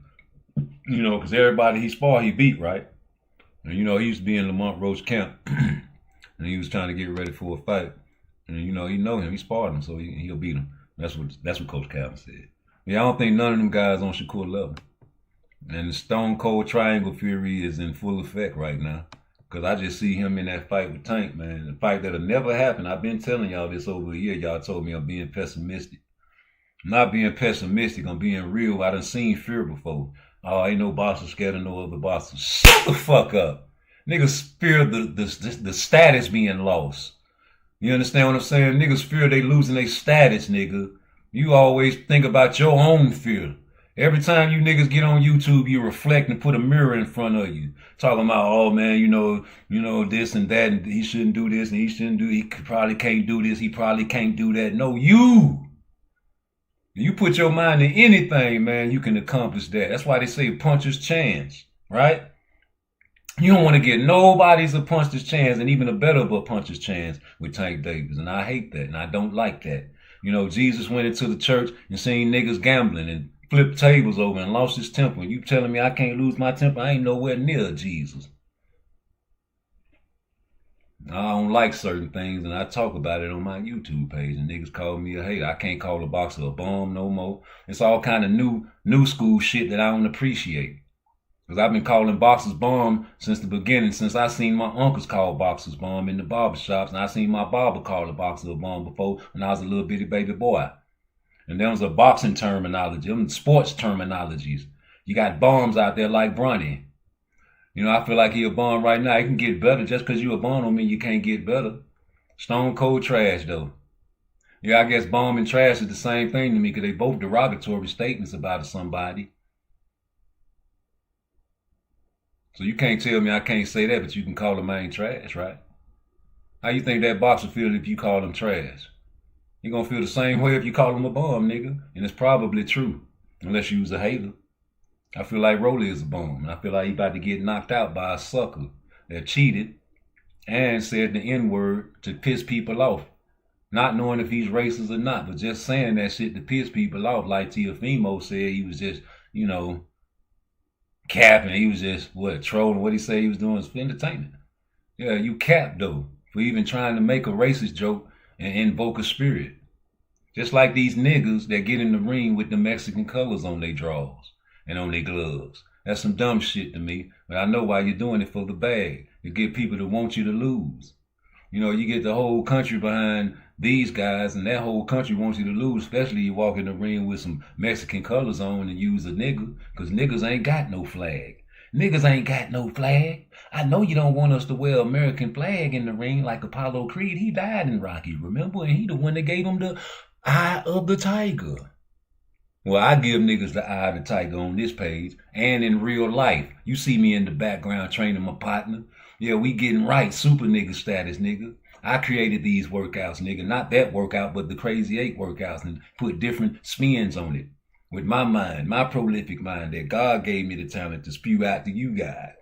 you know, because everybody he sparred, he beat, right? And, you know, he used to be in Lamont Roach camp, and he was trying to get ready for a fight. And, you know him, he sparred him, so he'll beat him. That's what Coach Calvin said. Yeah, I don't think none of them guys on Shakur level. And the Stone Cold Triangle Fury is in full effect right now. Because I just see him in that fight with Tank, man. The fight that'll never happen. I've been telling y'all this over a year. Y'all told me I'm being pessimistic. I'm not being pessimistic. I'm being real. I done seen fear before. Oh, ain't no boxer scared of no other boxer. Shut the fuck up. Niggas fear the status being lost. You understand what I'm saying? Niggas fear they losing their status, nigga. You always think about your own fear. Every time you niggas get on YouTube, you reflect and put a mirror in front of you. Talking about, oh man, you know, this and that, and he shouldn't do this, and he probably can't do this, he probably can't do that. No, you put your mind to anything, man, you can accomplish that. That's why they say puncher's chance, right? You don't want to get nobody's a puncher's chance, and even a better of a puncher's chance with Tank Davis. And I hate that, and I don't like that. You know, Jesus went into the church and seen niggas gambling and flipped tables over and lost his temper. You telling me I can't lose my temper? I ain't nowhere near Jesus. I don't like certain things, and I talk about it on my YouTube page, and niggas call me a hater. I can't call a boxer a bum no more. It's all kind of new school shit that I don't appreciate. Because I've been calling boxers bum since the beginning, since I seen my uncles call boxers bum in the barbershops, and I seen my barber call a boxer a bum before when I was a little bitty baby boy. And there was a boxing terminology, them sports terminologies. You got bums out there like Bronny. You know, I feel like he a bum right now. He can get better. Just because you a bum don't mean you can't get better. Stone cold trash, though. Yeah, I guess bum and trash is the same thing to me because they both derogatory statements about somebody. So you can't tell me I can't say that, but you can call a man trash, right? How you think that boxer feel if you call him trash? He gonna feel the same way if you call him a bum, nigga. And it's probably true, unless you was a hater. I feel like Rolly is a bum, and I feel like he about to get knocked out by a sucker that cheated and said the N-word to piss people off. Not knowing if he's racist or not, but just saying that shit to piss people off. Like Teofimo said, he was just, you know, capping. He was just, trolling. What he said he was doing was entertainment. Yeah, you capped, though, for even trying to make a racist joke and invoke a spirit. Just like these niggas that get in the ring with the Mexican colors on their drawers and on their gloves. That's some dumb shit to me, but I know why you're doing it, for the bag, to get people to want you to lose. You know, you get the whole country behind these guys, and that whole country wants you to lose, especially you walk in the ring with some Mexican colors on and use a nigga, because niggas ain't got no flag. Niggas ain't got no flag. I know you don't want us to wear American flag in the ring like Apollo Creed. He died in Rocky, remember? And he the one that gave him the eye of the tiger. Well, I give niggas the eye of the tiger on this page and in real life. You see me in the background training my partner. Yeah, we getting right, super nigga status, nigga. I created these workouts, nigga. Not that workout, but the Crazy 8 workouts, and put different spins on it. With my mind, my prolific mind that God gave me the talent to spew out to you guys.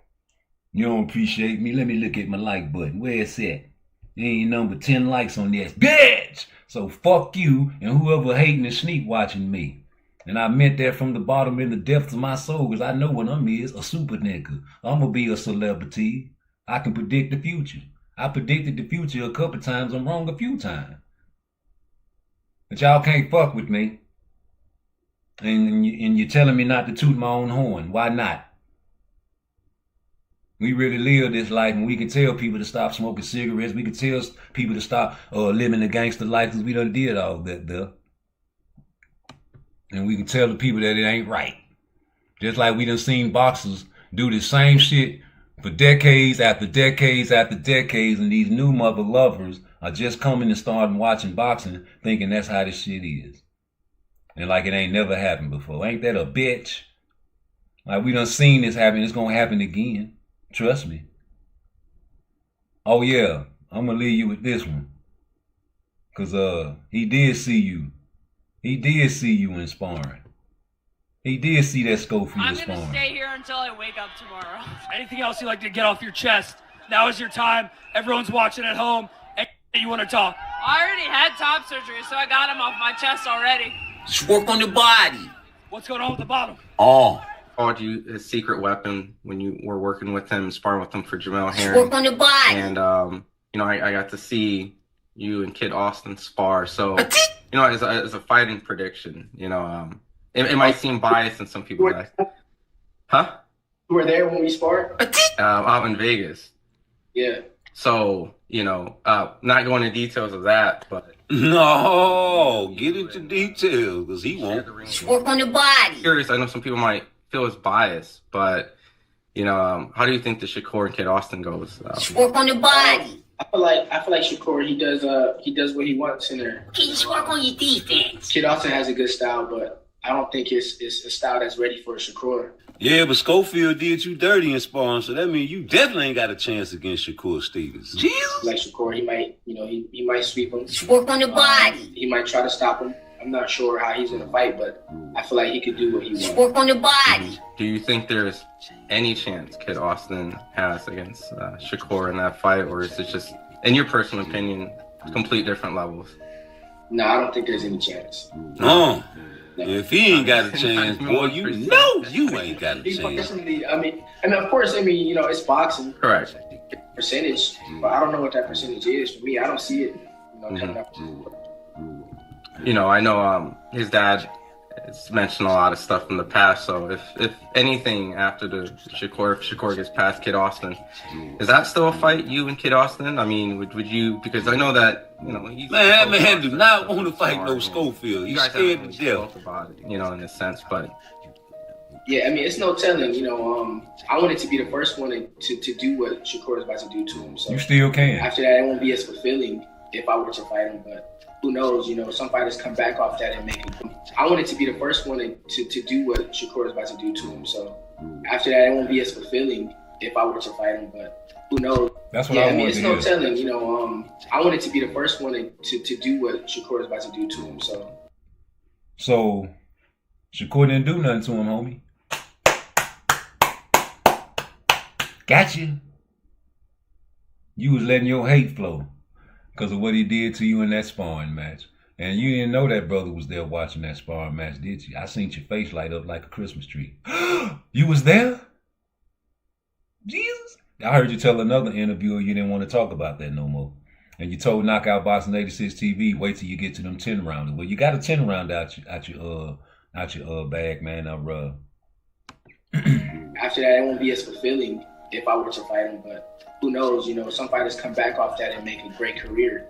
You don't appreciate me? Let me look at my like button. Where it's at? There ain't number 10 likes on this. Bitch! So fuck you and whoever hating and sneak watching me. And I meant that from the bottom in the depths of my soul, because I know what I'm is, a super nigga. I'm gonna be a celebrity. I can predict the future. I predicted the future a couple times. I'm wrong a few times. But y'all can't fuck with me. And you're telling me not to toot my own horn. Why not? We really live this life, and we can tell people to stop smoking cigarettes. We can tell people to stop living the gangster life, because we done did all that there. And we can tell the people that it ain't right. Just like we done seen boxers do the same shit for decades after decades after decades, and these new mother lovers are just coming and starting watching boxing thinking that's how this shit is. And like it ain't never happened before. Ain't that a bitch? Like we done seen this happen. It's gonna happen again. Trust me. Oh yeah, I'm gonna leave you with this one. Cause he did see you. He did see you in sparring. He did see that Schofield sparring. I'm gonna stay here until I wake up tomorrow. Anything else you'd like to get off your chest Now is your time. Everyone's watching at home. And you want to talk? I already had top surgery, so I got him off my chest already. Just work on the body. What's going on with the bottom? Oh. Called you his secret weapon when you were working with him, sparring with him for Jamel Just Herring. work on the body. And, you know, I got to see you and Kid Austin spar. So, you know, as a fighting prediction, you know, it might seem biased in some people's eyes. Huh? You were there when we sparred? Out in Vegas. Yeah. So, you know, not going into details of that, but... No, get into details, because he won't. Just work on the body. Curious, I know some people might feel it's biased, but, you know, how do you think the Shakur and Kid Austin goes? Just work on the body. I feel like Shakur, he does what he wants in there. Okay, just work on your defense. Kid Austin has a good style, but I don't think it's a style that's ready for Shakur. Yeah, but Schofield did you dirty in sparring, so that means you definitely ain't got a chance against Shakur Stevens. Jesus. Like Shakur, he might, you know, he might sweep him. Just work on the body. He might try to stop him. I'm not sure how he's gonna fight, but I feel like he could do what he wants. Just work on the body. Do you think there's any chance Kid Austin has against Shakur in that fight, or is it just, in your personal opinion, complete different levels? No, I don't think there's any chance. No. If he ain't got a chance, boy, you know you ain't got a chance. I mean, of course, you know, it's boxing. Correct. Percentage, but I don't know what that percentage is. For me, I don't see it. You know, I know his dad has mentioned a lot of stuff in the past, so if anything after the Shakur gets past Kid Austin, is that still a fight, you and Kid Austin? I mean, would you, because I know that, you know, that man do not want to fight no Schofield. He's scared to death about it, you know, in a sense, but yeah, I mean, it's no telling, you know, I wanted to be the first one to do what Shakur is about to do to him, so you still can. After that, it won't be as fulfilling if I were to fight him, but who knows, you know, some fighters come back off that and make it. I wanted to be the first one to do what Shakur is about to do to him. So after that, it won't be as fulfilling if I were to fight him, but who knows? That's what I mean, wanted it's to no hear. telling, you know, I wanted to be the first one to do what Shakur is about to do to him. So Shakur didn't do nothing to him, homie. Got you. You was letting your hate flow because of what he did to you in that sparring match. And you didn't know that brother was there watching that sparring match, did you? I seen your face light up like a Christmas tree. You was there? Jesus. I heard you tell another interviewer you didn't want to talk about that no more. And you told Knockout Boxing 86 TV, wait till you get to them 10 rounders. Well, you got a 10 round out your bag, man. After that, it won't be as fulfilling if I were to fight him, but who knows, you know, some fighters come back off that and make a great career.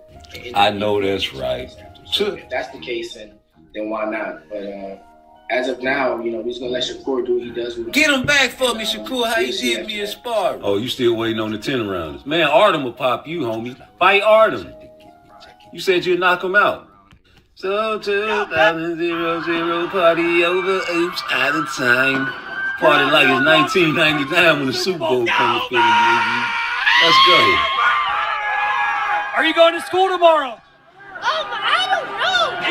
I know that's right. So if that's the case, then why not? But as of now, you know, we're just gonna let Shakur do what he does. Get him back for me, Shakur. How you did me in sparring? Oh, you still waiting on the 10 rounders. Man, Artem will pop you, homie. Fight Artem. You said you'd knock him out. So 2000 party over, oops, out of time. Party like it's 1999 when the Super Bowl comes to Philly. Let's go. Are you going to school tomorrow? I don't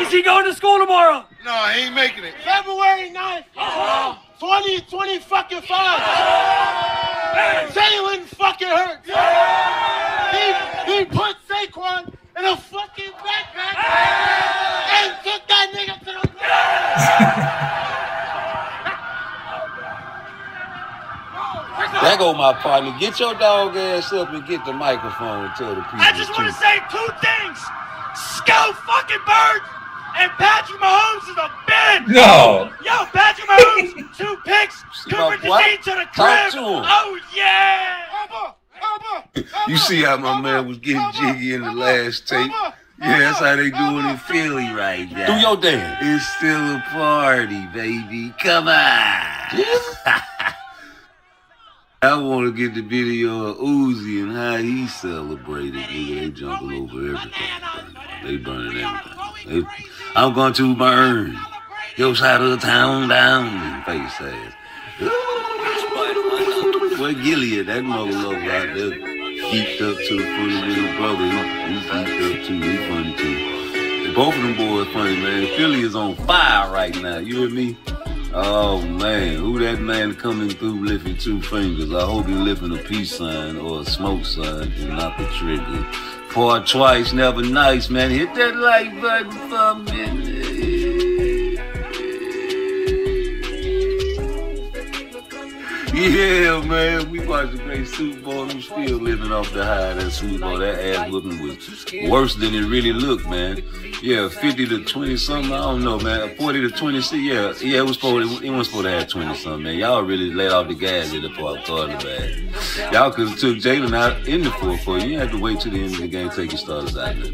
know. Is he going to school tomorrow? No, he ain't making it. February 9th, 2020 fucking 5. Jalen fucking hurt. He put Saquon in a fucking backpack and took that nigga to the There go my partner. Get your dog ass up and get the microphone and tell the people. I just want to say two things. Go fucking Birds and Patrick Mahomes is a bitch. No. Yo, Patrick Mahomes, 2 picks. Cooper what? DeJean to the Talk crib. to him. Oh, yeah. You see how my man was getting jiggy in the last tape? Yeah, that's how they doing in Philly right now. Do your dance. It's still a party, baby. Come on. I want to get the video of Uzi and how he celebrated. They jumping over everything. They burning everything. I'm going to burn your side of the town down. Face ass. Where Gilead, that mother lover out there, geeked up to the funny little brother. He's geeked up too. He's funny too. Both of them boys funny, man. Philly is on fire right now. You hear me? Oh man, who that man coming through lifting 2 fingers? I hope he lifting a peace sign or a smoke sign and not the trigger. Part twice, never nice, man. Hit that like button for me. Yeah, man, we watched the great Super Bowl. I'm still living off the high of that Super Bowl. That ass whooping was worse than it really looked, man. Yeah, 50 to 20 something. I don't know, man. 40 to 26. Yeah, it was supposed to have 20 something, man. Y'all really let off the gas in the fourth quarter, man. Y'all could have took Jalen out in the fourth quarter. You didn't have to wait till the end of the game to take your starters out there.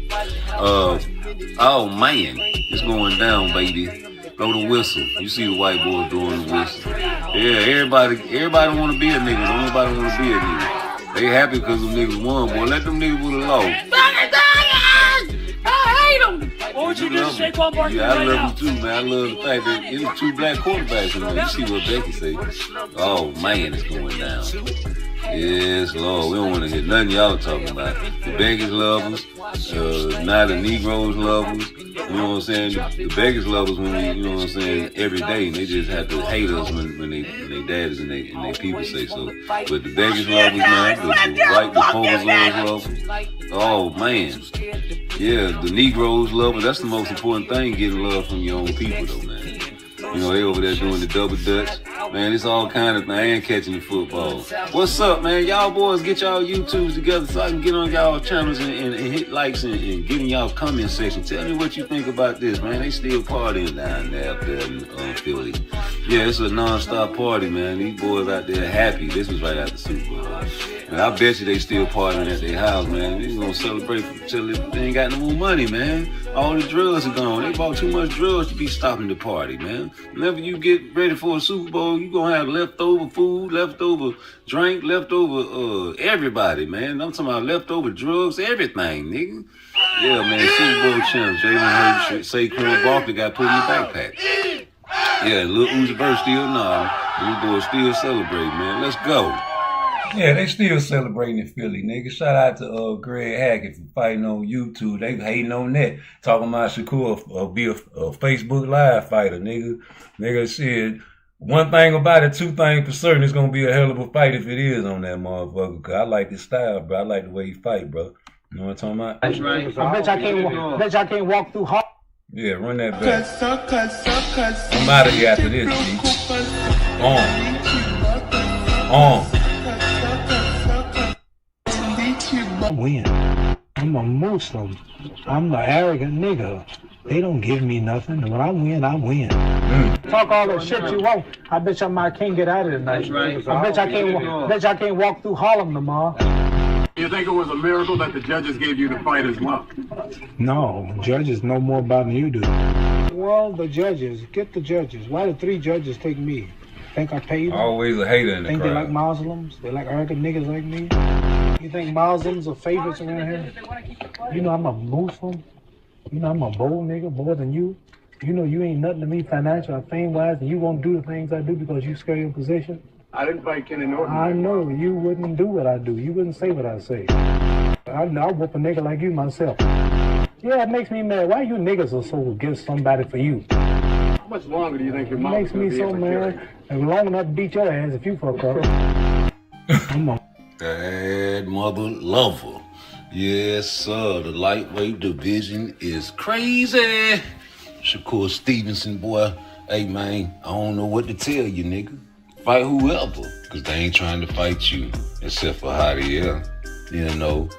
Oh man, it's going down, baby. Blow the whistle. You see the white boy blowing the whistle. Yeah, everybody want to be a nigga. Don't nobody want to be a nigga. They happy because them niggas won, boy. Let them niggas would have lost. I hate them. What would you do to Saquon Barkley? Yeah, I love him too, man. I love the fact that it was 2 black quarterbacks in there. You see what Becky say. Oh, man, it's going down. Yes, Lord. We don't want to hear nothing y'all talking about. The Beggars love us. Now the Negroes love us. You know what I'm saying? The Beggars love us when we, you know what I'm saying, every day. And they just have to hate us when they daddies and they people say so. But the Beggars love us, man. The Povers love us. Oh, man. Yeah, the Negroes love us. That's the most important thing, getting love from your own people, though, man. You know, they over there doing the double dutch. Man, it's all kind of, man, I ain't catching the football. What's up, man? Y'all boys get y'all YouTubes together so I can get on y'all channels and hit likes and get in y'all comment section. Tell me what you think about this, man. They still partying down there up there in Philly. Yeah, it's a non-stop party, man. These boys out there happy. This was right after Super Bowl. And I bet you they still partying at their house, man. They gonna celebrate until they ain't got no more money, man. All the drugs are gone. They bought too much drugs to be stopping the party, man. Whenever you get ready for a Super Bowl, you gonna have leftover food, leftover drink, leftover everybody, man. I'm talking about leftover drugs, everything, nigga. Yeah, man, Super Bowl champs. Jalen Hurts, Saquon Barkley got put in your backpack. Yeah, Lil Uzi Vert still nah. These boys still celebrating, man. Let's go. Yeah, they still celebrating in Philly, nigga. Shout out to Greg Hackett for fighting on YouTube. They hating on that. Talking about Shakur be a Facebook Live fighter, nigga. Nigga said, one thing about it, 2 things for certain, it's going to be a hell of a fight if it is on that motherfucker. Cause I like his style, bro. I like the way he fight, bro. You know what I'm talking about? That's right. I bet I can't walk through hard. Yeah, run that back. I'm out of here after this, B. On. I win. I'm a Muslim. I'm the arrogant nigga. They don't give me nothing. When I win, I win. Talk all that shit you want. I bet you I can't get out of it tonight. Right. I bet I can't walk through Harlem tomorrow. You think it was a miracle that the judges gave you the fight as well? No, judges know more about than you do. Well, the judges. Get the judges. Why did 3 judges take me? Think I paid them? Always a hater in the crowd. Think they like Muslims? They like arrogant niggas like me? You think Muslims are favorites around here? You know I'm a Muslim. You know I'm a bold nigga, more than you. You know you ain't nothing to me financial or fame-wise, and you won't do the things I do because you scare your position. I didn't fight Kenny Norton. I know. You wouldn't do what I do. You wouldn't say what I say. I'll whoop a nigga like you myself. Yeah, it makes me mad. Why you niggas are so against somebody for you? How much longer do you think your mom makes me so mad. And long enough to beat your ass if you fuck up. Come on. Bad mother lover. Yes, sir. The lightweight division is crazy. Shakur Stevenson, boy. Hey, man, I don't know what to tell you, nigga. Fight whoever, because they ain't trying to fight you, except for Javier, you know.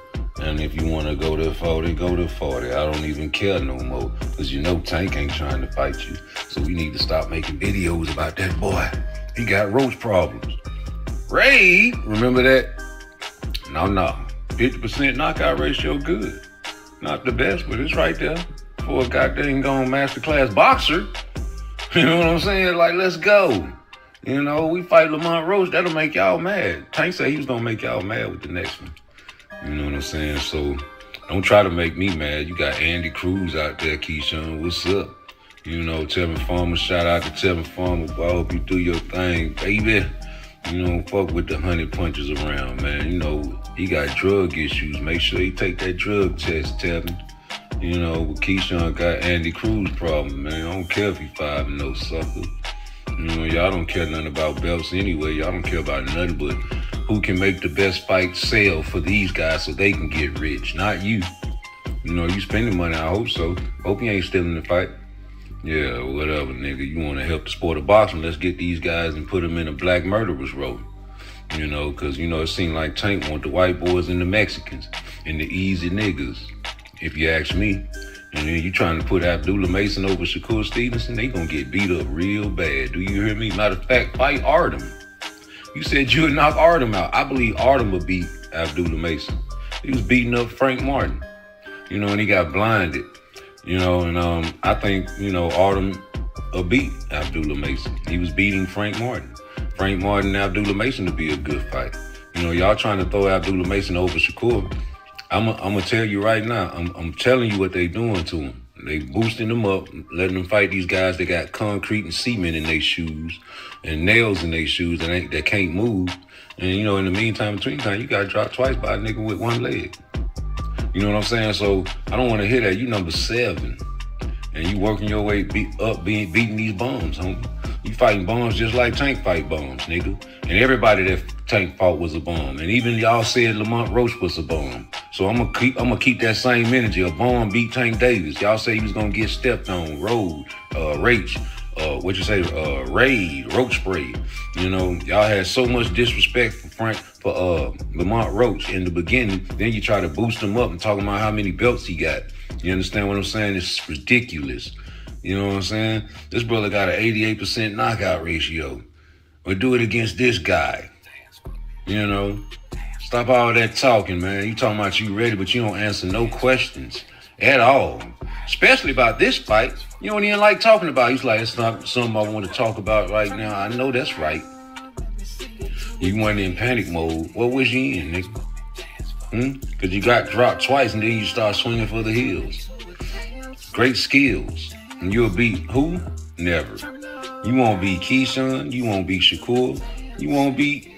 And if you want to go to 40, go to 40. I don't even care no more, because you know Tank ain't trying to fight you. So we need to stop making videos about that boy. He got roach problems. Ray, remember that? No. 50% knockout ratio, good. Not the best, but it's right there for a goddamn gone masterclass boxer. You know what I'm saying? Like, let's go. You know, we fight Lamont Roach, that'll make y'all mad. Tank said he was gonna make y'all mad with the next one. You know what I'm saying? So don't try to make me mad. You got Andy Cruz out there, Keyshawn. What's up? You know, Tevin Farmer, shout out to Tevin Farmer. I hope you do your thing, baby. You know, fuck with the 100 punches around, man. You know, he got drug issues. Make sure he take that drug test, Tevin. You know, Keyshawn got Andy Cruz problem, man. I don't care if he 5-0 sucker. You know, y'all don't care nothing about belts anyway. Y'all don't care about nothing but who can make the best fight sell for these guys so they can get rich, not you. You know, you spending money, I hope so. Hope you ain't stealing the fight. Yeah, whatever, nigga. You want to help the sport of boxing, let's get these guys and put them in a black murderers role. You know, because, you know, it seemed like Tank want the white boys and the Mexicans and the easy niggas, if you ask me. And then you trying to put Abdullah Mason over Shakur Stevenson, they gonna get beat up real bad. Do you hear me? Matter of fact, fight Artem. You said you would knock Artem out. I believe Artem would beat Abdullah Mason. He was beating up Frank Martin, you know, and he got blinded, you know, and I think, you know, Artem will beat Abdullah Mason. He was beating Frank Martin. Frank Martin and Abdullah Mason would be a good fight. You know, y'all trying to throw Abdullah Mason over Shakur. I'm gonna tell you right now, I'm telling you what they doing to him. They boosting them up, letting them fight these guys that got concrete and cement in their shoes and nails in their shoes that can't move. And, you know, in the meantime, between time, you got dropped twice by a nigga with one leg. You know what I'm saying? So I don't want to hear that. You number 7. And you working your way beating these bums, homie. You fighting bombs just like Tank fight bombs, nigga. And everybody that Tank fought was a bomb. And even y'all said Lamont Roach was a bomb. So I'm gonna keep that same energy. A bomb beat Tank Davis. Y'all say he was gonna get stepped on, Raid, Roach Spray. You know, y'all had so much disrespect for Lamont Roach in the beginning. Then you try to boost him up and talking about how many belts he got. You understand what I'm saying? It's ridiculous. You know what I'm saying? This brother got an 88% knockout ratio. But do it against this guy. You know? Stop all that talking, man. You talking about you ready, but you don't answer no questions at all. Especially about this fight. You don't even like talking about it. He's like, it's not something I want to talk about right now. I know that's right. You weren't in panic mode. What was you in, nigga? Because you got dropped twice and then you start swinging for the heels. Great skills. And you'll beat who? Never. You won't beat Keyshawn. You won't beat Shakur. You won't beat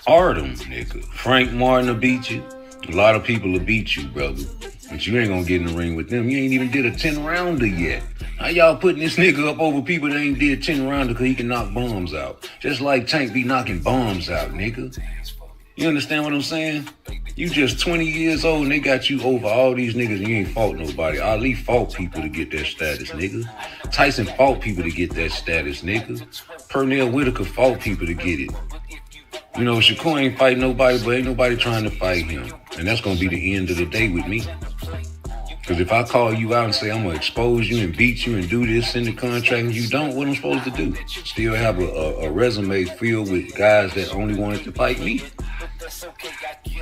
Artem, nigga. Frank Martin will beat you. A lot of people will beat you, brother. But you ain't gonna get in the ring with them. You ain't even did a 10-rounder yet. How y'all putting this nigga up over people that ain't did 10-rounder because he can knock bombs out? Just like Tank be knocking bombs out, nigga. You understand what I'm saying? You just 20 years old and they got you over all these niggas and you ain't fought nobody. Ali fought people to get that status, nigga. Tyson fought people to get that status, nigga. Pernell Whitaker fought people to get it. You know, Shakur ain't fighting nobody, but ain't nobody trying to fight him. And that's gonna be the end of the day with me. Because if I call you out and say I'm gonna expose you and beat you and do this in the contract and you don't, what I'm supposed to do? Still have a resume filled with guys that only wanted to fight me.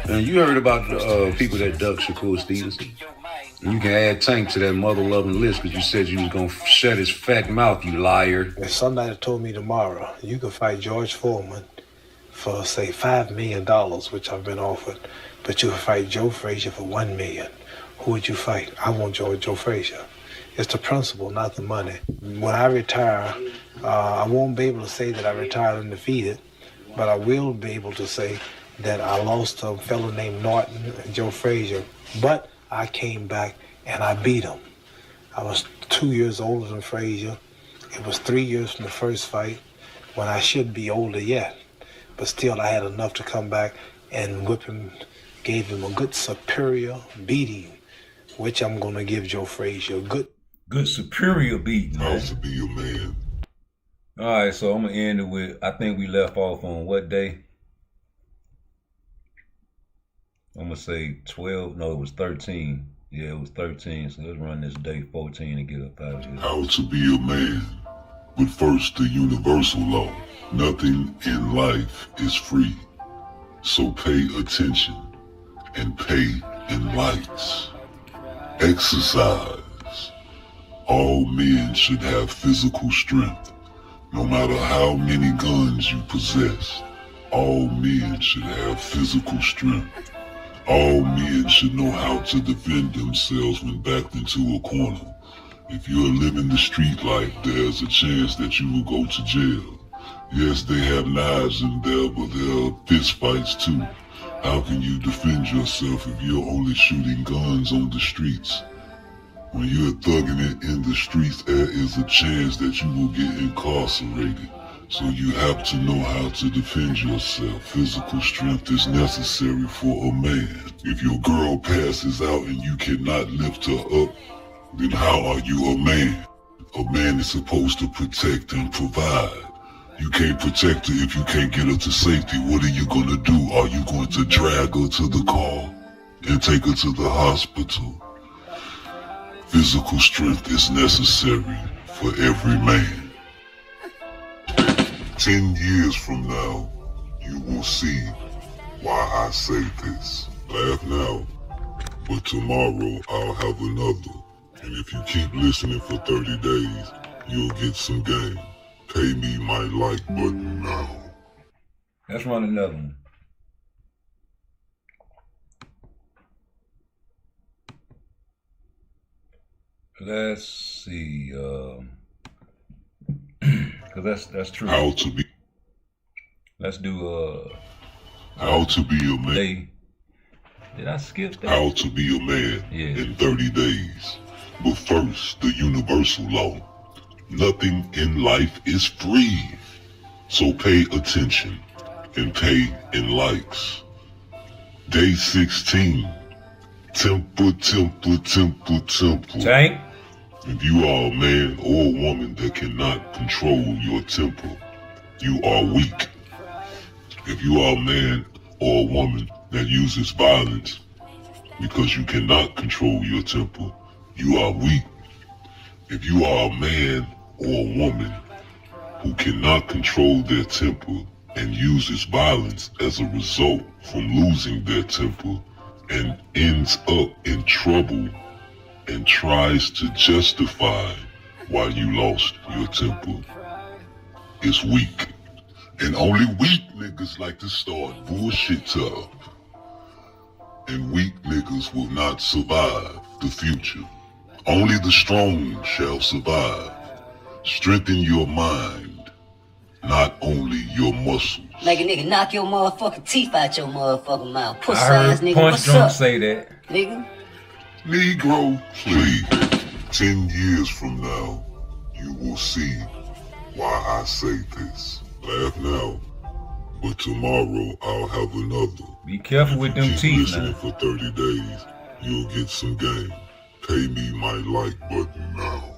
And you heard about the people that ducked Shakur Stevenson. And you can add Tank to that mother-loving list because you said you was going to shut his fat mouth, you liar. If somebody told me tomorrow you could fight George Foreman for, say, $5 million, which I've been offered, but you could fight Joe Frazier for $1 million, who would you fight? I want Joe Frazier. It's the principle, not the money. When I retire, I won't be able to say that I retired undefeated, but I will be able to say that I lost to a fellow named Norton and Joe Frazier, but I came back and I beat him. I was 2 years older than Frazier. It was 3 years from the first fight when I should be older yet, but still I had enough to come back and whip him, gave him a good superior beating, which I'm going to give Joe Frazier a good superior beating. How's to be your man? All right, so I'm going to end it with, I think we left off on what day? I'm going to say 12. No, it was 13. Yeah, it was 13. So let's run this day 14 and get up out of here. How to be a man. But first, the universal law. Nothing in life is free. So pay attention and pay in lights. Exercise. All men should have physical strength. No matter how many guns you possess, all men should have physical strength. All men should know how to defend themselves when backed into a corner. If you're living the street life, there's a chance that you will go to jail. Yes, they have knives in there, but there are fist fights too. How can you defend yourself if you're only shooting guns on the streets? When you're thugging it in the streets, there is a chance that you will get incarcerated. So you have to know how to defend yourself. Physical strength is necessary for a man. If your girl passes out and you cannot lift her up, then how are you a man? A man is supposed to protect and provide. You can't protect her if you can't get her to safety. What are you gonna do? Are you going to drag her to the car and take her to the hospital? Physical strength is necessary for every man. 10 years from now, you will see why I say this. Laugh now, but tomorrow I'll have another. And if you keep listening for 30 days, you'll get some game. Pay me my like button now. Let's run another one. Let's see, cause that's true. How to be. Let's do How to be a man. Did I skip that? How to be a man in 30 days. But first, the universal law. Nothing in life is free. So pay attention and pay in likes. Day 16. Temper. Tank. If you are a man or a woman that cannot control your temper, you are weak. If you are a man or a woman that uses violence because you cannot control your temper, you are weak. If you are a man or a woman who cannot control their temper and uses violence as a result from losing their temper and ends up in trouble and tries to justify why you lost your temper, is weak. And only weak niggas like to start bullshit talk. And weak niggas will not survive the future. Only the strong shall survive. Strengthen your mind, not only your muscles. Like a nigga knock your motherfucking teeth out your motherfucking mouth. Puss I heard ass nigga, Punch what's Drunk up? say that. Nigga. Negro, please. 10 years from now, you will see why I say this. Laugh now, but tomorrow I'll have another. Be careful with them teeth listening now. for 30 days, you'll get some game. Pay me my like button now.